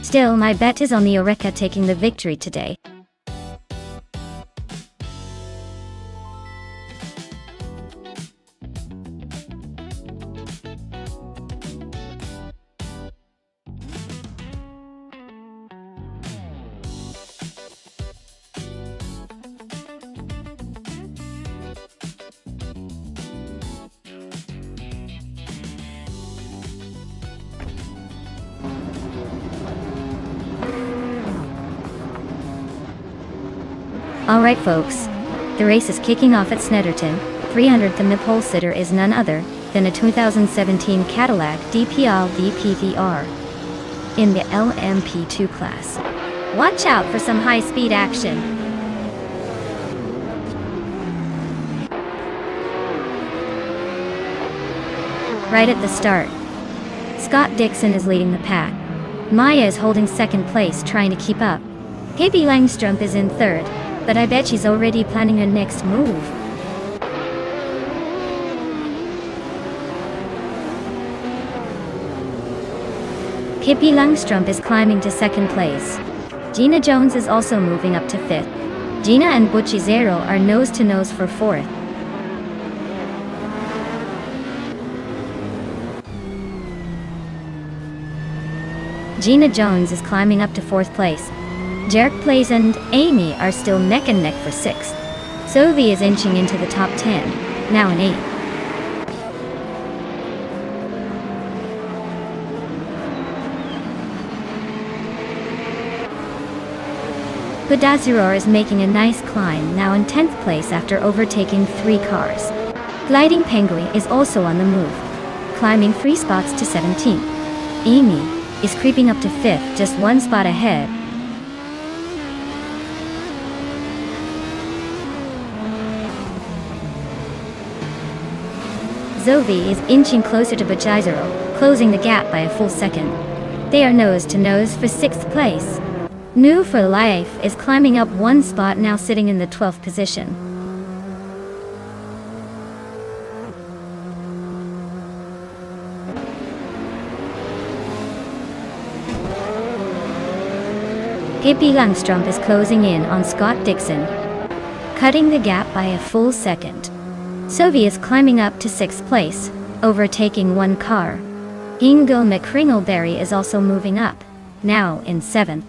Speaker 1: Still, my bet is on the Oreca taking the victory today. Alright folks, the race is kicking off at Snetterton. 300th and the pole sitter is none other than a 2017 Cadillac DPL VPVR in the LMP2 class. Watch out for some high-speed action. Right at the start, Scott Dixon is leading the pack. Maya is holding second place trying to keep up. Pippi Langstrup is in third, but I bet she's already planning her next move. Hippie Langstrumpf is climbing to second place. Gina Jones is also moving up to fifth. Gina and Butchie Zero are nose to nose for fourth. Gina Jones is climbing up to fourth place. Jerk Plays and Amy are still neck and neck for sixth. Sophie is inching into the top 10, now in eighth. Budaziror is making a nice climb, now in 10th place after overtaking 3 cars. Gliding Penguin is also on the move, climbing 3 spots to 17th. Amy is creeping up to 5th, just 1 spot ahead. Zoe is inching closer to Budaziror, closing the gap by a full second. They are nose to nose for 6th place. New for Life is climbing up 1 spot, now sitting in the 12th position. Hippie Langstrumpf is closing in on Scott Dixon, cutting the gap by a full second. Sophie is climbing up to 6th place, overtaking 1 car. Ingle McCringleberry is also moving up, now in 7th.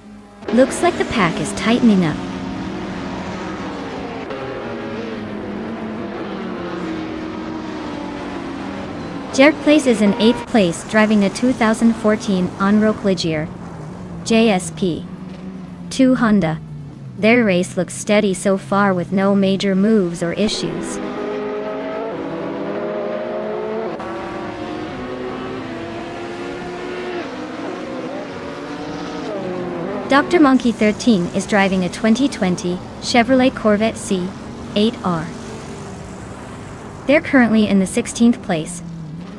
Speaker 1: Looks like the pack is tightening up. Jerk Place is in 8th place, driving a 2014 Onroque Ligier JSP 2 Honda. Their race looks steady so far with no major moves or issues. Dr. Monkey 13 is driving a 2020 Chevrolet Corvette C8R. They're currently in the 16th place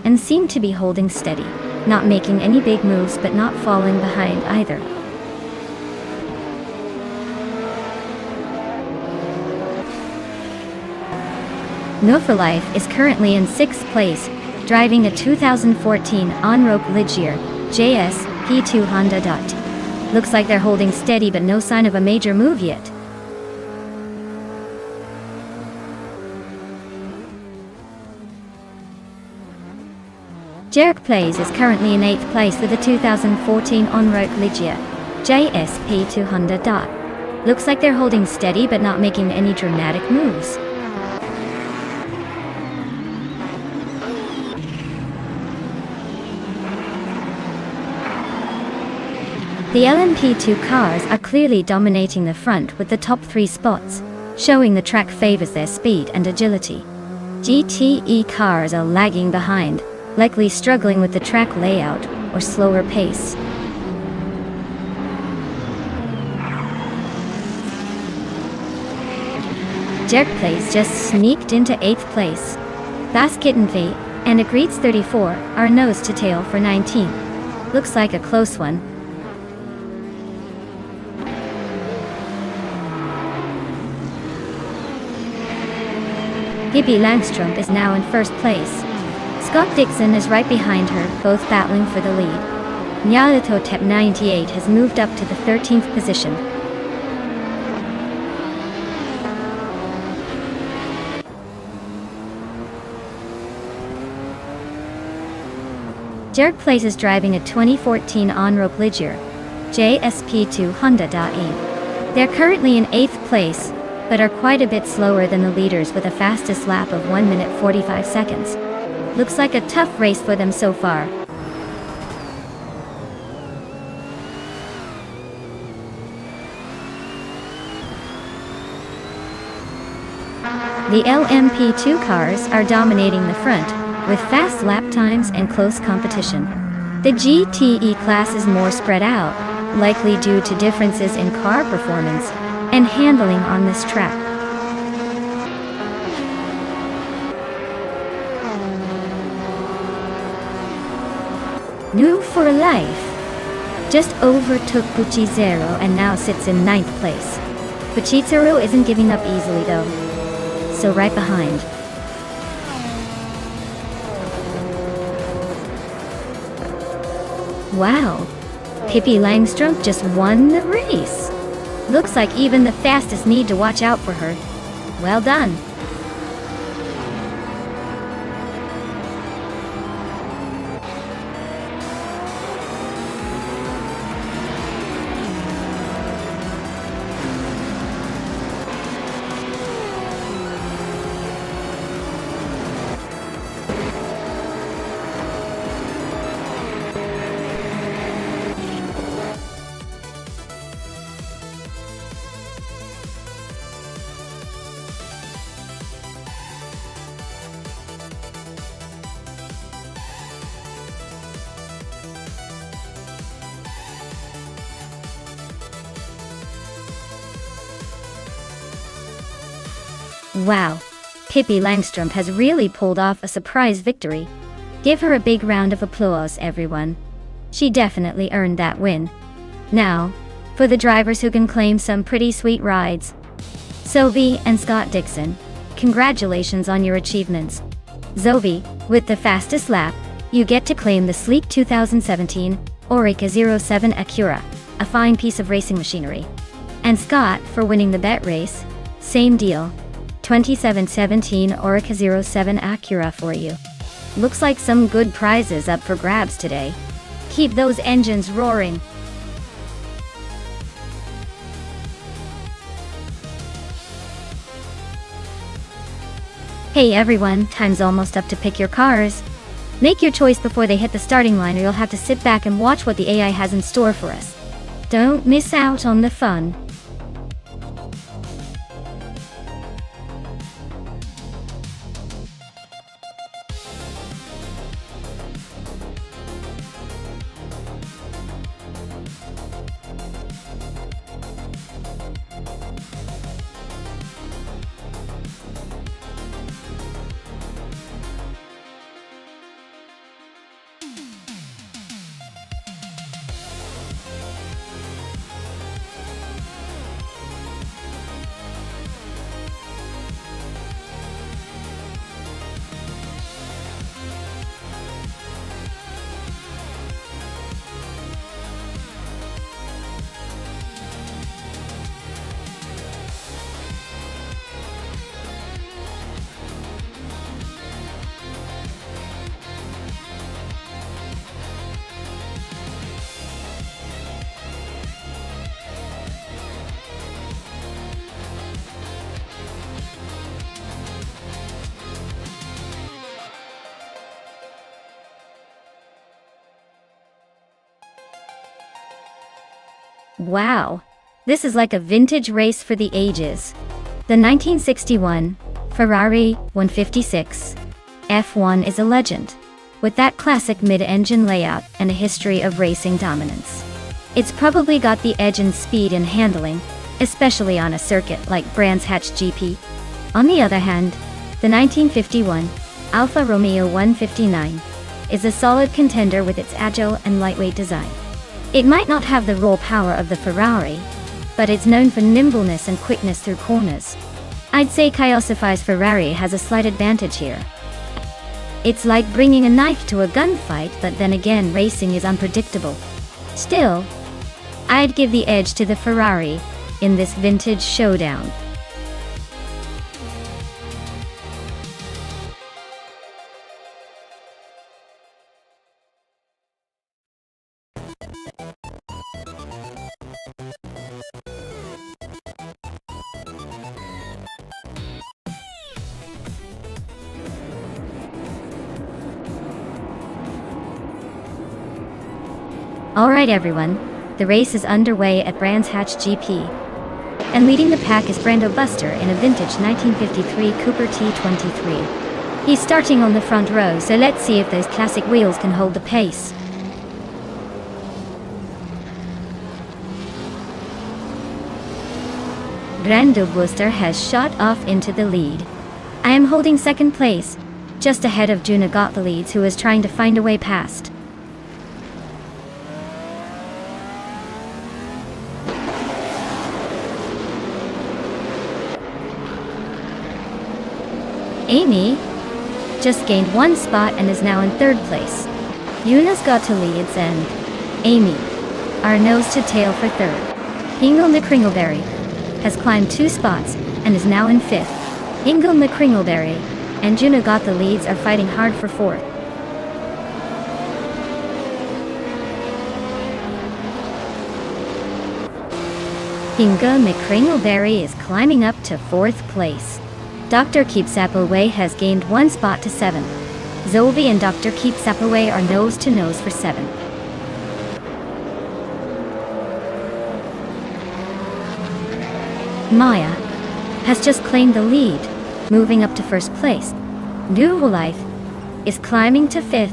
Speaker 1: and seem to be holding steady, not making any big moves but not falling behind either. No for Life is currently in 6th place, driving a 2014 Onroque Ligier JSP2 Honda. Looks like they're holding steady but no sign of a major move yet. Jerk Plays is currently in 8th place with a 2014 Onroque Ligier JSP2 Honda. Looks like they're holding steady but not making any dramatic moves. The LMP2 cars are clearly dominating the front with the top 3 spots, showing the track favors their speed and agility. GTE cars are lagging behind, likely struggling with the track layout or slower pace. Jerk Plays just sneaked into 8th place. Fast Kitten V and Agreed's 34 are nose to tail for 19th. Looks like a close one. Hippie Langstrumpf is now in 1st place. Scott Dixon is right behind her, both battling for the lead. Nyarlathotep 98 has moved up to the 13th position. Jerk Plays is driving a 2014 Onroque Ligier JSP2 Honda.E. They're currently in 8th place, but are quite a bit slower than the leaders with a fastest lap of 1 minute 45 seconds. Looks like a tough race for them so far. The LMP2 cars are dominating the front, with fast lap times and close competition. The GTE class is more spread out, likely due to differences in car performance and handling on this track. New for Life just overtook Buchizero and now sits in 9th place. Buchizero isn't giving up easily though, so right behind. Wow, Pippi Langstrumpf just won the race. Looks like even the fastest need to watch out for her. Well done. Wow, Pippi Langstrumpf has really pulled off a surprise victory. Give her a big round of applause, everyone. She definitely earned that win. Now, for the drivers who can claim some pretty sweet rides. Zoe and Scott Dixon, congratulations on your achievements. Zoe, with the fastest lap, you get to claim the sleek 2017 Oreca 07 Acura, a fine piece of racing machinery. And Scott, for winning the bet race, same deal. 2717 Oreca 07 Acura for you. Looks like some good prizes up for grabs today. Keep those engines roaring. Hey everyone, time's almost up to pick your cars. Make your choice before they hit the starting line or you'll have to sit back and watch what the AI has in store for us. Don't miss out on the fun. Wow, this is like a vintage race for the ages. The 1961 Ferrari 156 F1 is a legend, with that classic mid-engine layout and a history of racing dominance. It's probably got the edge in speed and handling, especially on a circuit like Brands Hatch GP. On the other hand, the 1951 Alfa Romeo 159 is a solid contender with its agile and lightweight design. It might not have the raw power of the Ferrari, but it's known for nimbleness and quickness through corners. I'd say Kyosify's Ferrari has a slight advantage here. It's like bringing a knife to a gunfight, but then again racing is unpredictable. Still, I'd give the edge to the Ferrari in this vintage showdown. Alright everyone, the race is underway at Brands Hatch GP. And leading the pack is Brando Buster in a vintage 1953 Cooper T23. He's starting on the front row, so let's see if those classic wheels can hold the pace. Brando Buster has shot off into the lead. I am holding second place, just ahead of Juna Gottlieb, who is trying to find a way past. Amy just gained one spot and is now in third place. Yuna's got to leads and Amy are nose to tail for third. Hingle McCringleberry has climbed 2 spots and is now in 5th. Hingle McCringleberry and Juno Got the Leads are fighting hard for 4th. Hingle McCringleberry is climbing up to 4th place. Dr. Keep Sapaway has gained 1 spot to 7th. Zoe and Dr. Keep Sapaway are nose to nose for 7th. Maya has just claimed the lead, moving up to 1st place. New Life is climbing to 5th.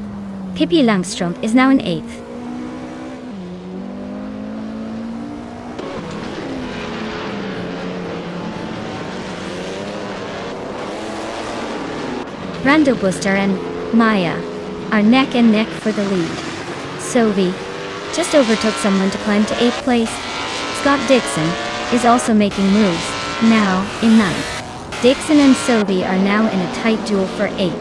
Speaker 1: Pippi Langstrump is now in 8th. Brando Booster and Maya are neck and neck for the lead. Sophie just overtook someone to climb to 8th place. Scott Dixon is also making moves, now in 9th. Dixon and Sophie are now in a tight duel for 8th.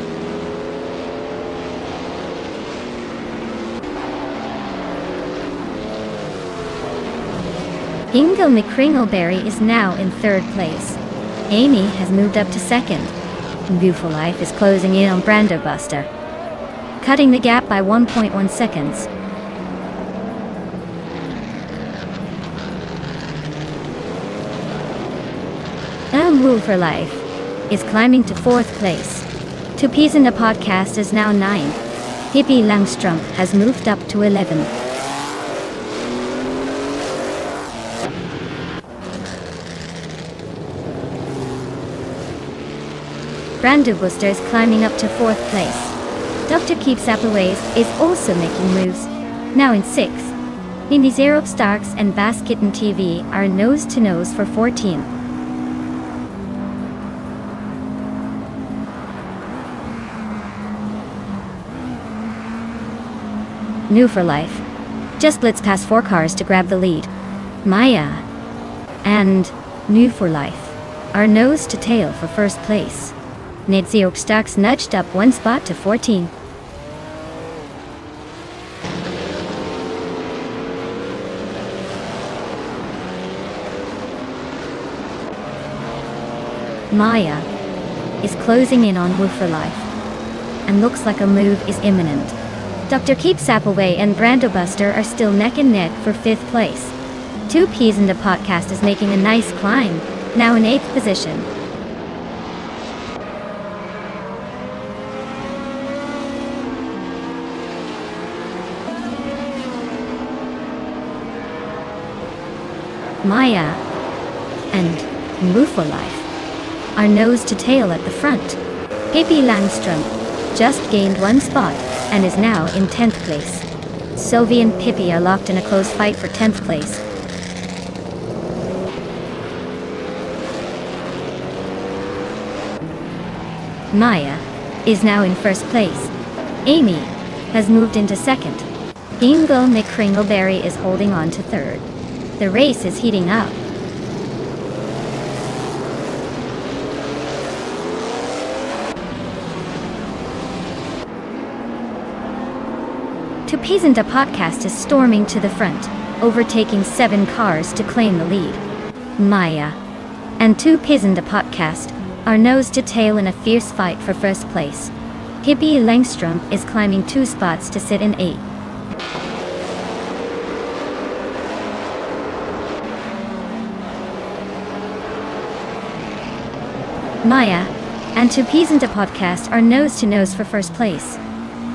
Speaker 1: Hingle McCringleberry is now in 3rd place. Amy has moved up to 2nd. Beautiful Life is closing in on Brando Buster, cutting the gap by 1.1 seconds. Rule for Life is climbing to 4th place. Two Peas in the Podcast is now 9th. Pippi Langstrump has moved up to 11th. Brando Booster is climbing up to 4th place. Dr. Keep Sapaway is also making moves, now in 6th. Indy Zero Starks and Bass Kitten TV are nose to nose for 14th. New for Life just blitz past 4 cars to grab the lead. Maya and New for Life are nose to tail for 1st place. Nedzio Starks nudged up 1 spot to 14. Maya is closing in on Woo for Life, and looks like a move is imminent. Dr. Keep Sapaway and Brando Buster are still neck and neck for 5th place. Two Peas in the Podcast is making a nice climb, now in 8th position. Maya and Woo for Life are nose to tail at the front. Pippi Langstrump just gained 1 spot and is now in 10th place. Sophie and Pippi are locked in a close fight for 10th place. Maya is now in 1st place. Amy has moved into 2nd. Hingle McCringleberry is holding on to 3rd. The race is heating up. Two Peas in the Podcast is storming to the front, overtaking 7 cars to claim the lead. Maya and Two Peas in the Podcast are nose to tail in a fierce fight for 1st place. Pippi Langstrump is climbing 2 spots to sit in 8th. Maya and Two Peas in the Podcast are nose to nose for 1st place.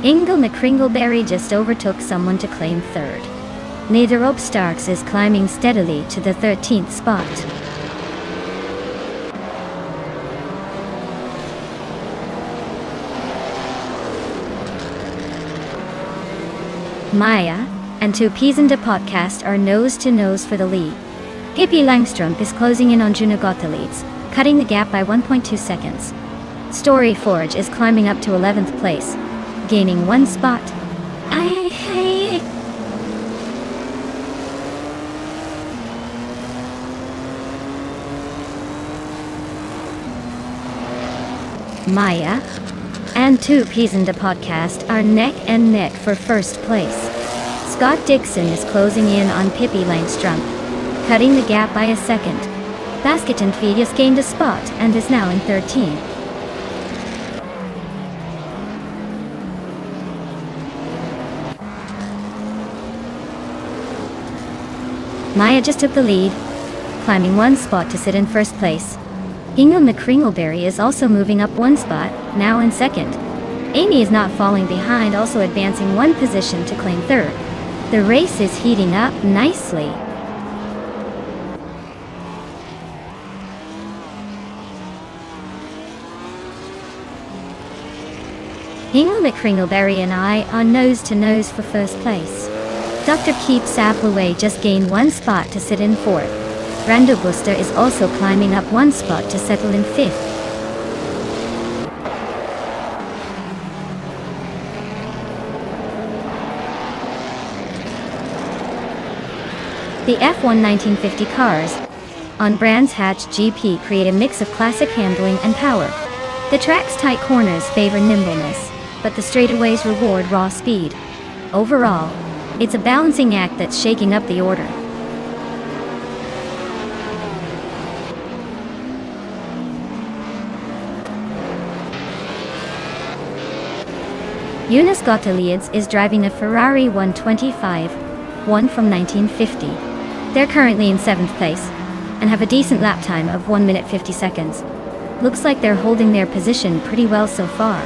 Speaker 1: Hingle McCringleberry just overtook someone to claim 3rd. Nederop Starks is climbing steadily to the 13th spot. Maya and Two Peas in the Podcast are nose to nose for the lead. Pippi Langstrump is closing in on Juno Got the Leads, cutting the gap by 1.2 seconds. Story Forge is climbing up to 11th place, gaining 1 spot. Maya and Two Peas in the Podcast are neck and neck for 1st place. Scott Dixon is closing in on Pippi Langstrumpf, cutting the gap by a second. Basketon Fidius gained a spot and is now in 13th. Maya just took the lead, climbing one spot to sit in first place. Hingle McCringleberry is also moving up one spot, now in second. Amy is not falling behind, also advancing one position to claim third. The race is heating up nicely. Hingle McCringleberry and I are nose to nose for first place. Dr. Keep Saplaway just gained one spot to sit in fourth. Rando Buster is also climbing up one spot to settle in fifth. The F1 1950 cars on Brands Hatch GP create a mix of classic handling and power. The track's tight corners favor nimbleness, but the straightaways reward raw speed. Overall, it's a balancing act that's shaking up the order. Eunice Gottlieds is driving a Ferrari 125, one from 1950. They're currently in 7th place, and have a decent lap time of 1 minute 50 seconds. Looks like they're holding their position pretty well so far.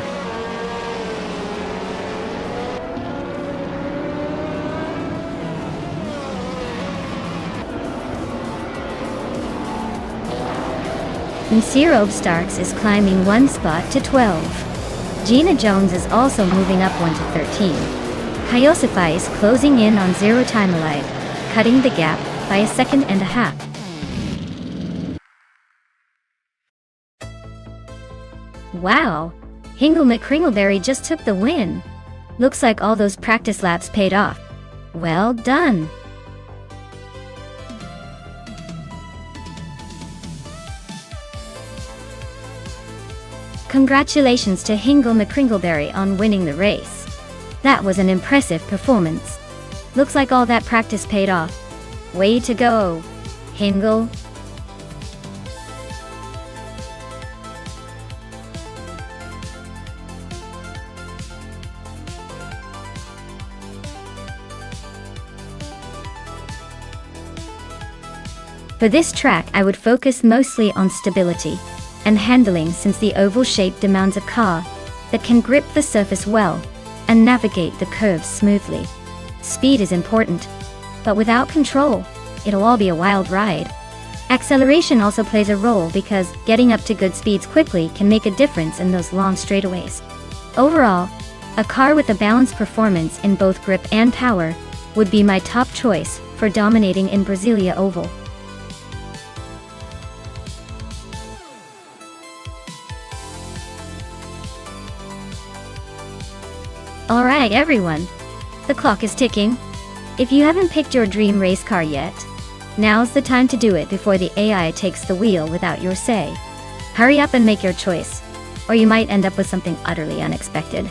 Speaker 1: Msiro Starks is climbing one spot to 12. Gina Jones is also moving up one to 13. Kyosify is closing in on Zero Time Alive, cutting the gap by a second and a half. Wow! Hingle McCringleberry just took the win. Looks like all those practice laps paid off. Well done! Congratulations to Hingle McCringleberry on winning the race. That was an impressive performance. Looks like all that practice paid off. Way to go, Hingle. For this track, I would focus mostly on stability and handling, since the oval shape demands a car that can grip the surface well and navigate the curves smoothly. Speed is important, but without control, it'll all be a wild ride. Acceleration also plays a role, because getting up to good speeds quickly can make a difference in those long straightaways. Overall, a car with a balanced performance in both grip and power would be my top choice for dominating in Brasilia Oval. Alright everyone, the clock is ticking. If you haven't picked your dream race car yet, now's the time to do it before the AI takes the wheel without your say. Hurry up and make your choice, or you might end up with something utterly unexpected.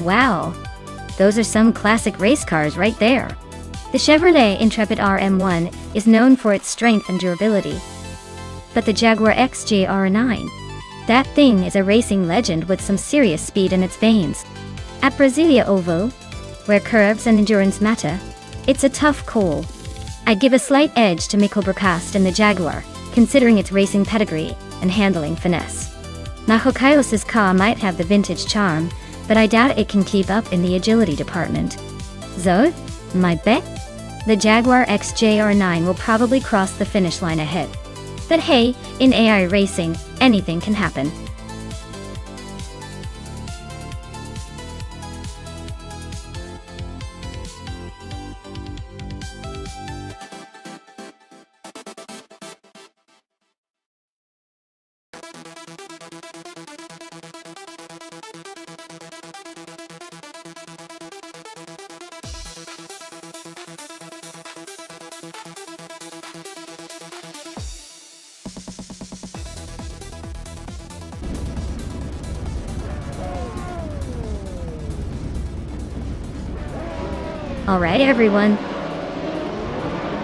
Speaker 1: Wow, those are some classic race cars right there. The Chevrolet Intrepid RM1 is known for its strength and durability. But the Jaguar XJ R9, that thing is a racing legend with some serious speed in its veins. At Brasilia Oval, where curves and endurance matter, it's a tough call. I'd give a slight edge to Mikkelbergkast in the Jaguar, considering its racing pedigree and handling finesse. Mahokaios' car might have the vintage charm, but I doubt it can keep up in the agility department. So, my bet? The Jaguar XJ R9 will probably cross the finish line ahead. But hey, in AI racing, anything can happen. Alright everyone.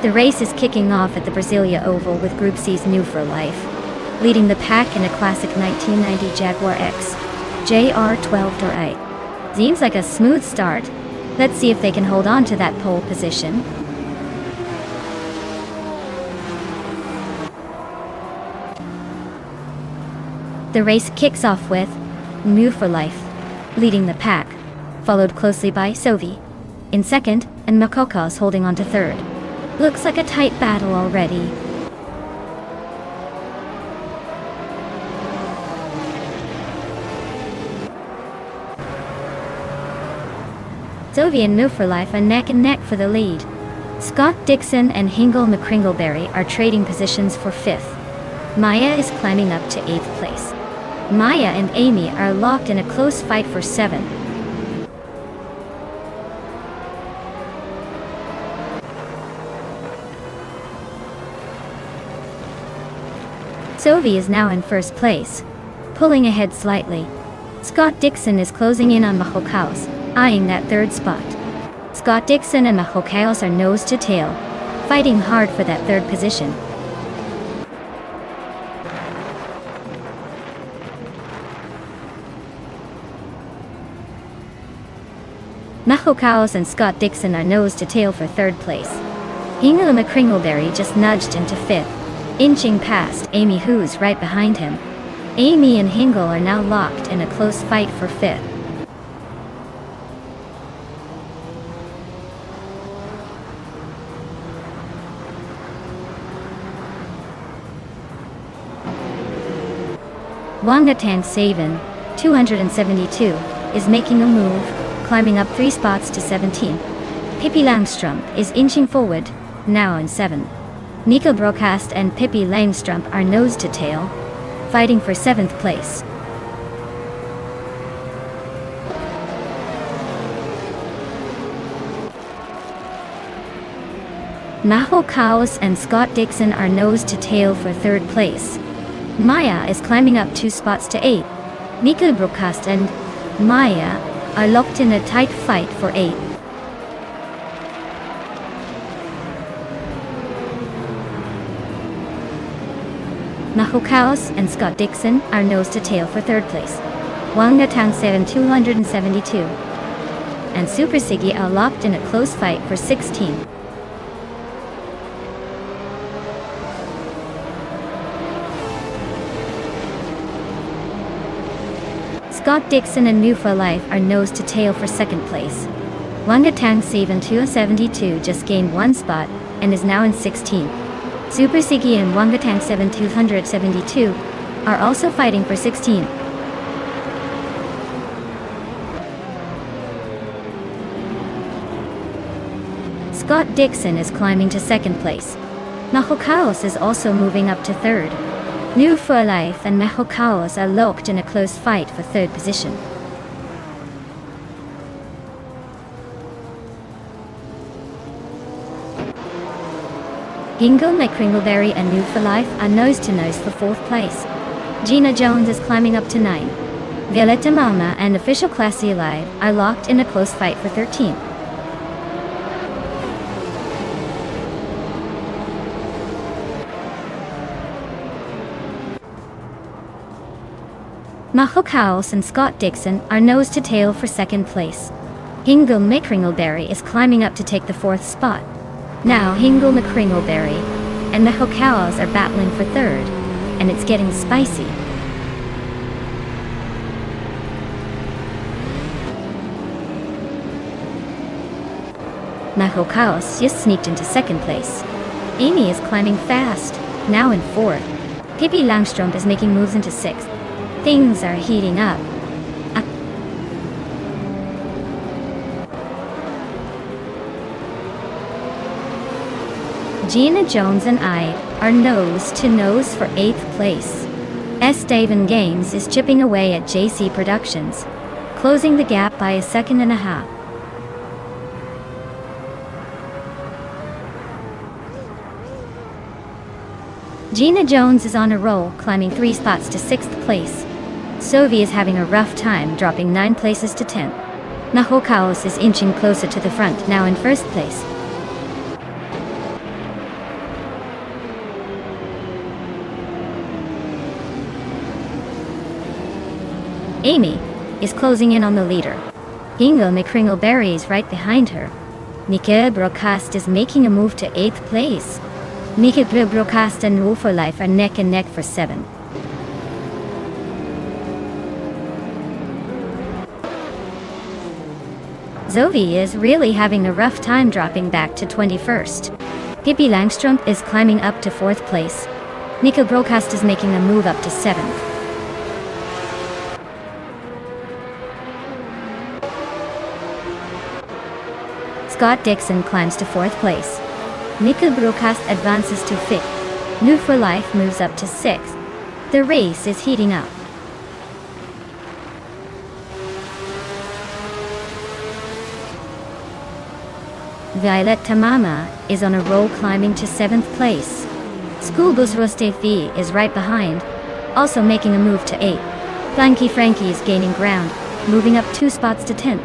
Speaker 1: The race is kicking off at the Brasilia Oval with Group C's New for Life, leading the pack in a classic 1990 Jaguar X JR12-8. Seems like a smooth start. Let's see if they can hold on to that pole position. The race kicks off with New for Life leading the pack, followed closely by Sovi in second and Makokos holding on to third. Looks like a tight battle already. Sovi and New for Life are neck and neck for the lead. Scott Dixon and Hingle McCringleberry are trading positions for fifth. Maya is climbing up to 8th place. Maya and Amy are locked in a close fight for 7th. Sovi is now in first place, pulling ahead slightly. Scott Dixon is closing in on Mahokaos, eyeing that third spot. Scott Dixon and Mahokaos are nose to tail, fighting hard for that third position. Mahokaos and Scott Dixon are nose to tail for third place. Hingle McCringleberry just nudged into fifth, inching past Amy, who's right behind him. Amy and Hingle are now locked in a close fight for fifth. Wangatang Savin, 272, is making a move, climbing up 3 spots to 17. Pippi Langstrump is inching forward, now in 7th. Nika Broadcast and Pippi Langstrump are nose to tail, fighting for 7th place. Mahokaos and Scott Dixon are nose to tail for 3rd place. Maya is climbing up 2 spots to 8. Nika Broadcast and Maya are locked in a tight fight for 8th. Mahokaos and Scott Dixon are nose to tail for 3rd place. Wangatang Savin 272 and Super Siggy are locked in a close fight for 16th. Scott Dixon and New for Life are nose to tail for 2nd place. Wangatang Savin 272 just gained 1 spot and is now in 16th. Super Siggy and Wangatang 272 are also fighting for 16th. Scott Dixon is climbing to 2nd place. Mahokaos is also moving up to 3rd. New for Life and Mahokaos are locked in a close fight for 3rd position. Hingle McCringleberry and New for Life are nose to nose for 4th place. Gina Jones is climbing up to 9. Violetta Mama and Official Classy Alive are locked in a close fight for 13th. Mahokaos and Scott Dixon are nose to tail for 2nd place. Hingle McCringleberry is climbing up to take the 4th spot. Now Hingle McCringleberry and Mahokaos are battling for 3rd, and it's getting spicy. Mahokaos just sneaked into 2nd place. Amy is climbing fast, now in 4th. Pippi Langstrump is making moves into 6th. Things are heating up. Gina Jones and I are nose to nose for 8th place. S. Daven Games is chipping away at JC Productions, closing the gap by a 1.5 seconds. Gina Jones is on a roll, climbing 3 spots to 6th place. Sophie is having a rough time, dropping 9 places to 10th. Mahokaos is inching closer to the front, now in 1st place. Amy is closing in on the leader. Ingo McCringleberry is right behind her. Mika Broadcast is making a move to 8th place. Mika Broadcast and Rule for Life are neck and neck for 7th. Zoe is really having a rough time, dropping back to 21st. Pippi Langström is climbing up to 4th place. Mika Broadcast is making a move up to 7th. Scott Dixon climbs to 4th place. Mika Broadcast advances to 5th. New for Life moves up to 6th. The race is heating up. Violet Tamama is on a roll, climbing to 7th place. Schoolbus Rostefi is right behind, also making a move to 8th. Flanky Frankie is gaining ground, moving up 2 spots to 10th.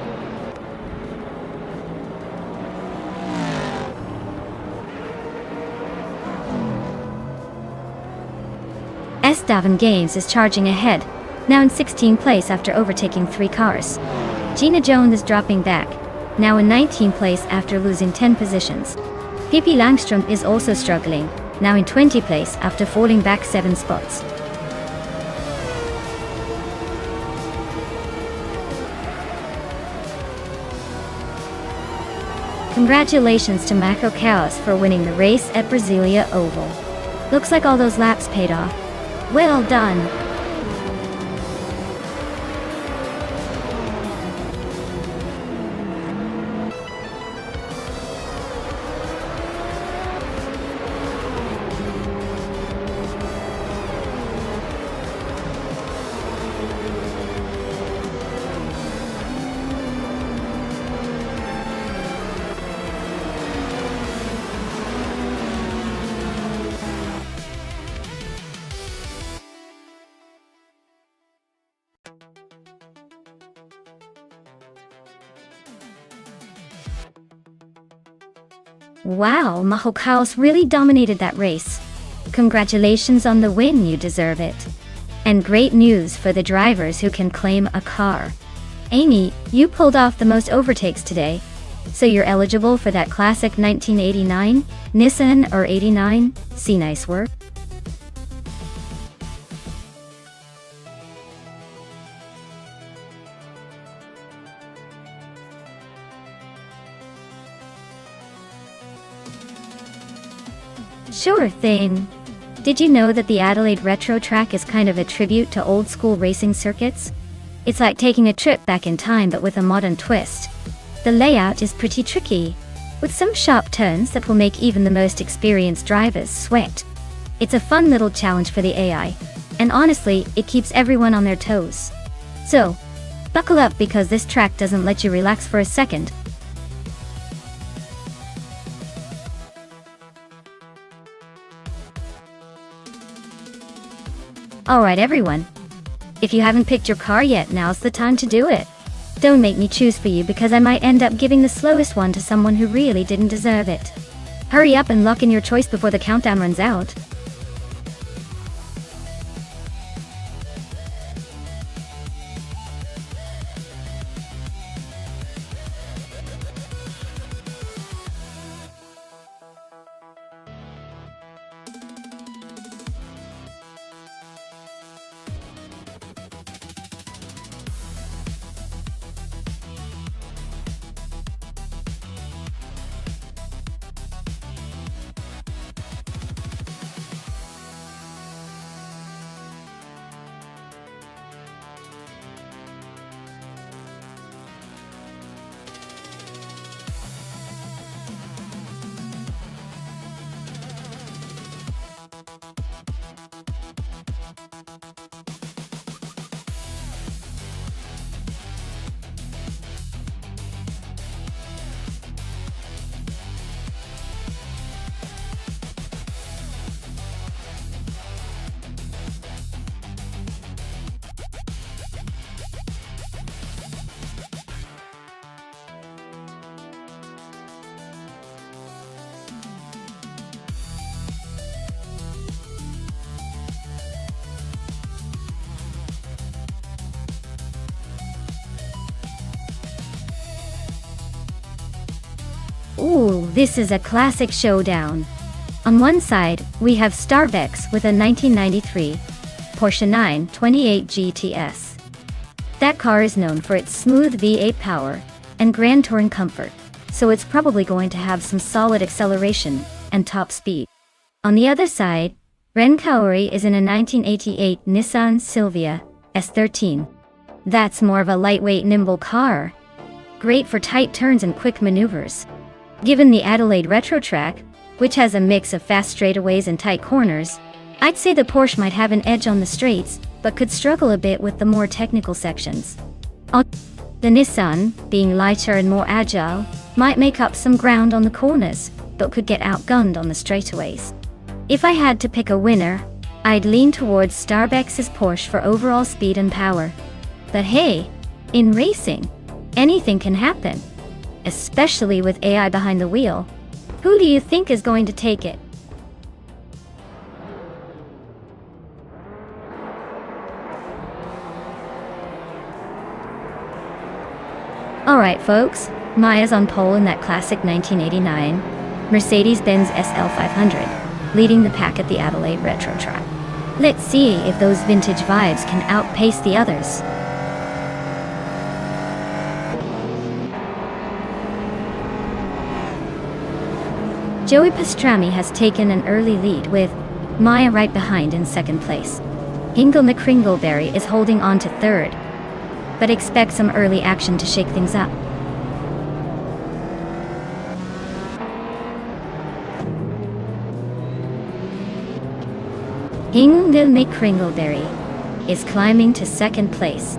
Speaker 1: Estevan Games is charging ahead, now in 16th place after overtaking 3 cars. Gina Jones is dropping back, now in 19th place after losing 10 positions. Pippi Langström is also struggling, now in 20th place after falling back 7 spots. Congratulations to Macro Chaos for winning the race at Brasilia Oval. Looks like all those laps paid off. Well done! Wow, Mahokaos really dominated that race. Congratulations on the win, you deserve it. And great news for the drivers who can claim a car. Amy, you pulled off the most overtakes today, so you're eligible for that classic 1989 Nissan or 89. See, nice work. Sure thing. Did you know that the Adelaide Retro Track is kind of a tribute to old school racing circuits? It's like taking a trip back in time but with a modern twist. The layout is pretty tricky, with some sharp turns that will make even the most experienced drivers sweat. It's a fun little challenge for the AI, and honestly, it keeps everyone on their toes. So, buckle up because this track doesn't let you relax for a second. Alright everyone, if you haven't picked your car yet, now's the time to do it. Don't make me choose for you because I might end up giving the slowest one to someone who really didn't deserve it. Hurry up and lock in your choice before the countdown runs out. This is a classic showdown. On one side, we have Starbucks with a 1993 Porsche 928 GTS. That car is known for its smooth V8 power and grand touring comfort, so it's probably going to have some solid acceleration and top speed. On the other side, Ren Kaori is in a 1988 Nissan Silvia S13. That's more of a lightweight, nimble car, great for tight turns and quick maneuvers. Given the Adelaide Retro Track, which has a mix of fast straightaways and tight corners, I'd say the Porsche might have an edge on the straights, but could struggle a bit with the more technical sections. The Nissan, being lighter and more agile, might make up some ground on the corners, but could get outgunned on the straightaways. If I had to pick a winner, I'd lean towards Starbucks' Porsche for overall speed and power. But hey, in racing, anything can happen, especially with AI behind the wheel. Who do you think is going to take it? Alright folks, Maya's on pole in that classic 1989 Mercedes-Benz SL500, leading the pack at the Adelaide Retro Track. Let's see if those vintage vibes can outpace the others. Joey Pastrami has taken an early lead with Maya right behind in second place. Hingle McCringleberry is holding on to third, but expect some early action to shake things up. Hingle McCringleberry is climbing to second place.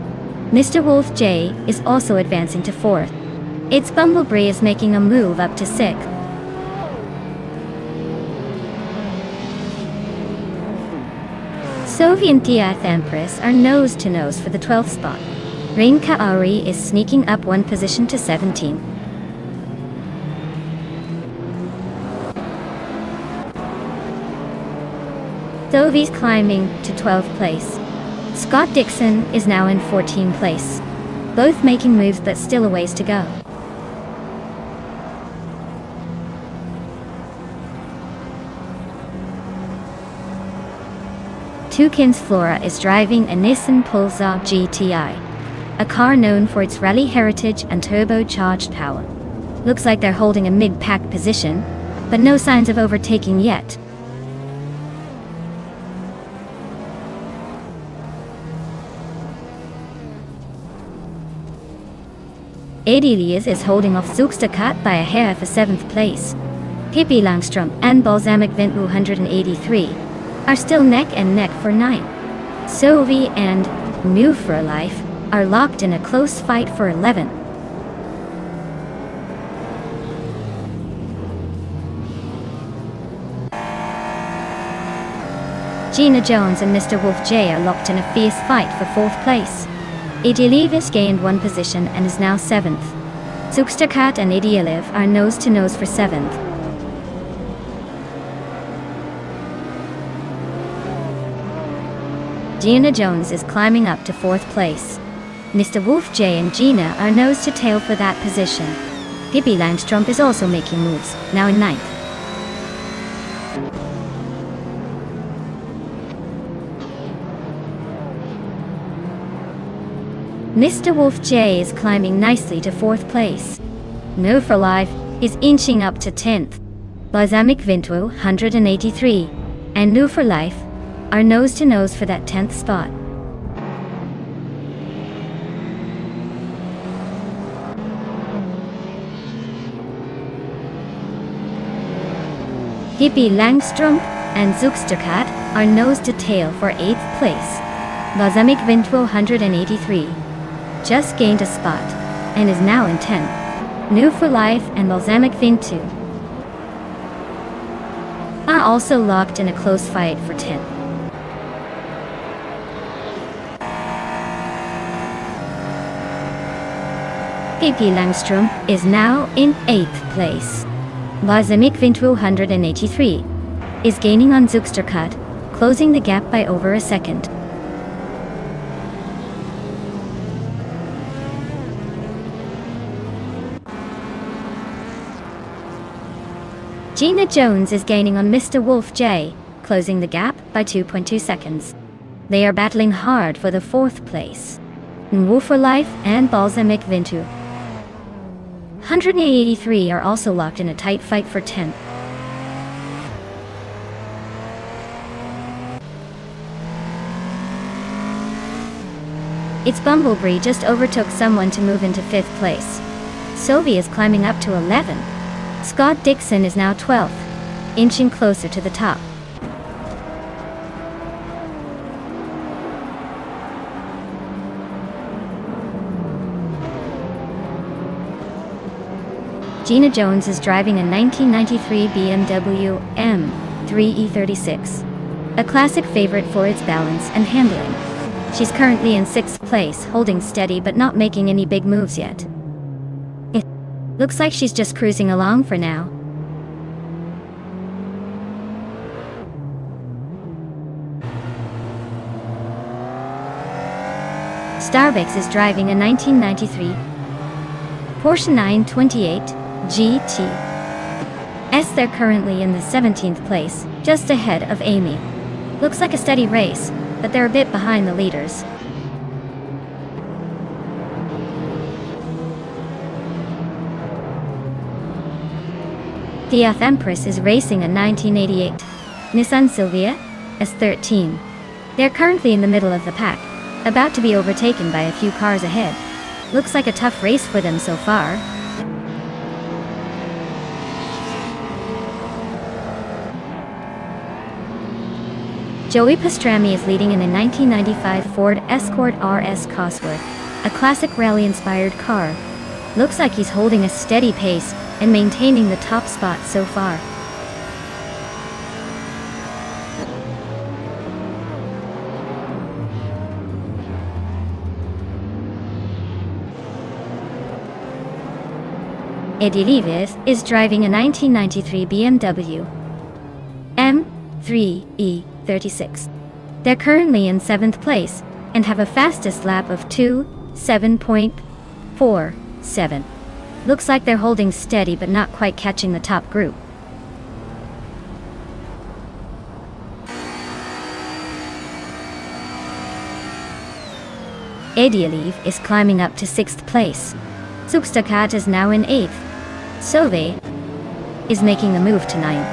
Speaker 1: Mr. Wolf J is also advancing to fourth. It's Bumblebee is making a move up to sixth. Soviet Diath Empress are nose-to-nose for the 12th spot. Rain Kaori is sneaking up one position to 17th. Sovi's climbing to 12th place. Scott Dixon is now in 14th place. Both making moves but still a ways to go. Toucan's Flora is driving a Nissan Pulsar GTI, a car known for its rally heritage and turbocharged power. Looks like they're holding a mid-pack position, but no signs of overtaking yet. Eddie Lears is holding off Zugstakat by a hair for 7th place. Pippi Langstrom and Balsamic Vent 183 are still neck and neck for 9th. Sovi and Move for Life are locked in a close fight for 11th. Gina Jones and Mr. Wolf J are locked in a fierce fight for 4th place. Eddie Levis gained one position and is now 7th. Zugstakat and Eddie Lev are nose-to-nose for 7th. Gina Jones is climbing up to 4th place. Mr. Wolf J and Gina are nose-to-tail for that position. Pippi Langstrom is also making moves, now in 9th. Mr. Wolf J is climbing nicely to 4th place. No for Life is inching up to 10th. Balsamic Vinto 183 and No for Life are nose-to-nose for that 10th spot. Pippi Langstrom and Zugstakat are nose-to-tail for 8th place. Balsamic Vinto 183 just gained a spot and is now in 10th. New for Life and Balsamic Vinto are also locked in a close fight for 10th. Pippi Langstrom is now in 8th place. Balsamic Vinto 183 is gaining on Zugstakat, closing the gap by over a second. Gina Jones is gaining on Mr. Wolf J, closing the gap by 2.2 seconds. They are battling hard for the 4th place. Nwu for Life and Balsamic Vintu. 183 are also locked in a tight fight for 10th. It's Bumblebee just overtook someone to move into 5th place. Sylvie is climbing up to 11. Scott Dixon is now 12th, inching closer to the top. Gina Jones is driving a 1993 BMW M3E36, a classic favorite for its balance and handling. She's currently in 6th place, holding steady but not making any big moves yet. It looks like she's just cruising along for now. Starbucks is driving a 1993 Porsche 928 GT. They're currently in the 17th place, just ahead of Amy. Looks like a steady race, but they're a bit behind the leaders. The Empress is racing a 1988 Nissan Silvia S13. They're currently in the middle of the pack, about to be overtaken by a few cars ahead. Looks like a tough race for them so far. Joey Pastrami is leading in a 1995 Ford Escort RS Cosworth, a classic rally-inspired car. Looks like he's holding a steady pace and maintaining the top spot so far. Eddie Leavis is driving a 1993 BMW M3E36. They're currently in 7th place and have a fastest lap of 2:7.47. Looks like they're holding steady but not quite catching the top group. Eddie Leave is climbing up to 6th place. Substakat is now in 8th. Sove is making the move to 9th.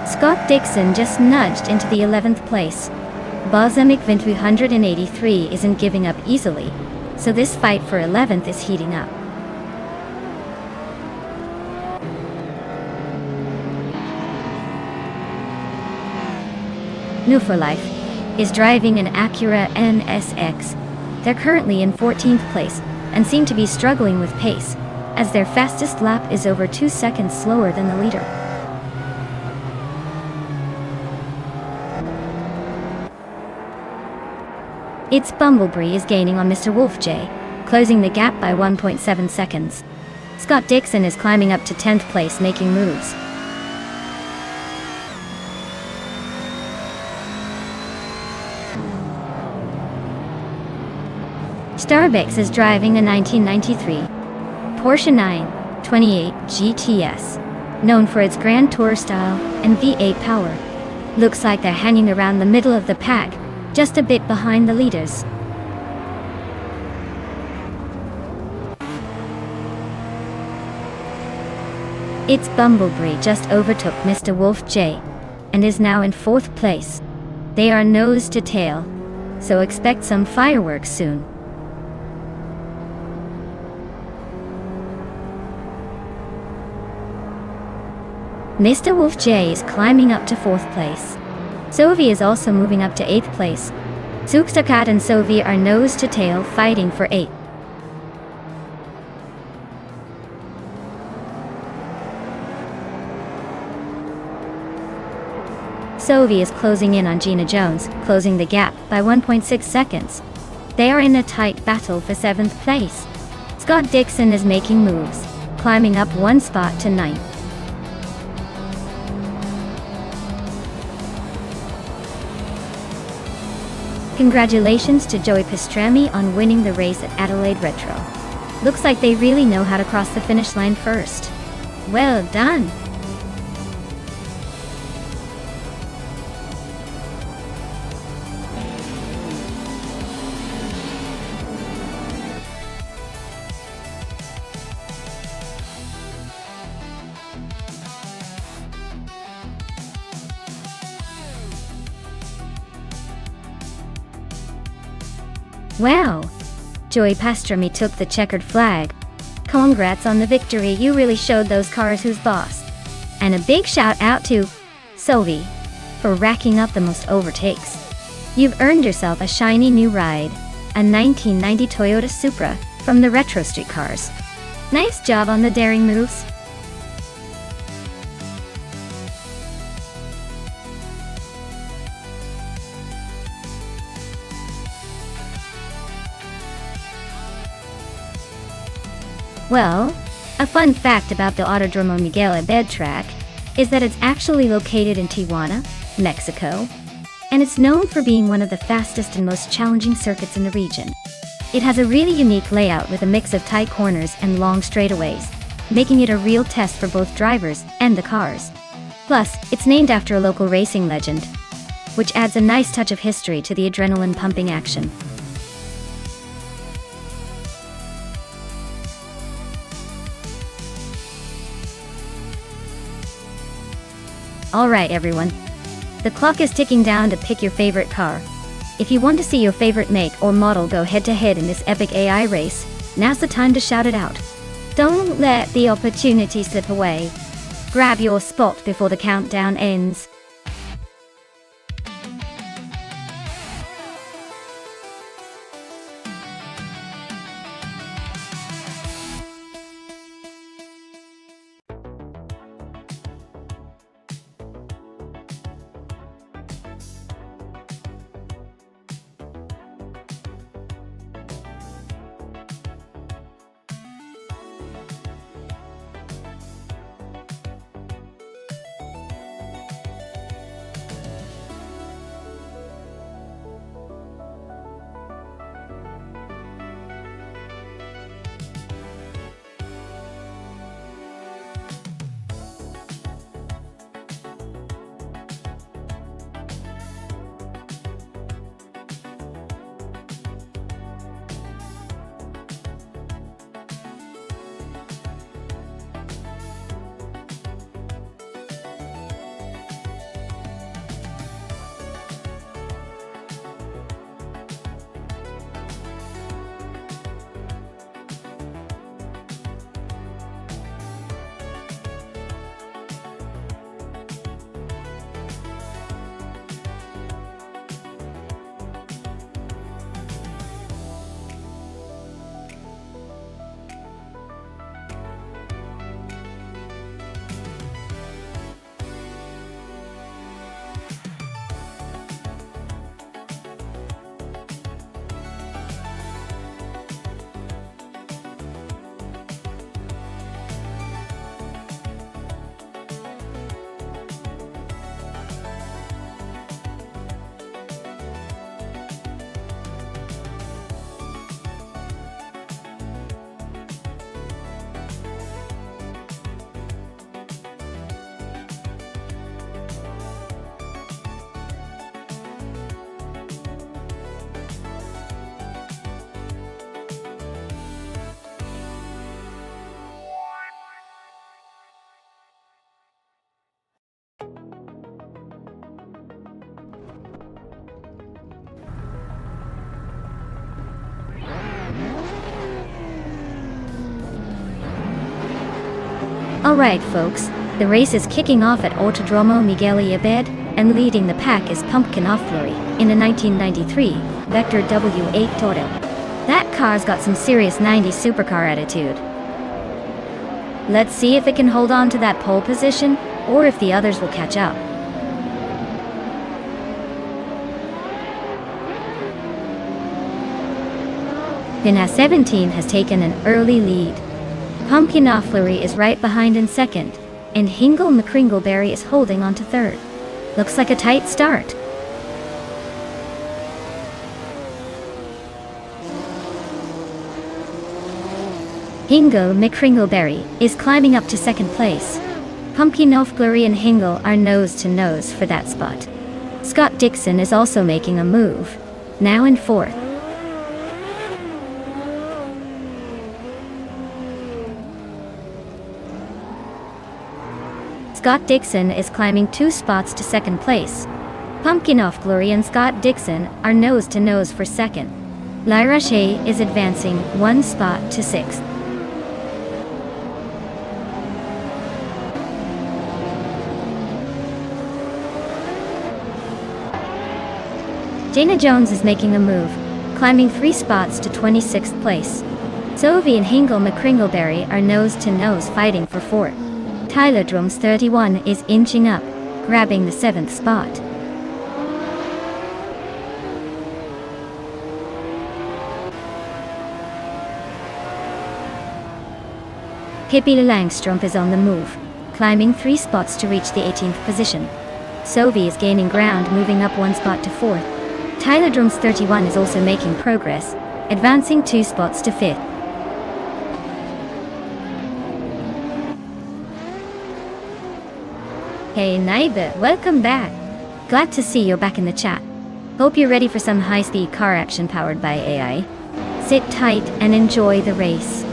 Speaker 1: Scott Dixon just nudged into the 11th place. Balsamic Vint 183 isn't giving up easily, so this fight for 11th is heating up. New for Life is driving an Acura NSX. They're currently in 14th place and seem to be struggling with pace, as their fastest lap is over 2 seconds slower than the leader. It's Bumblebee is gaining on Mr. Wolf J, closing the gap by 1.7 seconds. Scott Dixon is climbing up to 10th place, making moves. Starbucks is driving a 1993 Porsche 928 GTS, known for its Grand Tour style and V8 power. Looks like they're hanging around the middle of the pack, just a bit behind the leaders. It's Bumblebee just overtook Mr. Wolf J and is now in 4th place. They are nose to tail, so expect some fireworks soon. Mr. Wolf J is climbing up to 4th place. Sovi is also moving up to 8th place. Substakat and Sovi are nose to tail, fighting for 8th. Sovi is closing in on Gina Jones, closing the gap by 1.6 seconds. They are in a tight battle for 7th place. Scott Dixon is making moves, climbing up 1 spot to 9th. Congratulations to Joey Pastrami on winning the race at Adelaide Retro. Looks like they really know how to cross the finish line first. Well done! Wow! Joey Pastrami took the checkered flag. Congrats on the victory, you really showed those cars who's boss. And a big shout out to Sovi for racking up the most overtakes. You've earned yourself a shiny new ride, a 1990 Toyota Supra from the Retro Street Cars. Nice job on the daring moves. Well, a fun fact about the Autodromo Miguel Abed track is that it's actually located in Tijuana, Mexico, and it's known for being one of the fastest and most challenging circuits in the region. It has a really unique layout with a mix of tight corners and long straightaways, making it a real test for both drivers and the cars. Plus, it's named after a local racing legend, which adds a nice touch of history to the adrenaline-pumping action. Alright everyone, the clock is ticking down to pick your favorite car. If you want to see your favorite make or model go head-to-head in this epic AI race, now's the time to shout it out. Don't let the opportunity slip away. Grab your spot before the countdown ends. Alright folks, the race is kicking off at Autodromo Miguel Abed, and leading the pack is Pumpkin Flurry in a 1993 Vector W8 Toro. That car's got some serious 90s supercar attitude. Let's see if it can hold on to that pole position, or if the others will catch up. Pina 17 has taken an early lead. Pumpkin Flurry is right behind in second, and Hingle McCringleberry is holding on to third. Looks like a tight start. Hingle McCringleberry is climbing up to second place. Pumpkin of Glory and Hingle are nose to nose for that spot. Scott Dixon is also making a move, now in fourth. Scott Dixon is climbing 2 spots to second place. Pumpkin of Glory and Scott Dixon are nose to nose for second. Lyra Shea is advancing 1 spot to sixth. Jana Jones is making a move, climbing 3 spots to 26th place. Sophie and Hingle McCringleberry are nose to nose fighting for fourth. Tyler Drums 31 is inching up, grabbing the 7th spot. Pippi Langstrumpf is on the move, climbing 3 spots to reach the 18th position. Sophie is gaining ground, moving up 1 spot to 4th. Tyler Drums 31 is also making progress, advancing 2 spots to 5th. Hey neighbor, welcome back. Glad to see you're back in the chat. Hope you're ready for some high-speed car action powered by AI. Sit tight and enjoy the race.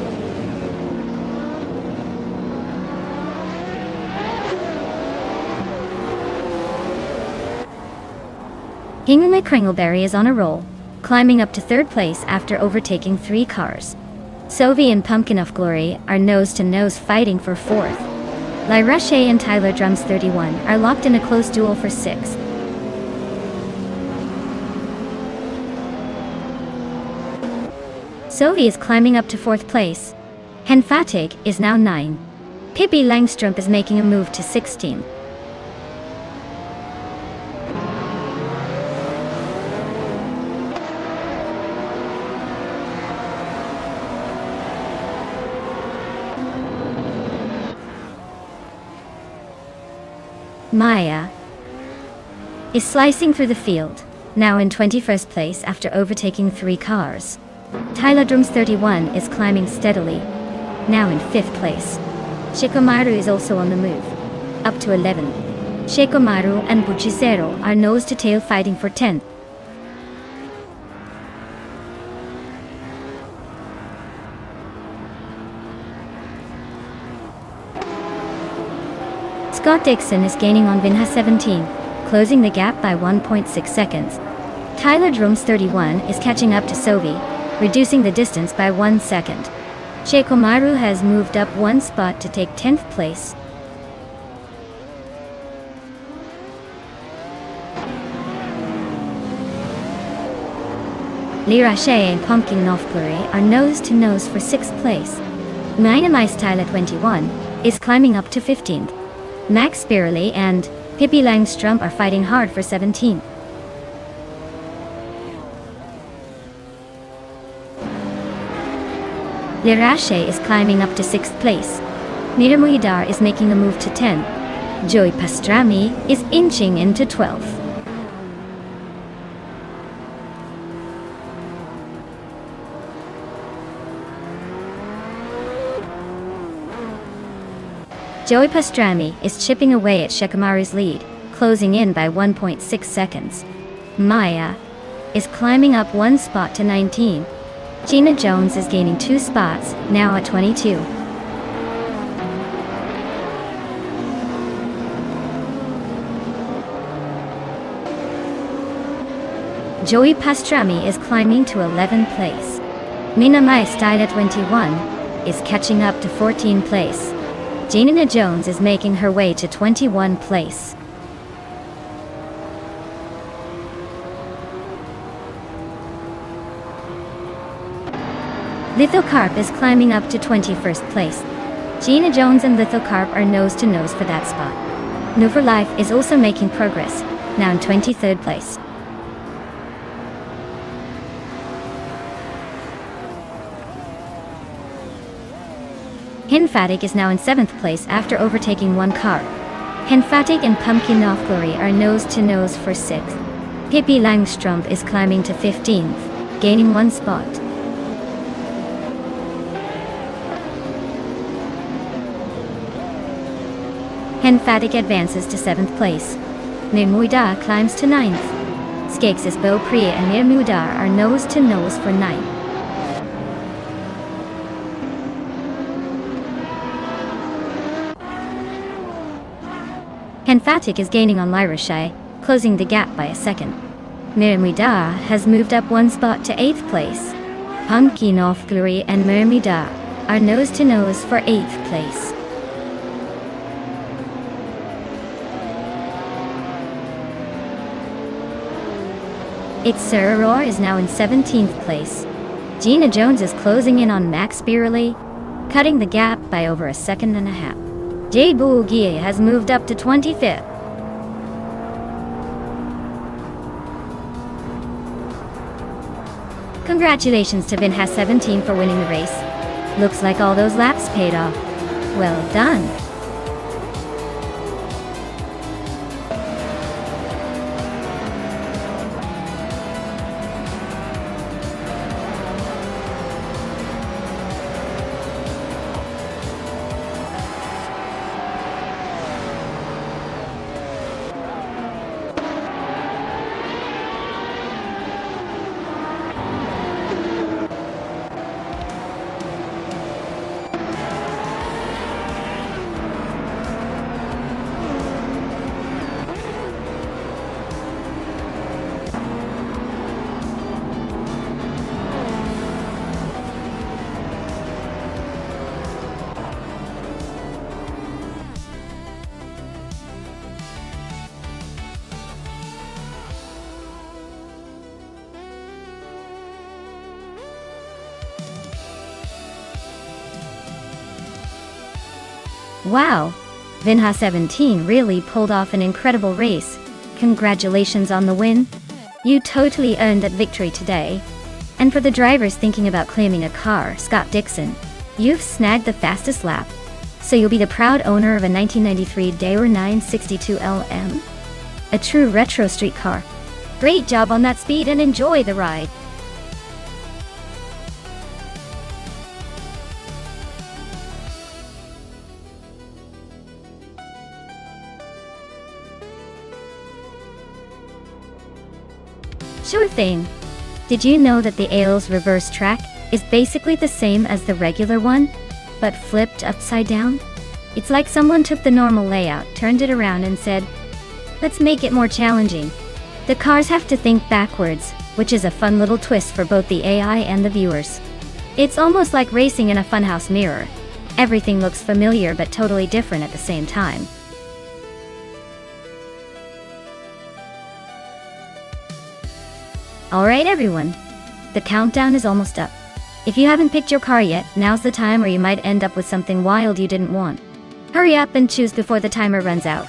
Speaker 1: Hingle McCringleberry is on a roll, climbing up to 3rd place after overtaking 3 cars. Sophie and Pumpkin of Glory are nose to nose fighting for 4th. Lyra Shea and Tyler Drums 31 are locked in a close duel for 6th. Sophie is climbing up to 4th place. Henfatig is now 9. Pippi Langstrumpf is making a move to 16. Maya is slicing through the field, now in 21st place after overtaking 3 cars. Tyler Drums 31 is climbing steadily, now in 5th place. Shikomaru is also on the move, up to 11. Shikomaru and Buchisero are nose to tail fighting for 10th. Scott Dixon is gaining on Vinha 17, closing the gap by 1.6 seconds. Tyler Drums 31 is catching up to Sophie, reducing the distance by 1 second. Sheikomaru has moved up 1 spot to take 10th place. Lyra Shea and Pumpkin of Glory are nose to nose for 6th place. Dynamite Tyler 21 is climbing up to 15th. Max Spirley and Pippi Langstrumpf are fighting hard for 17th. Lirache is climbing up to 6th place. Miramuidar is making a move to 10. Joy Pastrami is inching into 12th. Joey Pastrami is chipping away at Shikamaru's lead, closing in by 1.6 seconds. Maya is climbing up 1 spot to 19. Gina Jones is gaining 2 spots, now at 22. Joey Pastrami is climbing to 11th place. Mina Mai Style at 21 is catching up to 14th place. Gina Jones is making her way to 21 place. Lithocarp is climbing up to 21st place. Gina Jones and Lithocarp are nose to nose for that spot. Nova Life is also making progress, now in 23rd place. Henfatig is now in 7th place after overtaking 1 car. Henfatig and Pumpkin of Glory are nose to nose for 6th. Pippi Langstrumpf is climbing to 15th, gaining 1 spot. Fatic advances to 7th place. Mirmuida climbs to 9th. Skeksis Beaupre and Mirmuda are nose to nose for 9th. Fatic is gaining on Lyrashai, closing the gap by a second. Mirmuda has moved up 1 spot to 8th place. Pumpkinofgluri and Mirmuda are nose to nose for 8th place. Its Serror is now in 17th place. Gina Jones is closing in on Max Beerley, cutting the gap by over a second and a half. Jade Bougie has moved up to 25th. Congratulations to Vinha17 for winning the race. Looks like all those laps paid off. Well done. Wow, Vinha17 really pulled off an incredible race. Congratulations on the win. You totally earned that victory today. And for the drivers thinking about claiming a car, Scott Dixon, you've snagged the fastest lap. So you'll be the proud owner of a 1993 Daewoo 962 LM. A true retro street car. Great job on that speed and enjoy the ride. Sure thing. Did you know that the Ailes reverse track is basically the same as the regular one, but flipped upside down? It's like someone took the normal layout, turned it around and said, let's make it more challenging. The cars have to think backwards, which is a fun little twist for both the AI and the viewers. It's almost like racing in a funhouse mirror. Everything looks familiar but totally different at the same time. Alright everyone, the countdown is almost up. If you haven't picked your car yet, now's the time or you might end up with something wild you didn't want. Hurry up and choose before the timer runs out.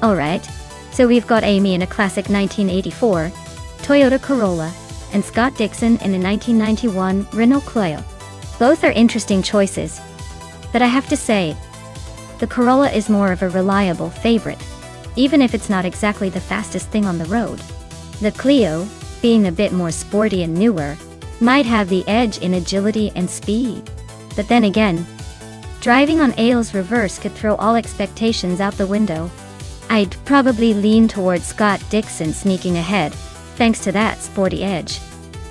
Speaker 1: Alright, so we've got Amy in a classic 1984 Toyota Corolla, and Scott Dixon in a 1991 Renault Clio. Both are interesting choices, but I have to say, the Corolla is more of a reliable favorite, even if it's not exactly the fastest thing on the road. The Clio, being a bit more sporty and newer, might have the edge in agility and speed. But then again, driving on Ailes reverse could throw all expectations out the window. I'd probably lean towards Scott Dixon sneaking ahead, thanks to that sporty edge.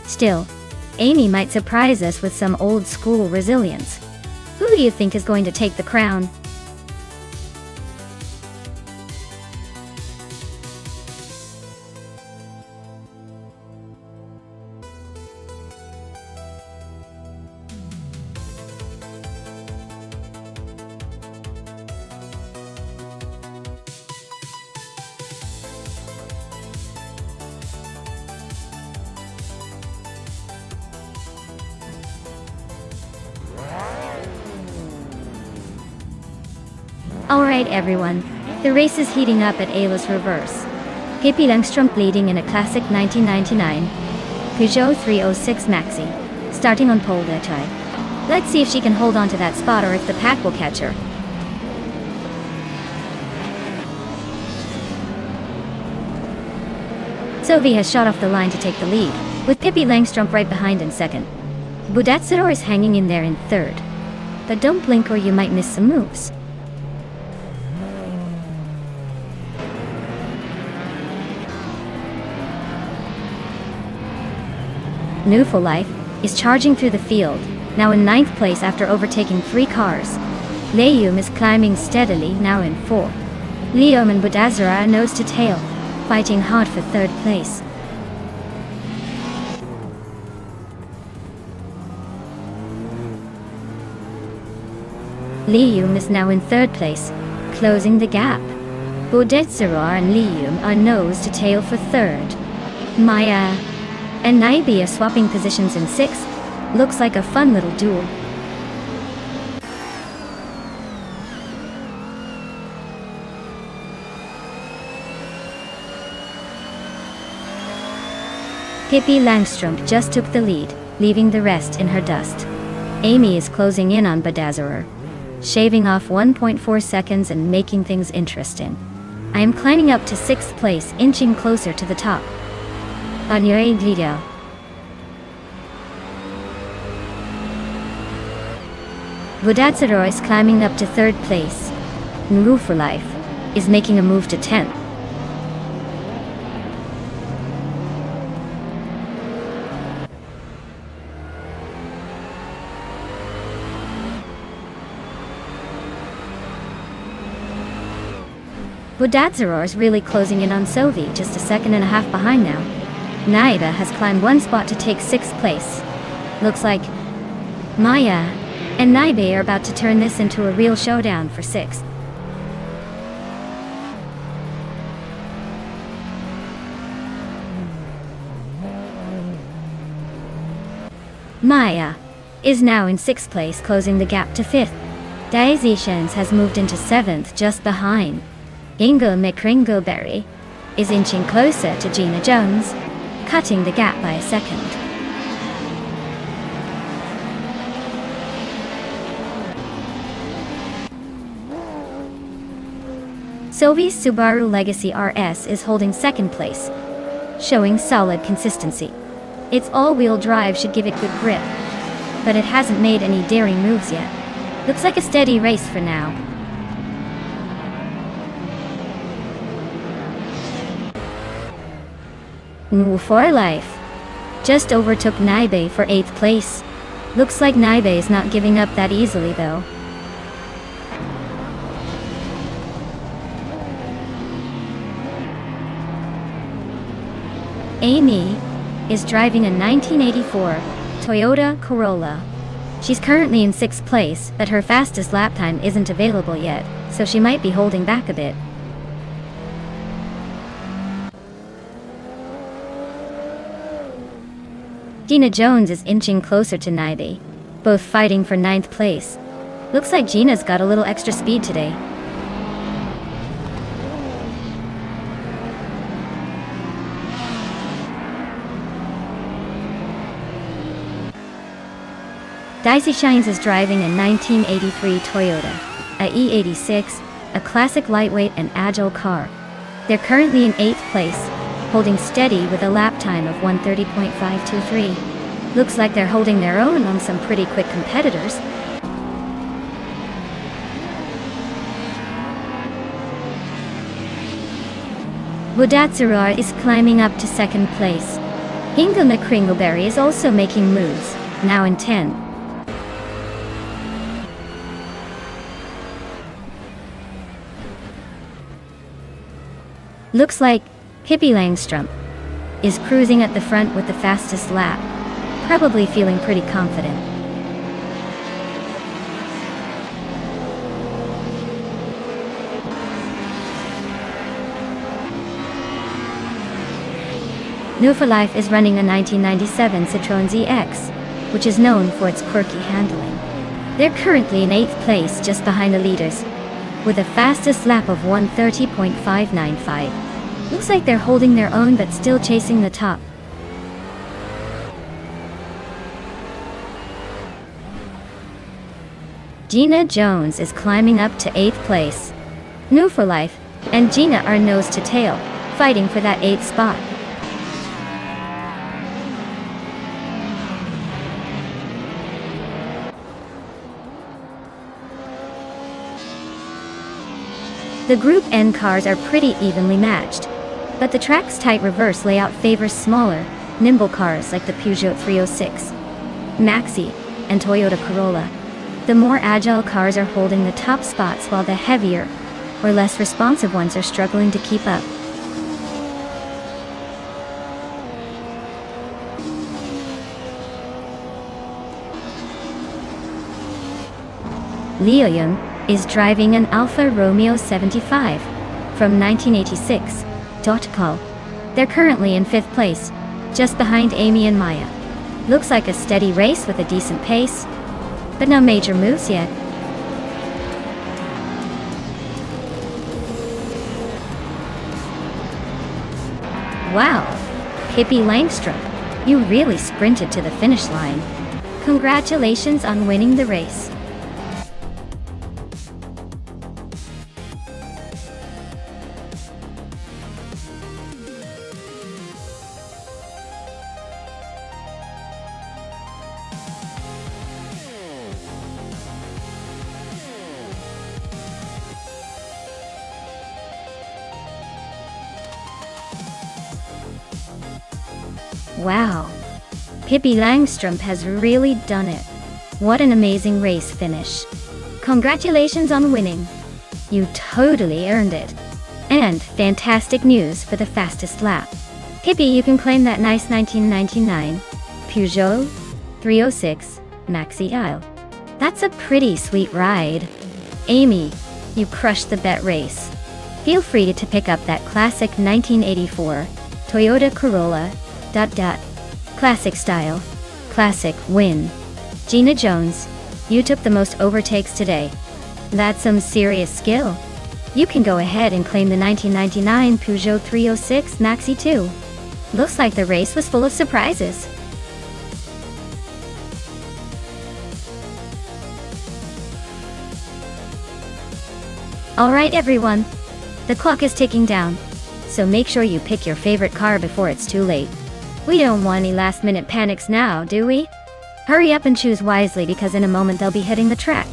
Speaker 1: Still, Amy might surprise us with some old-school resilience. Who do you think is going to take the crown? Alright everyone, the race is heating up at Ayla's reverse. Pippi Langstrumpf leading in a classic 1999 Peugeot 306 Maxi, starting on pole that time. Let's see if she can hold on to that spot or if the pack will catch her. Sylvie has shot off the line to take the lead, with Pippi Langstrumpf right behind in second. Budatsaror is hanging in there in third. But don't blink or you might miss some moves. New for Life is charging through the field, now in 9th place after overtaking 3 cars. Leum is climbing steadily, now in 4th. Leum and Budatsaror are nose to tail, fighting hard for 3rd place. Leum is now in 3rd place, closing the gap. Budatsaror and Leum are nose to tail for 3rd. Maya and Naibi are swapping positions in 6th. Looks like a fun little duel. Pippi Langstrumpf just took the lead, leaving the rest in her dust. Amy is closing in on Budatsaror, shaving off 1.4 seconds and making things interesting. I am climbing up to 6th place, inching closer to the top. Anyoe Glidio. Budatsaror is climbing up to 3rd place. New for Life is making a move to 10th. Budatsaror is really closing in on Sylvie, just a second and a half behind now. Naida has climbed 1 spot to take 6th place. Looks like Maya and Naibe are about to turn this into a real showdown for 6th. Maya is now in 6th place, closing the gap to 5th. Daisy Shens has moved into 7th, just behind. Ingo McCringleberry is inching closer to Gina Jones, cutting the gap by a second. Sylvie's Subaru Legacy RS is holding 2nd place, showing solid consistency. Its all-wheel drive should give it good grip, but it hasn't made any daring moves yet. Looks like a steady race for now. New for Life just overtook Naibe for 8th place. Looks like Naibe is not giving up that easily though. Amy is driving a 1984 Toyota Corolla. She's currently in 6th place, but her fastest lap time isn't available yet, so she might be holding back a bit. Gina Jones is inching closer to Naibe, both fighting for 9th place. Looks like Gina's got a little extra speed today. Daisy Shines is driving a 1983 Toyota, a E86, a classic lightweight and agile car. They're currently in 8th place, holding steady with a lap time of 1:30.523. Looks like they're holding their own on some pretty quick competitors. Budatsaror is climbing up to 2nd place. Inga McCringleberry is also making moves, now in 10th. Looks like Pippi Langstrumpf is cruising at the front with the fastest lap, probably feeling pretty confident. New for Life is running a 1997 Citroën ZX, which is known for its quirky handling. They're currently in 8th place, just behind the leaders. with a fastest lap of 1:30.595. Looks like they're holding their own but still chasing the top. Gina Jones is climbing up to 8th place. New for Life and Gina are nose to tail, fighting for that 8th spot. The Group N cars are pretty evenly matched, but the track's tight reverse layout favors smaller, nimble cars like the Peugeot 306, Maxi, and Toyota Corolla. The more agile cars are holding the top spots while the heavier, or less responsive ones are struggling to keep up. Leo Young is driving an Alfa Romeo 75 from 1986, Dotcall. They're currently in 5th place, just behind Amy and Maya. Looks like a steady race with a decent pace, but no major moves yet. Wow, Pippi Langstrom, you really sprinted to the finish line. Congratulations on winning the race. Wow, Pippi Langstrom has really done it. What an amazing race finish. Congratulations on winning. You totally earned it. And fantastic news for the fastest lap. Pippi, you can claim that nice 1999 Peugeot 306 Maxi Isle. That's a pretty sweet ride. Amy, you crushed the bet race. Feel free to pick up that classic 1984 Toyota Corolla. Classic style. Classic win. Gina Jones, you took the most overtakes today. That's some serious skill. You can go ahead and claim the 1999 Peugeot 306 Maxi too. Looks like the race was full of surprises. Alright everyone, the clock is ticking down, so make sure you pick your favorite car before it's too late. We don't want any last-minute panics now, do we? Hurry up and choose wisely because in a moment they'll be hitting the track.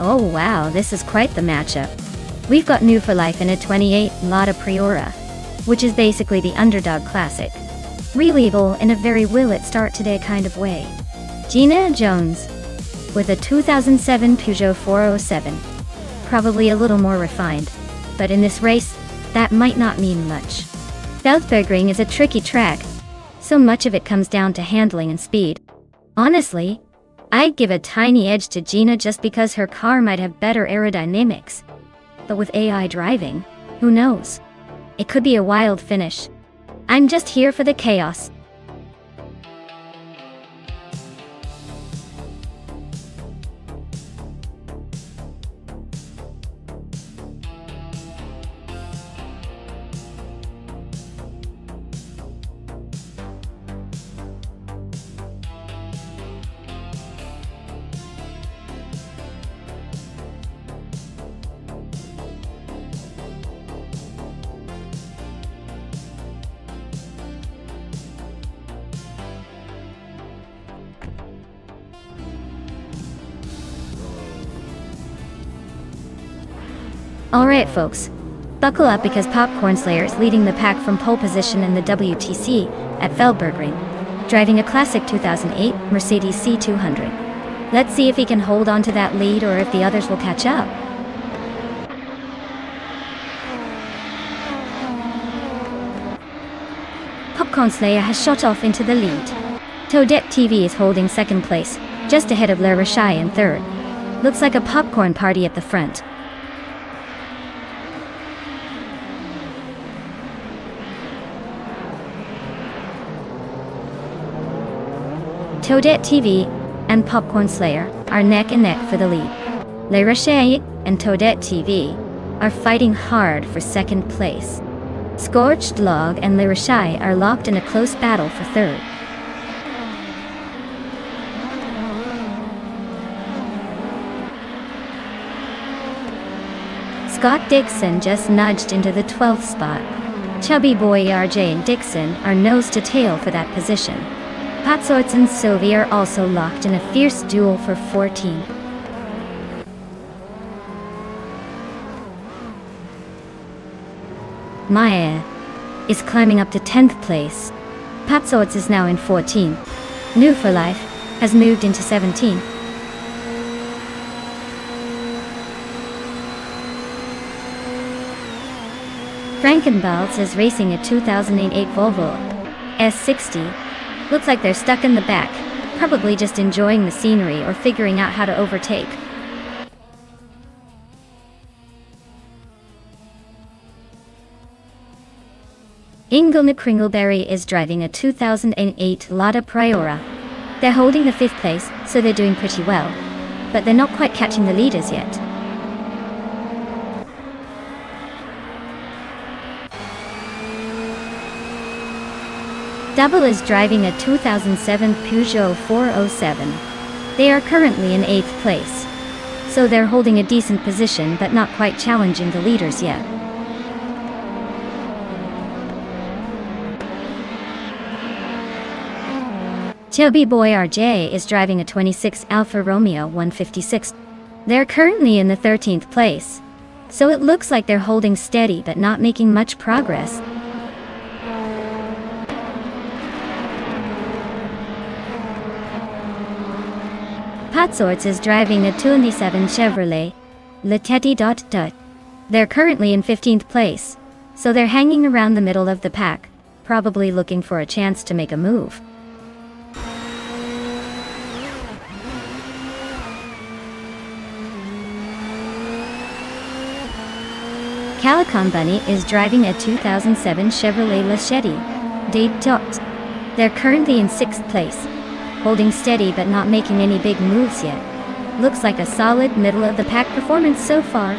Speaker 1: Oh wow, this is quite the matchup. We've got New for Life in a 28 Lotta Priora, which is basically the underdog classic. Reliable in a very will it start today kind of way. Gina Jones, with a 2007 Peugeot 407. Probably a little more refined, but in this race, that might not mean much. Feldbergring is a tricky track, so much of it comes down to handling and speed. Honestly, I'd give a tiny edge to Gina just because her car might have better aerodynamics. But with AI driving, who knows? It could be a wild finish. I'm just here for the chaos. Alright folks, Buckle up because Popcorn Slayer is leading the pack from pole position in the WTC at Feldbergring, driving a classic 2008 Mercedes C200. Let's see if he can hold on to that lead or if the others will catch up. Popcorn Slayer has shot off into the lead. Toadette TV is holding second place, just ahead of Le Rachai in third. Looks like a popcorn party at the front. Toadette TV and Popcorn Slayer are neck and neck for the lead. Le Rachai and Toadette TV are fighting hard for second place. Scorched Log and Le Rachai are locked in a close battle for third. Scott Dixon just nudged into the 12th spot. Chubby Boy RJ and Dixon are nose to tail for that position. Patsorts and Sylvie are also locked in a fierce duel for 14th. Maya is climbing up to 10th place. Patsorts is now in 14th. New for Life has moved into 17th. Frankenbalz is racing a 2008 Volvo S60. Looks like they're stuck in the back, probably just enjoying the scenery or figuring out how to overtake. Ingelna Kringleberry is driving a 2008 Lada Priora. They're holding the 5th place, so they're doing pretty well. But they're not quite catching the leaders yet. Double is driving a 2007 Peugeot 407. They are currently in 8th place. So they're holding a decent position but not quite challenging the leaders yet. Chubby Boy RJ is driving a 26 Alfa Romeo 156. They're currently in the 13th place. So it looks like they're holding steady but not making much progress. Patsorts is driving a 27 Chevrolet Le Teddy. They're currently in 15th place, so they're hanging around the middle of the pack, probably looking for a chance to make a move. Calicon Bunny is driving a 2007 Chevrolet Lachetti Date. They're currently in 6th place, holding steady but not making any big moves yet. Looks like a solid middle-of-the-pack performance so far.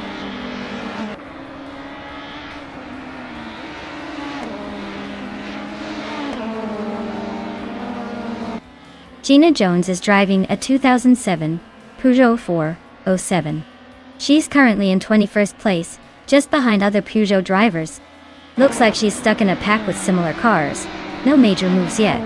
Speaker 1: Gina Jones is driving a 2007 Peugeot 407. She's currently in 21st place, just behind other Peugeot drivers. Looks like she's stuck in a pack with similar cars. No major moves yet.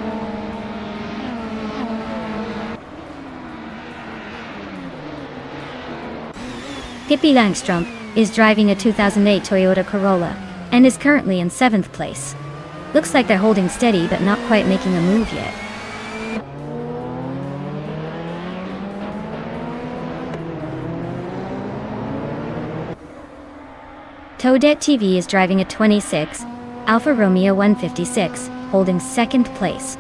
Speaker 1: Pippi Langstrumpf is driving a 2008 Toyota Corolla and is currently in 7th place. Looks like they're holding steady but not quite making a move yet. Toadette TV is driving a 26 Alfa Romeo 156, holding 2nd place.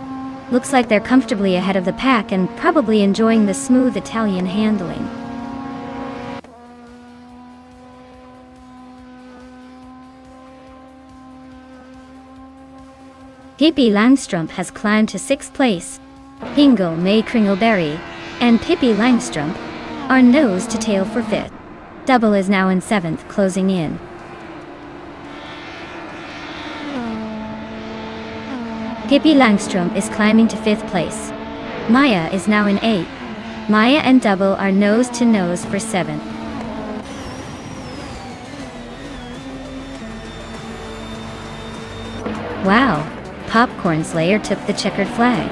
Speaker 1: Looks like they're comfortably ahead of the pack and probably enjoying the smooth Italian handling. Pippi Langstrumpf has climbed to 6th place. Hingle May Kringleberry and Pippi Langstrumpf are nose to tail for 5th. Double is now in 7th, closing in. Pippi Langstrumpf is climbing to 5th place. Maya is now in 8th. Maya and Double are nose to nose for 7th. Wow, Popcorn Slayer took the checkered flag.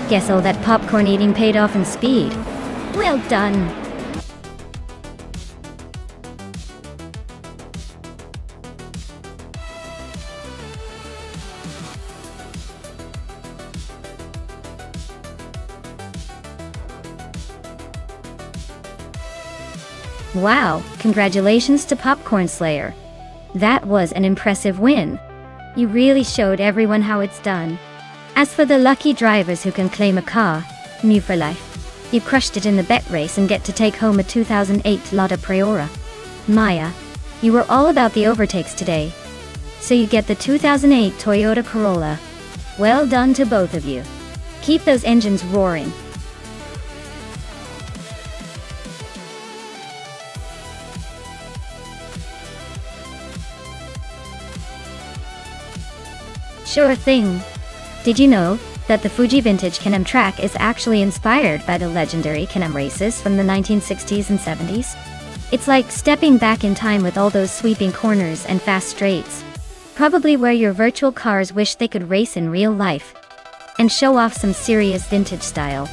Speaker 1: Guess all that popcorn eating paid off in speed. Well done. Wow, congratulations to Popcorn Slayer. That was an impressive win. You really showed everyone how it's done. As for the lucky drivers who can claim a car, new for life, you crushed it in the bet race and get to take home a 2008 Lotta Priora. Maya, you were all about the overtakes today. So you get the 2008 Toyota Corolla. Well done to both of you. Keep those engines roaring. Sure thing. Did you know that the Fuji Vintage Can-Am track is actually inspired by the legendary Can-Am races from the 1960s and 70s? It's like stepping back in time with all those sweeping corners and fast straights. Probably where your virtual cars wish they could race in real life and show off some serious vintage style.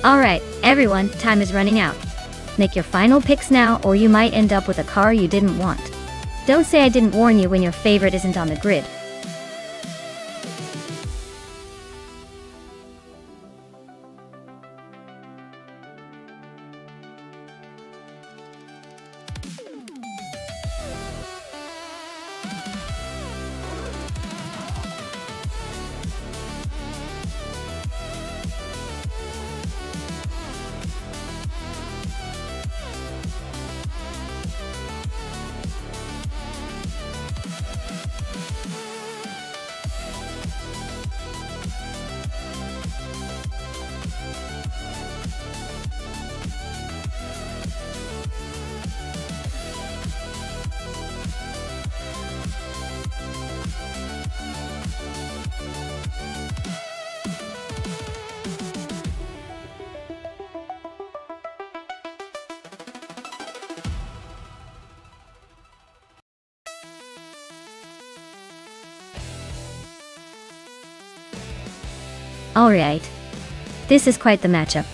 Speaker 1: Alright, everyone, time is running out. Make your final picks now or you might end up with a car you didn't want. Don't say I didn't warn you when your favorite isn't on the grid. Alright. This is quite the matchup.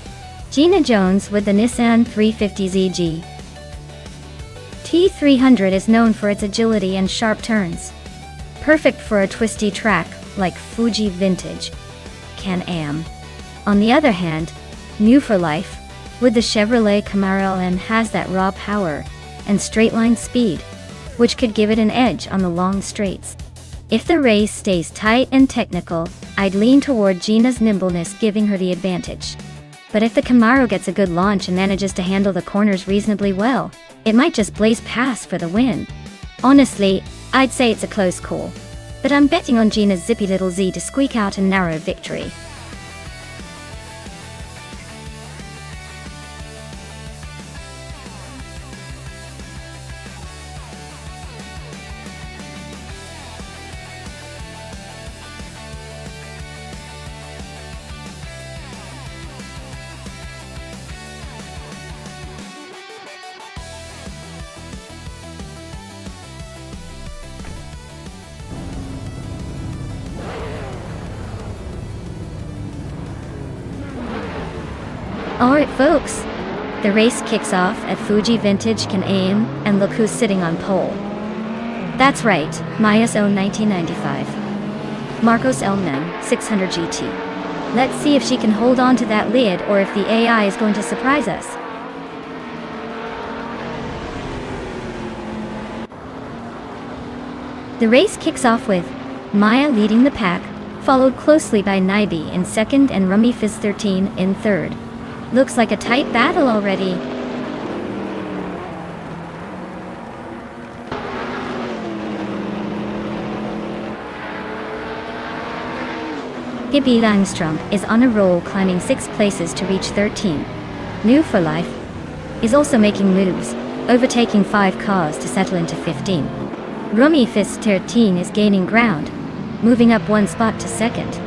Speaker 1: Gina Jones with the Nissan 350ZG. T300 is known for its agility and sharp turns. Perfect for a twisty track like Fuji Vintage Can-Am. On the other hand, new for life, with the Chevrolet Camaro and has that raw power and straight line speed, which could give it an edge on the long straights. If the race stays tight and technical, I'd lean toward Gina's nimbleness giving her the advantage. But if the Camaro gets a good launch and manages to handle the corners reasonably well, it might just blaze past for the win. Honestly, I'd say it's a close call. But I'm betting on Gina's zippy little Z to squeak out a narrow victory. Alright folks, the race kicks off at Fuji Vintage Can-Am, and look who's sitting on pole. That's right, Maya's own 1995 Marcos Elman 600 GT. Let's see if she can hold on to that lid or if the AI is going to surprise us. The race kicks off with Maya leading the pack, followed closely by Naibi in second and Rummy Fizz 13 in third. Looks like a tight battle already. Gibby Langstrom is on a roll, climbing 6 places to reach 13. New for life is also making moves, overtaking 5 cars to settle into 15. Rummy Fizz 13 is gaining ground, moving up 1 spot to second.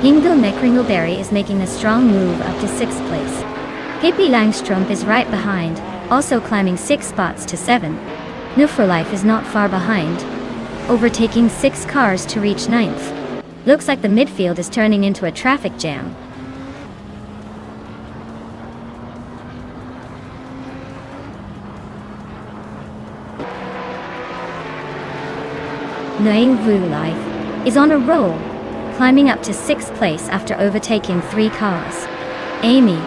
Speaker 1: Ingel McCringleberry is making a strong move up to 6th place. Hippie Langstrom is right behind, also climbing 6 spots to 7. New for life is not far behind, overtaking 6 cars to reach 9th. Looks like the midfield is turning into a traffic jam. Nguyen Vu Life, is on a roll, climbing up to 6th place after overtaking 3 cars. Amy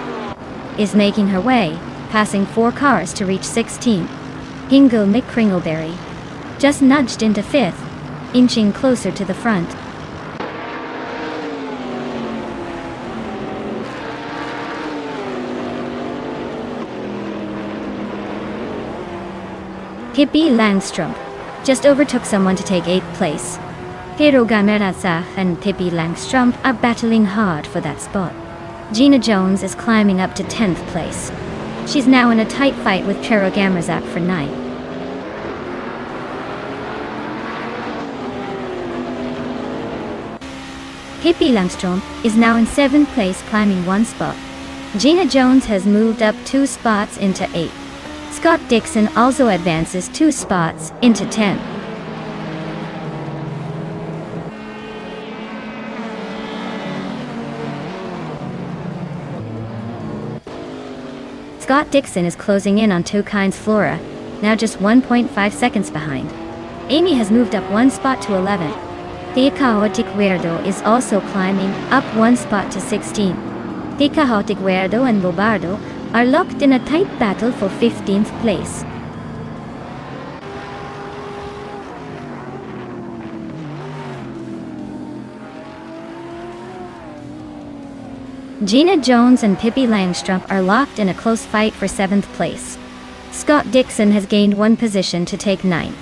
Speaker 1: is making her way, passing 4 cars to reach 16th. Hingle McCringleberry just nudged into 5th, inching closer to the front. Pippi Langstrup just overtook someone to take 8th place. Pero Gamerasa and Pippi Langstrup are battling hard for that spot. Gina Jones is climbing up to 10th place. She's now in a tight fight with Pero Gamerzak for 9th. Pippi Langstrup is now in 7th place, climbing 1 spot. Gina Jones has moved up 2 spots into 8th. Scott Dixon also advances 2 spots into 10th. Scott Dixon is closing in on Tokines Flora, now just 1.5 seconds behind. Amy has moved up 1 spot to 11th. Tecahotic Weirdo is also climbing up 1 spot to 16th. Tecahotic Weirdo and Bobardo are locked in a tight battle for 15th place. Gina Jones and Pippi Langstrup are locked in a close fight for 7th place. Scott Dixon has gained 1 position to take 9th.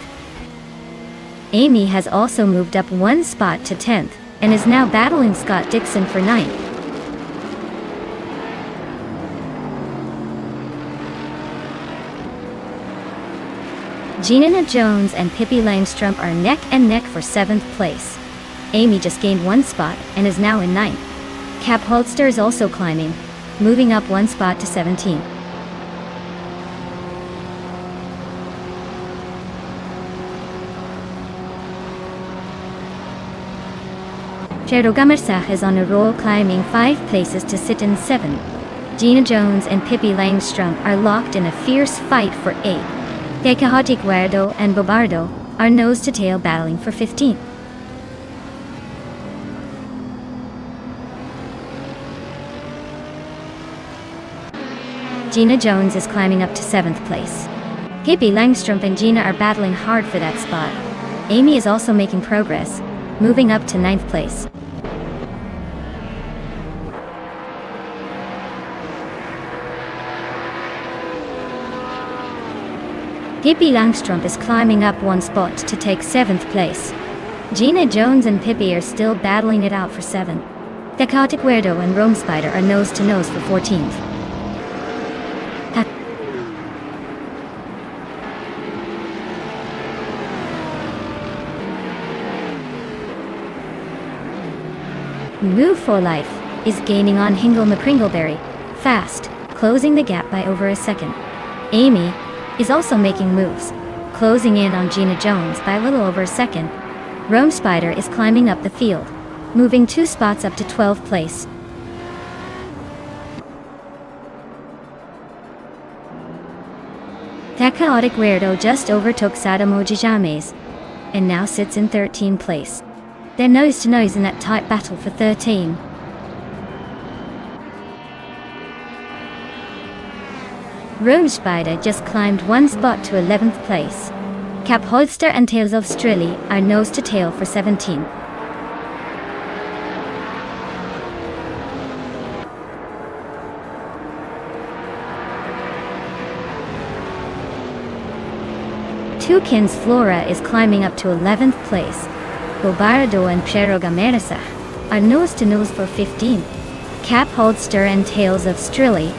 Speaker 1: Amy has also moved up 1 spot to 10th, and is now battling Scott Dixon for 9th. Gina Jones and Pippi Langstrup are neck and neck for 7th place. Amy just gained 1 spot and is now in 9th. Cap Holster is also climbing, moving up 1 spot to 17th. Pero Gamerzak is on a roll, climbing 5 places to sit in 7th. Gina Jones and Pippi Langstrup are locked in a fierce fight for 8th. Tecahotic Weirdo and Bobardo are nose-to-tail battling for 15th. Gina Jones is climbing up to 7th place. Pippi Langstrup and Gina are battling hard for that spot. Amy is also making progress, moving up to 9th place. Pippi Langstrup is climbing up 1 spot to take 7th place. Gina Jones and Pippi are still battling it out for 7th. Tecahotic Weirdo and Rome Spider are nose-to-nose for 14th. Move for Life is gaining on Hingle McCringleberry, fast, closing the gap by over a second. Amy is also making moves, closing in on Gina Jones by a little over a second. Rome Spider is climbing up the field, moving 2 spots up to 12th place. Tecahotic Weirdo just overtook Sadamoji James, and now sits in 13th place. They're nose-to-nose in that tight battle for 13. Rome Spider just climbed 1 spot to 11th place. Cap Holster and Tales of Strilly are nose-to-tail for 17. Tokines Flora is climbing up to 11th place. Bobardo and Pero Gamerzak are nose-to-nose for 15. Cap Holster and Tales of Strilly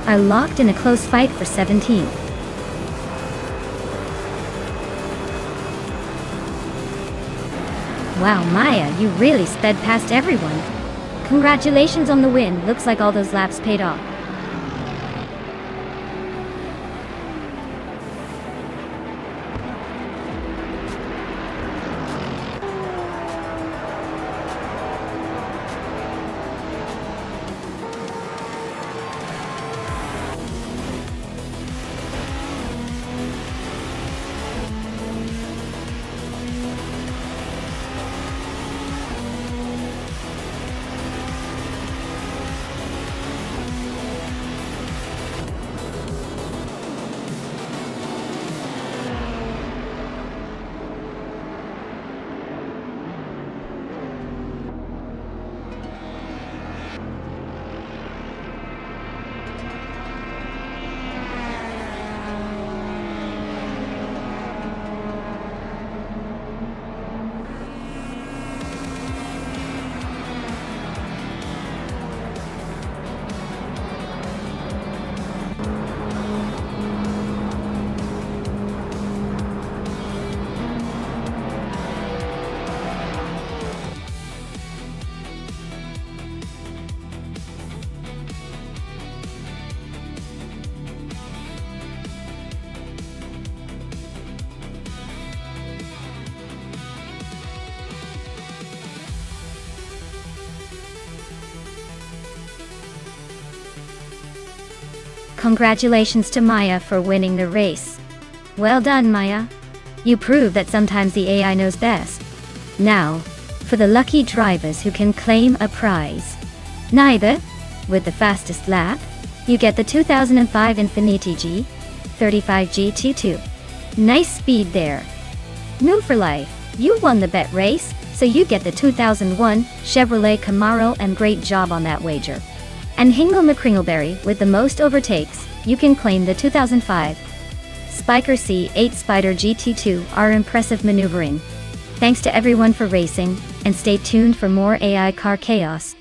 Speaker 1: are locked in a close fight for 17. Wow, Maya, you really sped past everyone. Congratulations on the win. Looks like all those laps paid off. Congratulations to Maya for winning the race. Well done, Maya. You prove that sometimes the AI knows best. Now, for the lucky drivers who can claim a prize. Neither, with the fastest lap, you get the 2005 Infiniti G35 GT2. Nice speed there. New for life, you won the bet race, so you get the 2001 Chevrolet Camaro, and great job on that wager. And Hingle McCringleberry, with the most overtakes, you can claim the 2005 Spiker C8 Spider GT2. Our impressive maneuvering. Thanks to everyone for racing, and stay tuned for more AI car chaos.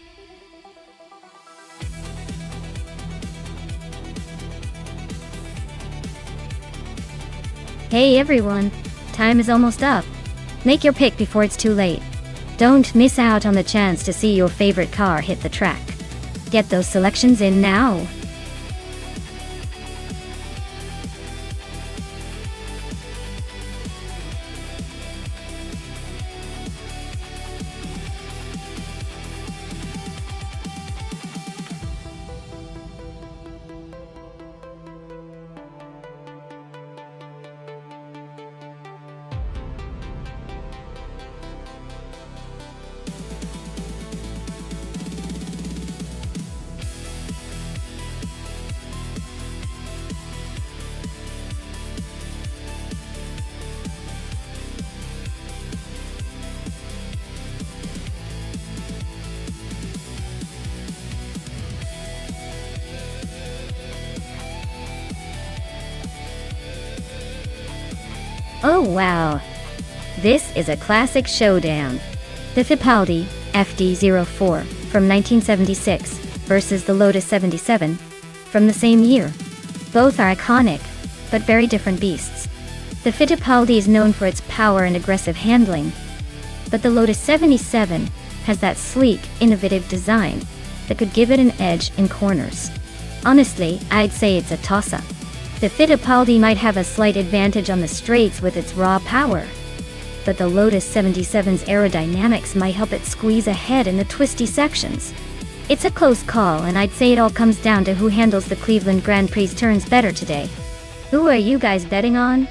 Speaker 1: Hey everyone, time is almost up. Make your pick before it's too late. Don't miss out on the chance to see your favorite car hit the track. Get those selections in now. Oh wow! This is a classic showdown. The Fittipaldi FD04 from 1976 versus the Lotus 77 from the same year. Both are iconic, but very different beasts. The Fittipaldi is known for its power and aggressive handling, but the Lotus 77 has that sleek, innovative design that could give it an edge in corners. Honestly, I'd say it's a toss-up. The Fittipaldi might have a slight advantage on the straights with its raw power, but the Lotus 77's aerodynamics might help it squeeze ahead in the twisty sections. It's a close call, and I'd say it all comes down to who handles the Cleveland Grand Prix turns better today. Who are you guys betting on?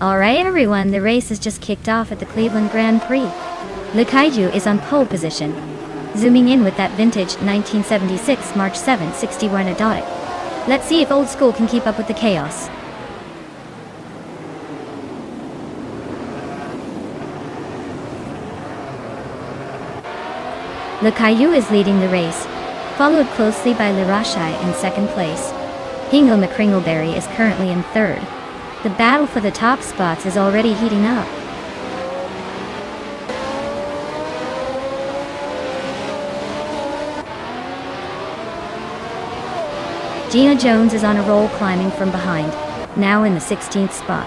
Speaker 1: Alright everyone, the race has just kicked off at the Cleveland Grand Prix. Le Kaiju is on pole position, zooming in with that vintage 1976 March 7 61 Adotic. Let's see if old school can keep up with the chaos. Le Caillou is leading the race, followed closely by Le Rachai in second place. Hingle McCringleberry is currently in third. The battle for the top spots is already heating up. Gina Jones is on a roll, climbing from behind, now in the 16th spot.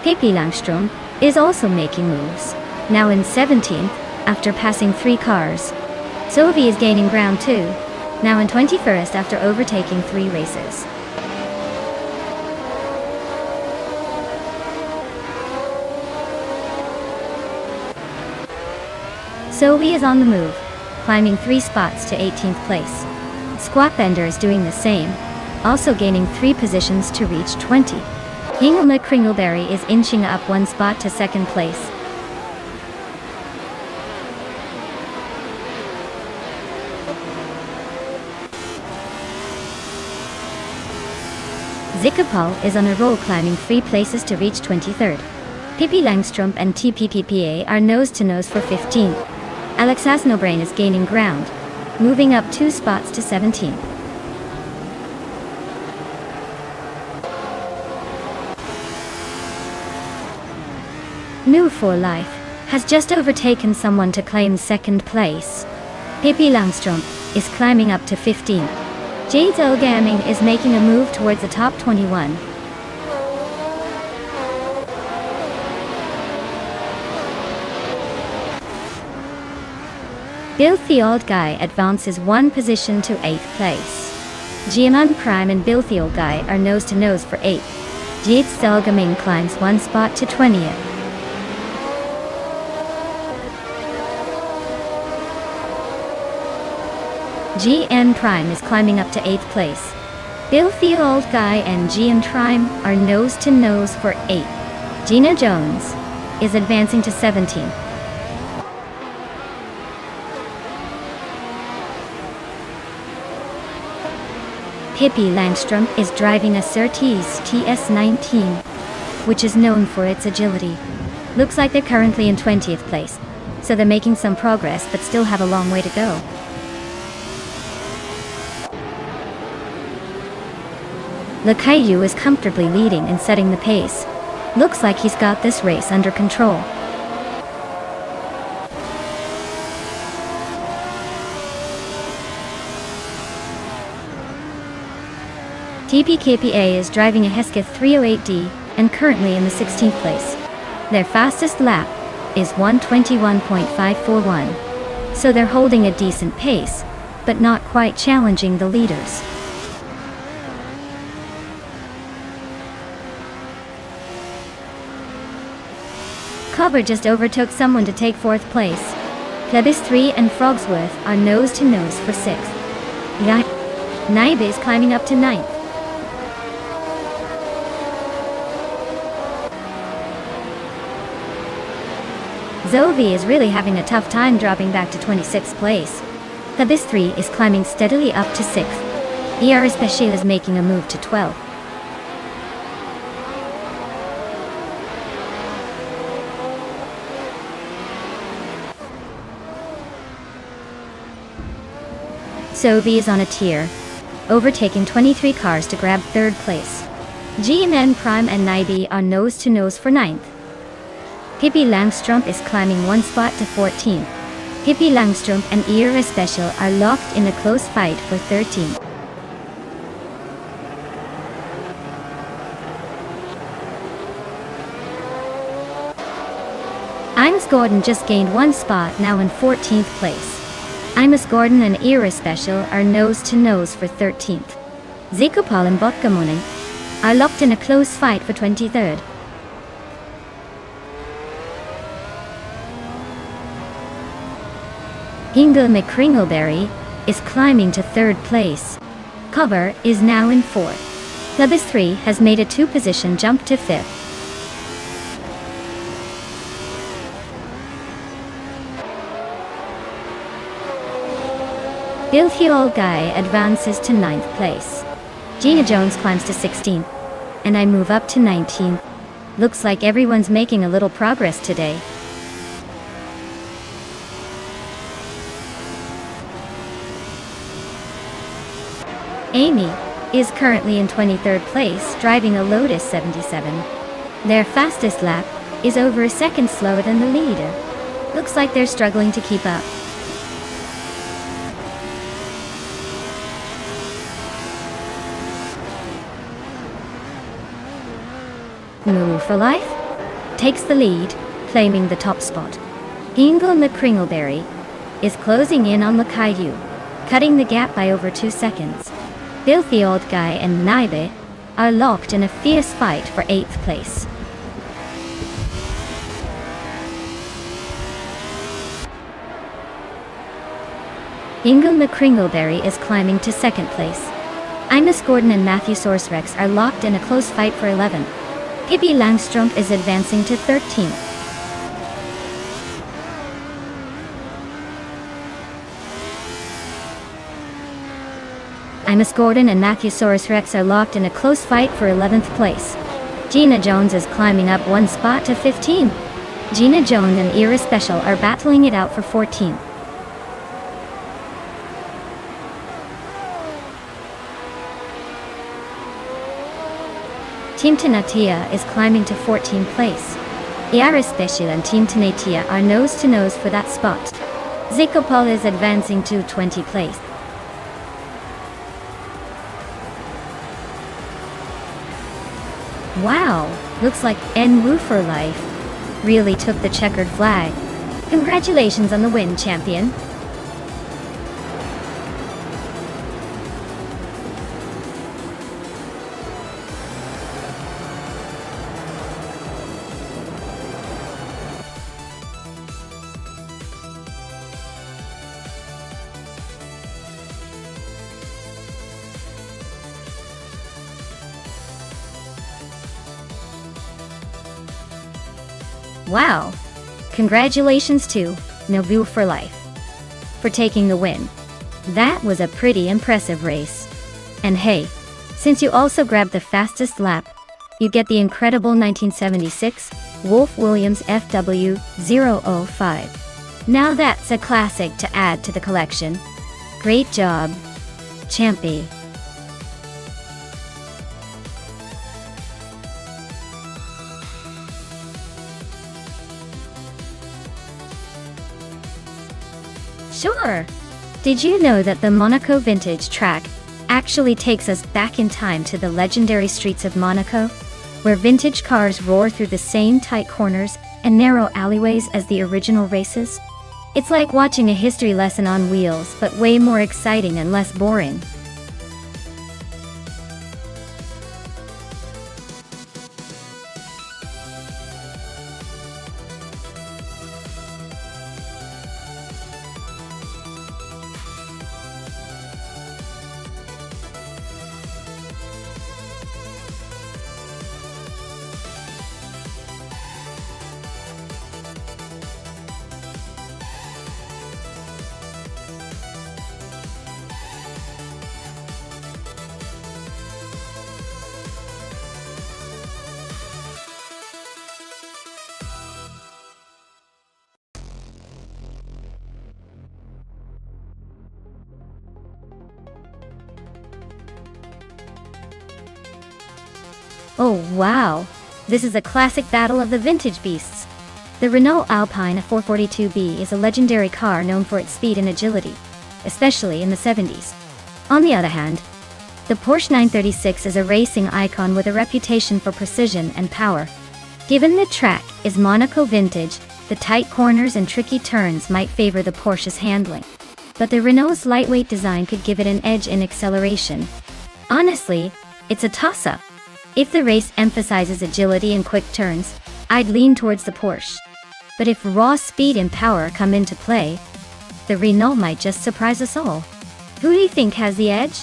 Speaker 1: Pippi Langstrom is also making moves, now in 17th after passing 3 cars. Sylvie is gaining ground too, now in 21st after overtaking 3 races. Sylvie is on the move, climbing 3 spots to 18th place. Squatbender is doing the same, also gaining 3 positions to reach 20. Hingle McCringleberry is inching up 1 spot to 2nd place. Zickapal is on a roll, climbing 3 places to reach 23rd. Pippi Langstrom and TPPPA are nose-to-nose for 15th. Alex Asnobrain is gaining ground, moving up 2 spots to 17th. New for Life has just overtaken someone to claim 2nd place. Pippi Langstrom is climbing up to 15th. Jade's Gaming is making a move towards the top 21. Filthy Old Guy advances one position to 8th place. Giaman Prime and Filthy Old Guy are nose to nose for 8th. Jade's Gaming climbs one spot to 20th. GN Prime is climbing up to 8th place. Filthy Old Guy and GN Prime are nose to nose for 8th. Gina Jones is advancing to 17th. Pippi Langstrom is driving a Surtees TS19, which is known for its agility. Looks like they're currently in 20th place, so they're making some progress but still have a long way to go. Lakayu is comfortably leading and setting the pace. Looks like he's got this race under control. TPKPA is driving a Hesketh 308D and currently in the 16th place. Their fastest lap is 1:21.541, so they're holding a decent pace, but not quite challenging the leaders. Cover just overtook someone to take 4th place. Plebis 3 and Frogsworth are nose to nose for 6th. Naibe is climbing up to 9th. Zovi is really having a tough time dropping back to 26th place. Plebis 3 is climbing steadily up to 6th. ER Special is making a move to 12th. Zovi is on a tier, overtaking 23 cars to grab 3rd place. GMN Prime and Naibe are nose to nose for 9th. Pippi Langstrom is climbing one spot to 14th. Pippi Langstrom and ER Special are locked in a close fight for 13th. Imus Gordon just gained one spot, now in 14th place. Imus Gordon and ER Special are nose to nose for 13th. Zikopal and Botkamunin are locked in a close fight for 23rd. Hingle McCringleberry is climbing to 3rd place. Cover is now in 4th. Plebis 3 has made a 2-position jump to 5th. Filthy Old Guy advances to 9th place. Gina Jones climbs to 16th. And I move up to 19th. Looks like everyone's making a little progress today. Amy is currently in 23rd place, driving a Lotus 77. Their fastest lap is over a second slower than the leader. Looks like they're struggling to keep up. Moo for Life takes the lead, claiming the top spot. Hingle McCringleberry is closing in on Lakayu, cutting the gap by over 2 seconds. Filthy Old Guy and Naibe are locked in a fierce fight for 8th place. Hingle McCringleberry is climbing to 2nd place. Imus Gordon and Matthew Sourcerex are locked in a close fight for 11th. Pippi Langstrom is advancing to 13th. Imus Gordon and Matthew Sourcerex are locked in a close fight for 11th place. Gina Jones is climbing up one spot to 15th. Gina Jones and ER Special are battling it out for 14th. Team Tenatia is climbing to 14th place. ER Special and Team Tenatia are nose to nose for that spot. Zikopal is advancing to 20th place. Wow, looks like NWU for life really took the checkered flag. Congratulations on the win, champion. Wow! Congratulations to NWU for life for taking the win. That was a pretty impressive race. And hey, since you also grabbed the fastest lap, you get the incredible 1976 Wolf Williams FW005. Now that's a classic to add to the collection. Great job, Champy. Sure! Did you know that the Monaco Vintage track actually takes us back in time to the legendary streets of Monaco, where vintage cars roar through the same tight corners and narrow alleyways as the original races? It's like watching a history lesson on wheels, but way more exciting and less boring. Oh wow! This is a classic battle of the vintage beasts. The Renault Alpine 442B is a legendary car known for its speed and agility, especially in the 70s. On the other hand, the Porsche 936 is a racing icon with a reputation for precision and power. Given the track is Monaco vintage, the tight corners and tricky turns might favor the Porsche's handling. But the Renault's lightweight design could give it an edge in acceleration. Honestly, it's a toss-up. If the race emphasizes agility and quick turns, I'd lean towards the Porsche. But if raw speed and power come into play, the Renault might just surprise us all. Who do you think has the edge?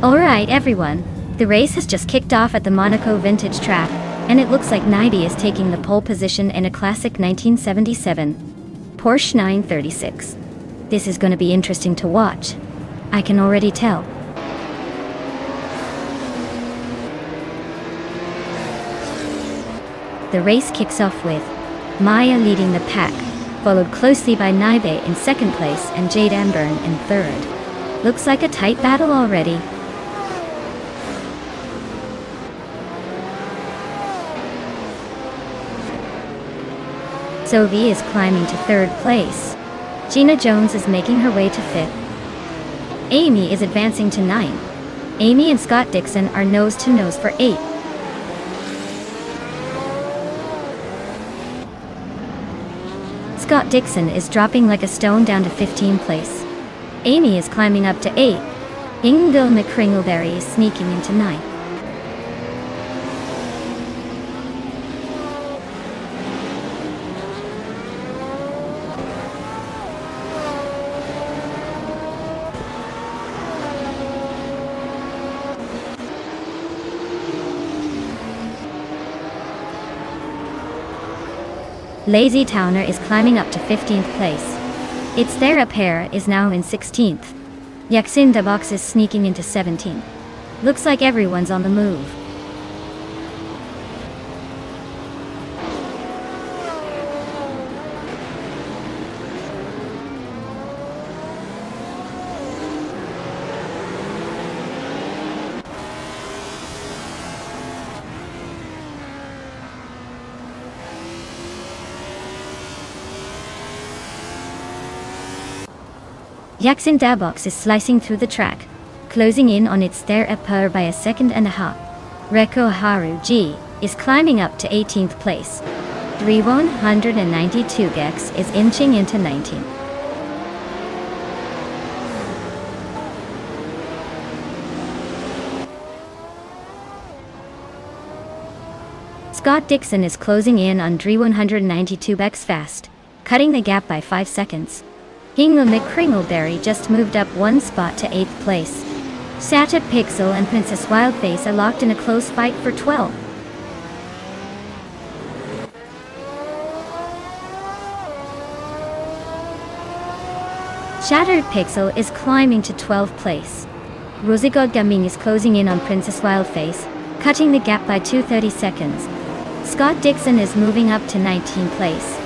Speaker 1: Alright everyone, the race has just kicked off at the Monaco Vintage track, and it looks like Naibi is taking the pole position in a classic 1977 Porsche 936. This is going to be interesting to watch. I can already tell. The race kicks off with Maya leading the pack, followed closely by Naibe in second place and Jade Amburn in third. Looks like a tight battle already. Sophie is climbing to third place. Gina Jones is making her way to fifth. Amy is advancing to ninth. Amy and Scott Dixon are nose to nose for eighth. Scott Dixon is dropping like a stone down to 15th place. Amy is climbing up to 8th. Ingvild McCringleberry is sneaking into 9th. Lazy Towner is climbing up to 15th place. Its Thera pair is now in 16th. Jacinta Box is sneaking into 17th. Looks like everyone's on the move. Jacinta Box is slicing through the track, closing in on its Thera pair by a second and a half. Reko Haru G is climbing up to 18th place. 3192 Gex is inching into 19th. Scott Dixon is closing in on 3192 Bex fast, cutting the gap by 5 seconds. Hingle McCringleberry just moved up 1 spot to 8th place. Sata Pixel and Princess Wildface are locked in a close fight for 12th. Shattered Pixel is climbing to 12th place. Rosygod Gaming is closing in on Princess Wildface, cutting the gap by 230 seconds. Scott Dixon is moving up to 19th place.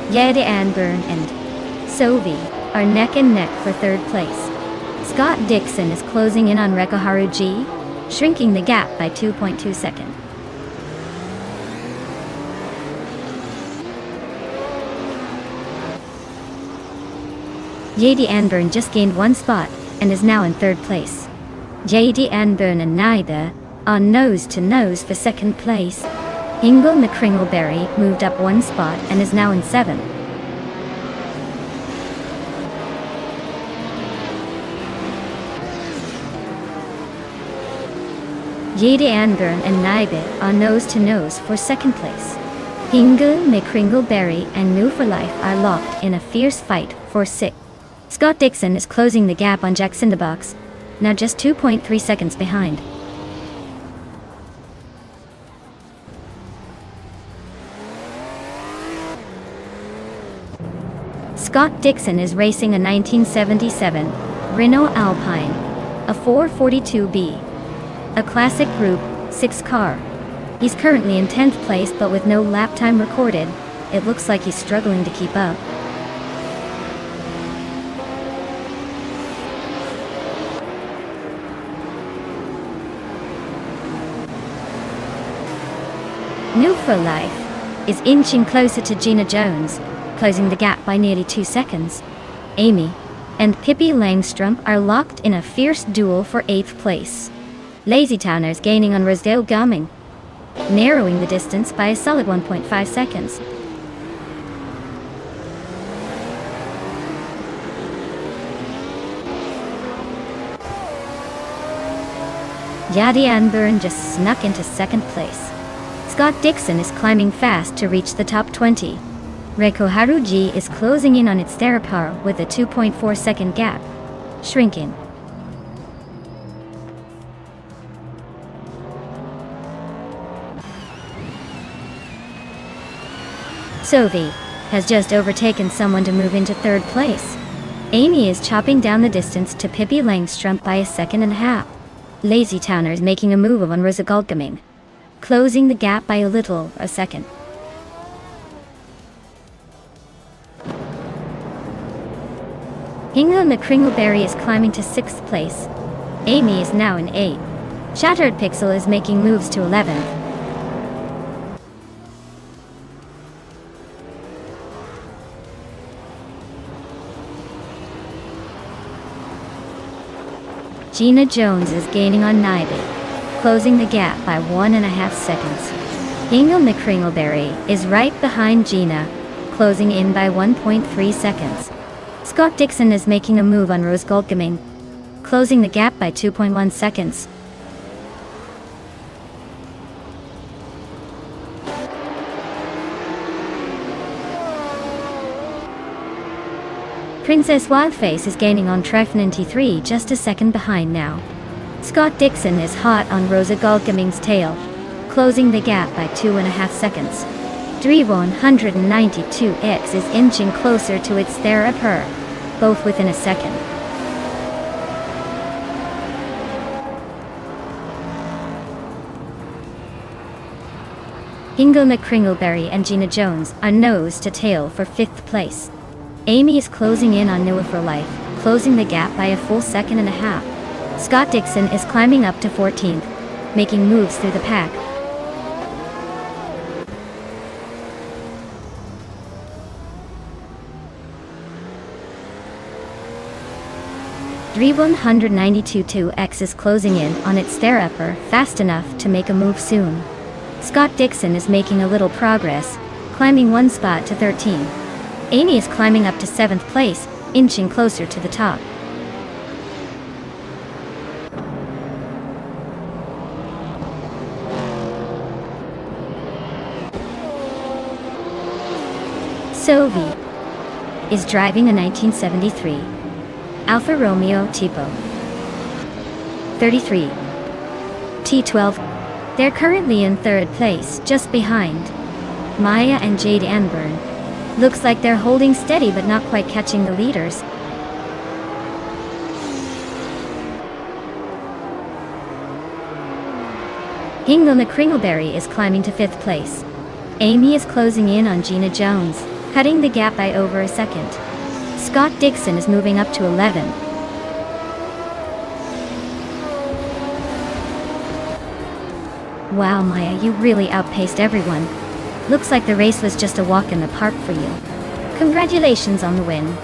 Speaker 1: Yedi Anburn and Sovi are neck and neck for 3rd place. Scott Dixon is closing in on Rekoharu G, shrinking the gap by 2.2 seconds. Yedi Anburn just gained 1 spot and is now in 3rd place. Yedi Anburn and Neither are nose to nose for 2nd place. Hingle McCringleberry moved up 1 spot and is now in 7th. Yedi Anburn and Naibe are nose to nose for 2nd place. Hingle McCringleberry and New for Life are locked in a fierce fight for 6th. Scott Dixon is closing the gap on Jacinta Box, now just 2.3 seconds behind. Scott Dixon is racing a 1977 Renault Alpine, a 442B, a classic Group 6 car. He's currently in 10th place, but with no lap time recorded, it looks like he's struggling to keep up. New for Life is inching closer to Gina Jones, closing the gap by nearly 2 seconds. Amy and Pippi Langstrom are locked in a fierce duel for 8th place. Lazy Towners gaining on Rosedale Gaming, narrowing the distance by a solid 1.5 seconds. Yadi Anburn just snuck into 2nd place. Scott Dixon is climbing fast to reach the top 20. Reiko Haruji is closing in on its Therapar with a 2.4 second gap, shrinking. Sovi has just overtaken someone to move into 3rd place. Amy is chopping down the distance to Pippi Langstrom by a 1.5 seconds. Lazy Towners making a move on Rosagoldgaming, closing the gap by a little a second. Hingle McCringleberry is climbing to 6th place. Amy is now in 8th. Shattered Pixel is making moves to 11th. Gina Jones is gaining on Naibe, closing the gap by 1.5 seconds. Hingle McCringleberry is right behind Gina, closing in by 1.3 seconds. Scott Dixon is making a move on Rose Goldgaming, closing the gap by 2.1 seconds. Princess Wildface is gaining on Trifon T3 just a second behind now. Scott Dixon is hot on Rosa Goldgaming's tail, closing the gap by 2.5 seconds. 192X is inching closer to its therapper, both within a second. Hingle McCringleberry and Gina Jones are nose to tail for 5th place. Amy is closing in on Noah for life, closing the gap by a full 1.5 seconds. Scott Dixon is climbing up to 14th, making moves through the pack. Three 192X is closing in on its therapper fast enough to make a move soon. Scott Dixon is making a little progress, climbing 1 spot to 13. Amy is climbing up to 7th place, inching closer to the top. Sophie is driving a 1973 Alfa Romeo Tipo 33 T12. They're currently in 3rd place, just behind Maya and Jade Anburn. Looks like they're holding steady but not quite catching the leaders. Hingle McCringleberry is climbing to 5th place. Amy is closing in on Gina Jones, cutting the gap by over a second. Scott Dixon is moving up to 11. Wow, Maya, you really outpaced everyone. Looks like the race was just a walk in the park for you. Congratulations on the win.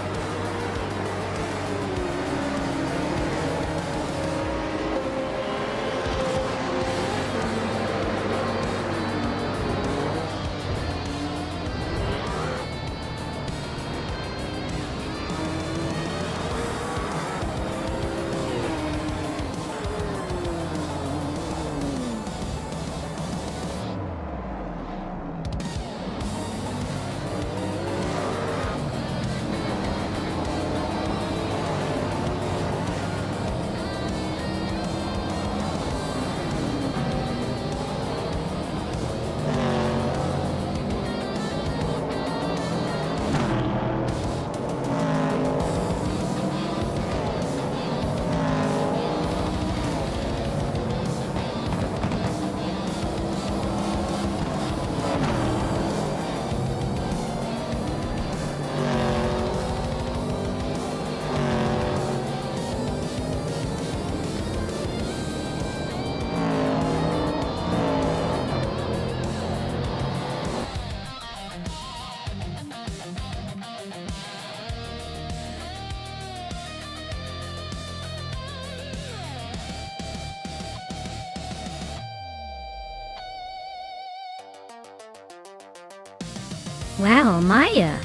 Speaker 1: Wow, Maya,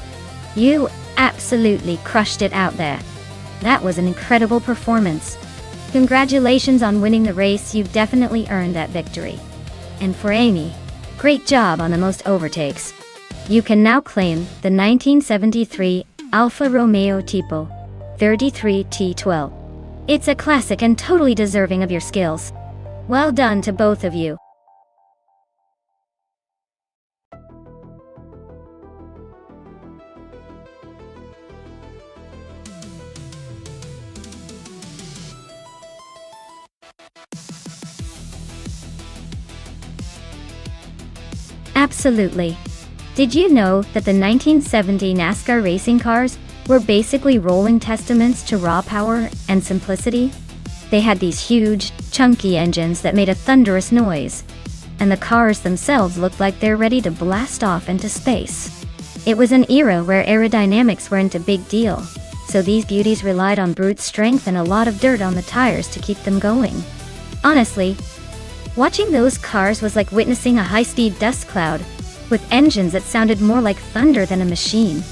Speaker 1: you absolutely crushed it out there. That was an incredible performance. Congratulations on winning the race, you've definitely earned that victory. And for Amy, great job on the most overtakes. You can now claim the 1973 Alfa Romeo Tipo 33 T12. It's a classic and totally deserving of your skills. Well done to both of you. Absolutely. Did you know that the 1970 NASCAR racing cars were basically rolling testaments to raw power and simplicity? They had these huge, chunky engines that made a thunderous noise, and the cars themselves looked like they're ready to blast off into space. It was an era where aerodynamics weren't a big deal, so these beauties relied on brute strength and a lot of dirt on the tires to keep them going. Honestly, watching those cars was like witnessing a high-speed dust cloud, with engines that sounded more like thunder than a machine.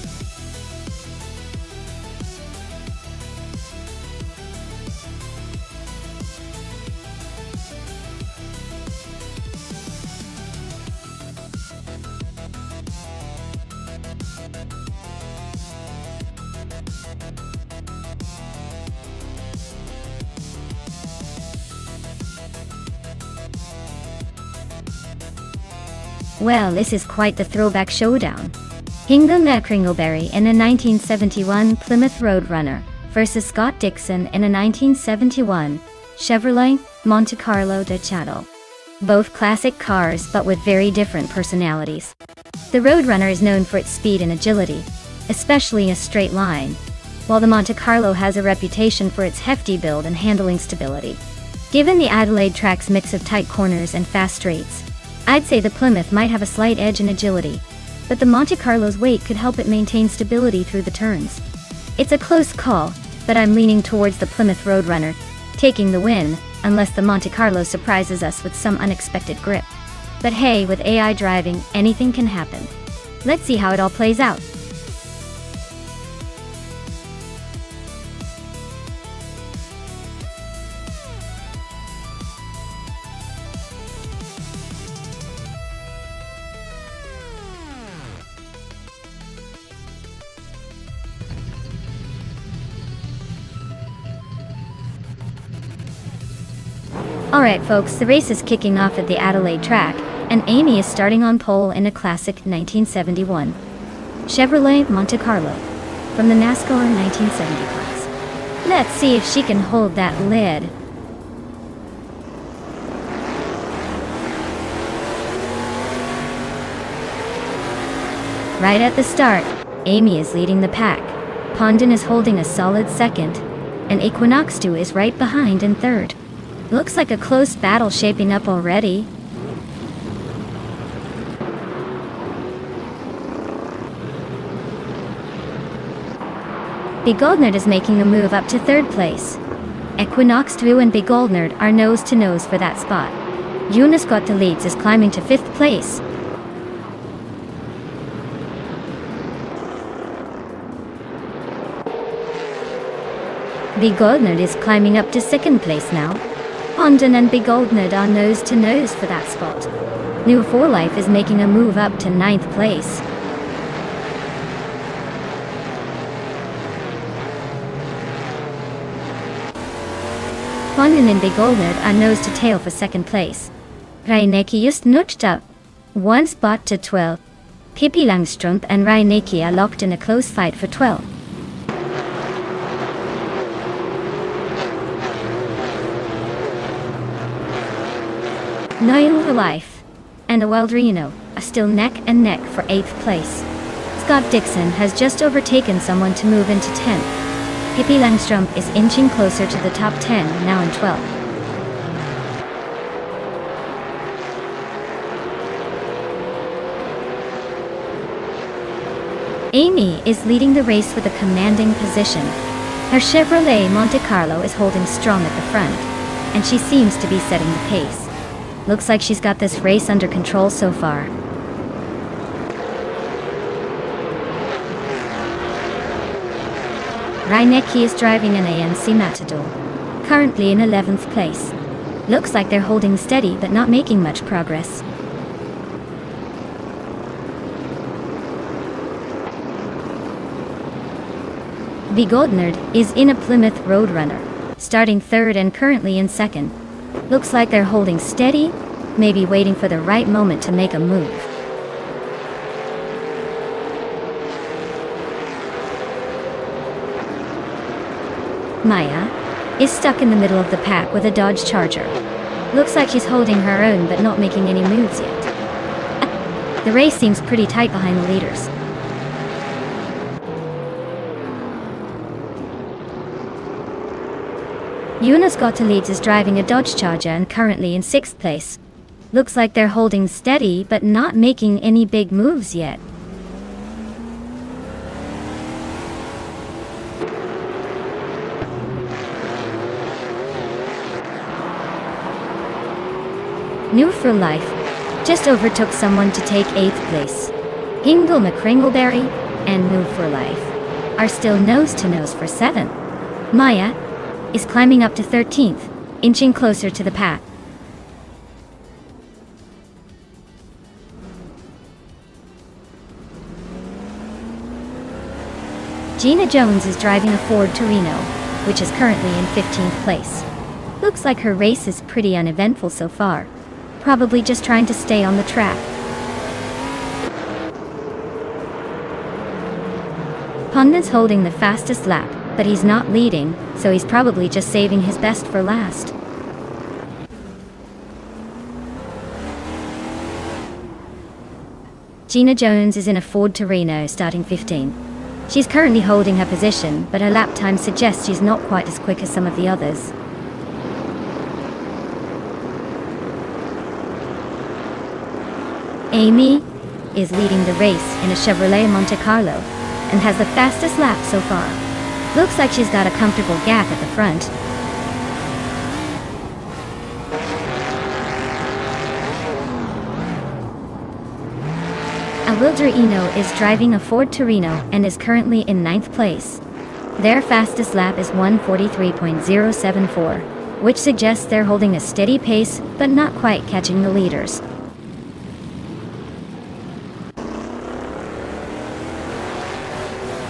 Speaker 1: Well, this is quite the throwback showdown. Hingle Kringleberry in a 1971 Plymouth Roadrunner versus Scott Dixon in a 1971 Chevrolet Monte Carlo Delgado. Both classic cars but with very different personalities. The Roadrunner is known for its speed and agility, especially in a straight line, while the Monte Carlo has a reputation for its hefty build and handling stability. Given the Adelaide track's mix of tight corners and fast straights, I'd say the Plymouth might have a slight edge in agility, but the Monte Carlo's weight could help it maintain stability through the turns. It's a close call, but I'm leaning towards the Plymouth Roadrunner, taking the win, unless the Monte Carlo surprises us with some unexpected grip. But hey, with AI driving, anything can happen. Let's see how it all plays out. Alright folks, the race is kicking off at the Adelaide track, and Amy is starting on pole in a classic 1971 Chevrolet Monte Carlo from the NASCAR 1970 class. Let's see if she can hold that lid. Right at the start, Amy is leading the pack. Pondon is holding a solid second, and Equinox 2 is right behind in third. Looks like a close battle shaping up already. Begoldnerd is making a move up to third place. Equinox 2 and Begoldnerd are nose to nose for that spot. Eunice Got the Leads is climbing to fifth place. Begoldnerd is climbing up to second place now. Pondon and Begoldnerd are nose to nose for that spot. New For Life is making a move up to ninth place. Pondon and Begoldnerd are nose to tail for second place. Reineke just nudged up one spot to 12. Pippi Langstrumpf and Reineke are locked in a close fight for 12. New For Life and Wildrino are still neck and neck for 8th place. Scott Dixon has just overtaken someone to move into 10th. Pippi Langstrumpf is inching closer to the top 10, now in 12th. Amy is leading the race with a commanding position. Her Chevrolet Monte Carlo is holding strong at the front, and she seems to be setting the pace. Looks like she's got this race under control so far. Reineke is driving an ANC Matador, currently in 11th place. Looks like they're holding steady but not making much progress. Begoldnerd is in a Plymouth Roadrunner, starting third and currently in second. Looks like they're holding steady, maybe waiting for the right moment to make a move. Maya is stuck in the middle of the pack with a Dodge Charger. Looks like she's holding her own but not making any moves yet. The race seems pretty tight behind the leaders. Eunice Got the Leads is driving a Dodge Charger and currently in 6th place. Looks like they're holding steady but not making any big moves yet. New For Life just overtook someone to take 8th place. Hingle Kringleberry and New For Life are still nose to nose for 7th. Maya is climbing up to 13th, inching closer to the pack. Gina Jones is driving a Ford Torino, which is currently in 15th place. Looks like her race is pretty uneventful so far. Probably just trying to stay on the track. Pundit's holding the fastest lap, but he's not leading, so he's probably just saving his best for last. Gina Jones is in a Ford Torino starting 15. She's currently holding her position, but her lap time suggests she's not quite as quick as some of the others. Amy is leading the race in a Chevrolet Monte Carlo and has the fastest lap so far. Looks like she's got a comfortable gap at the front. Awildra is driving a Ford Torino and is currently in 9th place. Their fastest lap is 1:43.074, which suggests they're holding a steady pace but not quite catching the leaders.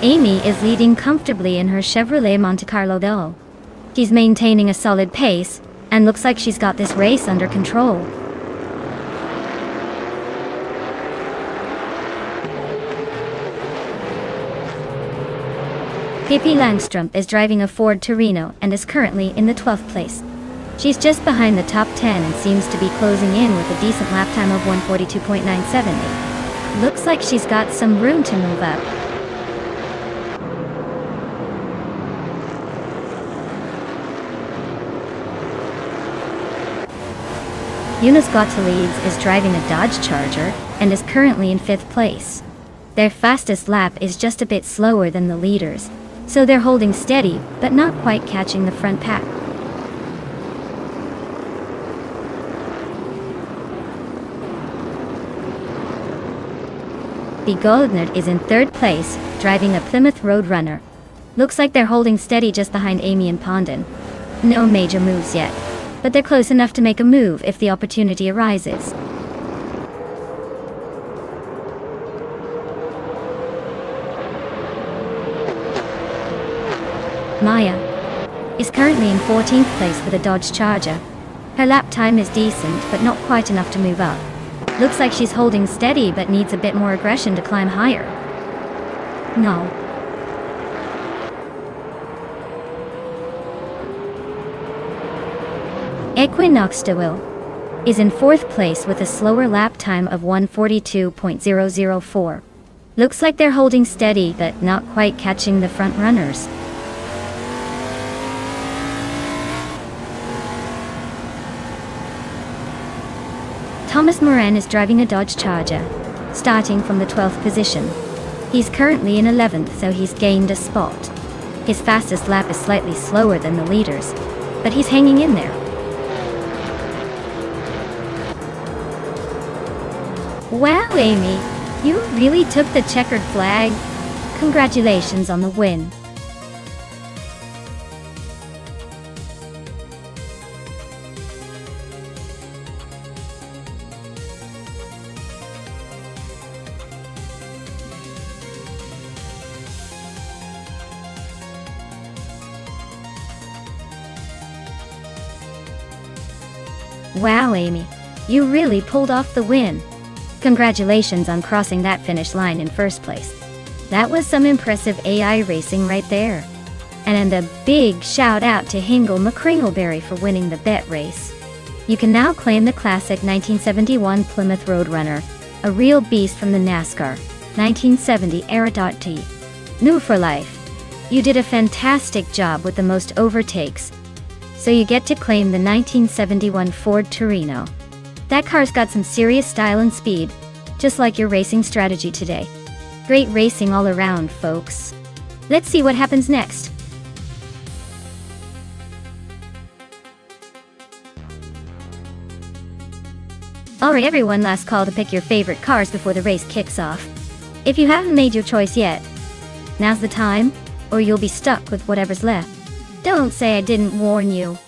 Speaker 1: Amy is leading comfortably in her Chevrolet Monte Carlo though. She's maintaining a solid pace and looks like she's got this race under control. Pippi Langstrom is driving a Ford Torino and is currently in the 12th place. She's just behind the top 10 and seems to be closing in with a decent lap time of 1:42.978. Looks like she's got some room to move up. Eunice Gottlieb is driving a Dodge Charger and is currently in 5th place. Their fastest lap is just a bit slower than the leaders, so they're holding steady but not quite catching the front pack. The Goldner is in 3rd place, driving a Plymouth Roadrunner. Looks like they're holding steady just behind Amy and Pondon. No major moves yet, but they're close enough to make a move if the opportunity arises. Maya is currently in 14th place with a Dodge Charger. Her lap time is decent, but not quite enough to move up. Looks like she's holding steady, but needs a bit more aggression to climb higher. No. Equinox DeWill is in 4th place with a slower lap time of 1:42.004. Looks like they're holding steady, but not quite catching the front runners. Thomas Moran is driving a Dodge Charger, starting from the 12th position. He's currently in 11th, so he's gained a spot. His fastest lap is slightly slower than the leaders, but he's hanging in there. Wow, Amy, you really took the checkered flag. Congratulations on the win. Wow, Amy, you really pulled off the win. Congratulations on crossing that finish line in 1st place. That was some impressive AI racing right there. And a big shout out to Hingle McCringleberry for winning the bet race. You can now claim the classic 1971 Plymouth Roadrunner, a real beast from the NASCAR 1970 era. New for life. You did a fantastic job with the most overtakes, so you get to claim the 1971 Ford Torino. That car's got some serious style and speed, just like your racing strategy today. Great racing all around, folks. Let's see what happens next. Alright everyone, last call to pick your favorite cars before the race kicks off. If you haven't made your choice yet, now's the time, or you'll be stuck with whatever's left. Don't say I didn't warn you.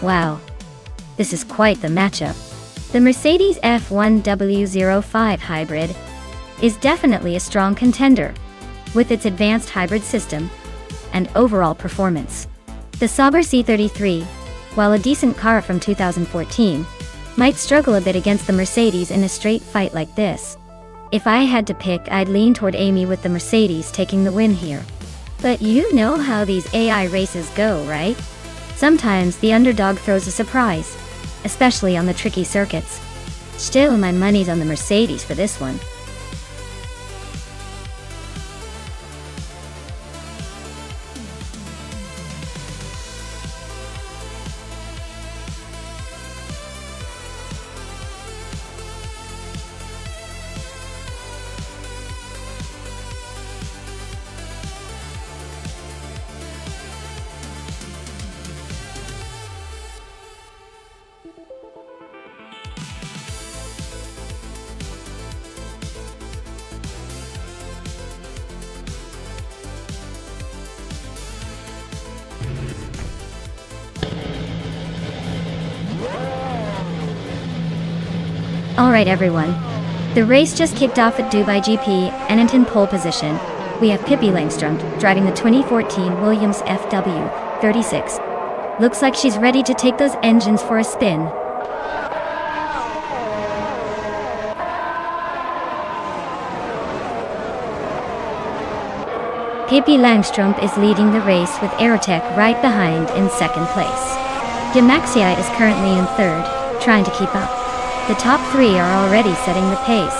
Speaker 1: Wow. This is quite the matchup. The Mercedes F1W05 Hybrid is definitely a strong contender, with its advanced hybrid system and overall performance. The Sauber C33, while a decent car from 2014, might struggle a bit against the Mercedes in a straight fight like this. If I had to pick, I'd lean toward Amy with the Mercedes taking the win here. But you know how these AI races go, right? Sometimes the underdog throws a surprise, especially on the tricky circuits. Still, my money's on the Mercedes for this one. Alright everyone, the race just kicked off at Dubai GP and in pole position, we have Pippi Langström driving the 2014 Williams FW36. Looks like she's ready to take those engines for a spin. Pippi Langström is leading the race with Aerotech right behind in second place. Demaxiai is currently in third, trying to keep up. The top three are already setting the pace.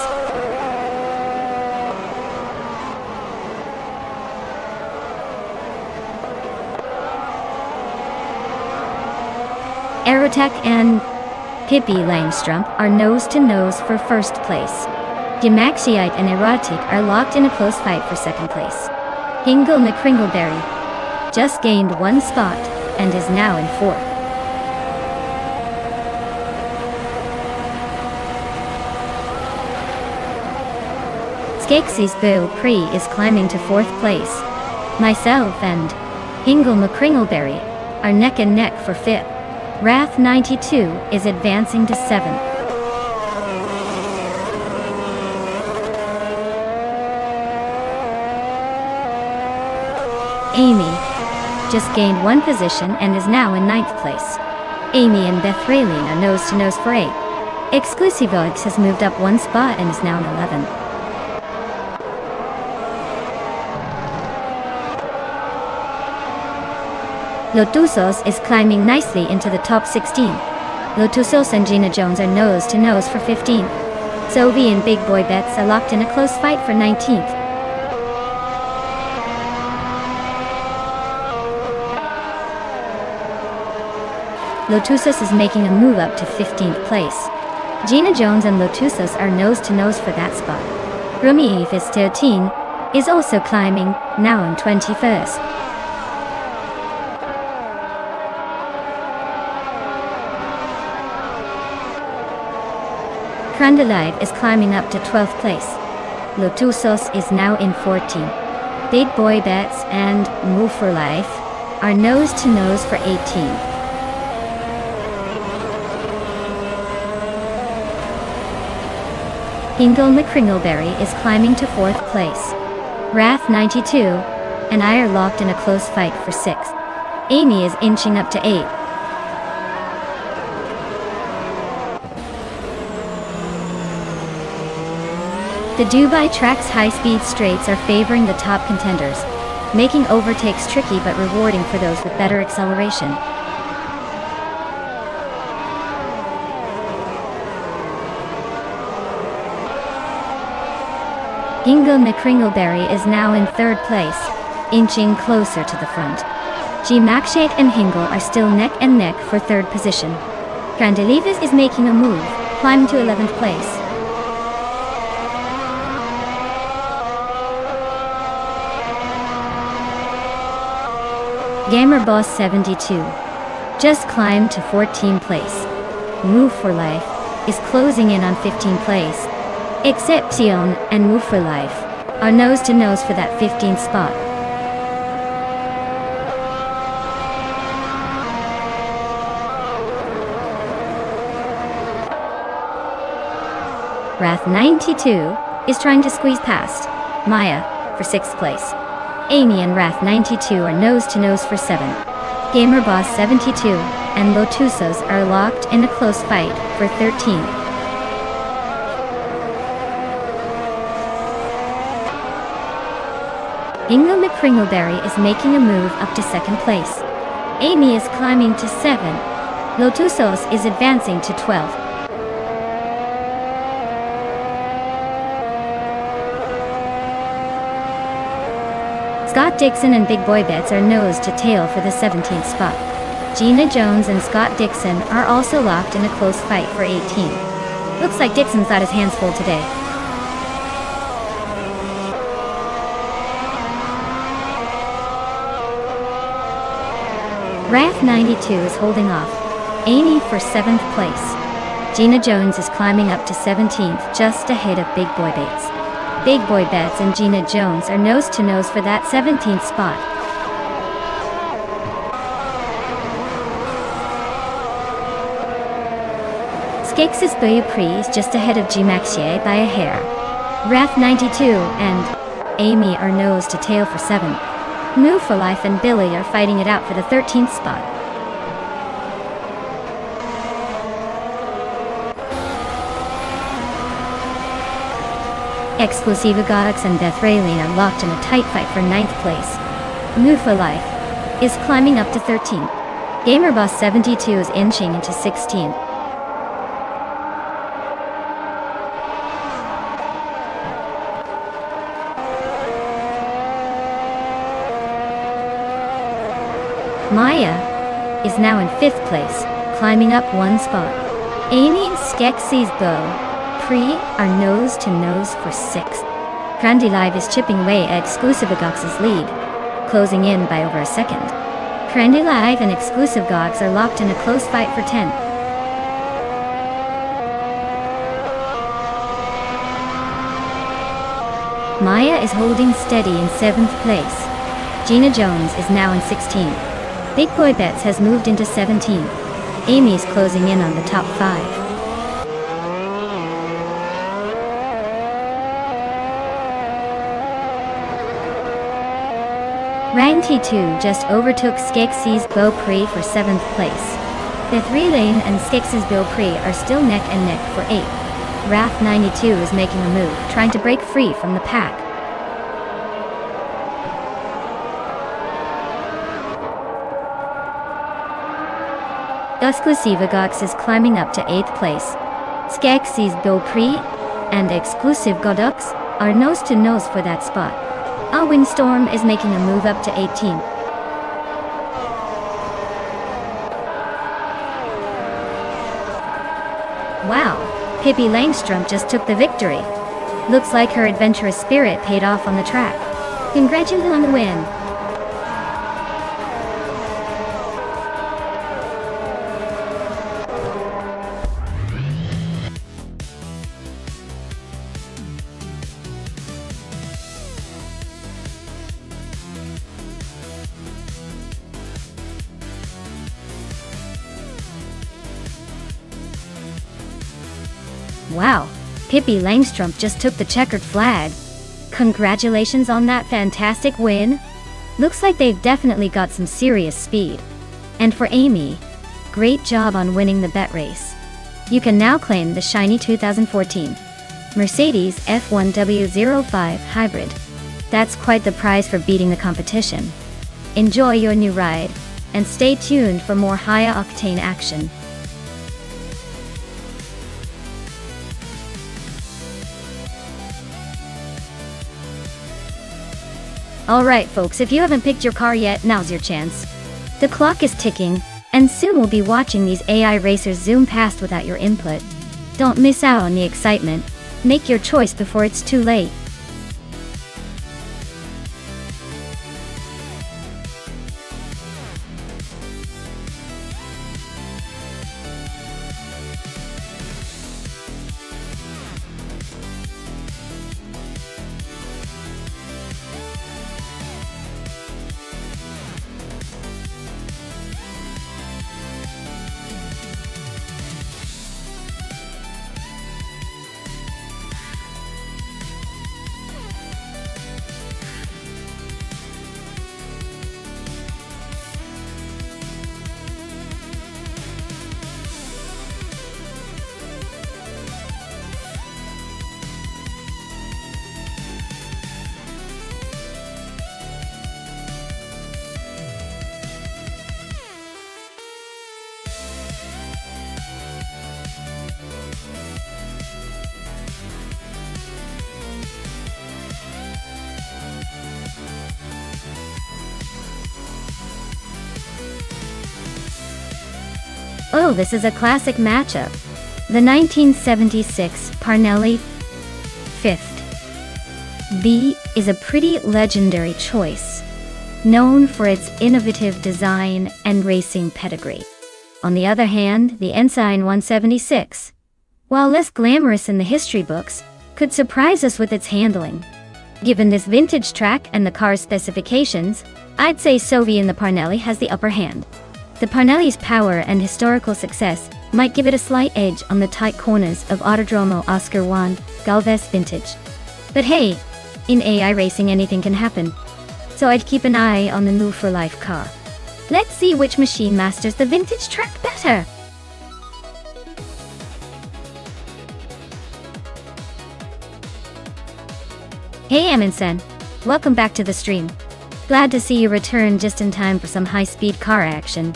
Speaker 1: Aerotech and Pippi Langström are nose-to-nose for first place. Demaxiai and Aerotech are locked in a close fight for second place. Hingle McCringleberry just gained one spot and is now in fourth. Skeksis Boo Pre is climbing to fourth place. Myself and Hingle McCringleberry are neck and neck for fifth. Wrath 92 is advancing to seventh. Amy just gained one position and is now in ninth place. Amy and Beth Raylene are nose-to-nose for eighth. Exclusivox has moved up one spot and is now in 11th. Lotusos is climbing nicely into the top 16. Lotusos and Gina Jones are nose-to-nose for 15th. Sophie and Big Boy Betts are locked in a close fight for 19th. Lotusos is making a move up to 15th place. Gina Jones and Lotusos are nose-to-nose for that spot. Rumi Eve is 13, is also climbing, now in 21st. Krandalive is climbing up to 12th place. Lotusos is now in 14th. Big Boy Bets and Move for Life are nose-to-nose for 18th. Hingle McCringleberry is climbing to 4th place. Wrath 92 and I are locked in a close fight for 6th. Amy is inching up to 8th. The Dubai track's high-speed straights are favoring the top contenders, making overtakes tricky but rewarding for those with better acceleration. Hingle McCringleberry is now in 3rd place, inching closer to the front. G. Makshat and Hingle are still neck and neck for 3rd position. Grandelives is making a move, climbing to 11th place. Gamer Boss 72 just climbed to 14th place. Move for Life is closing in on 15th place. Exception and Move for Life are nose-to-nose for that 15th spot. Wrath 92 is trying to squeeze past Maya for 6th place. Amy and Wrath 92 are nose to nose for 7th. Gamer Boss 72 and Lotusos are locked in a close fight for 13th. Ingo McCringleberry is making a move up to 2nd place. Amy is climbing to 7. Lotusos is advancing to 12th. Scott Dixon and Big Boy Bets are nose to tail for the 17th spot. Gina Jones and Scott Dixon are also locked in a close fight for 18th. Looks like Dixon's got his hands full today. Wrath 92 is holding off Amy for 7th place. Gina Jones is climbing up to 17th, just ahead of Big Boy Bates. Big Boy Bets and Gina Jones are nose to nose for that 17th spot. Skex's Bayou is just ahead of G Maxier by a hair. Wrath 92 and Amy are nose to tail for 7th. Move for Life and Billy are fighting it out for the 13th spot. Exclusive Godox and Beth Raylene are locked in a tight fight for 9th place. Move for Life is climbing up to 13th. Gamer Boss 72 is inching into 16th. Maya is now in 5th place, climbing up 1 spot. Amy and Skeksis Bow Pre are nose to nose for 6th. Crandy Live is chipping away at Exclusive Gox's lead, closing in by over a second. Crandy Live and Exclusive Gox are locked in a close fight for 10th. Maya is holding steady in 7th place. Gina Jones is now in 16th. Big Boy Bets has moved into 17th. Amy is closing in on the top 5. Rang T2 just overtook Skeksis Beaupre for 7th place. Beth Raylene and Skeksis Beaupre are still neck and neck for 8th. Wrath 92 is making a move, trying to break free from the pack. Exclusive Gox is climbing up to 8th place. Skeksis Beaupre and Exclusive Godox are nose to nose for that spot. A Windstorm is making a move up to 18th. Wow, Pippi Langstrom just took the victory. Looks like her adventurous spirit paid off on the track. Congratulations on the win. Wow, Pippi Langstrom just took the checkered flag. Congratulations on that fantastic win. Looks like they've definitely got some serious speed. And for Amy, great job on winning the bet race. You can now claim the shiny 2014 Mercedes F1W05 Hybrid. That's quite the prize for beating the competition. Enjoy your new ride, and stay tuned for more high-octane action. Alright folks, if you haven't picked your car yet, now's your chance. The clock is ticking, and soon we'll be watching these AI racers zoom past without your input. Don't miss out on the excitement. Make your choice before it's too late. Oh, this is a classic matchup. The 1976 Parnelli 5th B is a pretty legendary choice, known for its innovative design and racing pedigree. On the other hand, the Ensign 176, while less glamorous in the history books, could surprise us with its handling. Given this vintage track and the car's specifications, I'd say Sovi in the Parnelli has the upper hand. The Parnelli's power and historical success might give it a slight edge on the tight corners of Autodromo Oscar Juan Galvez Vintage. But hey, in AI racing anything can happen, so I'd keep an eye on the new for life car. Let's see which machine masters the vintage track better. Hey Amundsen, welcome back to the stream. Glad to see you return just in time for some high-speed car action.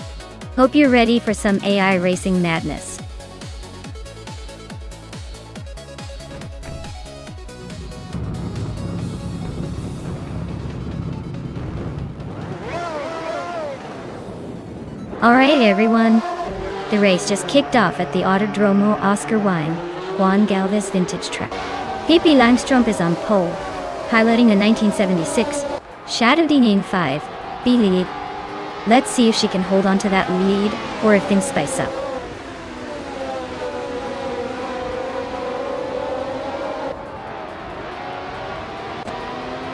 Speaker 1: Hope you're ready for some AI racing madness. Alright everyone, the race just kicked off at the Autodromo Oscar Juan Galvez Vintage track. Pippi Langstrup is on pole, piloting a 1976 Shadow 5 B lead. Let's see if she can hold on to that lead, or if things spice up.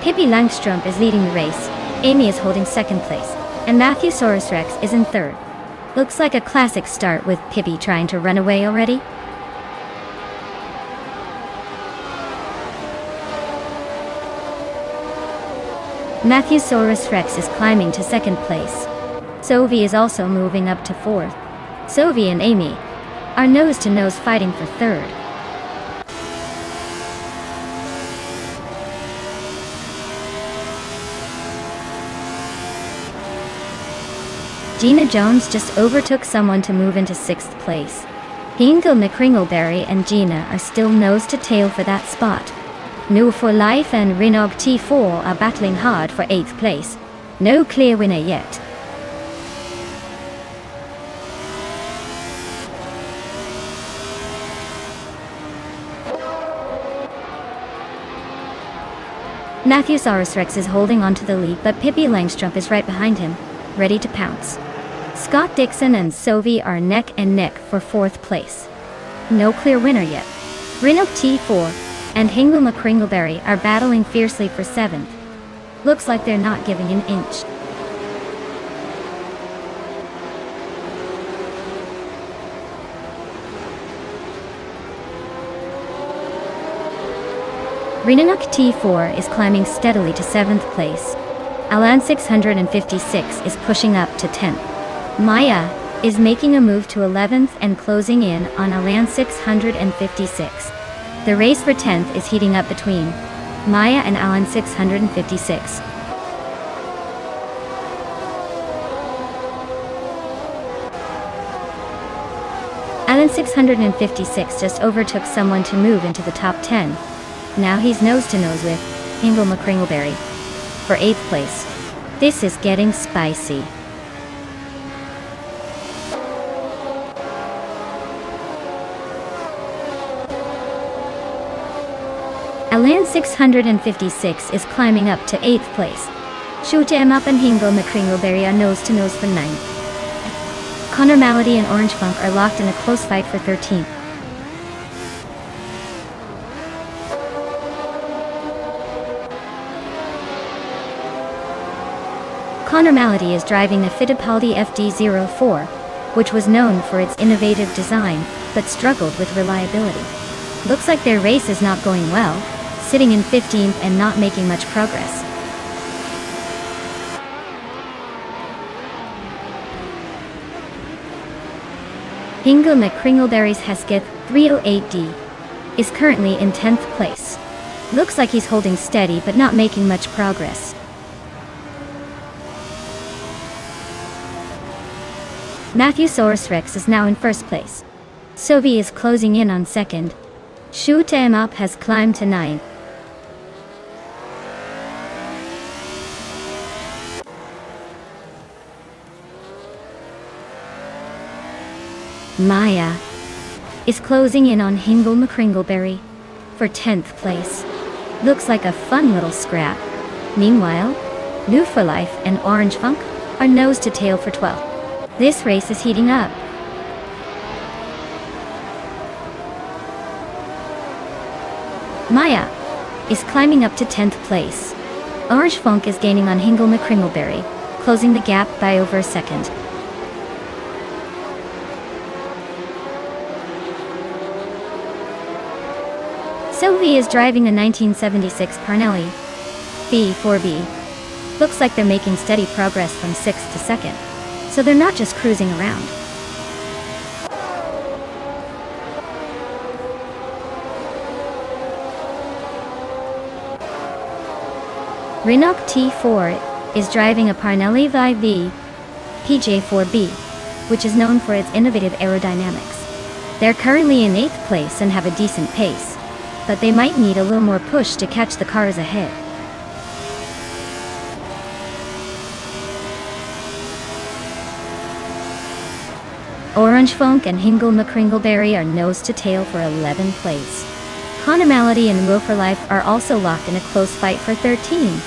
Speaker 1: Pippi Langstrup is leading the race, Amy is holding second place, and Matthew Saurus Rex is in third. Looks like a classic start with Pippi trying to run away already. Matthew Saurus Rex is climbing to second place. Sovi is also moving up to fourth. Sovi and Amy are nose-to-nose fighting for third. Gina Jones just overtook someone to move into sixth place. Hingle McCringleberry and Gina are still nose-to-tail for that spot. New for Life and Renault T4 are battling hard for 8th place. No clear winner yet. Matthew Saurus Rex is holding on to the lead, but Pippi Langstrup is right behind him, ready to pounce. Scott Dixon and Sovi are neck and neck for 4th place. No clear winner yet. Renault T4 and Hingle McCringleberry are battling fiercely for 7th. Looks like they're not giving an inch. Renault T4 is climbing steadily to 7th place. Alan 656 is pushing up to 10th. Maya is making a move to 11th and closing in on Alan 656. The race for 10th is heating up between Maya and Alan 656. Alan 656 just overtook someone to move into the top 10. Now he's nose-to-nose with Hingle McCringleberry for 8th place. This is getting spicy. Alan 656 is climbing up to 8th place. Shoot him up and Hingle McCringleberry are nose-to-nose for 9th. Connor Malady and Orange Funk are locked in a close fight for 13th. Connor Malady is driving the Fittipaldi FD04, which was known for its innovative design, but struggled with reliability. Looks like their race is not going well, sitting in 15th and not making much progress. Hingle McCringleberry's Hesketh 308D is currently in 10th place. Looks like he's holding steady but not making much progress. Matthew Saurus Rex is now in 1st place. Sovi is closing in on 2nd. Shoot 'em up has climbed to 9th. Maya is closing in on Hingle McCringleberry for 10th place. Looks like a fun little scrap. Meanwhile, New for Life and Orange Funk are nose to tail for 12th. This race is heating up. Maya is climbing up to 10th place. Orange Funk is gaining on Hingle McCringleberry, closing the gap by over a second. Sylvie is driving a 1976 Parnelli B4B. Looks like they're making steady progress from 6th to 2nd, so they're not just cruising around. Renault T4 is driving a Parnelli VB PJ4B, which is known for its innovative aerodynamics. They're currently in 8th place and have a decent pace, but they might need a little more push to catch the cars ahead. Orange Funk and Hingle McCringleberry are nose to tail for 11th place. Connormality and Will for Life are also locked in a close fight for 13.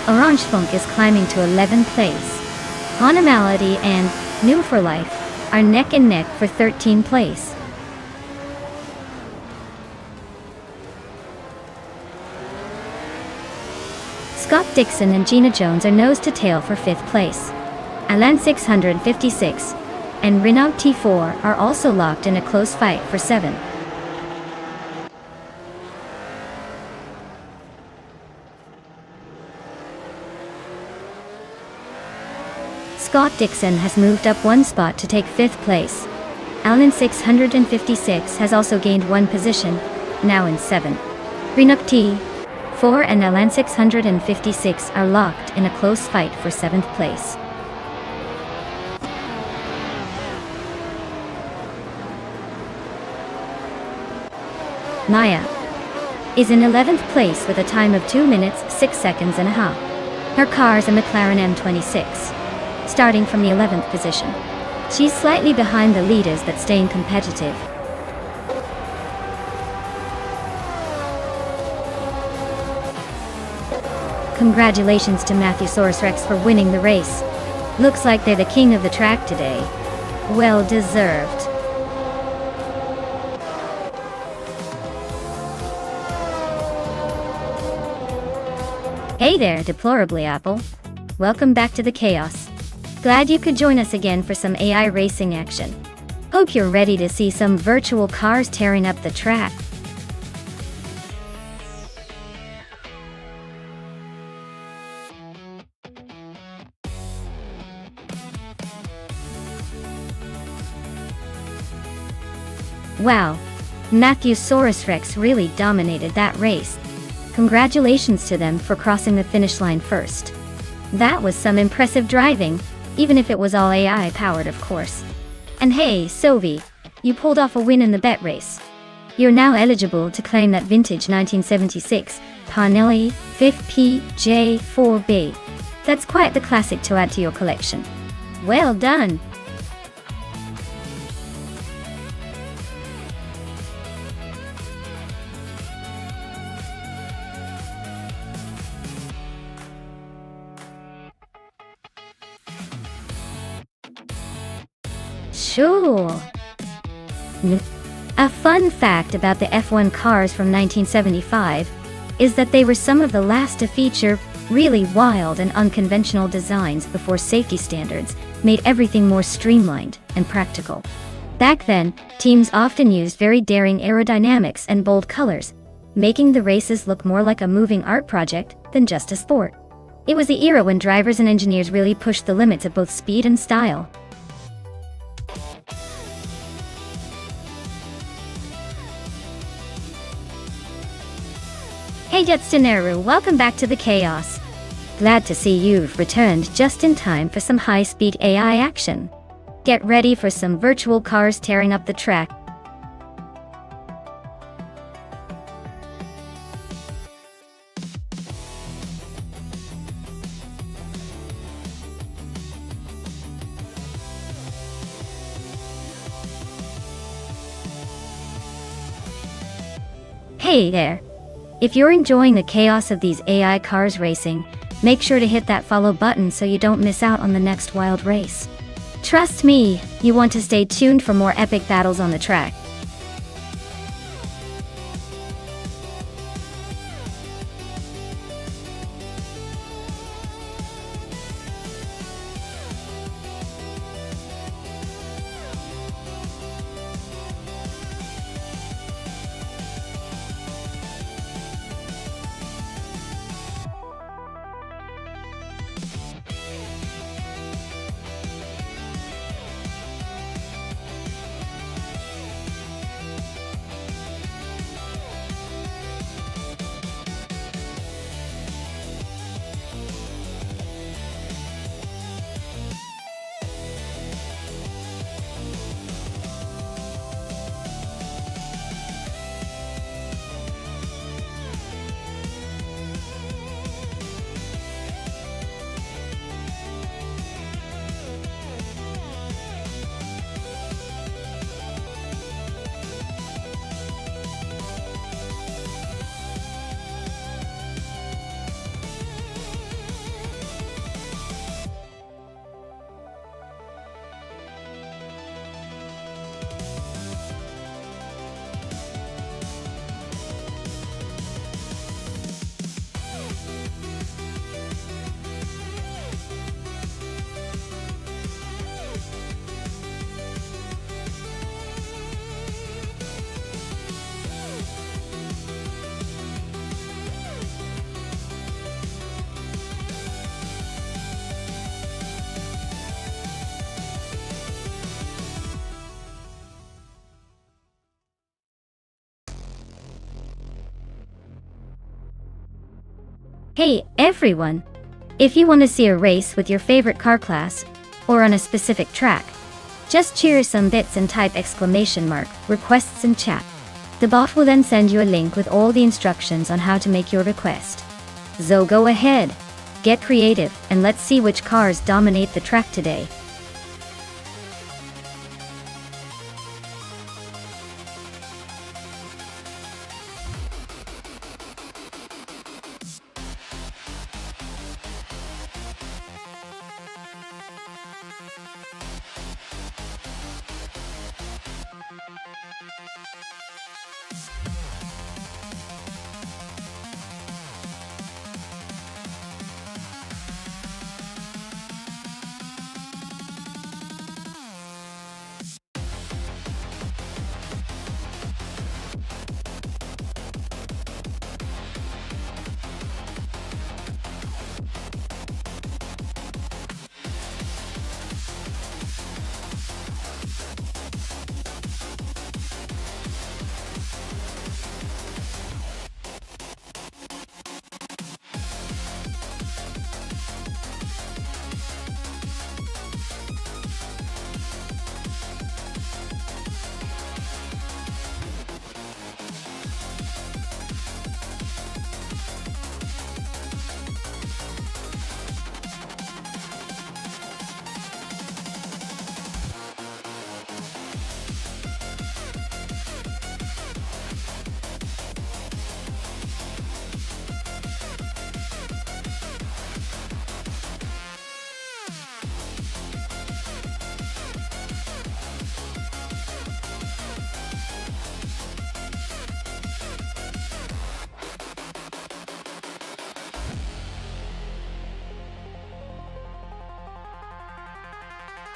Speaker 1: Orange Funk is climbing to 11th place. Connormality and New for Life are neck and neck for 13th place. Scott Dixon and Gina Jones are nose to tail for 5th place. Alan 656 and Renault T4 are also locked in a close fight for 7th. Scott Dixon has moved up one spot to take 5th place. Alan 656 has also gained one position, now in 7th. Renault T4 and Alan 656 are locked in a close fight for 7th place. Maya is in 11th place with a time of 2 minutes, 6 seconds and a half. Her car is a McLaren M26. Starting from the 11th position. She's slightly behind the leaders that staying competitive. Congratulations to Matthewsaurus Rex for winning the race. Looks like they're the king of the track today. Well deserved. Hey there, Deplorably Apple. Welcome back to the chaos. Glad you could join us again for some AI racing action. Hope you're ready to see some virtual cars tearing up the track. Wow, Matthewsaurus Rex really dominated that race. Congratulations to them for crossing the finish line first. That was some impressive driving. Even if it was all AI powered, of course. And hey, Sylvie, you pulled off a win in the bet race. You're now eligible to claim that vintage 1976 Parnelli 5th PJ4B. That's quite the classic to add to your collection. Well done! Sure. A fun fact about the F1 cars from 1975 is that they were some of the last to feature really wild and unconventional designs before safety standards made everything more streamlined and practical. Back then, teams often used very daring aerodynamics and bold colors, making the races look more like a moving art project than just a sport. It was the era when drivers and engineers really pushed the limits of both speed and style. Hey Jetstineru, welcome back to the chaos. Glad to see you've returned just in time for some high-speed AI action. Get ready for some virtual cars tearing up the track. Hey there! If you're enjoying the chaos of these AI cars racing, make sure to hit that follow button so you don't miss out on the next wild race. Trust me, you want to stay tuned for more epic battles on the track. Hey everyone! If you want to see a race with your favorite car class, or on a specific track, just cheer some bits and type !requests in chat. The bot will then send you a link with all the instructions on how to make your request. So go ahead, get creative, and let's see which cars dominate the track today.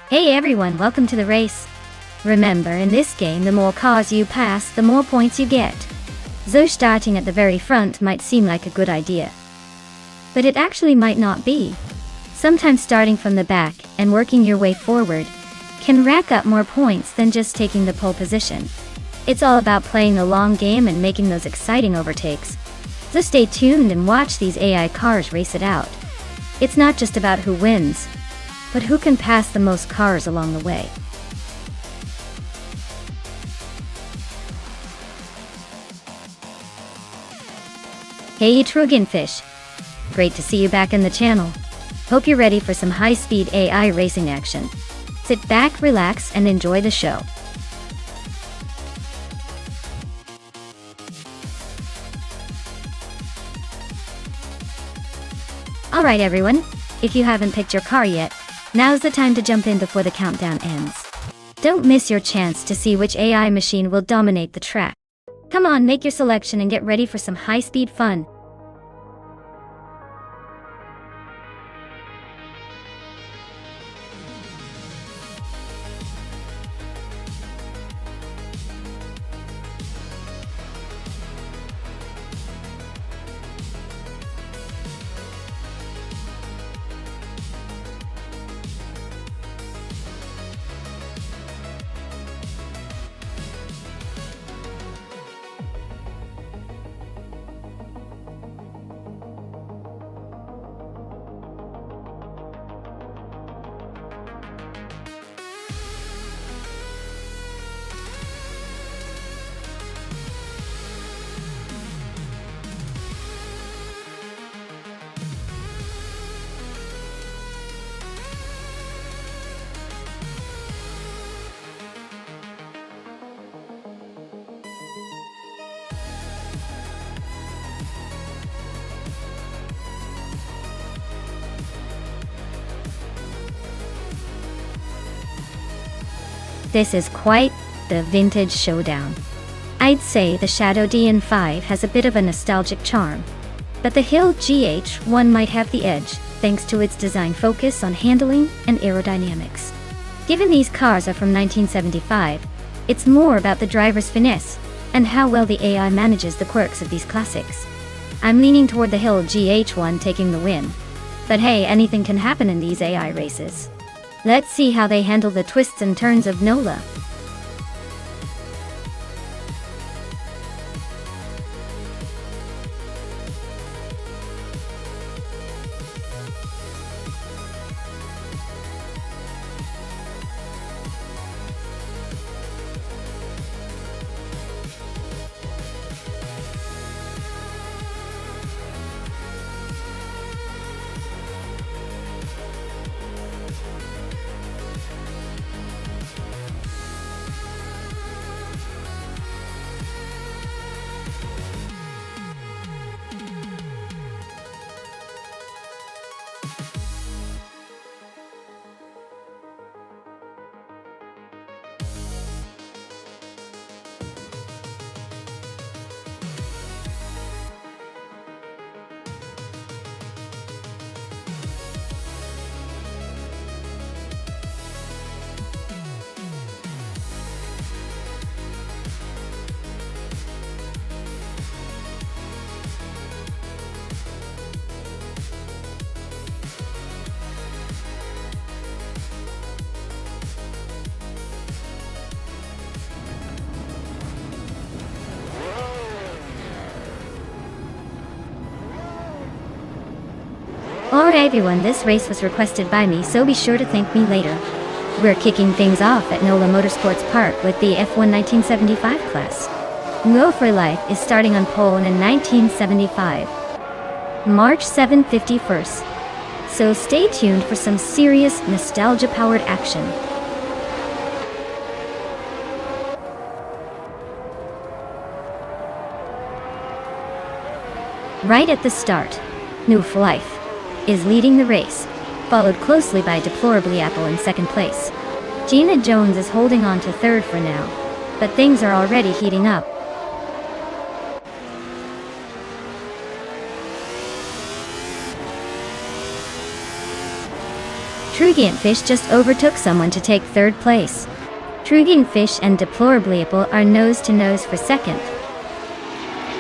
Speaker 1: Hey everyone, welcome to the race. Remember, in this game, the more cars you pass, the more points you get. So starting at the very front might seem like a good idea, but it actually might not be. Sometimes starting from the back and working your way forward can rack up more points than just taking the pole position. It's all about playing the long game and making those exciting overtakes. So stay tuned and watch these AI cars race it out. It's not just about who wins, but who can pass the most cars along the way. Hey Truganfish! Great to see you back in the channel. Hope you're ready for some high-speed AI racing action. Sit back, relax, and enjoy the show. Alright everyone, if you haven't picked your car yet, now's the time to jump in before the countdown ends. Don't miss your chance to see which AI machine will dominate the track. Come on, make your selection and get ready for some high-speed fun. This is quite the vintage showdown. I'd say the Shadow DN5 has a bit of a nostalgic charm, but the Hill GH1 might have the edge, thanks to its design focus on handling and aerodynamics. Given these cars are from 1975, it's more about the driver's finesse and how well the AI manages the quirks of these classics. I'm leaning toward the Hill GH1 taking the win. But hey, anything can happen in these AI races. Let's see how they handle the twists and turns of NOLA. Alright everyone, this race was requested by me, so be sure to thank me later. We're kicking things off at NOLA Motorsports Park with the F1 1975 class. Go for Life is starting on pole in 1975. March 7, 51st. So stay tuned for some serious nostalgia-powered action. Right at the start, New for Life is leading the race, followed closely by Deplorably Apple in second place. Gina Jones is holding on to third for now, but things are already heating up. Trugiant Fish just overtook someone to take third place. Trugiant Fish and Deplorably Apple are nose to nose for second.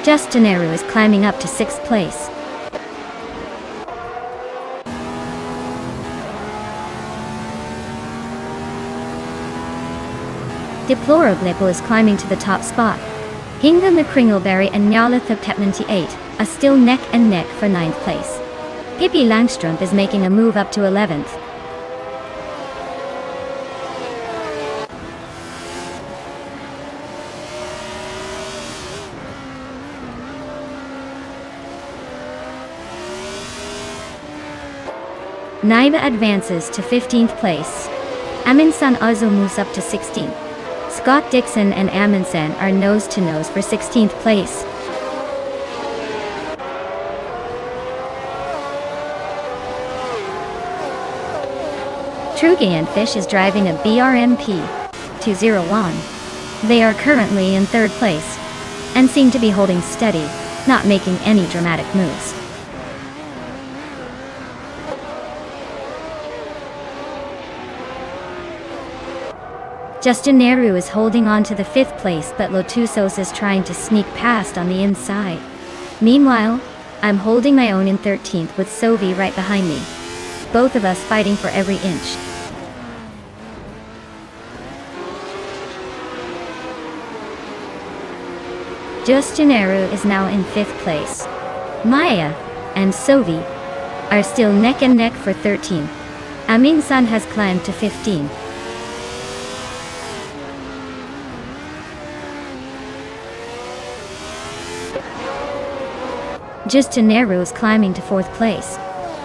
Speaker 1: Justin Eru is climbing up to sixth place. Deplorably Apple is climbing to the top spot. Hinga McCringleberry and Njala Thuptep98 are still neck and neck for ninth place. Pippi Langstrup is making a move up to 11th. Naiba advances to 15th place. Aminsan Ozo moves up to 16th. Scott Dixon and Amundsen are nose-to-nose for 16th place. True Fish is driving a BRMP 201. They are currently in third place, and seem to be holding steady, not making any dramatic moves. Justin Nehru is holding on to the 5th place, but Lotusos is trying to sneak past on the inside. Meanwhile, I'm holding my own in 13th with Sovi right behind me. Both of us fighting for every inch. Justin Nehru is now in 5th place. Maya and Sovi are still neck and neck for 13th. Amin San has climbed to 15. Justin Nehru is climbing to 4th place.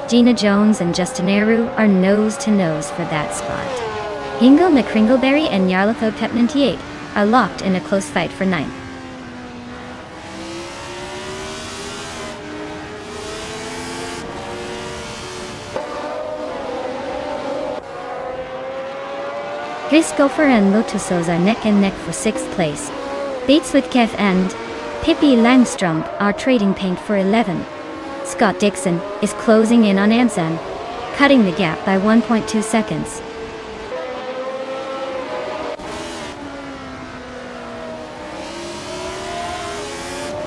Speaker 1: Gina Jones and Justin Nehru are nose to nose for that spot. Hingle McCringleberry and Yarlatho Pep 98 are locked in a close fight for 9th. Gopher and Lotusos are neck and neck for 6th place. Bates with Kev and Pippi Langstrom are trading paint for 11. Scott Dixon is closing in on Ansan, cutting the gap by 1.2 seconds.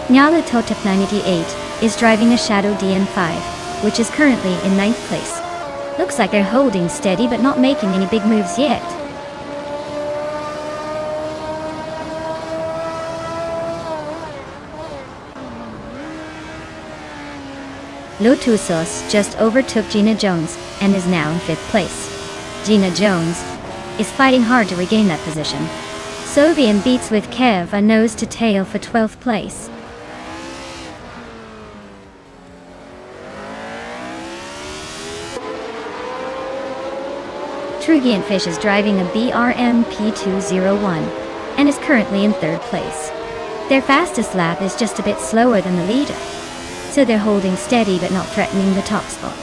Speaker 1: Nyala Totep 98 is driving a Shadow DN5, which is currently in 9th place. Looks like they're holding steady but not making any big moves yet. Lotusos just overtook Gina Jones and is now in 5th place. Gina Jones is fighting hard to regain that position. Sovi and Beats with Kev are nose to tail for 12th place. True Fish is driving a BRMP 201 and is currently in 3rd place. Their fastest lap is just a bit slower than the leader, so they're holding steady but not threatening the top spot.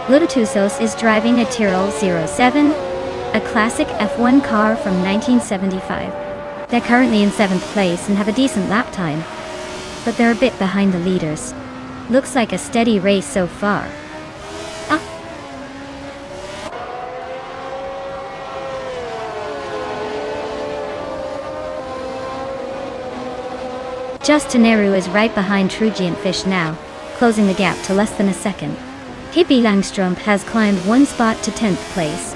Speaker 1: Lotusos is driving a Tyrrell 07, a classic F1 car from 1975. They're currently in 7th place and have a decent lap time, but they're a bit behind the leaders. Looks like a steady race so far. Justin Nehru is right behind True Fish now, closing the gap to less than a second. Pippi Langstrom has climbed 1 spot to 10th place.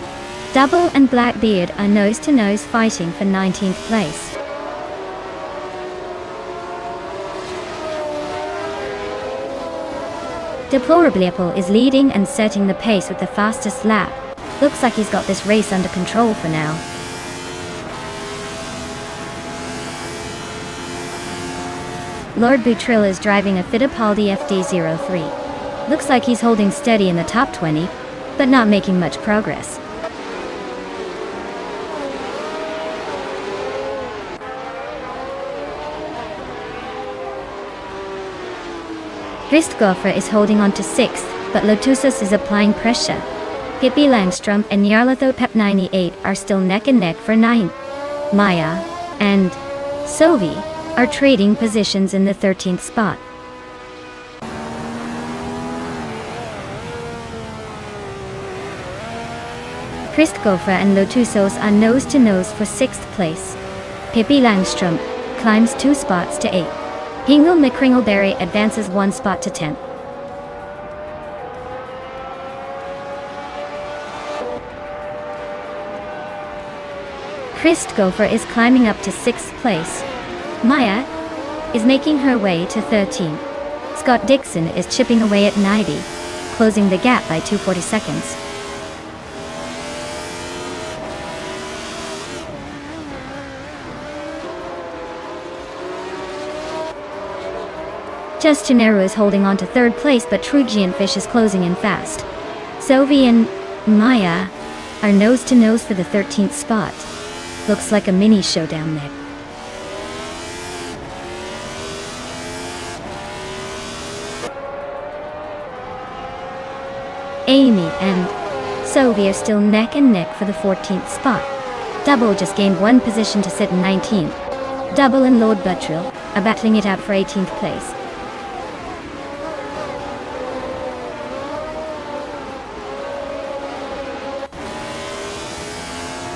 Speaker 1: Double and Blackbeard are nose to nose fighting for 19th place. Deplorably Apple is leading and setting the pace with the fastest lap. Looks like he's got this race under control for now. Lord Boutrill is driving a Fittipaldi FD03. Looks like he's holding steady in the top 20, but not making much progress. Gopher is holding on to 6th, but Lotusos is applying pressure. Pippi Langstrom and Yarlatho Pep 98 are still neck and neck for 9th. Maya and Sovi are trading positions in the 13th spot. Gopher and Lotusos are nose to nose for 6th place. Pippi Langstrom climbs 2 spots to 8th. Hingle McCringleberry advances 1 spot to 10th. Gopher is climbing up to 6th place. Maya is making her way to 13th. Scott Dixon is chipping away at 90, closing the gap by 240 seconds. Justin Nehru is holding on to 3rd place, but True Fish is closing in fast. Sovi and Maya are nose to nose for the 13th spot. Looks like a mini showdown there. Amy and Sophie are still neck and neck for the 14th spot. Double just gained one position to sit in 19th. Double and Lord Buttrill are battling it out for 18th place.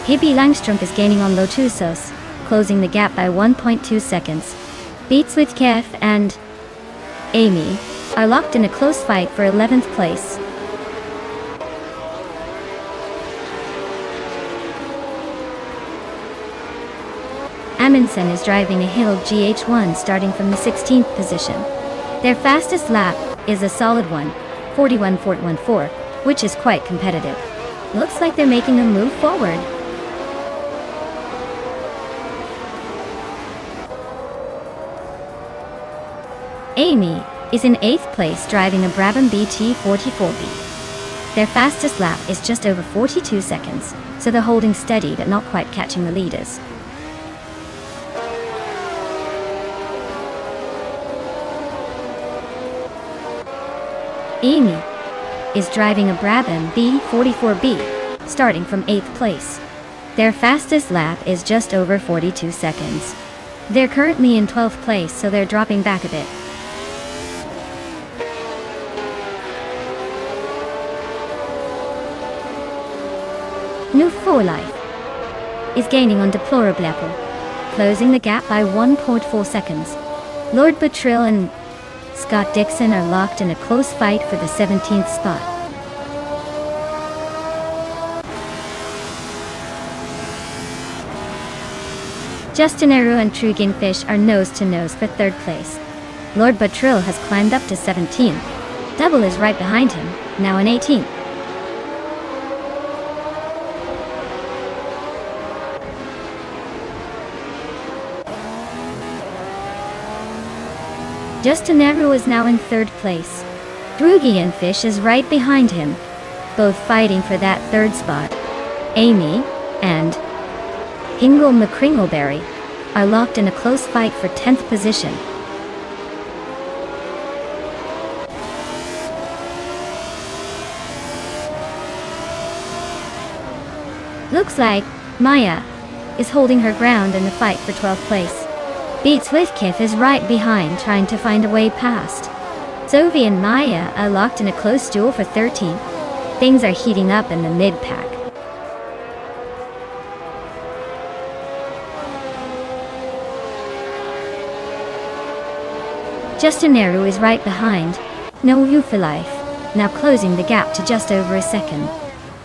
Speaker 1: Pippi Langstrumpf is gaining on Lotusos, closing the gap by 1.2 seconds. Beats with Kev and Amy are locked in a close fight for 11th place. Amundsen is driving a Hill GH1 starting from the 16th position. Their fastest lap is a solid one, 41.414, which is quite competitive. Looks like they're making a move forward. Amy is in 8th place driving a Brabham BT44B. Their fastest lap is just over 42 seconds, so they're holding steady but not quite catching the leaders. Amy is driving a Brabham B44B, starting from 8th place. Their fastest lap is just over 42 seconds. They're currently in 12th place, so they're dropping back a bit. New For Life is gaining on Deplorablepel, closing the gap by 1.4 seconds. Lord Buttrill and Scott Dixon are locked in a close fight for the 17th spot. Justin Eru and Truginfish are nose-to-nose for 3rd place. Lord Buttrill has climbed up to 17th. Double is right behind him, now in 18th. Justin Eru is now in 3rd place. Droogie and Fish is right behind him, both fighting for that 3rd spot. Amy and Hingle McCringleberry are locked in a close fight for 10th position. Looks like Maya is holding her ground in the fight for 12th place. Beats Whitkiff is right behind, trying to find a way past. Sophie and Maya are locked in a close duel for 13th. Things are heating up in the mid-pack. Justin Eru is right behind. No You for Life, now closing the gap to just over a second.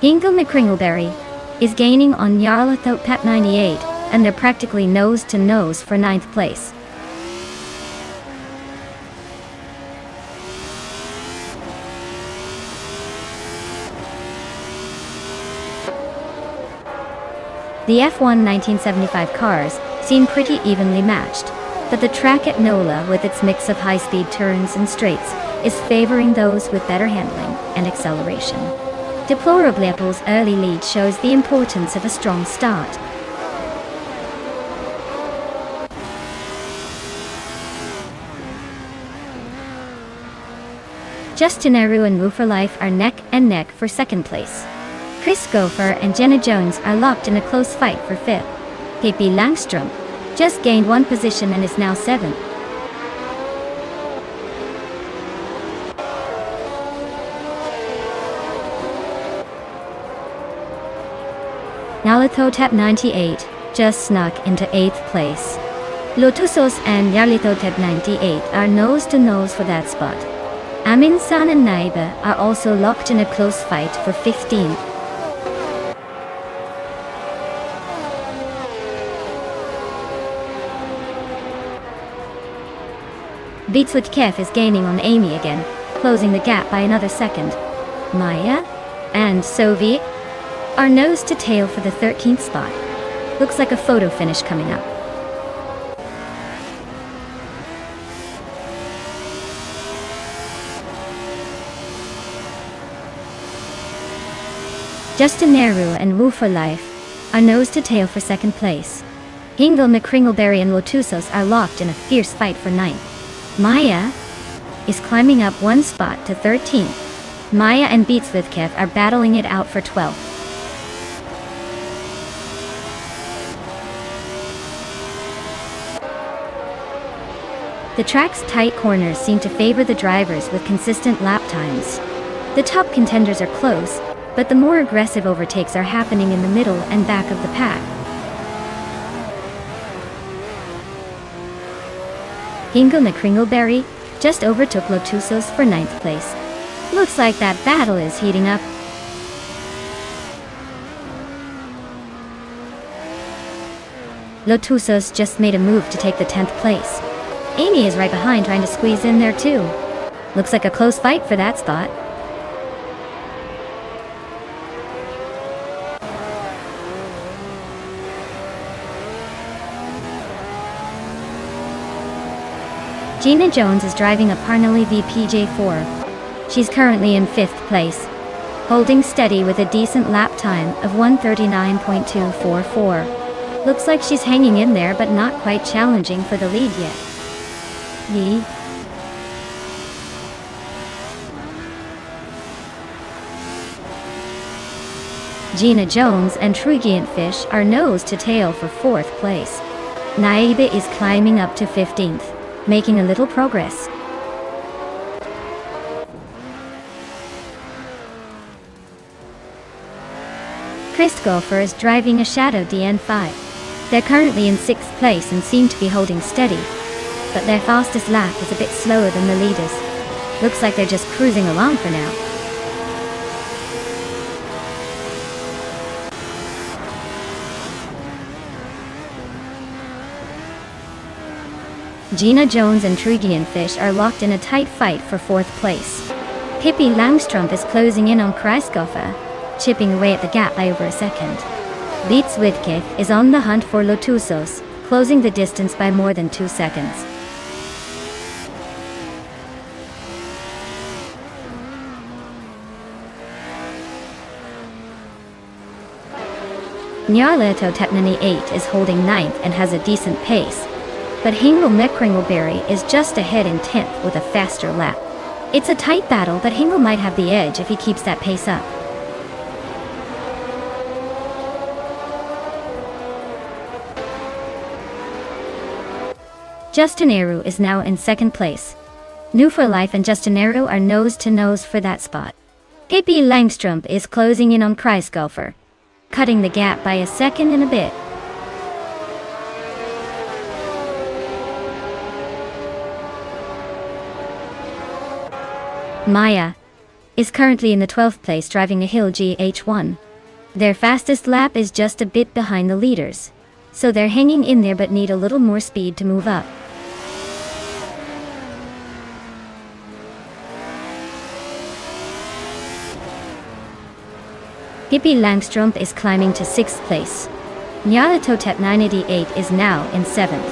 Speaker 1: Hingle McCringleberry is gaining on Yarlathotep 98, and they're practically nose-to-nose for 9th place. The F1 1975 cars seem pretty evenly matched, but the track at NOLA, with its mix of high-speed turns and straights, is favoring those with better handling and acceleration. Deplorablepel's early lead shows the importance of a strong start. Justin Eru and Woo for Life are neck and neck for 2nd place. Chris Gopher and Jenna Jones are locked in a close fight for 5th. Pippi Langstrumpf just gained one position and is now 7th. Yarlathotep 98 just snuck into 8th place. Lotusos and Yarlathotep 98 are nose-to-nose for that spot. Amundsen and Naiba are also locked in a close fight for 15th. Beatswood Kef is gaining on Amy again, closing the gap by another second. Maya and Sophie are nose to tail for the 13th spot. Looks like a photo finish coming up. Justin Neru and Woo for Life are nose to tail for 2nd place. Hingle McCringleberry and Lotusos are locked in a fierce fight for 9th. Maya is climbing up one spot to 13th. Maya and Beats with Kev are battling it out for 12th. The track's tight corners seem to favor the drivers with consistent lap times. The top contenders are close, but the more aggressive overtakes are happening in the middle and back of the pack. Hingle McCringleberry just overtook Lotusos for 9th place. Looks like that battle is heating up. Lotusos just made a move to take the 10th place. Amy is right behind trying to squeeze in there too. Looks like a close fight for that spot. Gina Jones is driving a Parnelli VPJ4. She's currently in 5th place, holding steady with a decent lap time of 1:39.244. Looks like she's hanging in there but not quite challenging for the lead yet. Gina Jones and Trugiant Fish are nose to tail for 4th place. Naiba is climbing up to 15th, making a little progress. Chris Golfer is driving a Shadow DN5. They're currently in 6th place and seem to be holding steady, but their fastest lap is a bit slower than the leaders. Looks like they're just cruising along for now. Gina Jones and Trugian Fish are locked in a tight fight for 4th place. Pippi Langstrumpf is closing in on Kreisgoffer, chipping away at the gap by over a second. Beats Widke is on the hunt for Lotusos, closing the distance by more than 2 seconds. Nyarlato Tepnani 8 is holding 9th and has a decent pace, but Hingle McCringleberry is just ahead in 10th with a faster lap. It's a tight battle, but Hingle might have the edge if he keeps that pace up. Justinaru is now in 2nd place. New for Life and Justinaru are nose to nose for that spot. Pippi Langstrumpf is closing in on Kreisgolfer, cutting the gap by a second and a bit. Maya is currently in the 12th place driving a Hill GH1. Their fastest lap is just a bit behind the leaders, so they're hanging in there but need a little more speed to move up. Pippi Langstrumpf is climbing to 6th place. Nyarlathotep 988 is now in 7th.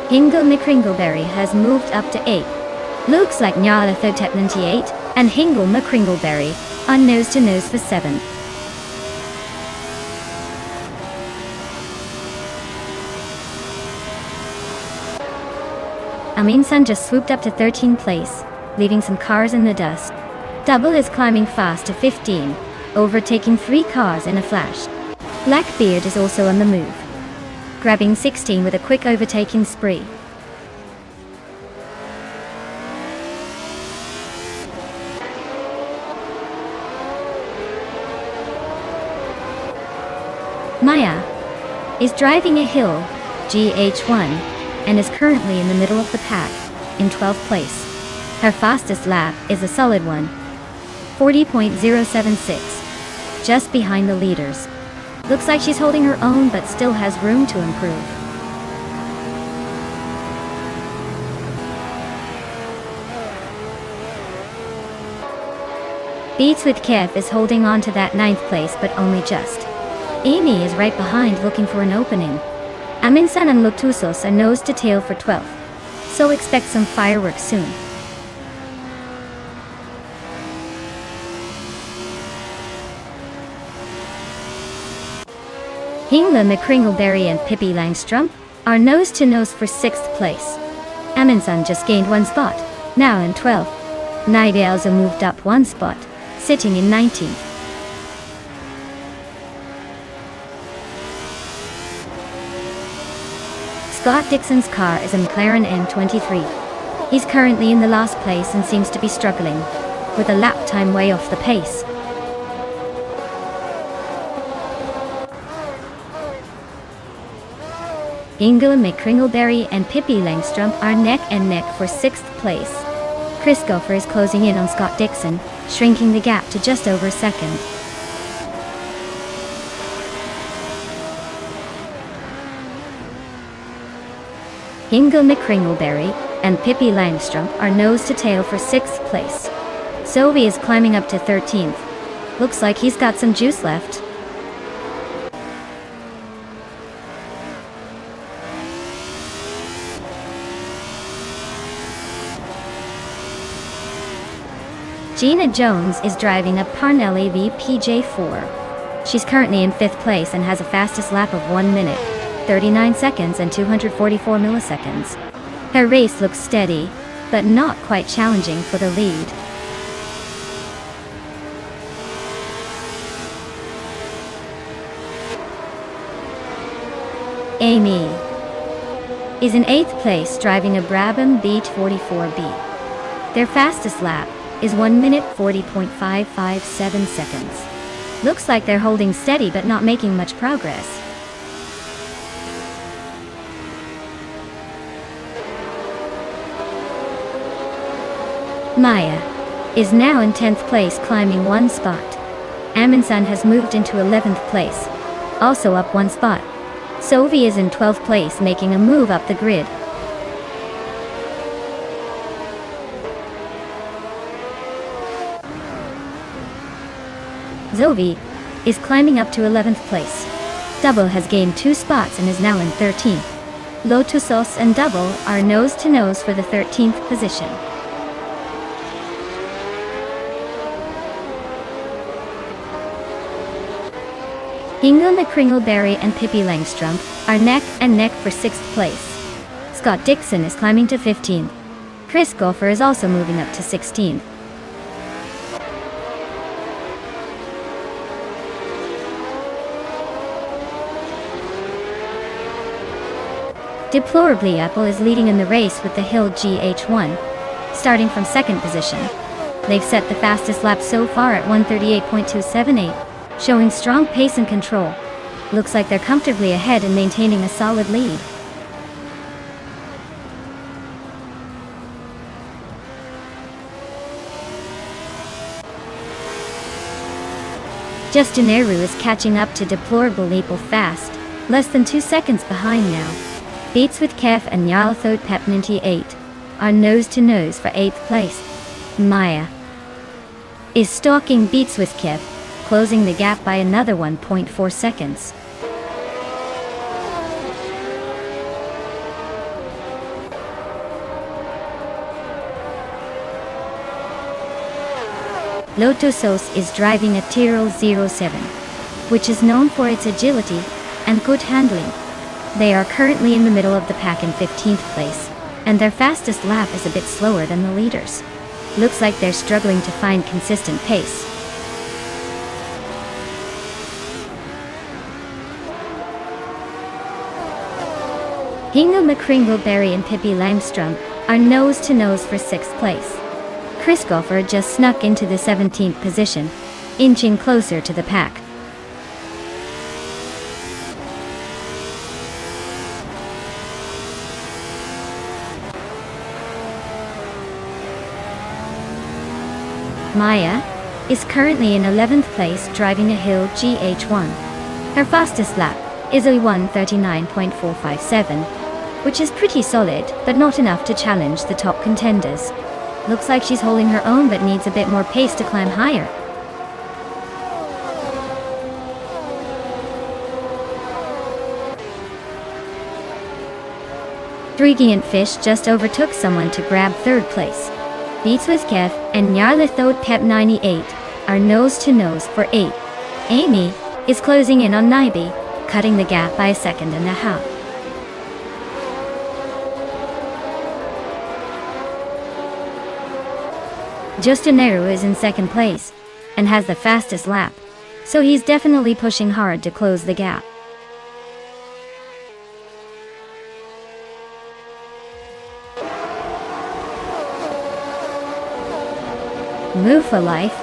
Speaker 1: Hingle McCringleberry has moved up to 8th. Looks like Nyarlathotep 98 and Hingle McCringleberry are nose to nose for 7th. Aminsan just swooped up to 13th place, leaving some cars in the dust. Double is climbing fast to 15, overtaking 3 cars in a flash. Blackbeard is also on the move, grabbing 16 with a quick overtaking spree. Maya is driving a Hill GH1 and is currently in the middle of the pack, in 12th place. Her fastest lap is a solid one, 40.076, just behind the leaders. Looks like she's holding her own but still has room to improve. Beats with Kev is holding on to that 9th place but only just. Amy is right behind looking for an opening. Aminsan and Lotusos are nose to tail for 12th, so expect some fireworks soon. Hingle McCringleberry and Pippi Langstrumpf are nose to nose for 6th place. Aminsan just gained 1 spot, now in 12th. Naide also moved up 1 spot, sitting in 19th. Scott Dixon's car is a McLaren M23. He's currently in the last place and seems to be struggling, with a lap time way off the pace. Inga McCringleberry and Pippi Langstrom are neck and neck for 6th place. Chris Gopher is closing in on Scott Dixon, shrinking the gap to just over 2nd. Inga McCringleberry and Pippi Langstrom are nose to tail for 6th place. Zoe is climbing up to 13th. Looks like he's got some juice left. Gina Jones is driving a Parnelli VPJ4. She's currently in 5th place and has a fastest lap of 1 minute, 39 seconds and 244 milliseconds. Her race looks steady, but not quite challenging for the lead. Amy is in 8th place driving a Brabham Beat 44B. Their fastest lap is 1 minute 40.557 seconds. Looks like they're holding steady but not making much progress. Maya is now in 10th place, climbing 1 spot. Amundsen has moved into 11th place, also up 1 spot. Sophie is in 12th place, making a move up the grid. Zoe is climbing up to 11th place. Double has gained 2 spots and is now in 13th. Lotusos and Double are nose to nose for the 13th position. Inga McCringleberry and Pippi Langstrom are neck and neck for 6th place. Scott Dixon is climbing to 15th. Chris Gopher is also moving up to 16th. Deplorably Apple is leading in the race with the Hill GH1, starting from 2nd position. They've set the fastest lap so far at 1:38.278, showing strong pace and control. Looks like they're comfortably ahead and maintaining a solid lead. Justin Eru is catching up to Deplorable Apple fast, less than 2 seconds behind now. Beats with Kev and Yarlathode Pep 98 are nose to nose for 8th place. Maya is stalking Beats with Kev, closing the gap by another 1.4 seconds. Lotusos is driving a Tyrrell 07, which is known for its agility and good handling. They are currently in the middle of the pack in 15th place, and their fastest lap is a bit slower than the leaders. Looks like they're struggling to find consistent pace. Inga McCringleberry and Pippi Langstrom are nose to nose for 6th place. Chris Gopher just snuck into the 17th position, inching closer to the pack. Maya is currently in 11th place driving a Hill GH1. Her fastest lap is a 1:39.457, which is pretty solid, but not enough to challenge the top contenders. Looks like she's holding her own but needs a bit more pace to climb higher. Brilliant Fish just overtook someone to grab 3rd place. Beats with Kev and Yarlathode Pep 98 are nose to nose for 8. Amy is closing in on Naibi, cutting the gap by 1.5 seconds. Justin Eru is in 2nd place. and has the fastest lap, so he's definitely pushing hard to close the gap. Move for Life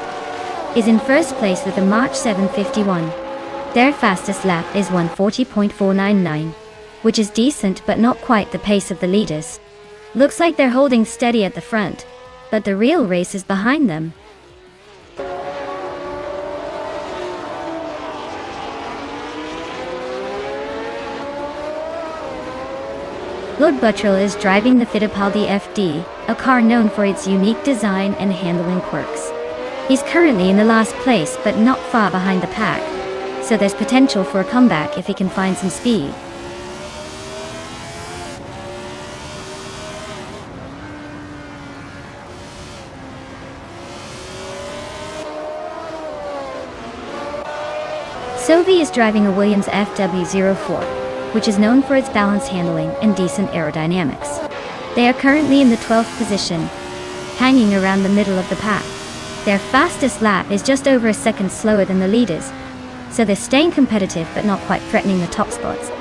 Speaker 1: is in first place with a March 7:51. Their fastest lap is 1:40.499, which is decent but not quite the pace of the leaders. Looks like they're holding steady at the front, but the real race is behind them. Lord Buttrell is driving the Fittipaldi FD, a car known for its unique design and handling quirks. He's currently in the last place but not far behind the pack, so there's potential for a comeback if he can find some speed. Sylvie is driving a Williams FW04, which is known for its balanced handling and decent aerodynamics. They are currently in the 12th position, hanging around the middle of the pack. Their fastest lap is just over a second slower than the leaders, so they're staying competitive but not quite threatening the top spots.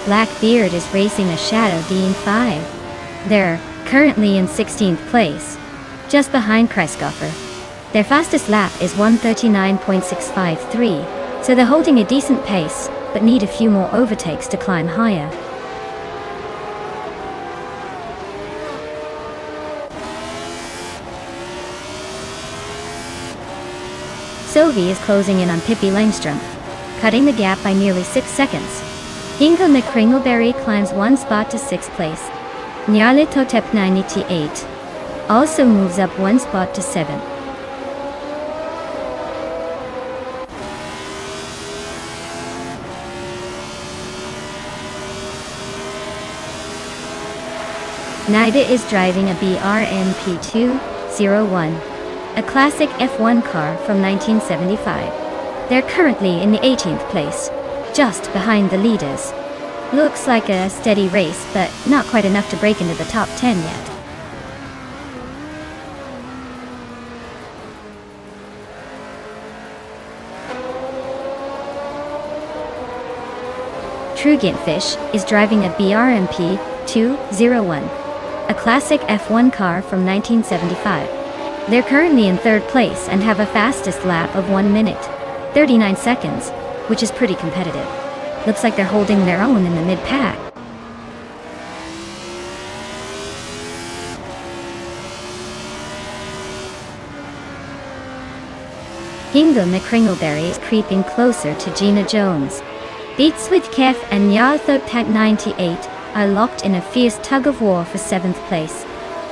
Speaker 1: Blackbeard is racing a Shadow DN5. They're currently in 16th place, just behind Kreisgoffer. Their fastest lap is 1:39.653, so they're holding a decent pace, but need a few more overtakes to climb higher. Sylvie is closing in on Pippi Langstrom, cutting the gap by nearly 6 seconds. Inga McCringleberry climbs one spot to 6th place. Nyale Totep 98 also moves up one spot to 7th. Nida is driving a BRMP201, a classic F1 car from 1975. They're currently in the 18th place, just behind the leaders. Looks like a steady race, but not quite enough to break into the top 10 yet. Trugentfish is driving a BRMP 201, a classic F1 car from 1975. They're currently in 3rd place and have a fastest lap of 1 minute, 39 seconds, which is pretty competitive. Looks like they're holding their own in the mid-pack. Inga McCringleberry is creeping closer to Gina Jones. Beats with Kef and Nyarthotpat 98 are locked in a fierce tug-of-war for 7th place.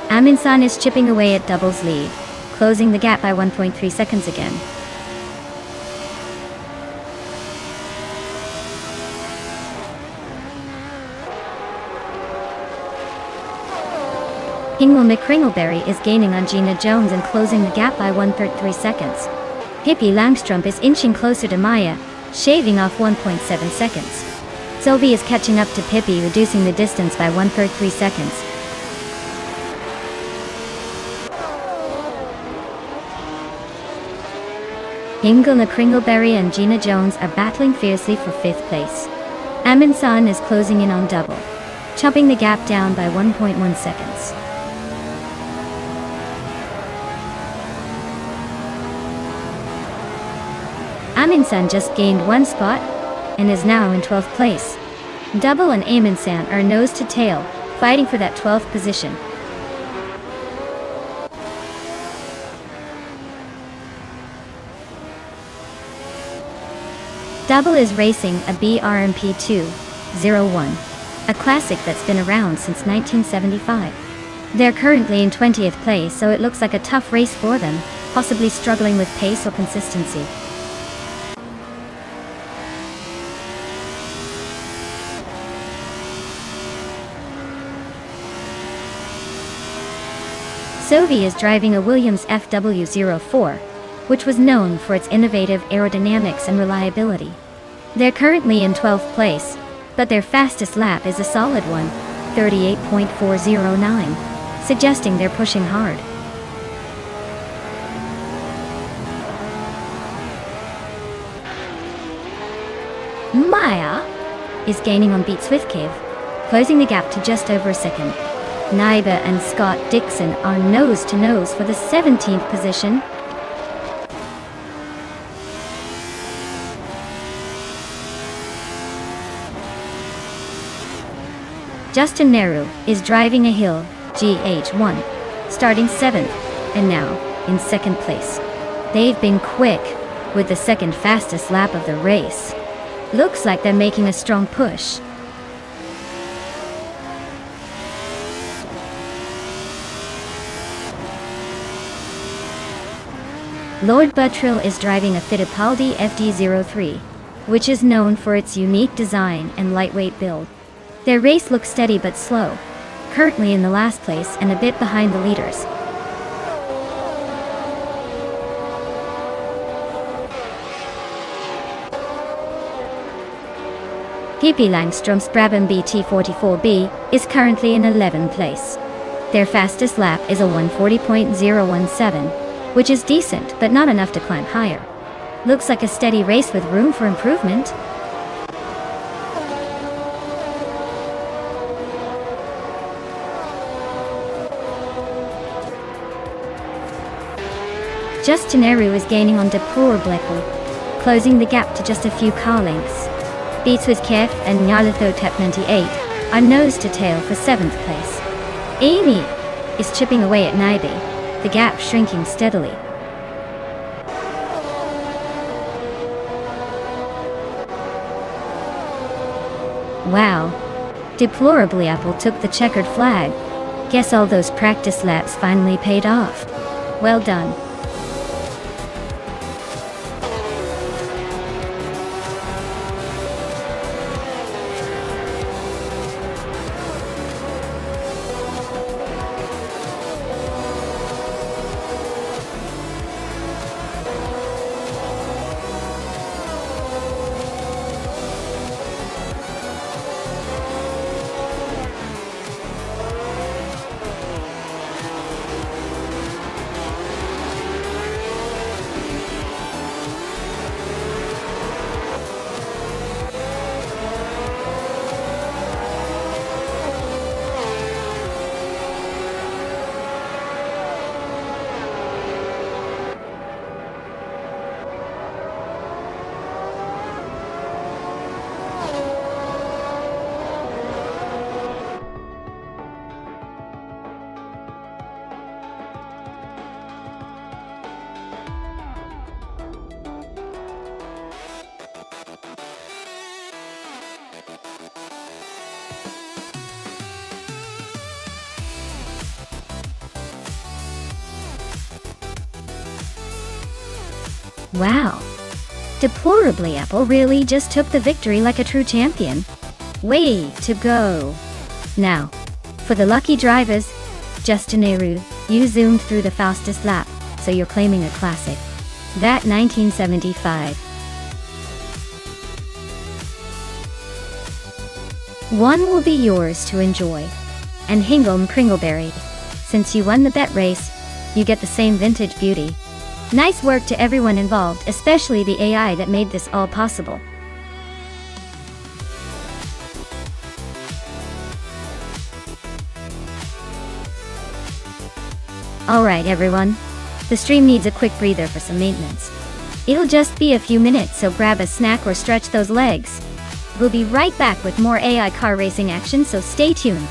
Speaker 1: Aminsan is chipping away at Double's lead, closing the gap by 1.3 seconds again. Inga McCringleberry is gaining on Gina Jones and closing the gap by 1.3 seconds. Pippi Langstrom is inching closer to Maya, shaving off 1.7 seconds. Sylvie is catching up to Pippi, reducing the distance by 1.3 seconds. Inga McCringleberry and Gina Jones are battling fiercely for 5th place. Aminsan is closing in on Double, chopping the gap down by 1.1 seconds. Aminsan just gained 1 spot and is now in 12th place. Double and Aminsan are nose to tail, fighting for that 12th position. Double is racing a BRMP 201, a classic that's been around since 1975. They're currently in 20th place, so it looks like a tough race for them, possibly struggling with pace or consistency. Sylvie is driving a Williams FW04, which was known for its innovative aerodynamics and reliability. They're currently in 12th place, but their fastest lap is a solid one, 38.409, suggesting they're pushing hard. Maya is gaining on Beat Swiftcave, closing the gap to just over a second. Nyba and Scott Dixon are nose to nose for the 17th position. Justin Neru is driving a hill, GH1, starting 7th, and now in 2nd place. They've been quick, with the second fastest lap of the race. Looks like they're making a strong push. Lord Buttrill is driving a Fittipaldi FD03, which is known for its unique design and lightweight build. Their race looks steady but slow, currently in the last place and a bit behind the leaders. Pippi Langström's Brabham BT44B is currently in 11th place. Their fastest lap is a 140.017, which is decent but not enough to climb higher. Looks like a steady race with room for improvement. Justin Neru is gaining on Deplorable, closing the gap to just a few car lengths. Beats with Kef and Nyarlathotep 98 are nose to tail for 7th place. Amy is chipping away at Nyby, the gap shrinking steadily. Wow. Deplorably Apple took the checkered flag. Guess all those practice laps finally paid off. Well done. Wow. Deplorably Apple really just took the victory like a true champion. Way to go. Now, for the lucky drivers, Justin Neru, you zoomed through the fastest lap, so you're claiming a classic. That 1975. One will be yours to enjoy. And Hingle Kringleberry, since you won the bet race, you get the same vintage beauty. Nice work to everyone involved, especially the AI that made this all possible. Alright everyone, the stream needs a quick breather for some maintenance. It'll just be a few minutes, so grab a snack or stretch those legs. We'll be right back with more AI car racing action, so stay tuned.